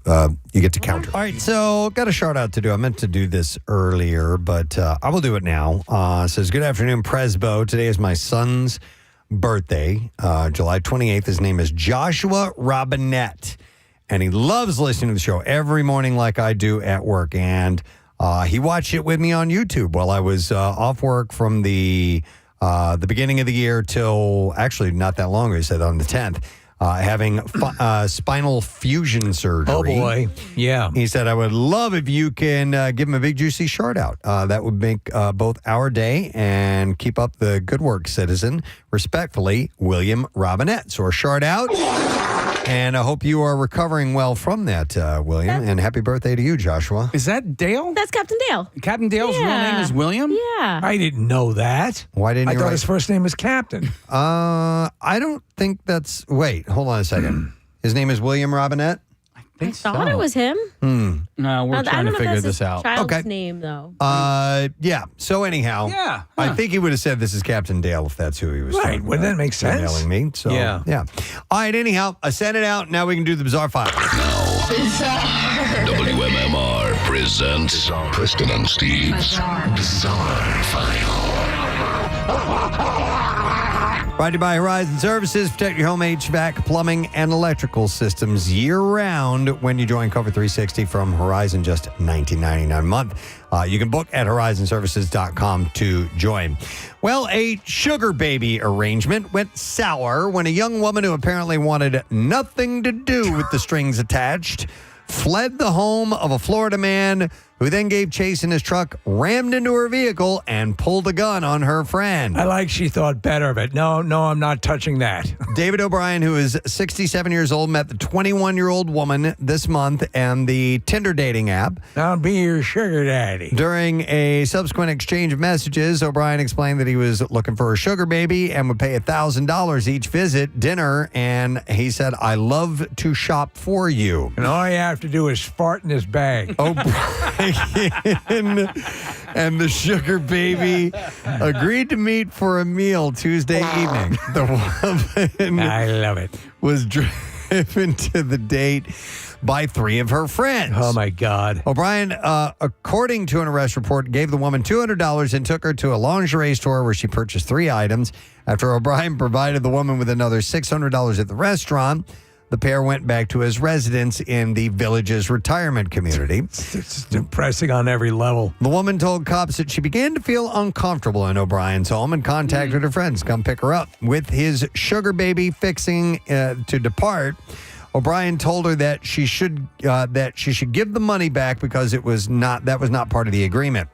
counter. All right, so got a shout out to do. I meant to do this earlier, but I will do it now. It says, good afternoon, Presbo. Today is my son's birthday, July 28th. His name is Joshua Robinette, and he loves listening to the show every morning like I do at work. And he watched it with me on YouTube while I was off work from the beginning of the year till actually not that long ago. He said on the 10th, having spinal fusion surgery. Oh, boy. Yeah. He said, I would love if you can give him a big, juicy shout out. That would make both our day and keep up the good work, citizen. Respectfully, William Robinette. So a shout out. And I hope you are recovering well from that, William. And happy birthday to you, Joshua. Is that Dale? That's Captain Dale. Captain Dale's real name is William? Yeah. I didn't know that. Why didn't I you thought write- his first name was Captain. I don't think that's... Wait, hold on a second. His name is William Robinette? I thought it was him. No, we're I trying don't to know if figure that's this his out. child's name, though. Yeah. So anyhow, I think he would have said this is Captain Dale if that's who he was. Right. Wouldn't that make sense? Emailing me. So Yeah. All right. Anyhow, I sent it out. Now we can do the bizarre file. WMMR presents Preston and Steve's Bizarre File. Brought to you by Horizon Services. Protect your home HVAC, plumbing, and electrical systems year-round when you join Cover 360 from Horizon, just $19.99 a month. You can book at horizonservices.com to join. Well, a sugar baby arrangement went sour when a young woman who apparently wanted nothing to do with the strings attached fled the home of a Florida man who then gave chase in his truck, rammed into her vehicle, and pulled a gun on her friend. I like she thought better of it. No, I'm not touching that. David O'Brien, who is 67 years old, met the 21-year-old woman this month and the Tinder dating app. I'll be your sugar daddy. During a subsequent exchange of messages, O'Brien explained that he was looking for a sugar baby and would pay $1,000 each visit, dinner, and he said, I love to shop for you. And all you have to do is fart in his bag. O'Brien and the sugar baby agreed to meet for a meal Tuesday evening. The woman I love it. was driven to the date by three of her friends. Oh, my God. O'Brien, according to an arrest report, gave the woman $200 and took her to a lingerie store where she purchased 3 items. After O'Brien provided the woman with another $600 at the restaurant, the pair went back to his residence in the village's retirement community. It's depressing on every level. The woman told cops that she began to feel uncomfortable in O'Brien's home and contacted her friends to come pick her up. With his sugar baby fixing to depart, O'Brien told her that she should give the money back because that was not part of the agreement.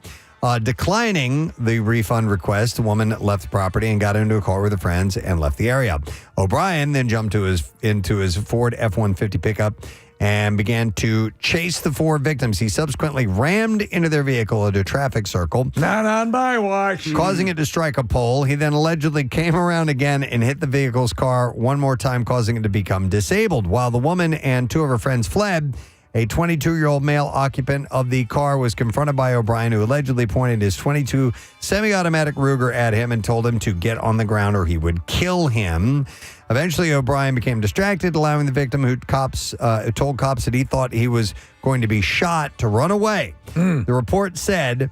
Declining the refund request, the woman left the property and got into a car with her friends and left the area. O'Brien then jumped into his Ford F-150 pickup and began to chase the 4 victims. He subsequently rammed into their vehicle at a traffic circle. Not on my watch. Causing it to strike a pole. He then allegedly came around again and hit the vehicle's car one more time, causing it to become disabled. While the woman and 2 of her friends fled, a 22-year-old male occupant of the car was confronted by O'Brien, who allegedly pointed his .22 semi-automatic Ruger at him and told him to get on the ground or he would kill him. Eventually, O'Brien became distracted, allowing the victim, who told cops that he thought he was going to be shot, to run away. The report said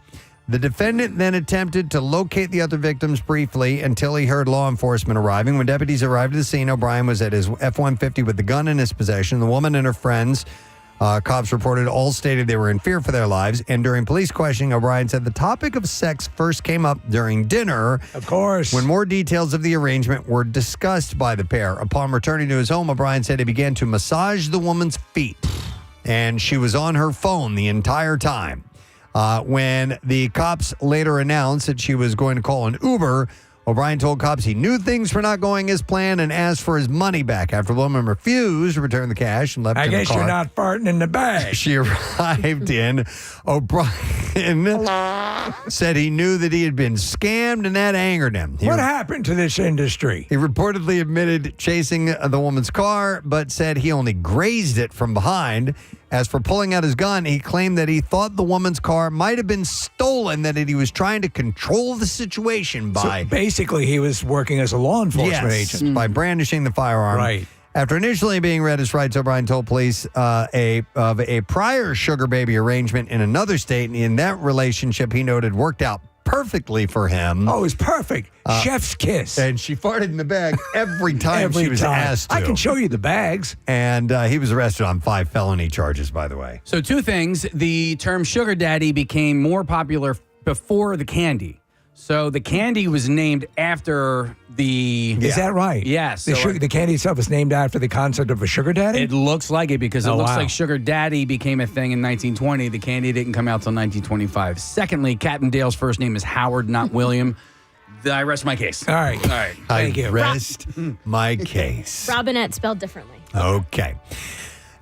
the defendant then attempted to locate the other victims briefly until he heard law enforcement arriving. When deputies arrived at the scene, O'Brien was at his F-150 with the gun in his possession. The woman and her friends, cops reported, all stated they were in fear for their lives. And during police questioning, O'Brien said the topic of sex first came up during dinner. Of course. When more details of the arrangement were discussed by the pair. Upon returning to his home, O'Brien said he began to massage the woman's feet. And she was on her phone the entire time. When the cops later announced that she was going to call an Uber, O'Brien told cops he knew things were not going as planned and asked for his money back. After the woman refused to return the cash and left I in the guess car. you're not farting in the bag. She arrived in. O'Brien said he knew that he had been scammed and that angered him. What happened to this industry? He reportedly admitted chasing the woman's car, but said he only grazed it from behind. As for pulling out his gun, he claimed that he thought the woman's car might have been stolen, that he was trying to control the situation by... So basically, he was working as a law enforcement agent. by brandishing the firearm. Right. After initially being read his rights, O'Brien told police of a prior sugar baby arrangement in another state. And in that relationship, he noted, worked out perfectly for him. Oh, it was perfect. Chef's kiss. And she farted in the bag every time she was asked to. I can show you the bags. And he was arrested on 5 felony charges, by the way. So 2 things. The term sugar daddy became more popular before the candy. So the candy was named after the... Is that right? Yes. The candy itself is named after the concept of a sugar daddy? It looks like it because it looks like sugar daddy became a thing in 1920. The candy didn't come out till 1925. Secondly, Captain Dale's first name is Howard, not William. I rest my case. All right. Thank you. Rest my case. Robinette spelled differently. Okay.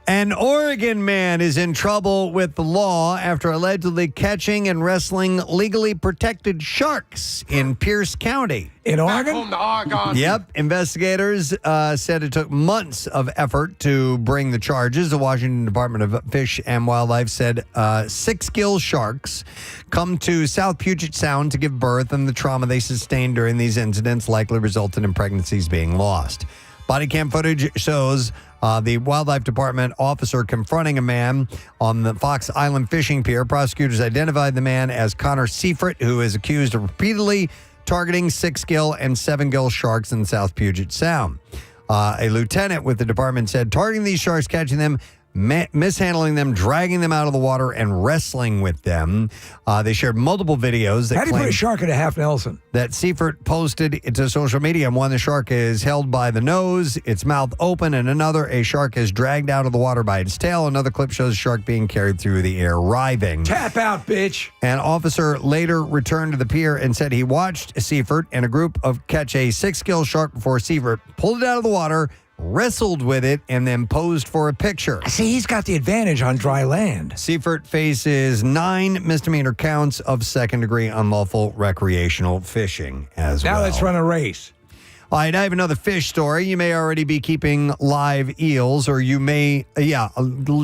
An Oregon man is in trouble with the law after allegedly catching and wrestling legally protected sharks in Pierce County. In Oregon? Yep. Investigators said it took months of effort to bring the charges. The Washington Department of Fish and Wildlife said 6 gill sharks come to South Puget Sound to give birth, and the trauma they sustained during these incidents likely resulted in pregnancies being lost. Body cam footage shows the Wildlife Department officer confronting a man on the Fox Island fishing pier. Prosecutors identified the man as Connor Seifert, who is accused of repeatedly targeting 6 gill and 7 gill sharks in South Puget Sound. A lieutenant with the department said targeting these sharks, catching them, mishandling them, dragging them out of the water, and wrestling with them. They shared multiple videos that How do you put a claimed shark in a half Nelson? that Seifert posted to social media. One, the shark is held by the nose, its mouth open, and another, a shark is dragged out of the water by its tail. Another clip shows a shark being carried through the air, writhing. Tap out, bitch. An officer later returned to the pier and said he watched Seifert and a group of catch a 6 gill shark before Seifert pulled it out of the water, wrestled with it, and then posed for a picture. See, he's got the advantage on dry land. Seifert faces 9 misdemeanor counts of second-degree unlawful recreational fishing as well. Now let's run a race. All right, I have another fish story. You may already be keeping live eels, or you may,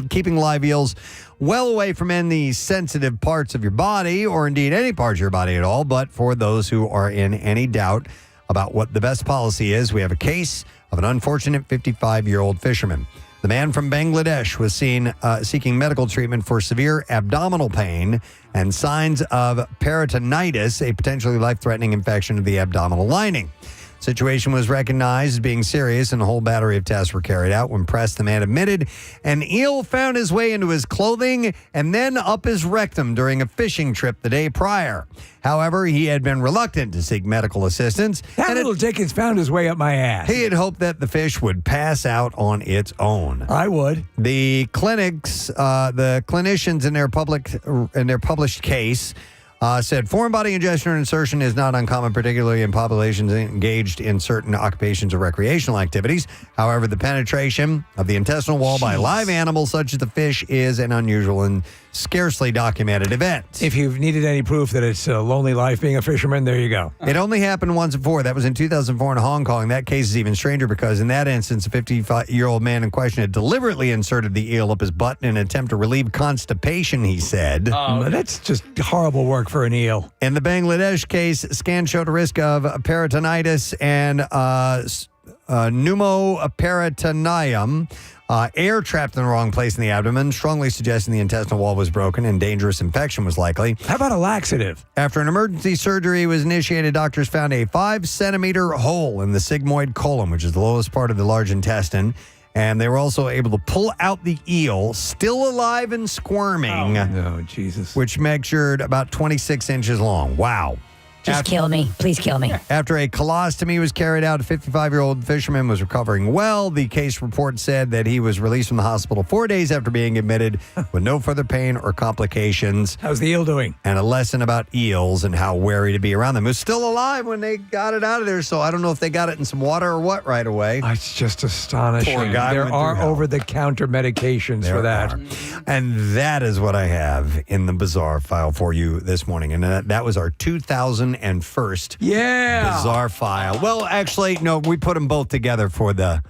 keeping live eels well away from any sensitive parts of your body, or indeed any parts of your body at all. But for those who are in any doubt about what the best policy is, we have a case of an unfortunate 55-year-old fisherman. The man from Bangladesh was seen seeking medical treatment for severe abdominal pain and signs of peritonitis, a potentially life-threatening infection of the abdominal lining. Situation was recognized as being serious, and a whole battery of tests were carried out. When pressed, the man admitted an eel found his way into his clothing and then up his rectum during a fishing trip the day prior. However, he had been reluctant to seek medical assistance. That little Dickens found his way up my ass. He had hoped that the fish would pass out on its own. I would. The clinicians in their published case said foreign body ingestion or insertion is not uncommon, particularly in populations engaged in certain occupations or recreational activities. However, the penetration of the intestinal wall by live animals such as the fish is an unusual and scarcely documented event. If you've needed any proof that it's a lonely life being a fisherman, there you go. It only happened once before. That was in 2004 in Hong Kong. That case is even stranger because in that instance, a 55-year-old man in question had deliberately inserted the eel up his butt in an attempt to relieve constipation, he said. That's just horrible work for an eel. In the Bangladesh case, scans showed a risk of peritonitis and pneumoperitoneum. Air trapped in the wrong place in the abdomen, strongly suggesting the intestinal wall was broken and dangerous infection was likely. How about a laxative? After an emergency surgery was initiated, doctors found a 5-centimeter hole in the sigmoid colon, which is the lowest part of the large intestine. And they were also able to pull out the eel, still alive and squirming. Oh, Jesus. Which measured about 26 inches long. Wow. Just kill me. Please kill me. After a colostomy was carried out, a 55-year-old fisherman was recovering well. The case report said that he was released from the hospital 4 days after being admitted with no further pain or complications. How's the eel doing? And a lesson about eels and how wary to be around them. It was still alive when they got it out of there, so I don't know if they got it in some water or what right away. It's just astonishing. Poor guy There went are through hell. over-the-counter medications for that. And that is what I have in the bizarre file for you this morning. And that was our 2001st bizarre file. Well, actually, no, we put them both together for the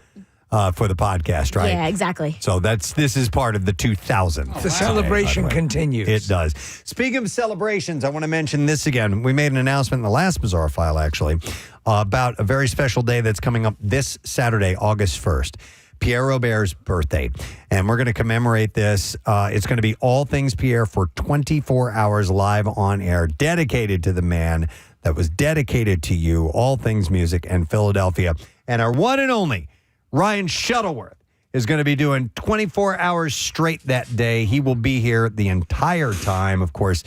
podcast, right? Yeah, exactly. So this is part of the 2000. The celebration continues. It does. Speaking of celebrations, I want to mention this again. We made an announcement in the last bizarre file, actually, about a very special day that's coming up this Saturday, August 1st. Pierre Robert's birthday. And we're going to commemorate this. It's going to be All Things Pierre for 24 hours live on air, dedicated to the man that was dedicated to you, All Things Music and Philadelphia. And our one and only Ryan Shuttleworth is going to be doing 24 hours straight that day. He will be here the entire time. Of course,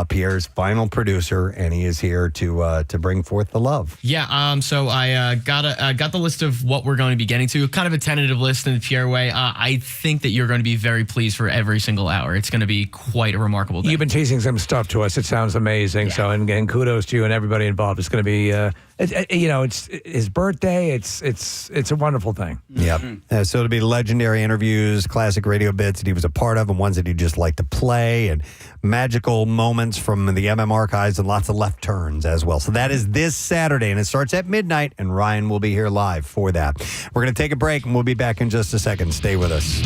Pierre's final producer, and he is here to bring forth the love. Yeah, so I got the list of what we're going to be getting to, kind of a tentative list in the Pierre way. I think that you're going to be very pleased for every single hour. It's going to be quite a remarkable day. You've been teasing some stuff to us. It sounds amazing. Yeah. So, and kudos to you and everybody involved. It's going to be, it's his birthday. It's a wonderful thing. Yep. So it'll be legendary interviews, classic radio bits that he was a part of, and ones that he just liked to play, and magical moments from the MM archives, and lots of left turns as well. So that is this Saturday, and it starts at midnight, and Ryan will be here live for that. We're going to take a break, and we'll be back in just a second. Stay with us.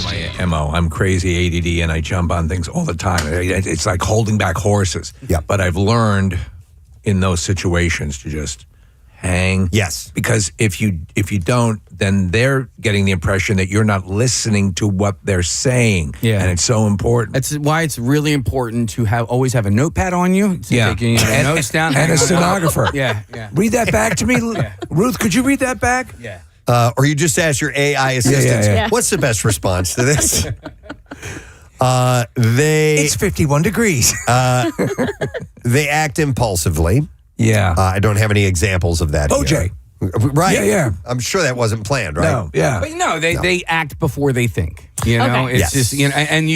My MO. I'm crazy ADD, and I jump on things all the time. It's like holding back horses. Yeah. But I've learned in those situations to just hang. Yes. Because if you don't, then they're getting the impression that you're not listening to what they're saying. Yeah. And it's so important. That's why it's really important to always have a notepad on you. So Yeah. taking notes down. And a stenographer. Yeah. Read that back to me. Ruth, could you read that back? Yeah. Or you just ask your AI assistants, Yeah. what's the best response to this? It's 51 degrees. They act impulsively. Yeah. I don't have any examples of that OJ. here. Right. Yeah. I'm sure that wasn't planned, right? No, yeah. But no, they act before they think. You know, Okay. it's just, you know, and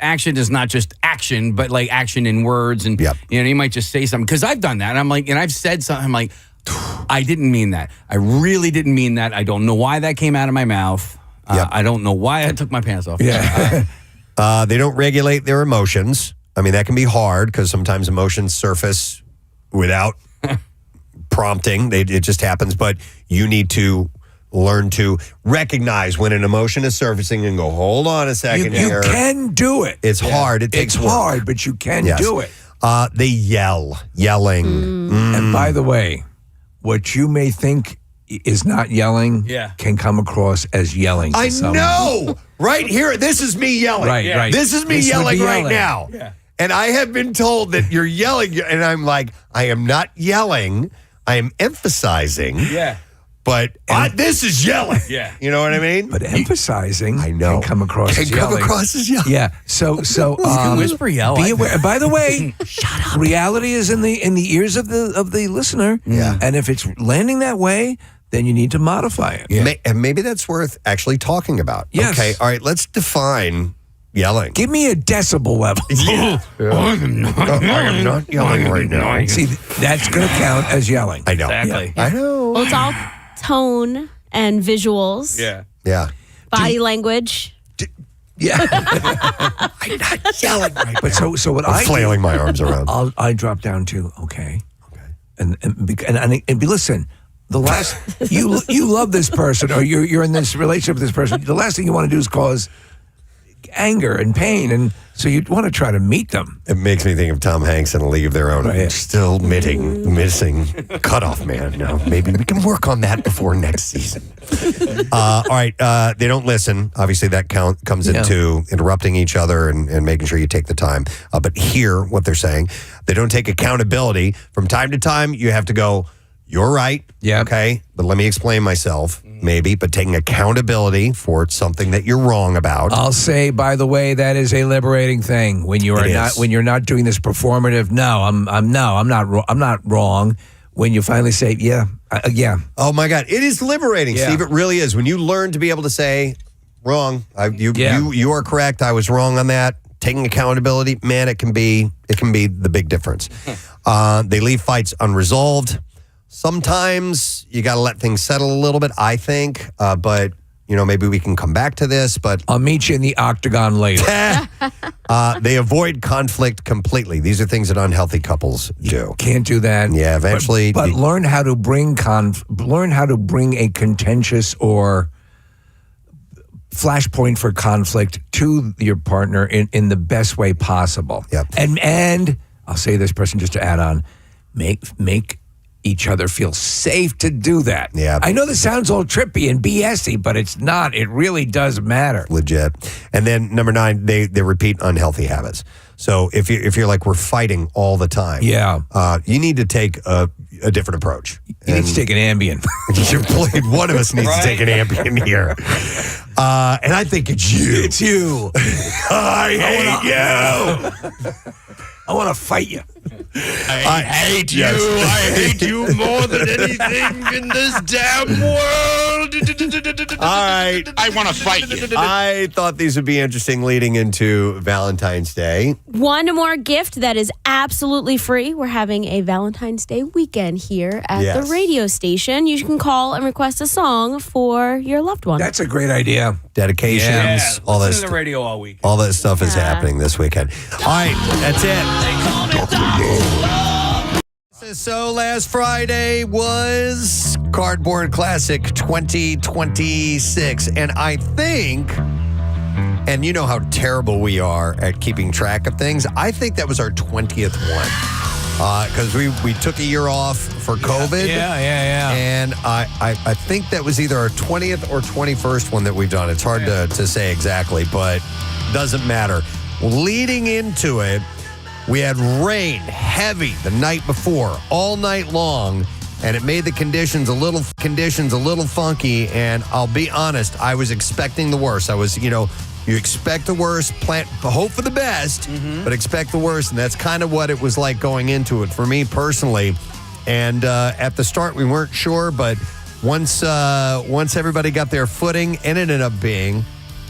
action is not just action, but like action in words. And, you know, you might just say something. Because I've done that. And I'm like, and I've said something, I'm like, I didn't mean that. I really didn't mean that. I don't know why that came out of my mouth. I don't know why I took my pants off. Yeah. They don't regulate their emotions. I mean, that can be hard because sometimes emotions surface without prompting. It just happens. But you need to learn to recognize when an emotion is surfacing and go, hold on a second You here. can do it. It's hard. It takes It's work. hard, but you can do it. They yelling. And by the way, what you may think is not yelling can come across as yelling. I know. Right here. This is me yelling. Right. This is me This would yelling be right yelling. now. And I have been told that you're yelling. And I'm like, I am not yelling. I am emphasizing. Yeah. But this is yelling. Yeah. You know what I mean? But emphasizing I know. can come across as yelling. Come across as yelling. Yeah. So you can whisper yell. Be aware. By the way, shut up. Reality is in the ears of the listener. Yeah. And if it's landing that way, then you need to modify it. Yeah. And maybe that's worth actually talking about. Yes. Okay. All right. Let's define yelling. Give me a decibel level. I am not yelling right now. See, that's going to count as yelling. I know. Exactly. I know. Well, it's all tone and visuals, Yeah. body language. Yeah. I'm not yelling right But now. so what I'm flailing my arms around. I drop down to okay. And listen. The last you love this person, or you're in this relationship with this person. The last thing you want to do is cause anger and pain, and so you want to try to meet them. It makes me think of Tom Hanks in A League of Their Own. Still missing Cutoff Man. No, maybe we can work on that before next season. All right, they don't listen. Obviously, that comes into interrupting each other and making sure you take the time. But hear what they're saying. They don't take accountability. From time to time, you have to go, you're right. Yeah. Okay, but let me explain myself. maybe, but taking accountability for something that you're wrong about. I'll say, by the way, that is a liberating thing when you are when you're not doing this performative. No, I'm not wrong. When you finally say, yeah. Oh my God, it is liberating, Yeah. Steve. It really is. When you learn to be able to say, wrong, you are correct. I was wrong on that. Taking accountability, man, it can be the big difference. They leave fights unresolved. Sometimes you got to let things settle a little bit, I think. But, maybe we can come back to this. But I'll meet you in the octagon later. They avoid conflict completely. These are things that unhealthy couples do. Can't do that. Yeah, eventually. But learn how to bring a contentious or flashpoint for conflict to your partner in the best way possible. Yep. And I'll say this, person, just to add on, make each other feel safe to do that. Yeah. I know this sounds all trippy and BS-y, but it's not. It really does matter. Legit. And then number 9, they repeat unhealthy habits. So if you're like, we're fighting all the time, you need to take a different approach. You need to take an Ambien. One of us needs to take an Ambien here. And I think it's you. It's you. I hate you. I want to fight you. I hate you. I hate you more than anything in this damn world. All right. I want to fight you. I thought these would be interesting leading into Valentine's Day. One more gift that is absolutely free. We're having a Valentine's Day weekend here at the radio station. You can call and request a song for your loved one. That's a great idea. Dedications, all listen this. to the radio all week. All that stuff is happening this weekend. All right, that's it. So last Friday was Cardboard Classic 2026. And I think, and you know how terrible we are at keeping track of things, I think that was our 20th one. Because we took a year off for COVID. Yeah. And I think that was either our 20th or 21st one that we've done. It's hard to say exactly, but doesn't matter. Leading into it, we had rain, heavy, the night before, all night long, and it made the conditions a little funky. And I'll be honest, I was expecting the worst. I was, you expect the worst, hope for the best, but expect the worst. And that's kind of what it was like going into it for me personally. And at the start, we weren't sure, but once everybody got their footing, and it ended up being,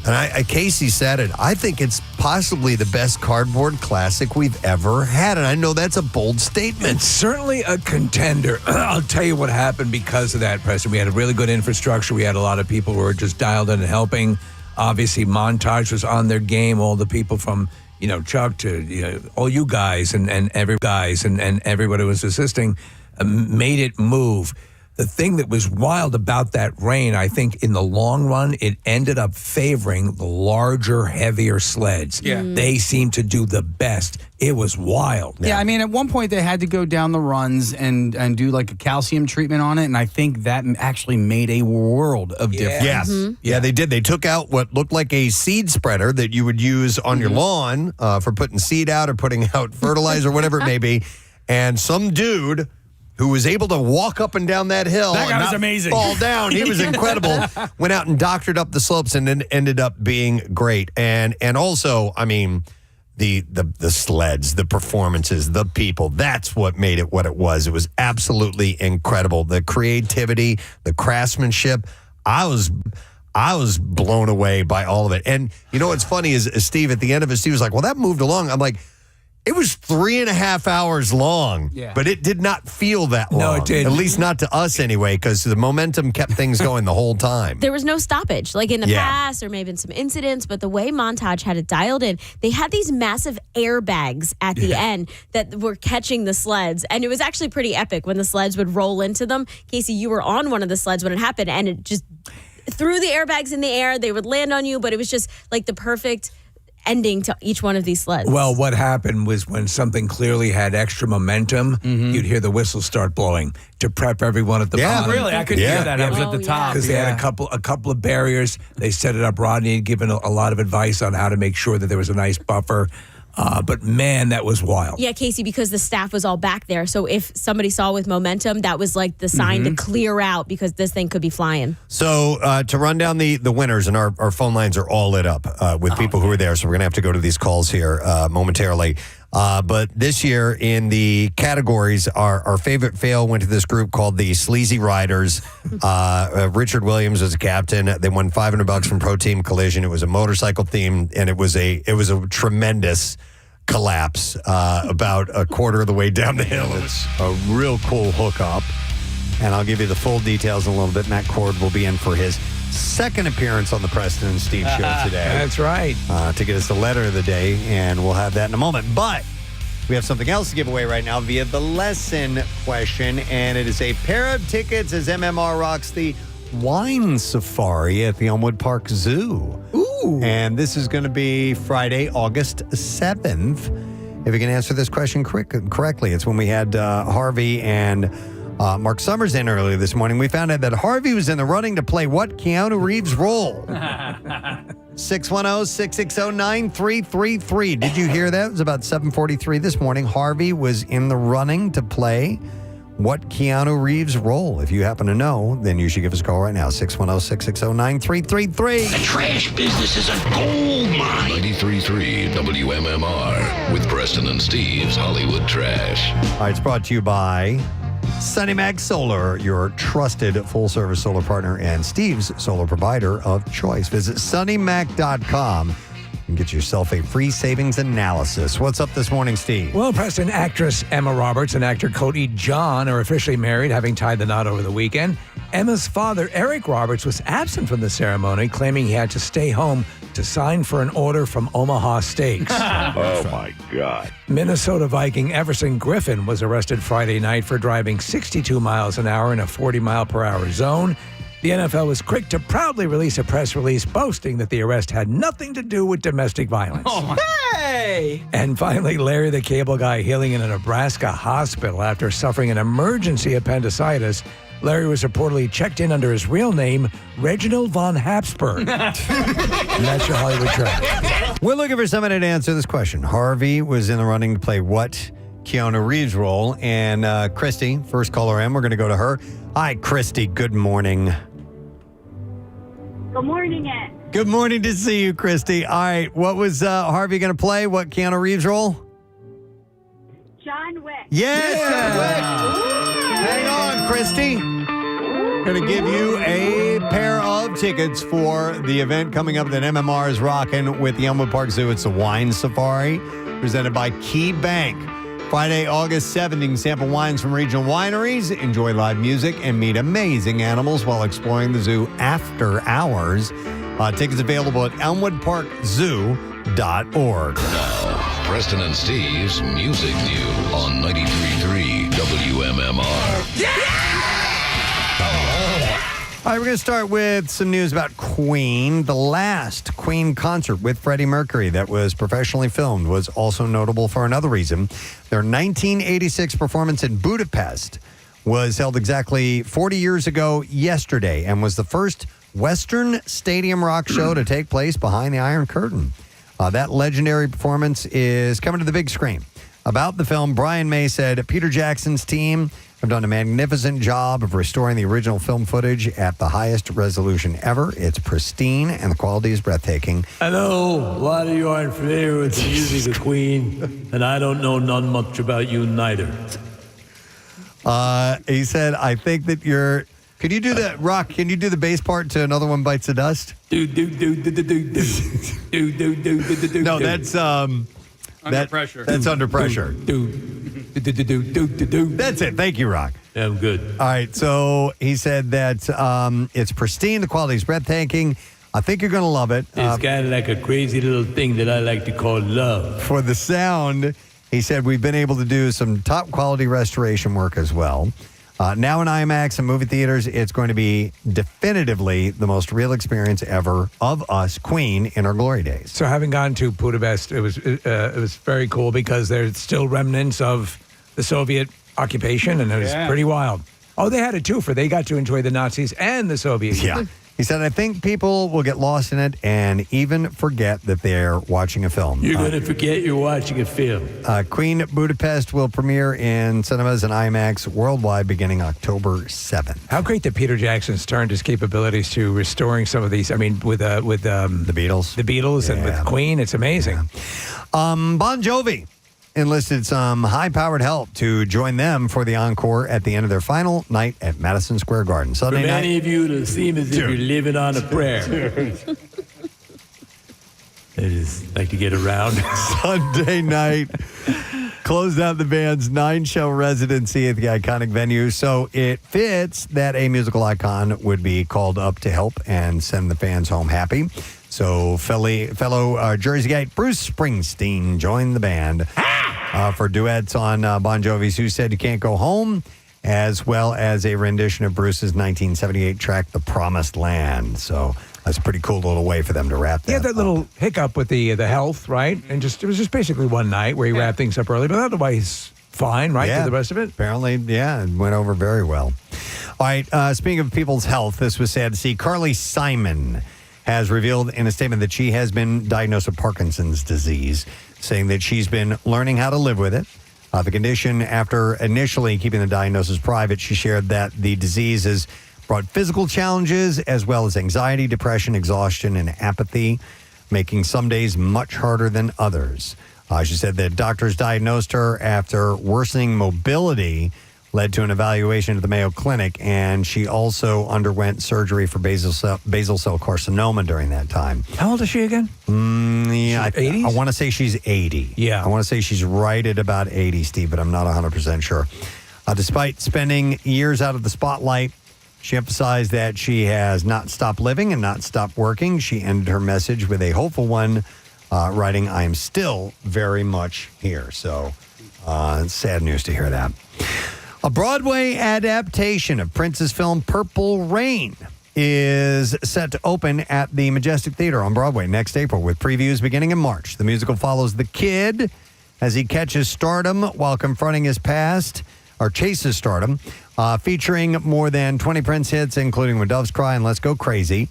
and Casey said it, I think it's possibly the best Cardboard Classic we've ever had. And I know that's a bold statement. It's certainly a contender. I'll tell you what happened because of that, Preston. We had a really good infrastructure. We had a lot of people who were just dialed in and helping. Obviously, Montage was on their game. All the people from, Chuck to all you guys and everybody was assisting made it move. The thing that was wild about that rain, I think in the long run, it ended up favoring the larger, heavier sleds. Yeah. They seemed to do the best. It was wild. Yeah, I mean, at one point they had to go down the runs and do like a calcium treatment on it, and I think that actually made a world of difference. Yes. Yeah, they did. They took out what looked like a seed spreader that you would use on your lawn for putting seed out or putting out fertilizer, whatever it may be, and some dude who was able to walk up and down that hill That guy and was not amazing. fall down. He was incredible. Went out and doctored up the slopes and then ended up being great. And also, I mean, the sleds, the performances, the people, that's what made it what it was. It was absolutely incredible. The creativity, the craftsmanship. I was blown away by all of it. And you know what's funny is Steve, at the end of it, Steve was like, well, that moved along. I'm like, it was 3.5 hours long, but it did not feel that long. No, it didn't. At least not to us anyway, because the momentum kept things going the whole time. There was no stoppage, like in the past. There may have been some incidents, but the way Montage had it dialed in, they had these massive airbags at the end that were catching the sleds. And it was actually pretty epic when the sleds would roll into them. Casey, you were on one of the sleds when it happened, and it just threw the airbags in the air. They would land on you, but it was just like the perfect ending to each one of these sleds. Well, what happened was when something clearly had extra momentum, you'd hear the whistle start blowing to prep everyone at the bottom. Really? I couldn't hear that. I was at the top. Because they had a couple of barriers. They set it up. Rodney had given a lot of advice on how to make sure that there was a nice buffer. But man, that was wild. Yeah, Casey, because the staff was all back there. So if somebody saw with momentum, that was like the sign to clear out because this thing could be flying. So to run down the winners, and our phone lines are all lit up with people who are there. So we're going to have to go to these calls here momentarily. But this year in the categories, our favorite fail went to this group called the Sleazy Riders. Richard Williams was a captain. They won $500 from Pro Team Collision. It was a motorcycle theme, and it was a tremendous collapse about a quarter of the way down the hill. It's a real cool hookup, and I'll give you the full details in a little bit. Matt Cord will be in for his second appearance on the Preston and Steve show today. That's right. To get us the letter of the day, and we'll have that in a moment. But we have something else to give away right now via the lesson question, and it is a pair of tickets as MMR rocks the Wine Safari at the Elmwood Park Zoo. Ooh. And this is going to be Friday, August 7th. If you can answer this question correctly, it's when we had Harvey and Marc Summers in earlier this morning. We found out that Harvey was in the running to play what Keanu Reeves role? 610-660-9333. Did you hear that? It was about 7:43 this morning. Harvey was in the running to play what Keanu Reeves role? If you happen to know, then you should give us a call right now. 610-660-9333. The trash business is a gold mine. 93.3 WMMR with Preston and Steve's Hollywood Trash. All right, it's brought to you by Sunny Mac Solar, your trusted full-service solar partner and Steve's solar provider of choice. Visit sunnymac.com and get yourself a free savings analysis. What's up this morning, Steve? Well, Preston, actress Emma Roberts and actor Cody John are officially married, having tied the knot over the weekend. Emma's father, Eric Roberts, was absent from the ceremony, claiming he had to stay home to sign for an order from Omaha Steaks. Oh, my God. Minnesota Viking Everson Griffin was arrested Friday night for driving 62 miles an hour in a 40-mile-per-hour zone. The NFL was quick to proudly release a press release boasting that the arrest had nothing to do with domestic violence. Oh, hey! And finally, Larry the Cable Guy healing in a Nebraska hospital after suffering an emergency appendicitis. Larry was reportedly checked in under his real name, Reginald von Habsburg. And that's your Hollywood Trash. We're looking for somebody to answer this question. Harvey was in the running to play what Keanu Reeves role? And Christy, first caller in, we're going to go to her. Hi, Christy. Good morning. Good morning, Ed. Good morning to see you, Christy. All right, what was Harvey going to play? What Keanu Reeves role? John Wick. Yes, John Wick. Hang on, Christy. Going to give you a pair of tickets for the event coming up that MMR is rocking with the Elmwood Park Zoo. It's the Wine Safari, presented by Key Bank. Friday, August 7th, you can sample wines from regional wineries, enjoy live music, and meet amazing animals while exploring the zoo after hours. Tickets available at elmwoodparkzoo.org. Now, Preston and Steve's Music News on 93.3 WMMR. All right, we're going to start with some news about Queen. The last Queen concert with Freddie Mercury that was professionally filmed was also notable for another reason. Their 1986 performance in Budapest was held exactly 40 years ago yesterday and was the first Western stadium rock show to take place behind the Iron Curtain. That legendary performance is coming to the big screen. About the film, Brian May said, Peter Jackson's team have done a magnificent job of restoring the original film footage at the highest resolution ever. It's pristine, and the quality is breathtaking. I know a lot of you aren't familiar with the music of Queen, and I don't know none much about you neither. He said, I think that you're... Could you do the rock? Can you do the bass part to Another One Bites the Dust? Do. No, that's... Under pressure. That's Under Pressure. That's it. Thank you, Rock. Yeah, I'm good. All right. So he said that it's pristine. The quality is breathtaking. I think you're going to love it. It's kind of like a crazy little thing that I like to call love. For the sound, he said we've been able to do some top quality restoration work as well. Now in IMAX and movie theaters, it's going to be definitively the most real experience ever of us, Queen, in our glory days. So having gone to Budapest, it was very cool because there's still remnants of the Soviet occupation, and it was pretty wild. Oh, they had it too, for they got to enjoy the Nazis and the Soviets. Yeah. He said, I think people will get lost in it and even forget that they're watching a film. You're going to forget you're watching a film. Queen Budapest will premiere in cinemas and IMAX worldwide beginning October 7th. How great that Peter Jackson's turned his capabilities to restoring some of these. I mean, with the Beatles. The Beatles and with Queen, it's amazing. Bon Jovi enlisted some high-powered help to join them for the encore at the end of their final night at Madison Square Garden. For Sunday many night. of you, it'll seem as if you're living on a prayer. I just like to get around. Sunday night closed out the band's 9-show residency at the iconic venue. So it fits that a musical icon would be called up to help and send the fans home happy. So fellow Jersey Guy Bruce Springsteen joined the band for duets on Bon Jovi's Who Said You Can't Go Home, as well as a rendition of Bruce's 1978 track, The Promised Land. So that's a pretty cool little way for them to wrap that He had that little hiccup with the health, right? And it was just basically one night where he wrapped things up early, but otherwise fine, right? Yeah. For the rest of it? Apparently, yeah, it went over very well. All right, speaking of people's health, this was sad to see. Carly Simon has revealed in a statement that she has been diagnosed with Parkinson's disease, saying that she's been learning how to live with it. The condition, after initially keeping the diagnosis private, she shared that the disease has brought physical challenges as well as anxiety, depression, exhaustion, and apathy, making some days much harder than others. She said that doctors diagnosed her after worsening mobility led to an evaluation at the Mayo Clinic, and she also underwent surgery for basal cell carcinoma during that time. How old is she again? I want to say she's 80. Yeah. I want to say she's right at about 80, Steve, but I'm not 100% sure. Despite spending years out of the spotlight, she emphasized that she has not stopped living and not stopped working. She ended her message with a hopeful one, writing, I am still very much here. So it's sad news to hear that. A Broadway adaptation of Prince's film Purple Rain is set to open at the Majestic Theater on Broadway next April with previews beginning in March. The musical follows the kid as he catches stardom while confronting his past, or chases stardom, featuring more than 20 Prince hits, including When Doves Cry and Let's Go Crazy.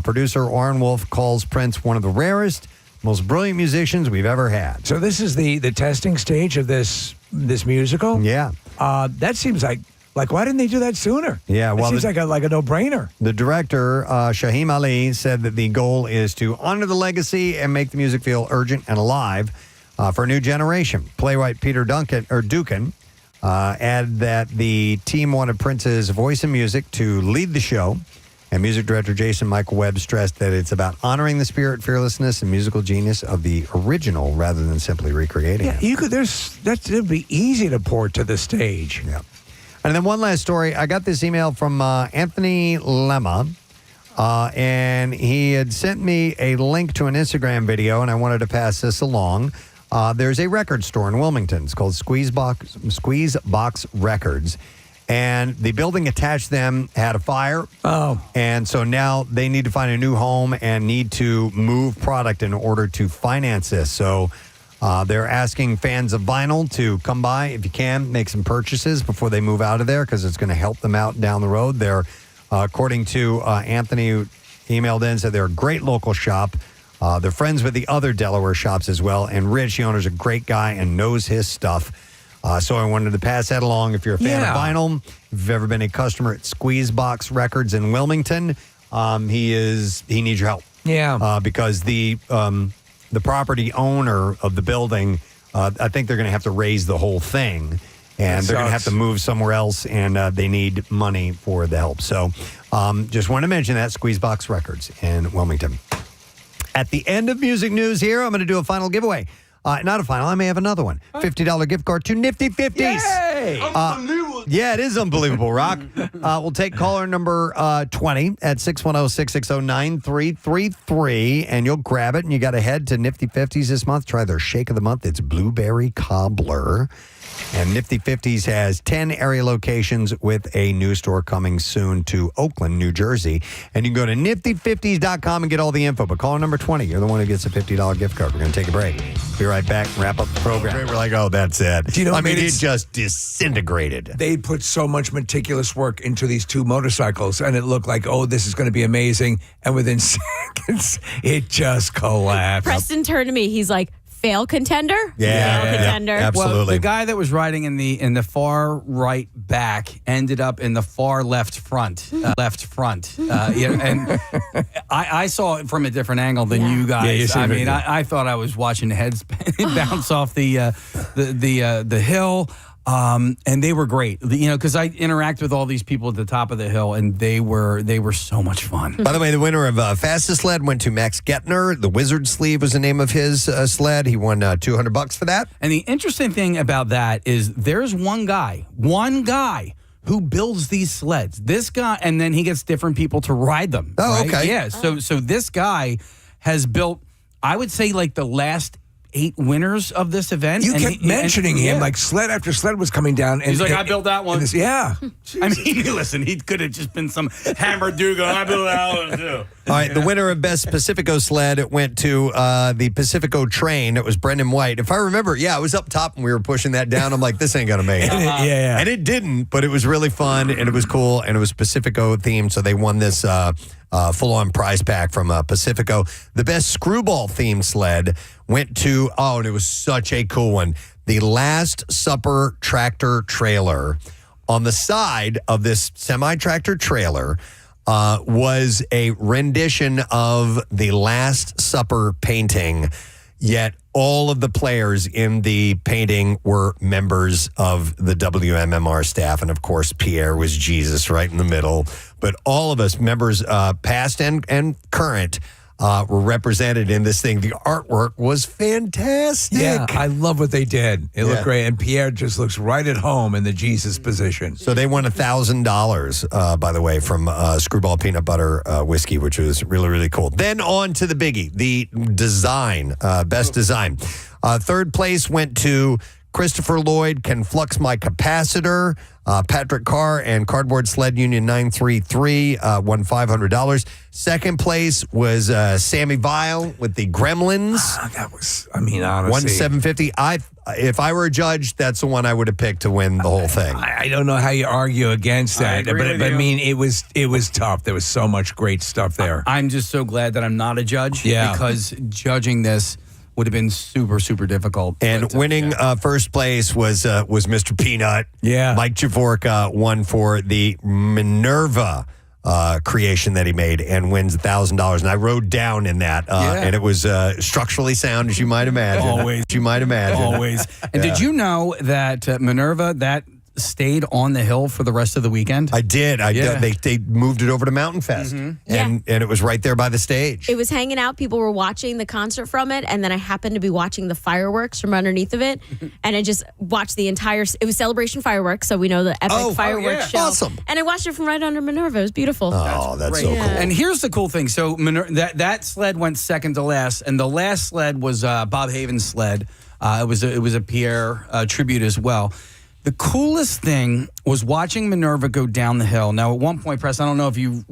Producer Orrin Wolf calls Prince one of the rarest, most brilliant musicians we've ever had. So this is the testing stage of this musical? Yeah. That seems like why didn't they do that sooner? Yeah, well, it seems like a no-brainer. The director, Shaheem Ali, said that the goal is to honor the legacy and make the music feel urgent and alive for a new generation. Playwright Peter Dukin added that the team wanted Prince's voice and music to lead the show, and music director Jason Michael Webb stressed that it's about honoring the spirit, fearlessness, and musical genius of the original rather than simply recreating it. You could. It'd be easy to port to the stage. Yeah. And then one last story. I got this email from Anthony Lemma, and he had sent me a link to an Instagram video, and I wanted to pass this along. There's a record store in Wilmington. It's called Squeeze Box Records. And the building attached to them had a fire. Oh. And so now they need to find a new home and need to move product in order to finance this. So they're asking fans of vinyl to come by, if you can, make some purchases before they move out of there because it's going to help them out down the road. They're, according to Anthony, who emailed in, said they're a great local shop. They're friends with the other Delaware shops as well. And Rich, the owner's a great guy and knows his stuff. So I wanted to pass that along. If you're a fan of vinyl, if you've ever been a customer at Squeezebox Records in Wilmington, he needs your help. Yeah. Because the property owner of the building, I think they're going to have to raise the whole thing, and they're going to have to move somewhere else, and they need money for the help. So just want to mention that, Squeezebox Records in Wilmington. At the end of music news here, I'm going to do a final giveaway. Not a final. I may have another one. $50 gift card to Nifty 50s. Yay! Unbelievable. Yeah, it is unbelievable, Rock. We'll take caller number 20 at 610-660-9333, and you'll grab it, and you got to head to Nifty 50s this month. Try their shake of the month. It's Blueberry Cobbler. And Nifty 50s has 10 area locations with a new store coming soon to Oakland, New Jersey. And you can go to nifty50s.com and get all the info. But caller number 20, you're the one who gets a $50 gift card. We're going to take a break. Be right back. Wrap up the program. We're like, oh, that's it. Do you know what I mean, made it just disintegrated. They put so much meticulous work into these two motorcycles, and it looked like, oh, this is going to be amazing. And within seconds, it just collapsed. Preston turned to me. He's like, fail contender? Yeah, fail contender. absolutely. Well, the guy that was riding in the far right back ended up in the far left front. And I saw it from a different angle than you guys. I mean, I thought I was watching heads bounce off the hill. And they were great, because I interact with all these people at the top of the hill, and they were so much fun. By the way, the winner of fastest sled went to Max Gettner. The Wizard Sleeve was the name of his sled. He won $200 for that. And the interesting thing about that is there's one guy who builds these sleds. This guy, and then he gets different people to ride them. Oh, right? okay. Yeah. So this guy has built, I would say, like the last 8 winners of this event. You kept mentioning him, yeah. like sled after sled was coming down. And He's like, I built that one. Yeah. I mean, listen, he could have just been some hammered dude going, I built that one too. All right, the winner of Best Pacifico Sled, it went to the Pacifico Train. It was Brendan White. If I remember, it was up top and we were pushing that down. I'm like, this ain't going to make it. Yeah. And it didn't, but it was really fun and it was cool and it was Pacifico themed. So they won this full-on prize pack from Pacifico. The Best Screwball themed sled went to, and it was such a cool one, the Last Supper tractor trailer. On the side of this semi-tractor trailer was a rendition of the Last Supper painting, yet all of the players in the painting were members of the WMMR staff. And of course, Pierre was Jesus right in the middle. But all of us, members past and current, were represented in this thing. The artwork was fantastic. Yeah, I love what they did. It looked great. And Pierre just looks right at home in the Jesus position. So they won $1,000, by the way, from Screwball Peanut Butter Whiskey, which was really, really cool. Then on to the biggie, the design, best design. Third place went to Christopher Lloyd, Can Flux My Capacitor. Patrick Carr and Cardboard Sled Union 933 won $500. Second place was Sammy Vile with the Gremlins. That was, honestly, won $750. If I were a judge, that's the one I would have picked to win the whole thing. I don't know how you argue against that, but I mean, it was tough. There was so much great stuff there. I'm just so glad that I'm not a judge because judging this would have been super, super difficult. And winning first place was Mr. Peanut. Yeah. Mike Javorka won for the Minerva creation that he made and wins $1,000. And I rode down in that. And it was structurally sound, as you might imagine. Always. And did you know that Minerva, that stayed on the hill for the rest of the weekend? I did. They moved it over to Mountain Fest, and it was right there by the stage. It was hanging out. People were watching the concert from it, and then I happened to be watching the fireworks from underneath of it, and I just watched the entire. It was Celebration Fireworks, so we know the epic fireworks show. Awesome! And I watched it from right under Minerva. It was beautiful. That's so cool. And here's the cool thing. So that sled went second to last, and the last sled was Bob Haven's sled. It was a Pierre tribute as well. The coolest thing was watching Minerva go down the hill. Now, at one point, Press, I don't know if you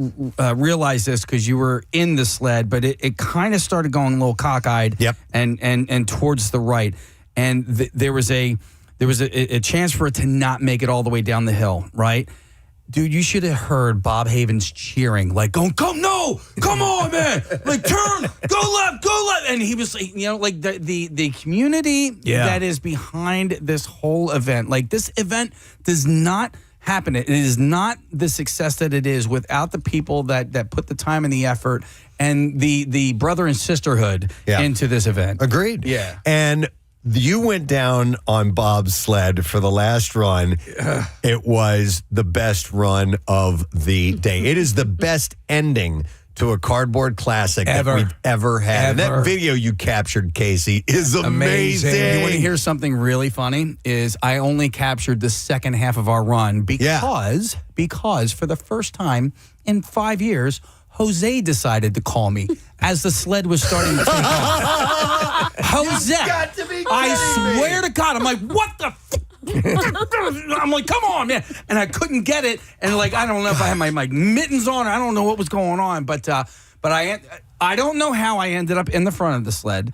realized this because you were in the sled, but it kind of started going a little cockeyed. Yep. And towards the right. And there was a chance for it to not make it all the way down the hill, right? Dude, you should have heard Bob Havens cheering, like going, come on, man, like turn, go left, and he was, like the community that is behind this whole event. Like this event does not happen. It is not the success that it is without the people that put the time and the effort and the brother and sisterhood into this event. Agreed. Yeah, and. You went down on Bob's sled for the last run. It was the best run of the day. It is the best ending to a cardboard classic that we've ever had. And that video you captured, Casey, is amazing. You want to hear something really funny? Is I only captured the second half of our run because for the first time in 5 years, Jose decided to call me as the sled was starting to take off. Jose, I swear to God, I'm like, what the I'm like, come on, man. And I couldn't get it. And like, I don't know if I had my mittens on or I don't know what was going on. But I don't know how I ended up in the front of the sled.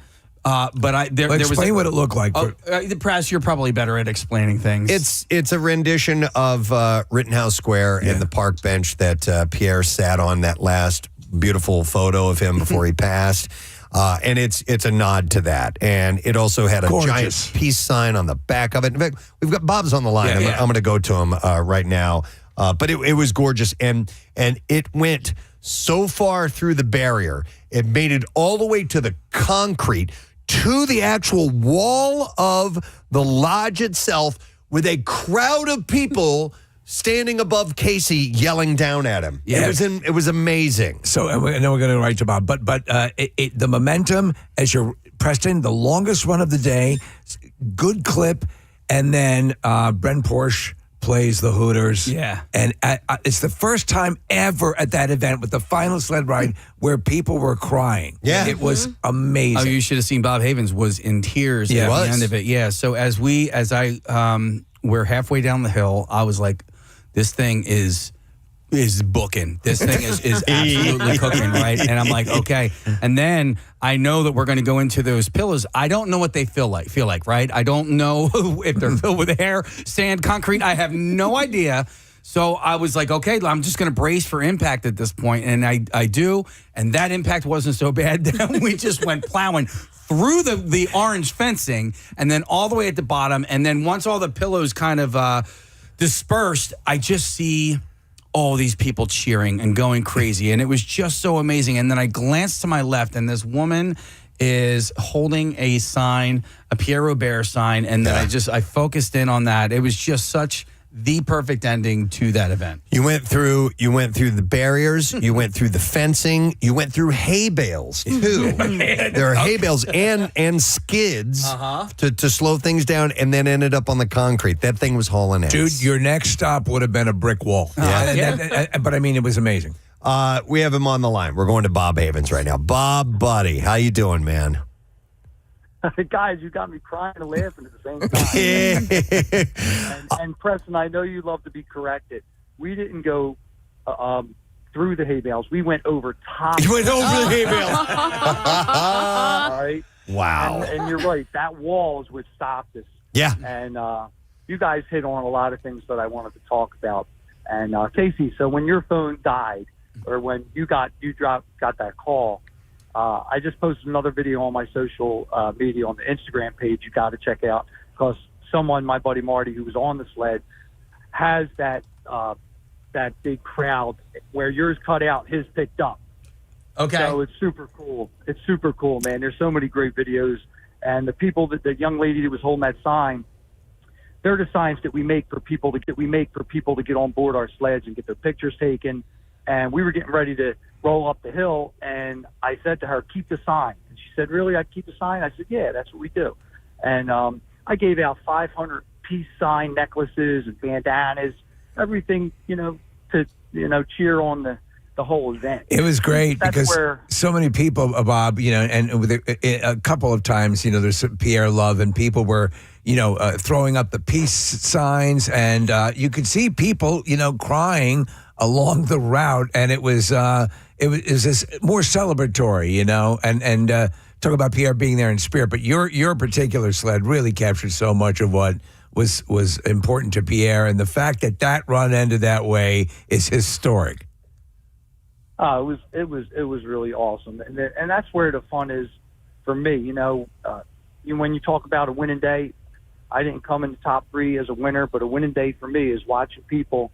But there was explain what it looked like. The press, you're probably better at explaining things. It's a rendition of Rittenhouse Square and the park bench that Pierre sat on, that last beautiful photo of him before he passed. And it's a nod to that. And it also had a giant peace sign on the back of it. In fact, we've got Bob's on the line. I'm going to go to him right now. But it was gorgeous. And it went so far through the barrier. It made it all the way to the concrete, to the actual wall of the lodge itself, with a crowd of people standing above Casey yelling down at him. Yes. It was amazing. So I know we're going to write to Bob, but the momentum, as your Preston, the longest run of the day, good clip, and then Brent Porsche plays the Hooters. Yeah. And it's the first time ever at that event with the final sled ride where people were crying. Yeah. It was amazing. Oh, you should have seen Bob Havens was in tears at the end of it. Yeah. So we're halfway down the hill, I was like, this thing is booking. This thing is absolutely cooking, right? And I'm like, okay. And then I know that we're going to go into those pillows. I don't know what they feel like, right? I don't know if they're filled with hair, sand, concrete. I have no idea. So I was like, okay, I'm just going to brace for impact at this point. And I do. And that impact wasn't so bad. Then we just went plowing through the orange fencing and then all the way at the bottom. And then once all the pillows kind of dispersed, I just see all these people cheering and going crazy. And it was just so amazing. And then I glanced to my left, and this woman is holding a sign, a Pierre Robert sign. And then I focused in on that. It was just such the perfect ending to that event. You went through the barriers, you went through the fencing, you went through hay bales too. There are hay bales and skids to slow things down, and then ended up on the concrete. That thing was hauling ass. Dude, your next stop would have been a brick wall. But I mean, it was amazing. We have him on the line. We're going to Bob Havens right now. Bob, buddy, how you doing, man? Guys, you got me crying and laughing at the same time. and Preston, I know you love to be corrected. We didn't go through the hay bales. We went over top. You went over the hay bales. All right. Wow. And you're right. That wall is what stopped us. Yeah. And you guys hit on a lot of things that I wanted to talk about. And Casey, so when your phone died, or when you got that call, I just posted another video on my social media on the Instagram page. You got to check out, because someone, my buddy Marty, who was on the sled, has that big crowd where yours cut out, his picked up. Okay. So it's super cool. It's super cool, man. There's so many great videos, and the people the young lady that was holding that sign, they're the signs that we make for people to get on board our sleds and get their pictures taken. And we were getting ready to roll up the hill, and I said to her, keep the sign. And she said, really, I'd keep the sign? I said, yeah, that's what we do. And I gave out 500 peace sign necklaces and bandanas, everything, to cheer on the whole event. It was great because so many people, Bob, and with a couple of times, there's Pierre love, and people were, throwing up the peace signs, and you could see people, crying along the route, and it was this more celebratory, and talk about Pierre being there in spirit. But your particular sled really captured so much of what was important to Pierre, and the fact that run ended that way is historic. It was really awesome, and that's where the fun is for me. When you talk about a winning day, I didn't come in the top 3 as a winner, but a winning day for me is watching people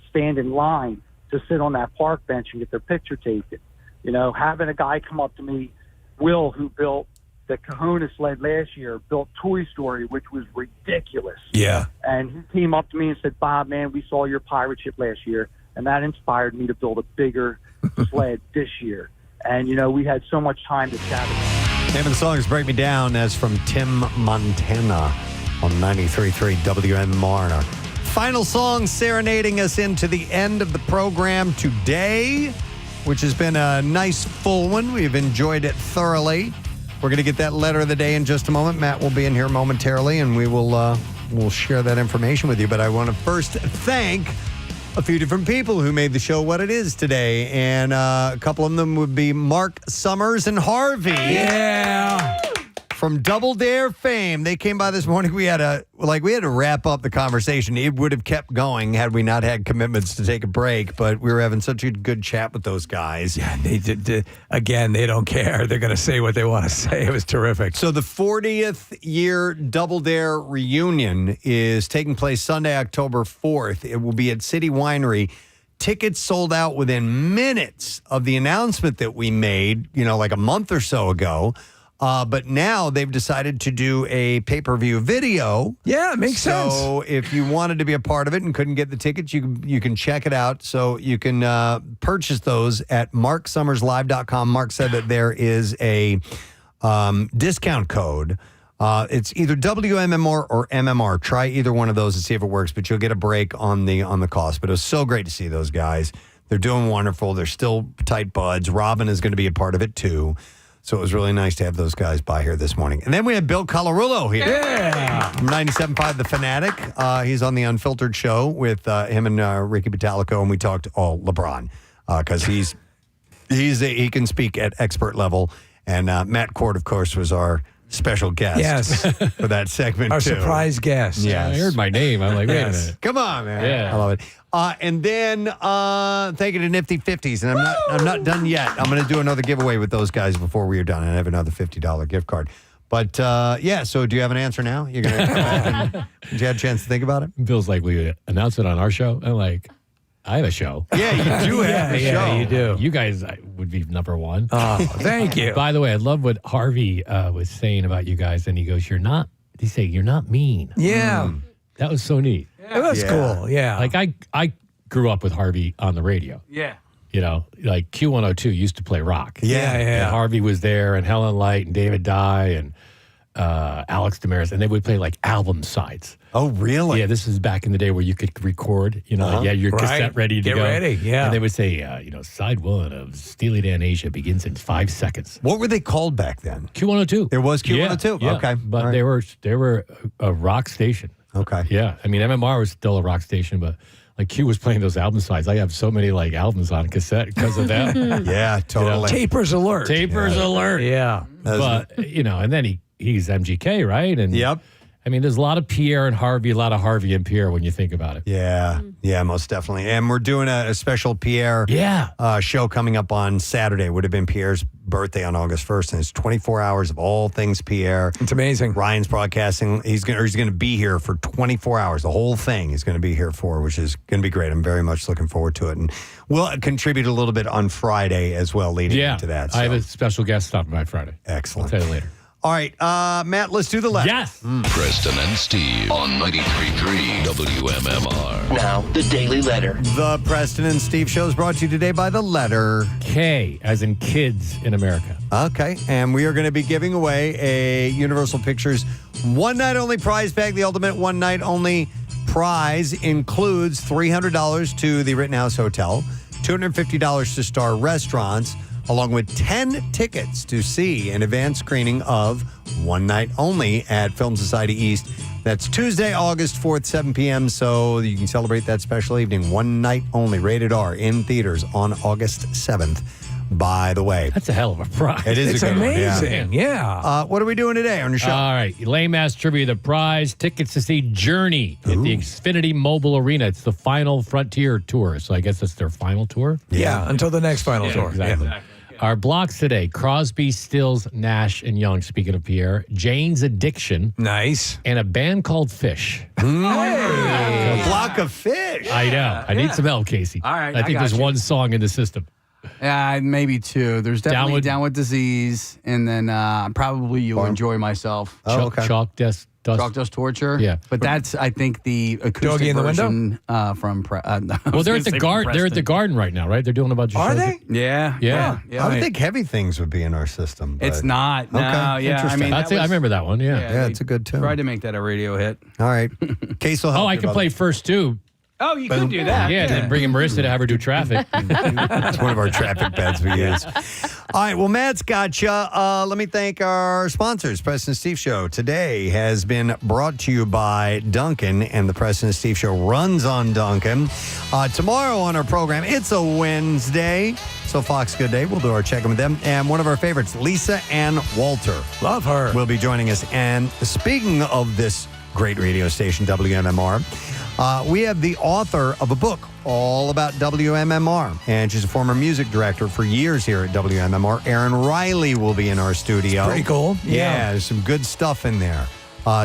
stand in line to sit on that park bench and get their picture taken. Having a guy come up to me, Will, who built the Kahuna sled last year, built Toy Story, which was ridiculous. Yeah. And he came up to me and said, Bob, man, we saw your pirate ship last year, and that inspired me to build a bigger sled this year. And, we had so much time to chat about it. Name of the song is Break Me Down. That's from Tim Montana on 93.3 WMMR. Our final song serenading us into the end of the program today, which has been a nice full one. We've enjoyed it thoroughly. We're going to get that letter of the day in just a moment. Matt will be in here momentarily, and we will we'll share that information with you. But I want to first thank a few different people who made the show what it is today. And a couple of them would be Marc Summers and Harvey. Yeah. from Double Dare fame. They came by this morning. We had to wrap up the conversation. It would have kept going had we not had commitments to take a break, but we were having such a good chat with those guys. Yeah, again, they don't care. They're going to say what they want to say. It was terrific. So the 40th year Double Dare reunion is taking place Sunday, October 4th. It will be at City Winery. Tickets sold out within minutes of the announcement that we made, like a month or so ago. But now they've decided to do a pay-per-view video. Yeah, it makes sense. So if you wanted to be a part of it and couldn't get the tickets, you can check it out. So you can purchase those at marksummerslive.com. Mark said that there is a discount code. It's either WMMR or MMR. Try either one of those and see if it works, but you'll get a break on the cost. But it was so great to see those guys. They're doing wonderful. They're still tight buds. Robin is going to be a part of it too. So it was really nice to have those guys by here this morning. And then we had Bill Colarulo here. Yeah. From 97.5 The Fanatic. He's on the Unfiltered show with him and Ricky Batalico, and we talked all LeBron because he can speak at expert level. And Matt Cord, of course, was our special guest for that segment, Our too. surprise guest. Yes. I heard my name. I'm like, wait a minute. Come on, man. Yeah. I love it. And then thank you to Nifty 50s. And I'm not done yet. I'm going to do another giveaway with those guys before we are done. And I have another $50 gift card. But so do you have an answer now? You're going to come back and did you have a chance to think about it? Bill's like, will you announce it on our show? I'm like, I have a show. Yeah, you do have a show. Yeah, you do. You guys would be number one. Oh, thank you. By the way, I love what Harvey was saying about you guys. And he goes, you're not mean. Yeah. That was so neat. It was cool. Yeah. Like I grew up with Harvey on the radio. Yeah. Like Q102 used to play rock. Yeah. And Harvey was there, and Helen Light, and David Dye, and Alex Damaris, and they would play like album sides. Oh, really? Yeah, this is back in the day where you could record, like, your cassette ready to Get go. ready, yeah. And they would say, side one of Steely Dan Asia begins in 5 seconds. What were they called back then? Q102. There was Q102? Yeah, Okay. But All right. they were a rock station. Okay. Yeah. I mean, MMR was still a rock station, but like Q was playing those album sides. I have so many like albums on cassette because of that. Yeah, totally. Tapers alert. Tapers alert. Yeah. But, and then he's MGK, right? And Yep. I mean, there's a lot of Pierre and Harvey, a lot of Harvey and Pierre when you think about it. Yeah, most definitely. And we're doing a special Pierre show coming up on Saturday. It would have been Pierre's birthday on August 1st, and it's 24 hours of all things Pierre. It's amazing. Ryan's broadcasting. He's going to be here for 24 hours. The whole thing he's going to be here for, which is going to be great. I'm very much looking forward to it. And we'll contribute a little bit on Friday as well leading into that. I have a special guest stopping by Friday. Excellent. I'll tell you later. All right, Matt, let's do the letter. Yes. Preston and Steve on 93.3 WMMR. Now, the Daily Letter. The Preston and Steve show is brought to you today by the letter K, as in kids in America. Okay, and we are going to be giving away a Universal Pictures one-night-only prize bag. The ultimate one-night-only prize includes $300 to the Rittenhouse Hotel, $250 to Star Restaurants, along with 10 tickets to see an advanced screening of One Night Only at Film Society East. That's Tuesday, August 4th, 7 p.m., so you can celebrate that special evening. One Night Only, rated R, in theaters on August 7th. By the way, that's a hell of a prize. It is It's a good amazing. one. Yeah. What are we doing today on your show? All right. Lame Ass Trivia, the prize, tickets to see Journey at the Xfinity Mobile Arena. It's the final Frontier tour, so I guess it's their final tour? Yeah, until the next final tour. Exactly. Yeah. Our blocks today, Crosby, Stills, Nash, and Young, speaking of Pierre, Jane's Addiction. Nice. And a band called Fish. A block of fish. I know. I need some help, Casey. All right, I think I there's got you. one song in the system. Yeah, maybe two. There's definitely Down with Disease, and then probably You'll Enjoy Myself. Chalk Dust. Chalk Dust Torture. Yeah. But that's, I think, the acoustic Doggy in the version from... Well, they're at the Garden. They're at the Garden right now, right? They're doing a bunch of Are shows. they? Yeah. Yeah. I would think Heavy Things would be in our system. But... It's not. No, Okay, yeah. I interesting. mean, I remember that one, yeah. Yeah, it's a good tune. Tried to make that a radio hit. All right. Case will help. Oh, I you can about play that. first, too. Oh, you could do that. Yeah, then bring in Marissa to have her do traffic. It's one of our traffic beds we use. All right, well, Matt's got you. Let me thank our sponsors. Preston Steve Show today has been brought to you by Duncan, and the Preston Steve Show runs on Duncan. Tomorrow on our program, it's a Wednesday. So Fox Good Day, we'll do our check-in with them. And one of our favorites, Lisa Ann Walter. Love her. Will be joining us. And speaking of this great radio station, WMMR, we have the author of a book all about WMMR. And she's a former music director for years here at WMMR. Erin Riley will be in our studio. Pretty cool. Yeah, there's some good stuff in there.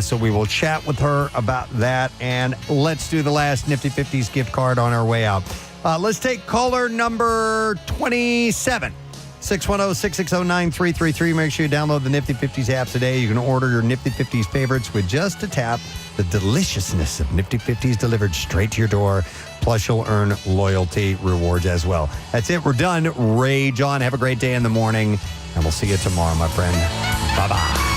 So we will chat with her about that. And let's do the last Nifty 50s gift card on our way out. Let's take caller number 27. 610-660-9333. Make sure you download the Nifty 50s app today. You can order your Nifty 50s favorites with just a tap. The deliciousness of Nifty 50s delivered straight to your door. Plus, you'll earn loyalty rewards as well. That's it. We're done. Rage on. Have a great day in the morning. And we'll see you tomorrow, my friend. Bye-bye.